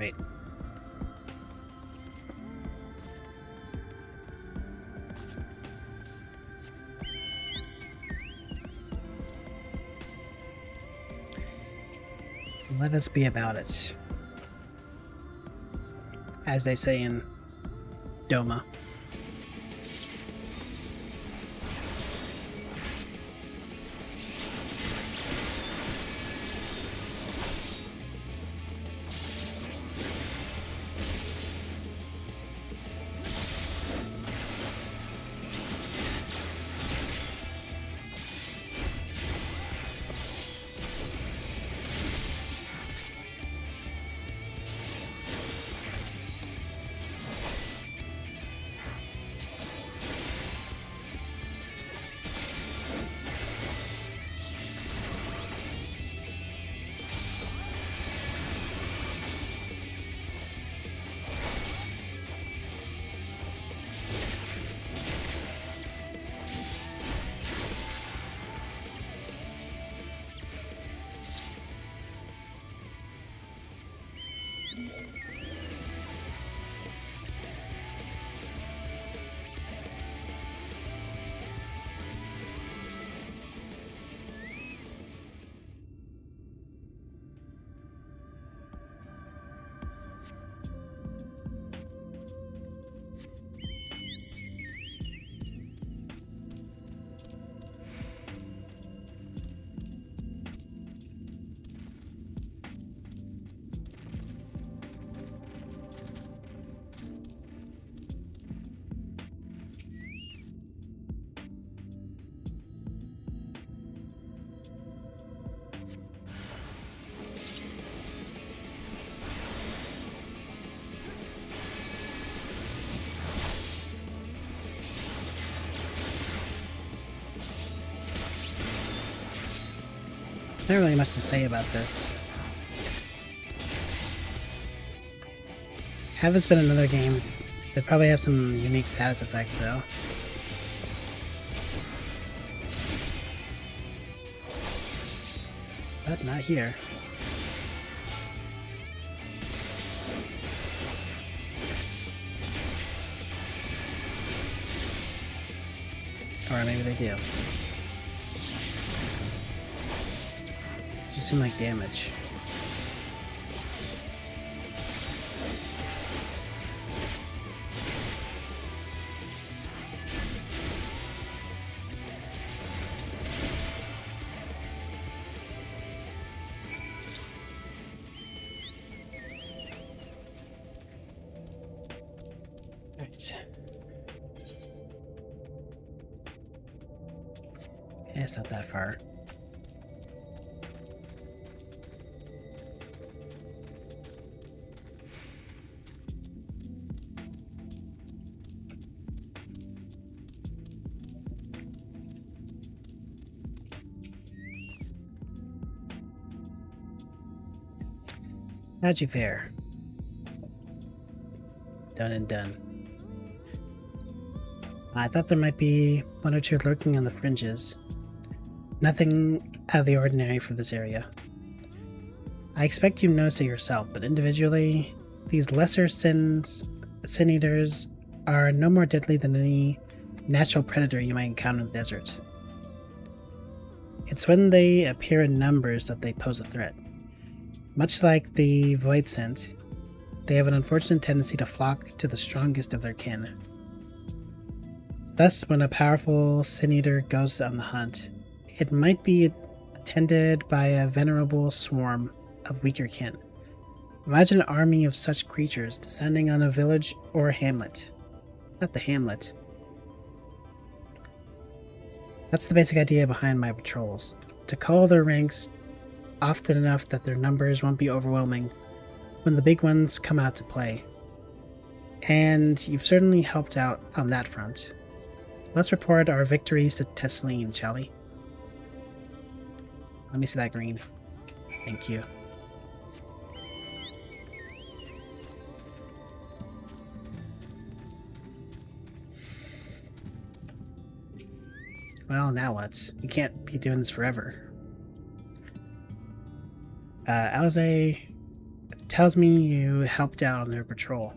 Right. Let us be about it. As they say in Doma. There's not really much to say about this. Had this been another game, they'd probably have some unique status effect though. But not here. Or maybe they do. Just seem like damage. Right. Yeah, it's not that far. How'd you fare? Done and done. I thought there might be one or two lurking on the fringes. Nothing out of the ordinary for this area. I expect you notice it yourself, but individually, these lesser sin eaters are no more deadly than any natural predator you might encounter in the desert. It's when they appear in numbers that they pose a threat. Much like the void scent, they have an unfortunate tendency to flock to the strongest of their kin. Thus, when a powerful sin eater goes on the hunt, it might be attended by a venerable swarm of weaker kin. Imagine an army of such creatures descending on a village or a hamlet. Not the hamlet. That's the basic idea behind my patrols. To cull their ranks often enough that their numbers won't be overwhelming when the big ones come out to play. And you've certainly helped out on that front. Let's report our victories to Tesseline, shall we? Let me see that green. Thank you. Well, now what? You can't be doing this forever. Alize tells me you helped out on their patrol.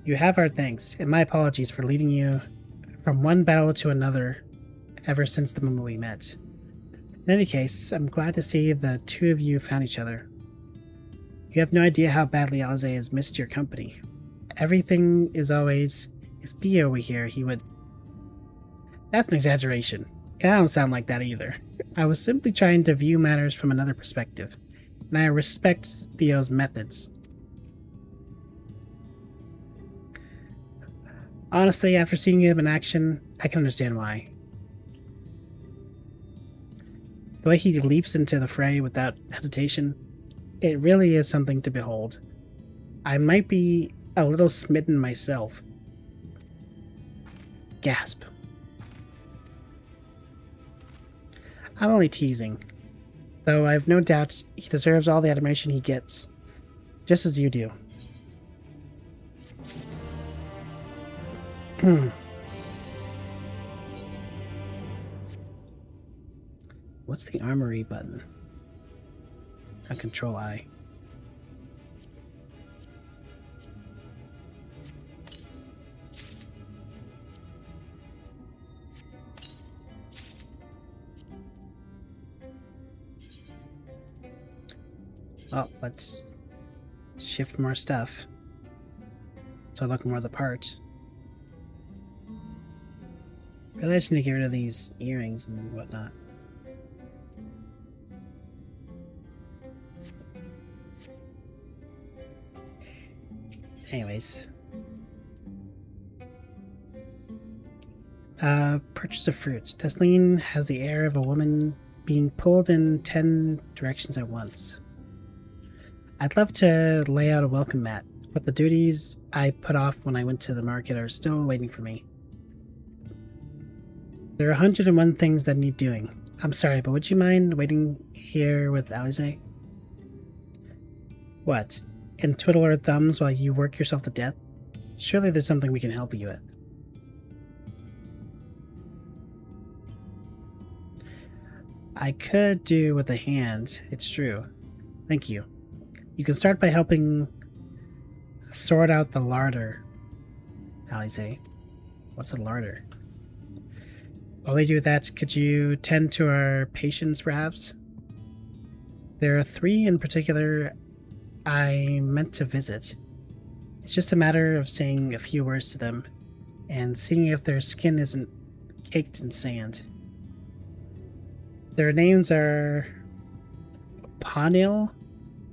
You have our thanks, and my apologies for leading you from one battle to another ever since the moment we met. In any case, I'm glad to see the two of you found each other. You have no idea how badly Alize has missed your company. Everything is always, if Theo were here, he would... That's an exaggeration. And I don't sound like that either. I was simply trying to view matters from another perspective, and I respect Theo's methods. Honestly, after seeing him in action, I can understand why. The way he leaps into the fray without hesitation, it really is something to behold. I might be a little smitten myself. Gasp. I'm only teasing, though I have no doubts he deserves all the admiration he gets, just as you do. What's the armory button? On Control I. Oh, let's shift more stuff so I look more the part. Really, I just need to get rid of these earrings and whatnot. Anyways. Purchase of fruits. Tesleen has the air of a woman being pulled in 10 directions at once. I'd love to lay out a welcome mat, but the duties I put off when I went to the market are still waiting for me. There are 101 things that need doing. I'm sorry, but would you mind waiting here with Alize? What? And twiddle our thumbs while you work yourself to death? Surely there's something we can help you with. I could do with a hand, it's true. Thank you. You can start by helping sort out the larder, Alize. What's a larder? While we do that, could you tend to our patients, perhaps? There are 3 in particular I meant to visit. It's just a matter of saying a few words to them and seeing if their skin isn't caked in sand. Their names are Ponil,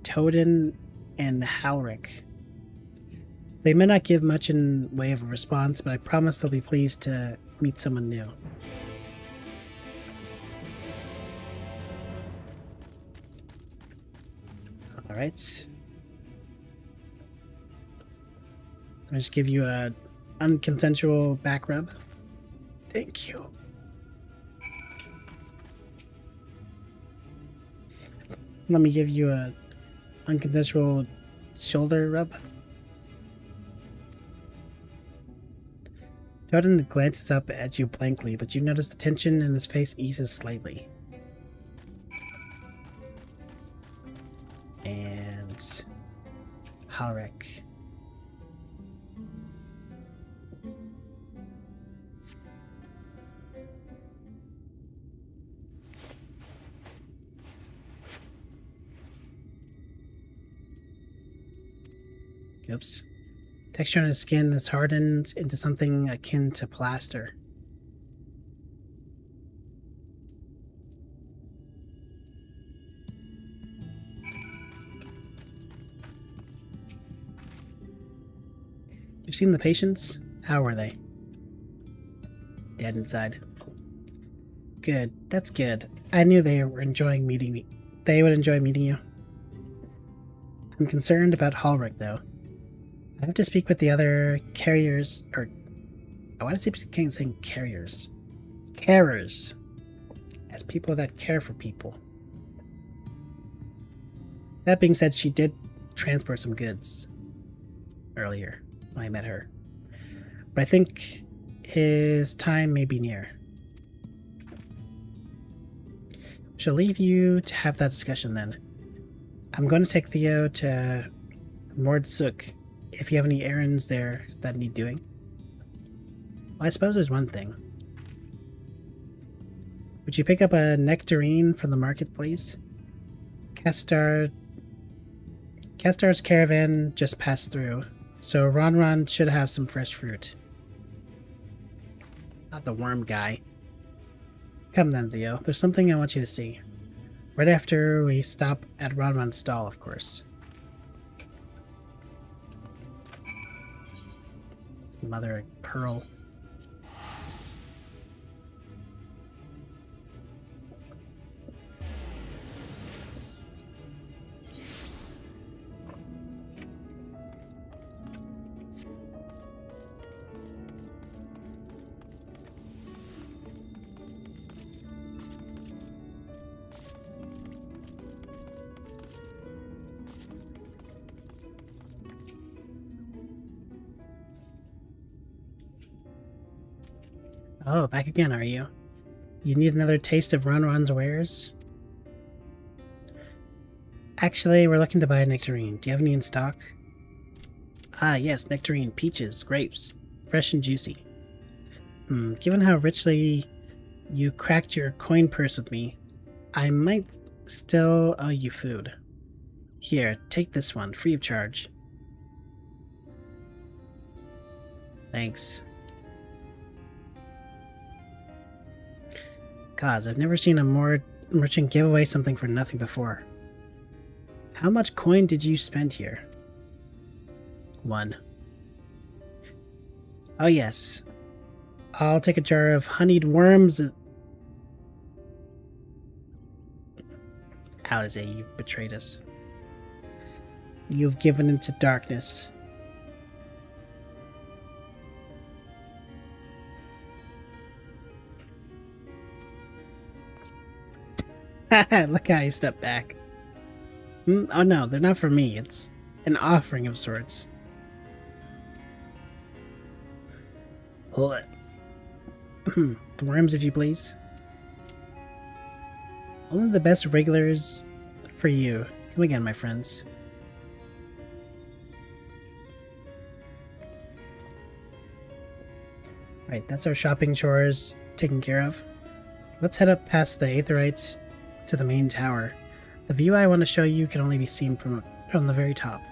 Toden, and Halric. They may not give much in way of a response, but I promise they'll be pleased to meet someone new. Alright. I'll just give you a unconsensual back rub. Thank you. Let me give you a unconsensual shoulder rub. Jordan glances up at you blankly, but you notice the tension in his face eases slightly. And Halric. Oops. Texture on his skin has hardened into something akin to plaster. You've seen the patients? How were they? Dead inside. Good. That's good. I knew they were enjoying meeting me. They would enjoy meeting you. I'm concerned about Halric, though. I have to speak with the other carriers, or I want to keep saying carriers. Carers. As people that care for people. That being said, she did transport some goods earlier when I met her. But I think his time may be near. I shall leave you to have that discussion then. I'm going to take Theo to Mordsuk if you have any errands there that need doing. Well, I suppose there's one thing. Would you pick up a nectarine from the marketplace? Castar's caravan just passed through, so Ron should have some fresh fruit. Not the worm guy. Come then, Theo. There's something I want you to see. Right after we stop at Ronron's stall, of course. Mother of pearl. Oh, back again, are you? You need another taste of Ronron's wares? Actually, we're looking to buy a nectarine. Do you have any in stock? Ah, yes, nectarine, peaches, grapes, fresh and juicy. Given how richly you cracked your coin purse with me, I might still owe you food. Here, take this one, free of charge. Thanks. Gods, I've never seen a merchant give away something for nothing before. How much coin did you spend here? 1. Oh yes. I'll take a jar of honeyed worms. Alize, you've betrayed us. You've given into darkness. Look how I stepped back. Oh no, they're not for me. It's an offering of sorts. What? The worms, if you please. Only the best regulars for you. Come again, my friends. Right, that's our shopping chores taken care of. Let's head up past the Aetheryte to the main tower. The view I want to show you can only be seen from the very top.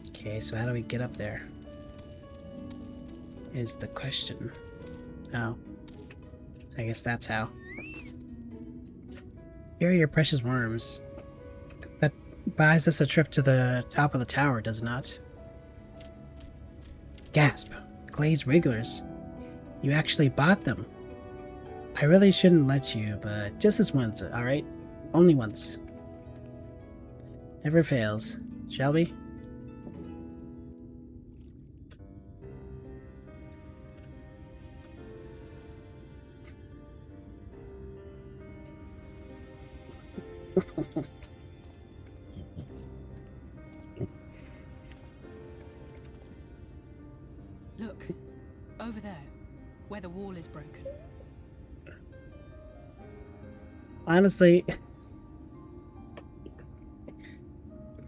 Okay, so how do we get up there? Is the question. Oh. I guess that's how. Here are your precious worms. That buys us a trip to the top of the tower, does it not? Gasp! Glazed regulars. You actually bought them. I really shouldn't let you, but just this once, alright? Only once. Never fails. Shall we? Look, over there, where the wall is broken. Honestly,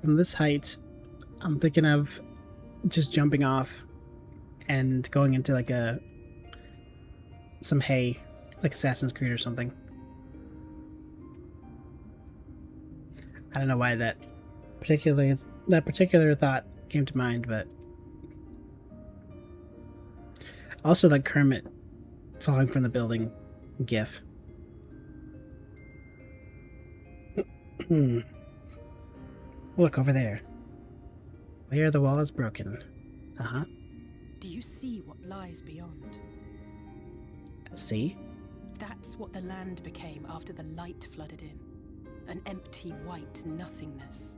from this height, I'm thinking of just jumping off and going into like some hay, like Assassin's Creed or something. I don't know why that particular thought came to mind, but also like Kermit falling from the building gif. Look over there. Where the wall is broken. Uh-huh. Do you see what lies beyond? See? That's what the land became after the light flooded in. An empty white nothingness.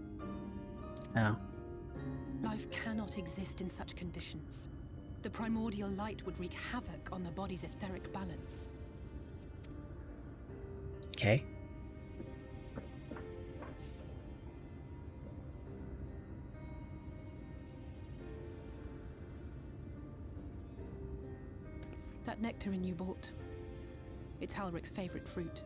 Oh. Life cannot exist in such conditions. The primordial light would wreak havoc on the body's etheric balance. Okay. That nectarine you bought. It's Halric's favorite fruit.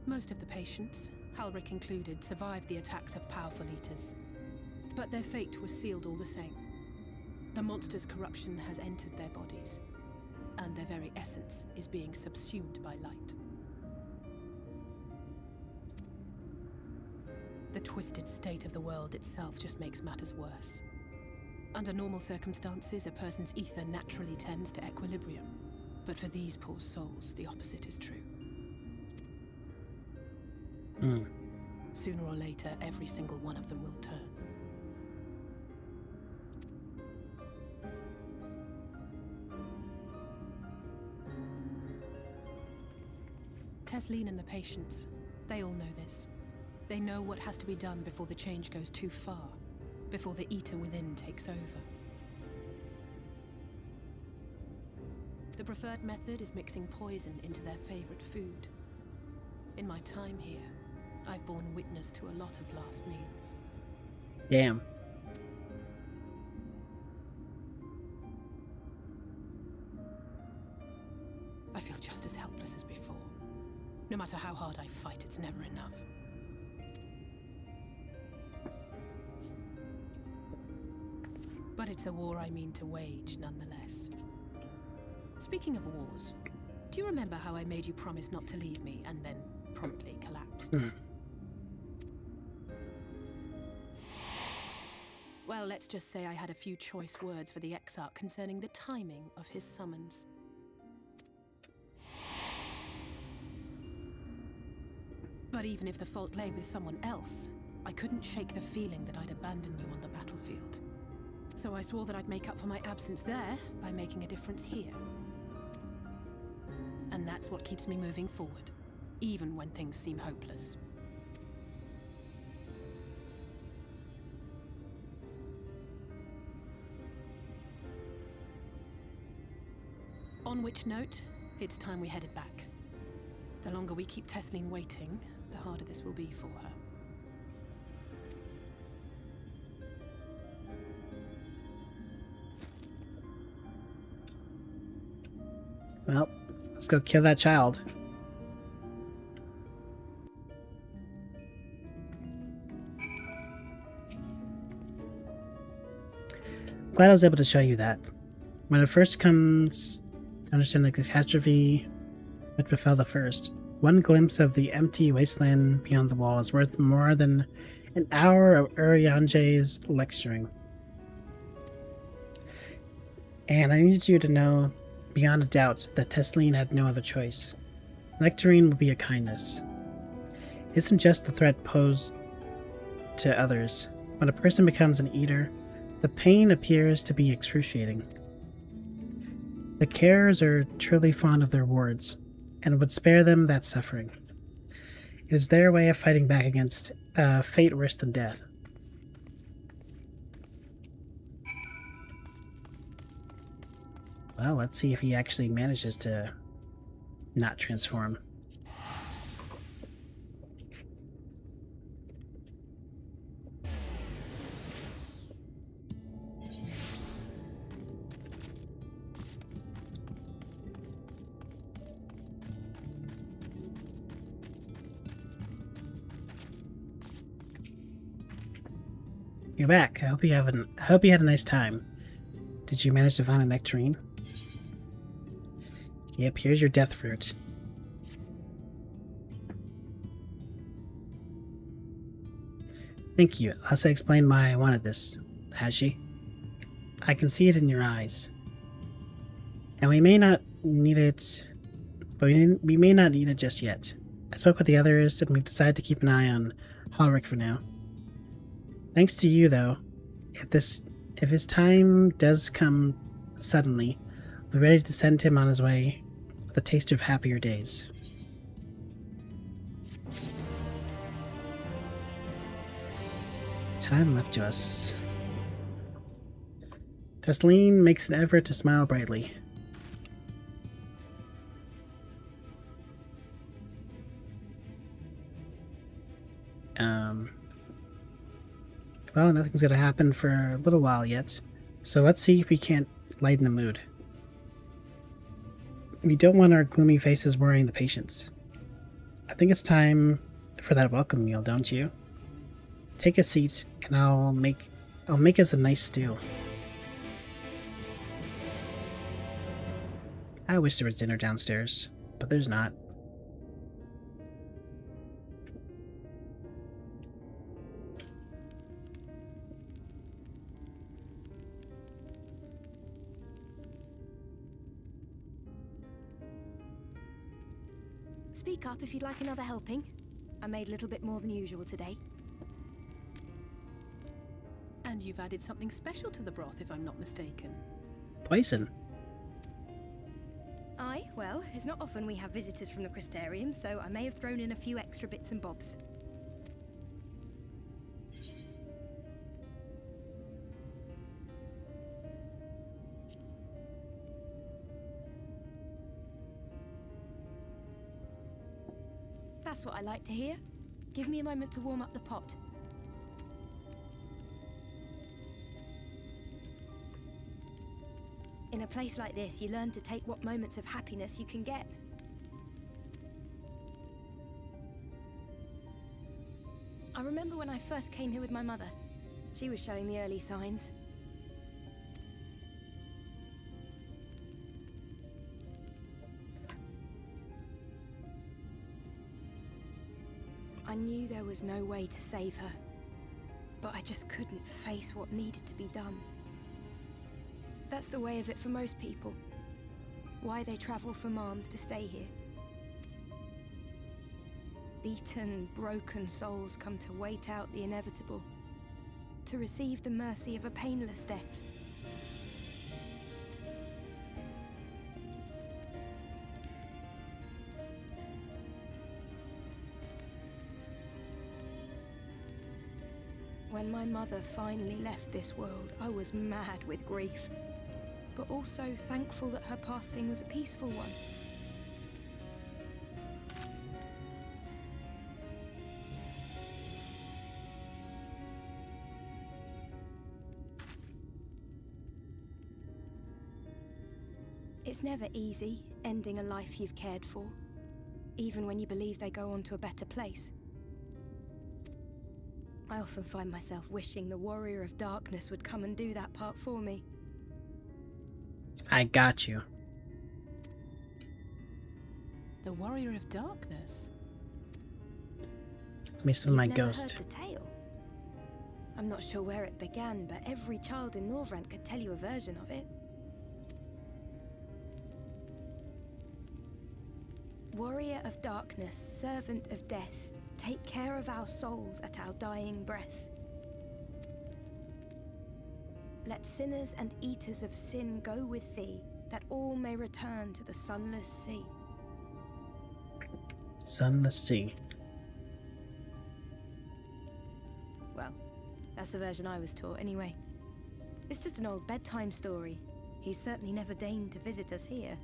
Most of the patients, Halric included, survived the attacks of powerful eaters. But their fate was sealed all the same. The monster's corruption has entered their bodies, and their very essence is being subsumed by light. The twisted state of the world itself just makes matters worse. Under normal circumstances, a person's ether naturally tends to equilibrium. But for these poor souls, the opposite is true. Sooner or later, every single one of them will turn. Tesleen and the patients, they all know this. They know what has to be done before the change goes too far, before the eater within takes over. The preferred method is mixing poison into their favorite food. In my time here, I've borne witness to a lot of last meals. Damn. I feel just as helpless as before. No matter how hard I fight, it's never enough. But it's a war I mean to wage, nonetheless. Speaking of wars, do you remember how I made you promise not to leave me and then promptly collapsed? Well, let's just say I had a few choice words for the Exarch concerning the timing of his summons. But even if the fault lay with someone else, I couldn't shake the feeling that I'd abandoned you on the battlefield. So I swore that I'd make up for my absence there by making a difference here. And that's what keeps me moving forward, even when things seem hopeless. On which note, it's time we headed back. The longer we keep Tesleen waiting, the harder this will be for her. Well, let's go kill that child. Glad I was able to show you that. When it first comes to understand the catastrophe which befell the first, one glimpse of the empty wasteland beyond the wall is worth more than an hour of Urianje's lecturing. And I need you to know beyond a doubt that Tesleen had no other choice. Lecturing would be a kindness. It isn't just the threat posed to others. When a person becomes an eater, the pain appears to be excruciating. The carers are truly fond of their wards, and would spare them that suffering. It is their way of fighting back against fate worse than death. Well, let's see if he actually manages to not transform. You're back. I hope you had a nice time. Did you manage to find a nectarine? Yep, here's your death fruit. Thank you. Asa explained why I wanted this, has she? I can see it in your eyes. And we may not need it, but we may not need it just yet. I spoke with the others, and we've decided to keep an eye on Halric for now. Thanks to you, though, if his time does come suddenly, we're ready to send him on his way with a taste of happier days. Time left to us. Tesleen makes an effort to smile brightly. Well, nothing's gonna happen for a little while yet, so let's see if we can't lighten the mood. We don't want our gloomy faces worrying the patients. I think it's time for that welcome meal, don't you? Take a seat, and I'll make us a nice stew. I wish there was dinner downstairs, but there's not. Speak up if you'd like another helping. I made a little bit more than usual today. And you've added something special to the broth, if I'm not mistaken. Poison. Aye, well, it's not often we have visitors from the Crystarium, so I may have thrown in a few extra bits and bobs. That's what I like to hear. Give me a moment to warm up the pot. In a place like this, you learn to take what moments of happiness you can get. I remember when I first came here with my mother. She was showing the early signs. I knew there was no way to save her, but I just couldn't face what needed to be done. That's the way of it for most people. Why they travel from arms to stay here. Beaten, broken souls come to wait out the inevitable, to receive the mercy of a painless death. When my mother finally left this world, I was mad with grief, but also thankful that her passing was a peaceful one. It's never easy, ending a life you've cared for, even when you believe they go on to a better place. I often find myself wishing the Warrior of Darkness would come and do that part for me. I got you. The Warrior of Darkness? Me some of my You've never ghost. heard the tale? I'm not sure where it began, but every child in Norvrant could tell you a version of it. Warrior of Darkness, servant of death, take care of our souls at our dying breath. Let sinners and eaters of sin go with thee, that all may return to the sunless sea. Sunless sea. Well, that's the version I was taught anyway. It's just an old bedtime story. He's certainly never deigned to visit us here.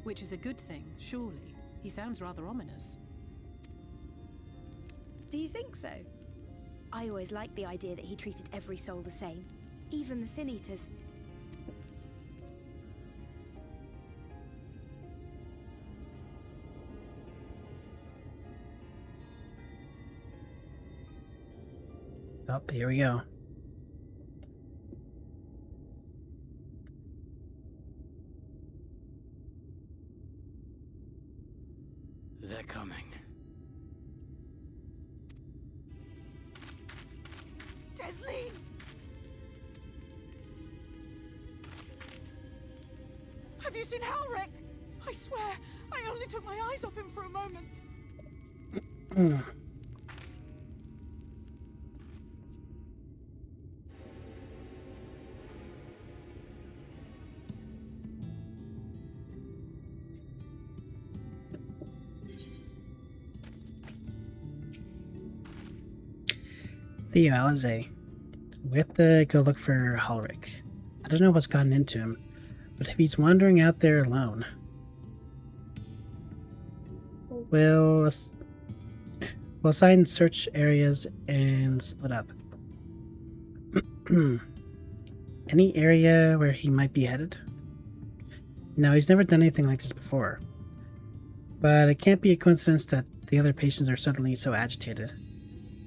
Which is a good thing, surely. He sounds rather ominous. Do you think so? I always liked the idea that he treated every soul the same, even the Sin Eaters. Oh, here we go. They're coming. Desleen! Have you seen Halric? I swear, I only took my eyes off him for a moment. Theo Alize. We have to go look for Halric. I don't know what's gotten into him, but if he's wandering out there alone, well, We'll assign search areas and split up. Any area where he might be headed? No, he's never done anything like this before. But it can't be a coincidence that the other patients are suddenly so agitated.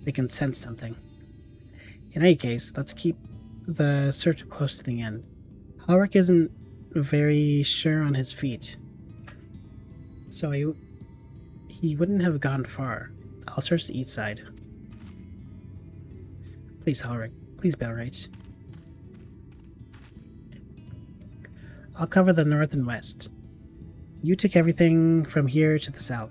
They can sense something. In any case, let's keep the search close to the end. Halric isn't very sure on his feet, so he wouldn't have gone far. I'll search the east side. Please, Halric. Please, Belrite. I'll cover the north and west. You take everything from here to the south.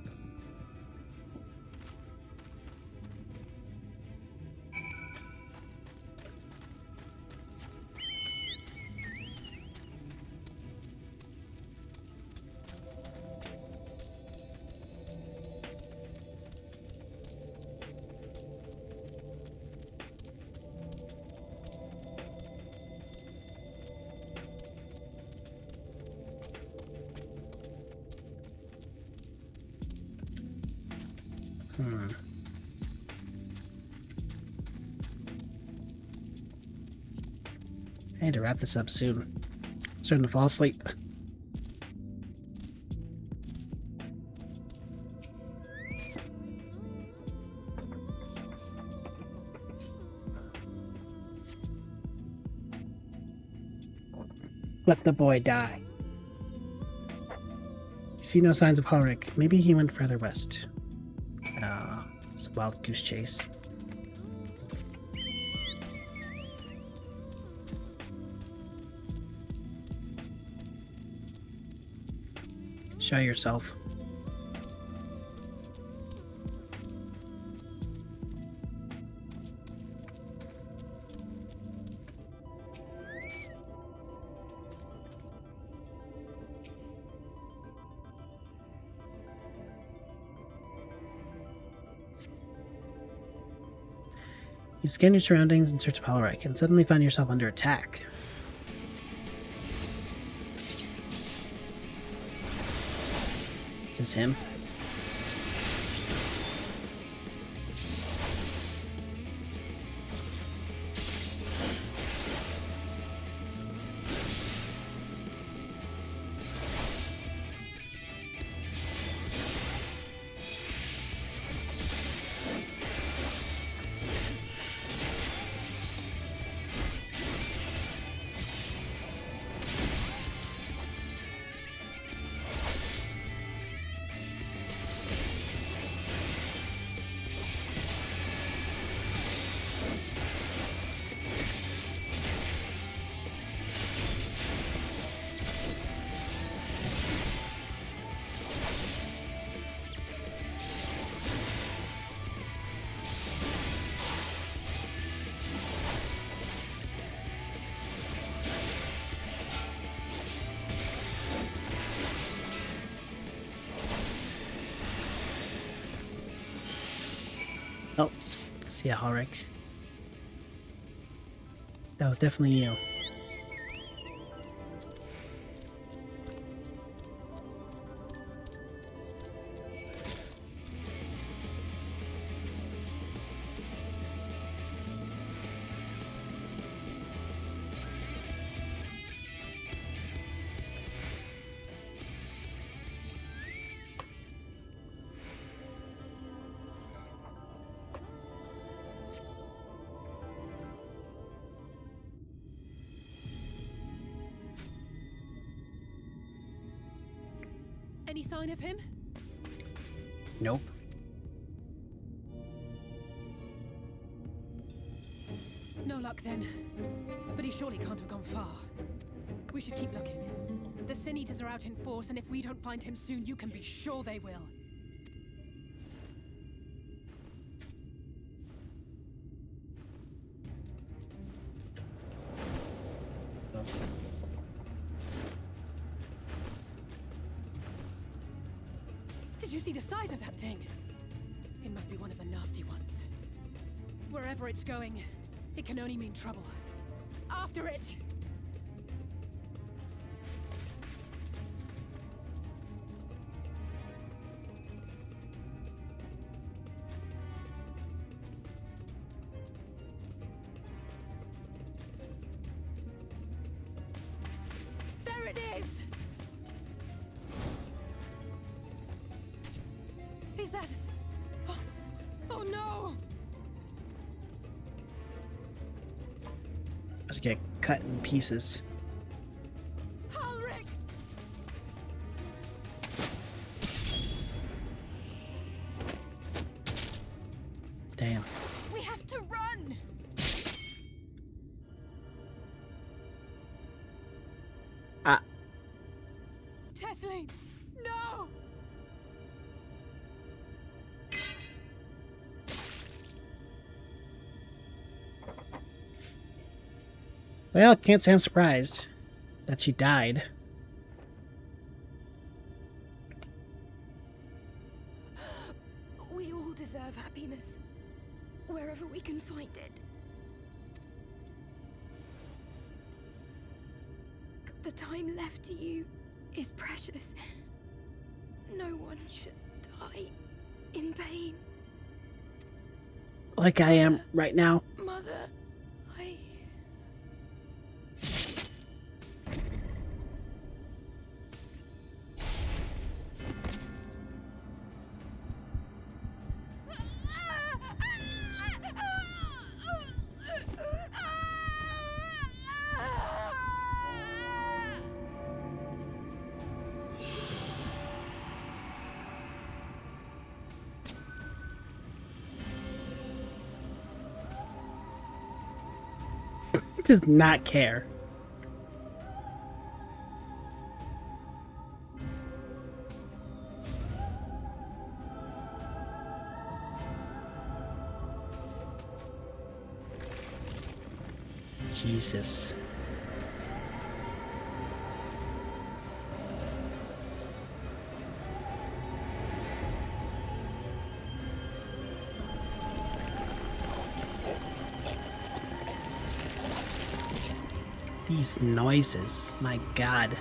I need to wrap this up soon. I'm starting to fall asleep. Let the boy die. You see no signs of Halric. Maybe he went further west. It's a wild goose chase. Show yourself. You scan your surroundings in search of Halric and suddenly find yourself under attack. Is this him? Oh, see ya, Halric. That was definitely you. Any sign of him? Nope. No luck then. But he surely can't have gone far. We should keep looking. The Sin Eaters are out in force, and if we don't find him soon, you can be sure they will. Did you see the size of that thing? It must be one of the nasty ones. Wherever it's going, it can only mean trouble. After it! Just get cut in pieces. Halric! Damn. We have to run! Ah. Tesseline! No! Well, can't say I'm surprised that she died. We all deserve happiness, wherever we can find it. The time left to you is precious. No one should die in pain. Like I am right now. Mother, I... Does not care. Jesus. These noises, my God.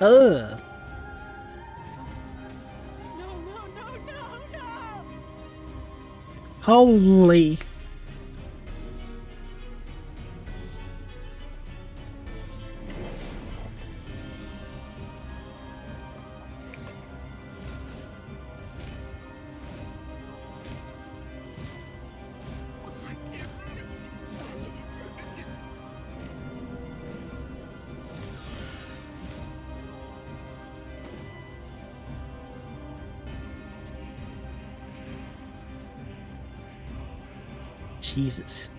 Ugh. No, no, no, no, no! Holy. Jesus.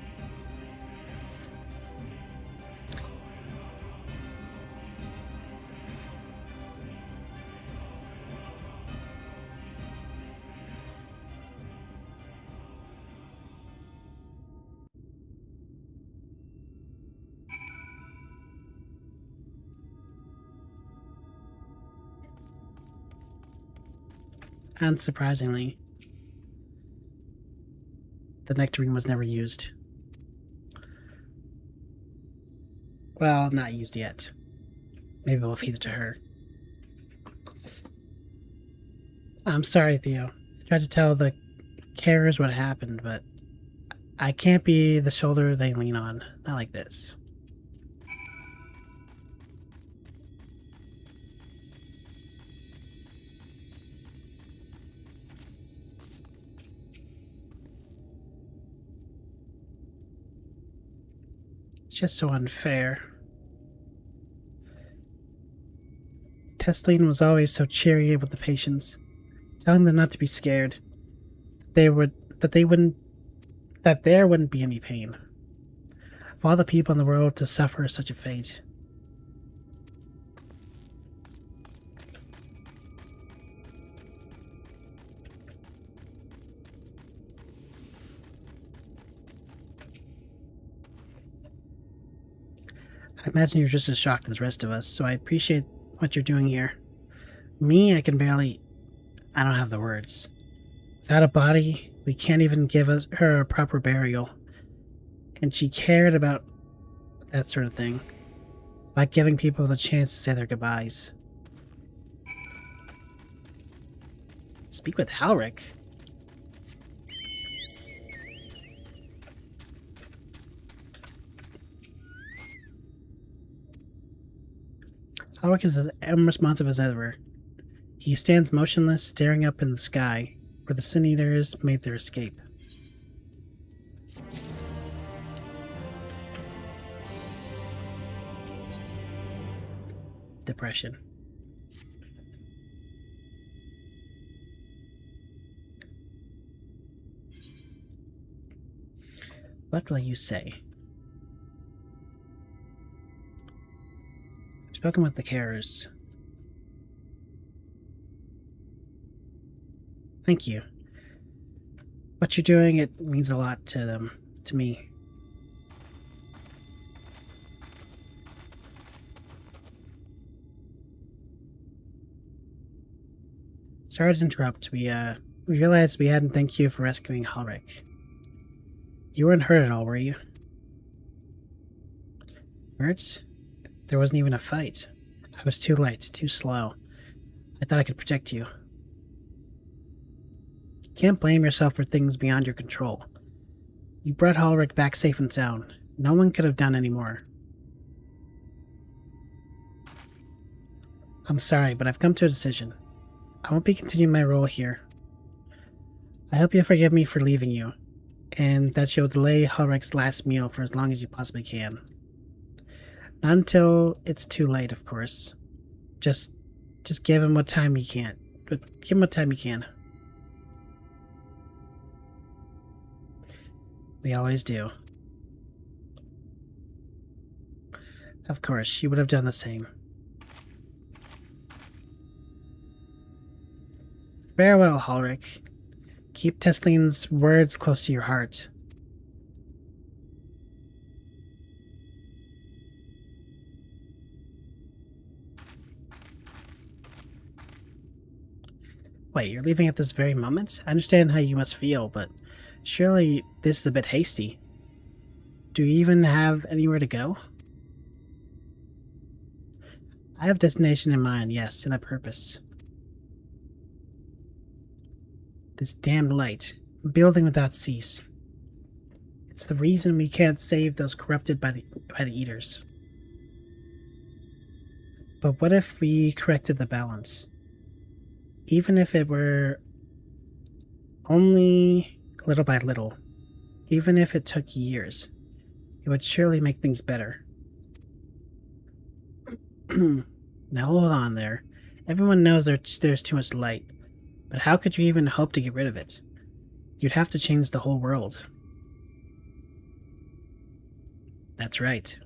Unsurprisingly, the nectarine was never used. Well, not used yet. Maybe we'll feed it to her. I'm sorry, Theo. I tried to tell the carers what happened, but I can't be the shoulder they lean on. Not like this. It's just so unfair. Tesseline was always so cheery with the patients, telling them not to be scared. That there wouldn't be any pain. Of all the people in the world to suffer such a fate. I imagine you're just as shocked as the rest of us, so I appreciate what you're doing here. Me, I don't have the words. Without a body, we can't even give her a proper burial. And she cared about that sort of thing. About giving people the chance to say their goodbyes. Speak with Halric. Halric is as unresponsive as ever. He stands motionless, staring up in the sky, where the Sin Eaters made their escape. Depression. What will you say? I've spoken with the carers. Thank you. What you're doing, it means a lot to them, to me. Sorry to interrupt. We realized we hadn't thanked you for rescuing Halric. You weren't hurt at all, were you? Hurt? There wasn't even a fight. I was too light, too slow. I thought I could protect you. You can't blame yourself for things beyond your control. You brought Halric back safe and sound. No one could have done any more. I'm sorry, but I've come to a decision. I won't be continuing my role here. I hope you forgive me for leaving you, and that you'll delay Halric's last meal for as long as you possibly can. Not until it's too late, of course. Just give him what time you can. But give him what time you can. We always do. Of course, she would have done the same. Farewell, Halric. Keep Teslin's words close to your heart. Wait, you're leaving at this very moment? I understand how you must feel, but surely this is a bit hasty. Do you even have anywhere to go? I have a destination in mind, yes, and a purpose. This damned light, building without cease. It's the reason we can't save those corrupted by the Eaters. But what if we corrected the balance? Even if it were only little by little, even if it took years, it would surely make things better. Now hold on there. Everyone knows there's too much light. But how could you even hope to get rid of it? You'd have to change the whole world. That's right.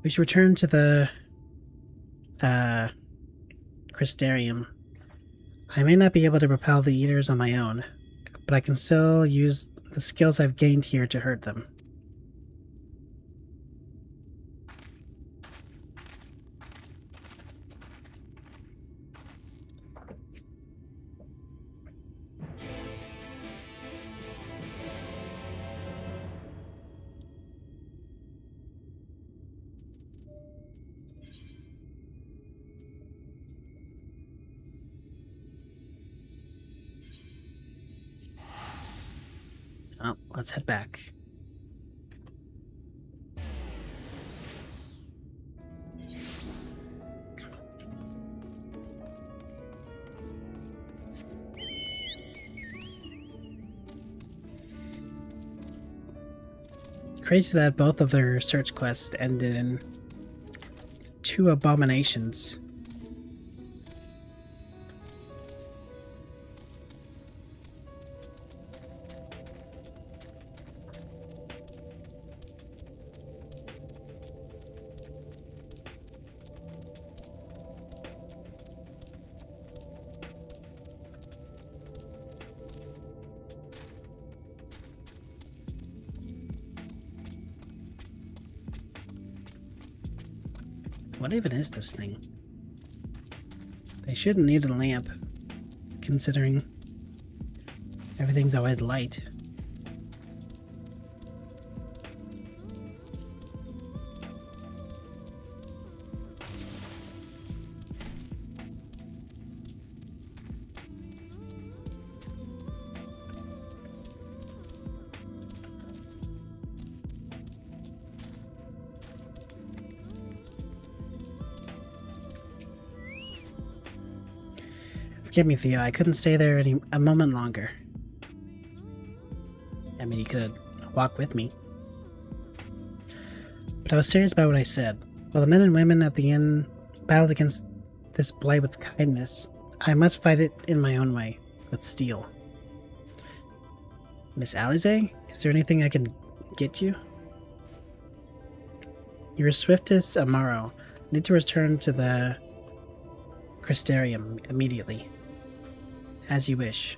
We should return to the Crystarium. I may not be able to repel the Eaters on my own, but I can still use the skills I've gained here to hurt them. Oh, let's head back. Crazy that both of their search quests ended in 2 abominations. What even is this thing? They shouldn't need a lamp, considering everything's always light. Forgive me, Theo. I couldn't stay there a moment longer. I mean, you could walk with me. But I was serious about what I said. While the men and women at the inn battled against this blight with kindness, I must fight it in my own way, with steel. Miss Alize, is there anything I can get you? Your swiftest Amaro. Need to return to the Crystarium immediately. As you wish.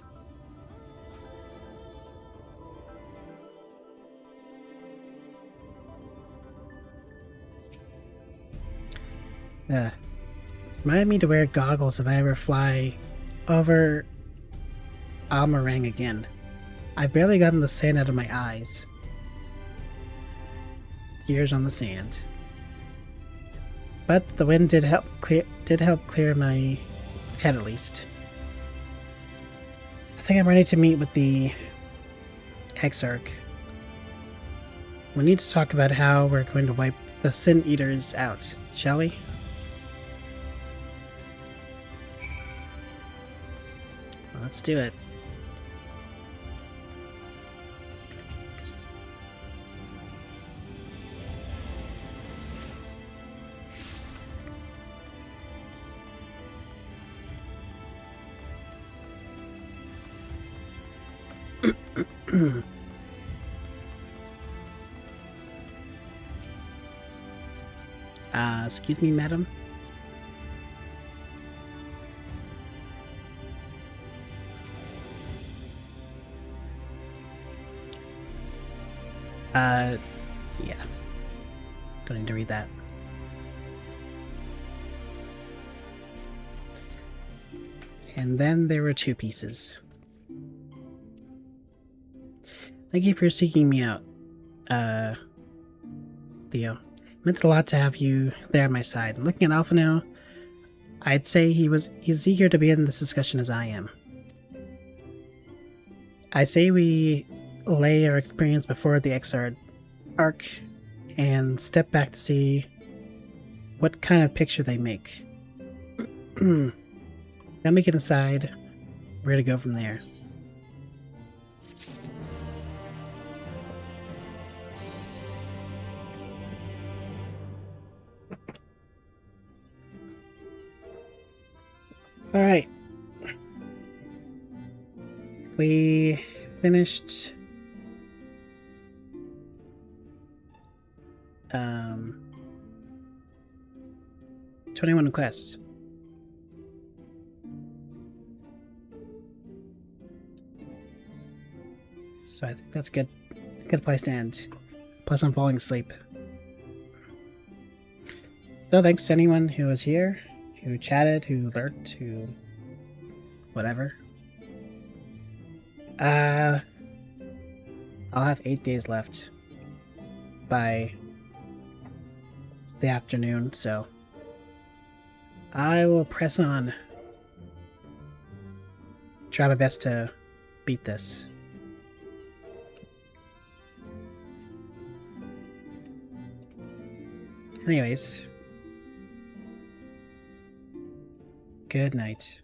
Remind me to wear goggles if I ever fly over Almarang again. I've barely gotten the sand out of my eyes. Tears on the sand. But the wind did help clear my head at least. I think I'm ready to meet with the Exarch. We need to talk about how we're going to wipe the Sin Eaters out, shall we? Let's do it. Excuse me, madam? Yeah. Don't need to read that. And then there were 2 pieces. Thank you for seeking me out, Theo. It meant a lot to have you there at my side. Looking at Alpha now, I'd say he's eager to be in this discussion as I am. I say we lay our experience before the Exarch and step back to see what kind of picture they make. Then we can decide where to go from there. Alright. We finished 21 quests. So I think that's good. Good place to end. Plus I'm falling asleep. So thanks to anyone who was here, who chatted, who lurked, who whatever. I'll have 8 days left by the afternoon, so I will press on. Try my best to beat this. Anyways, good night.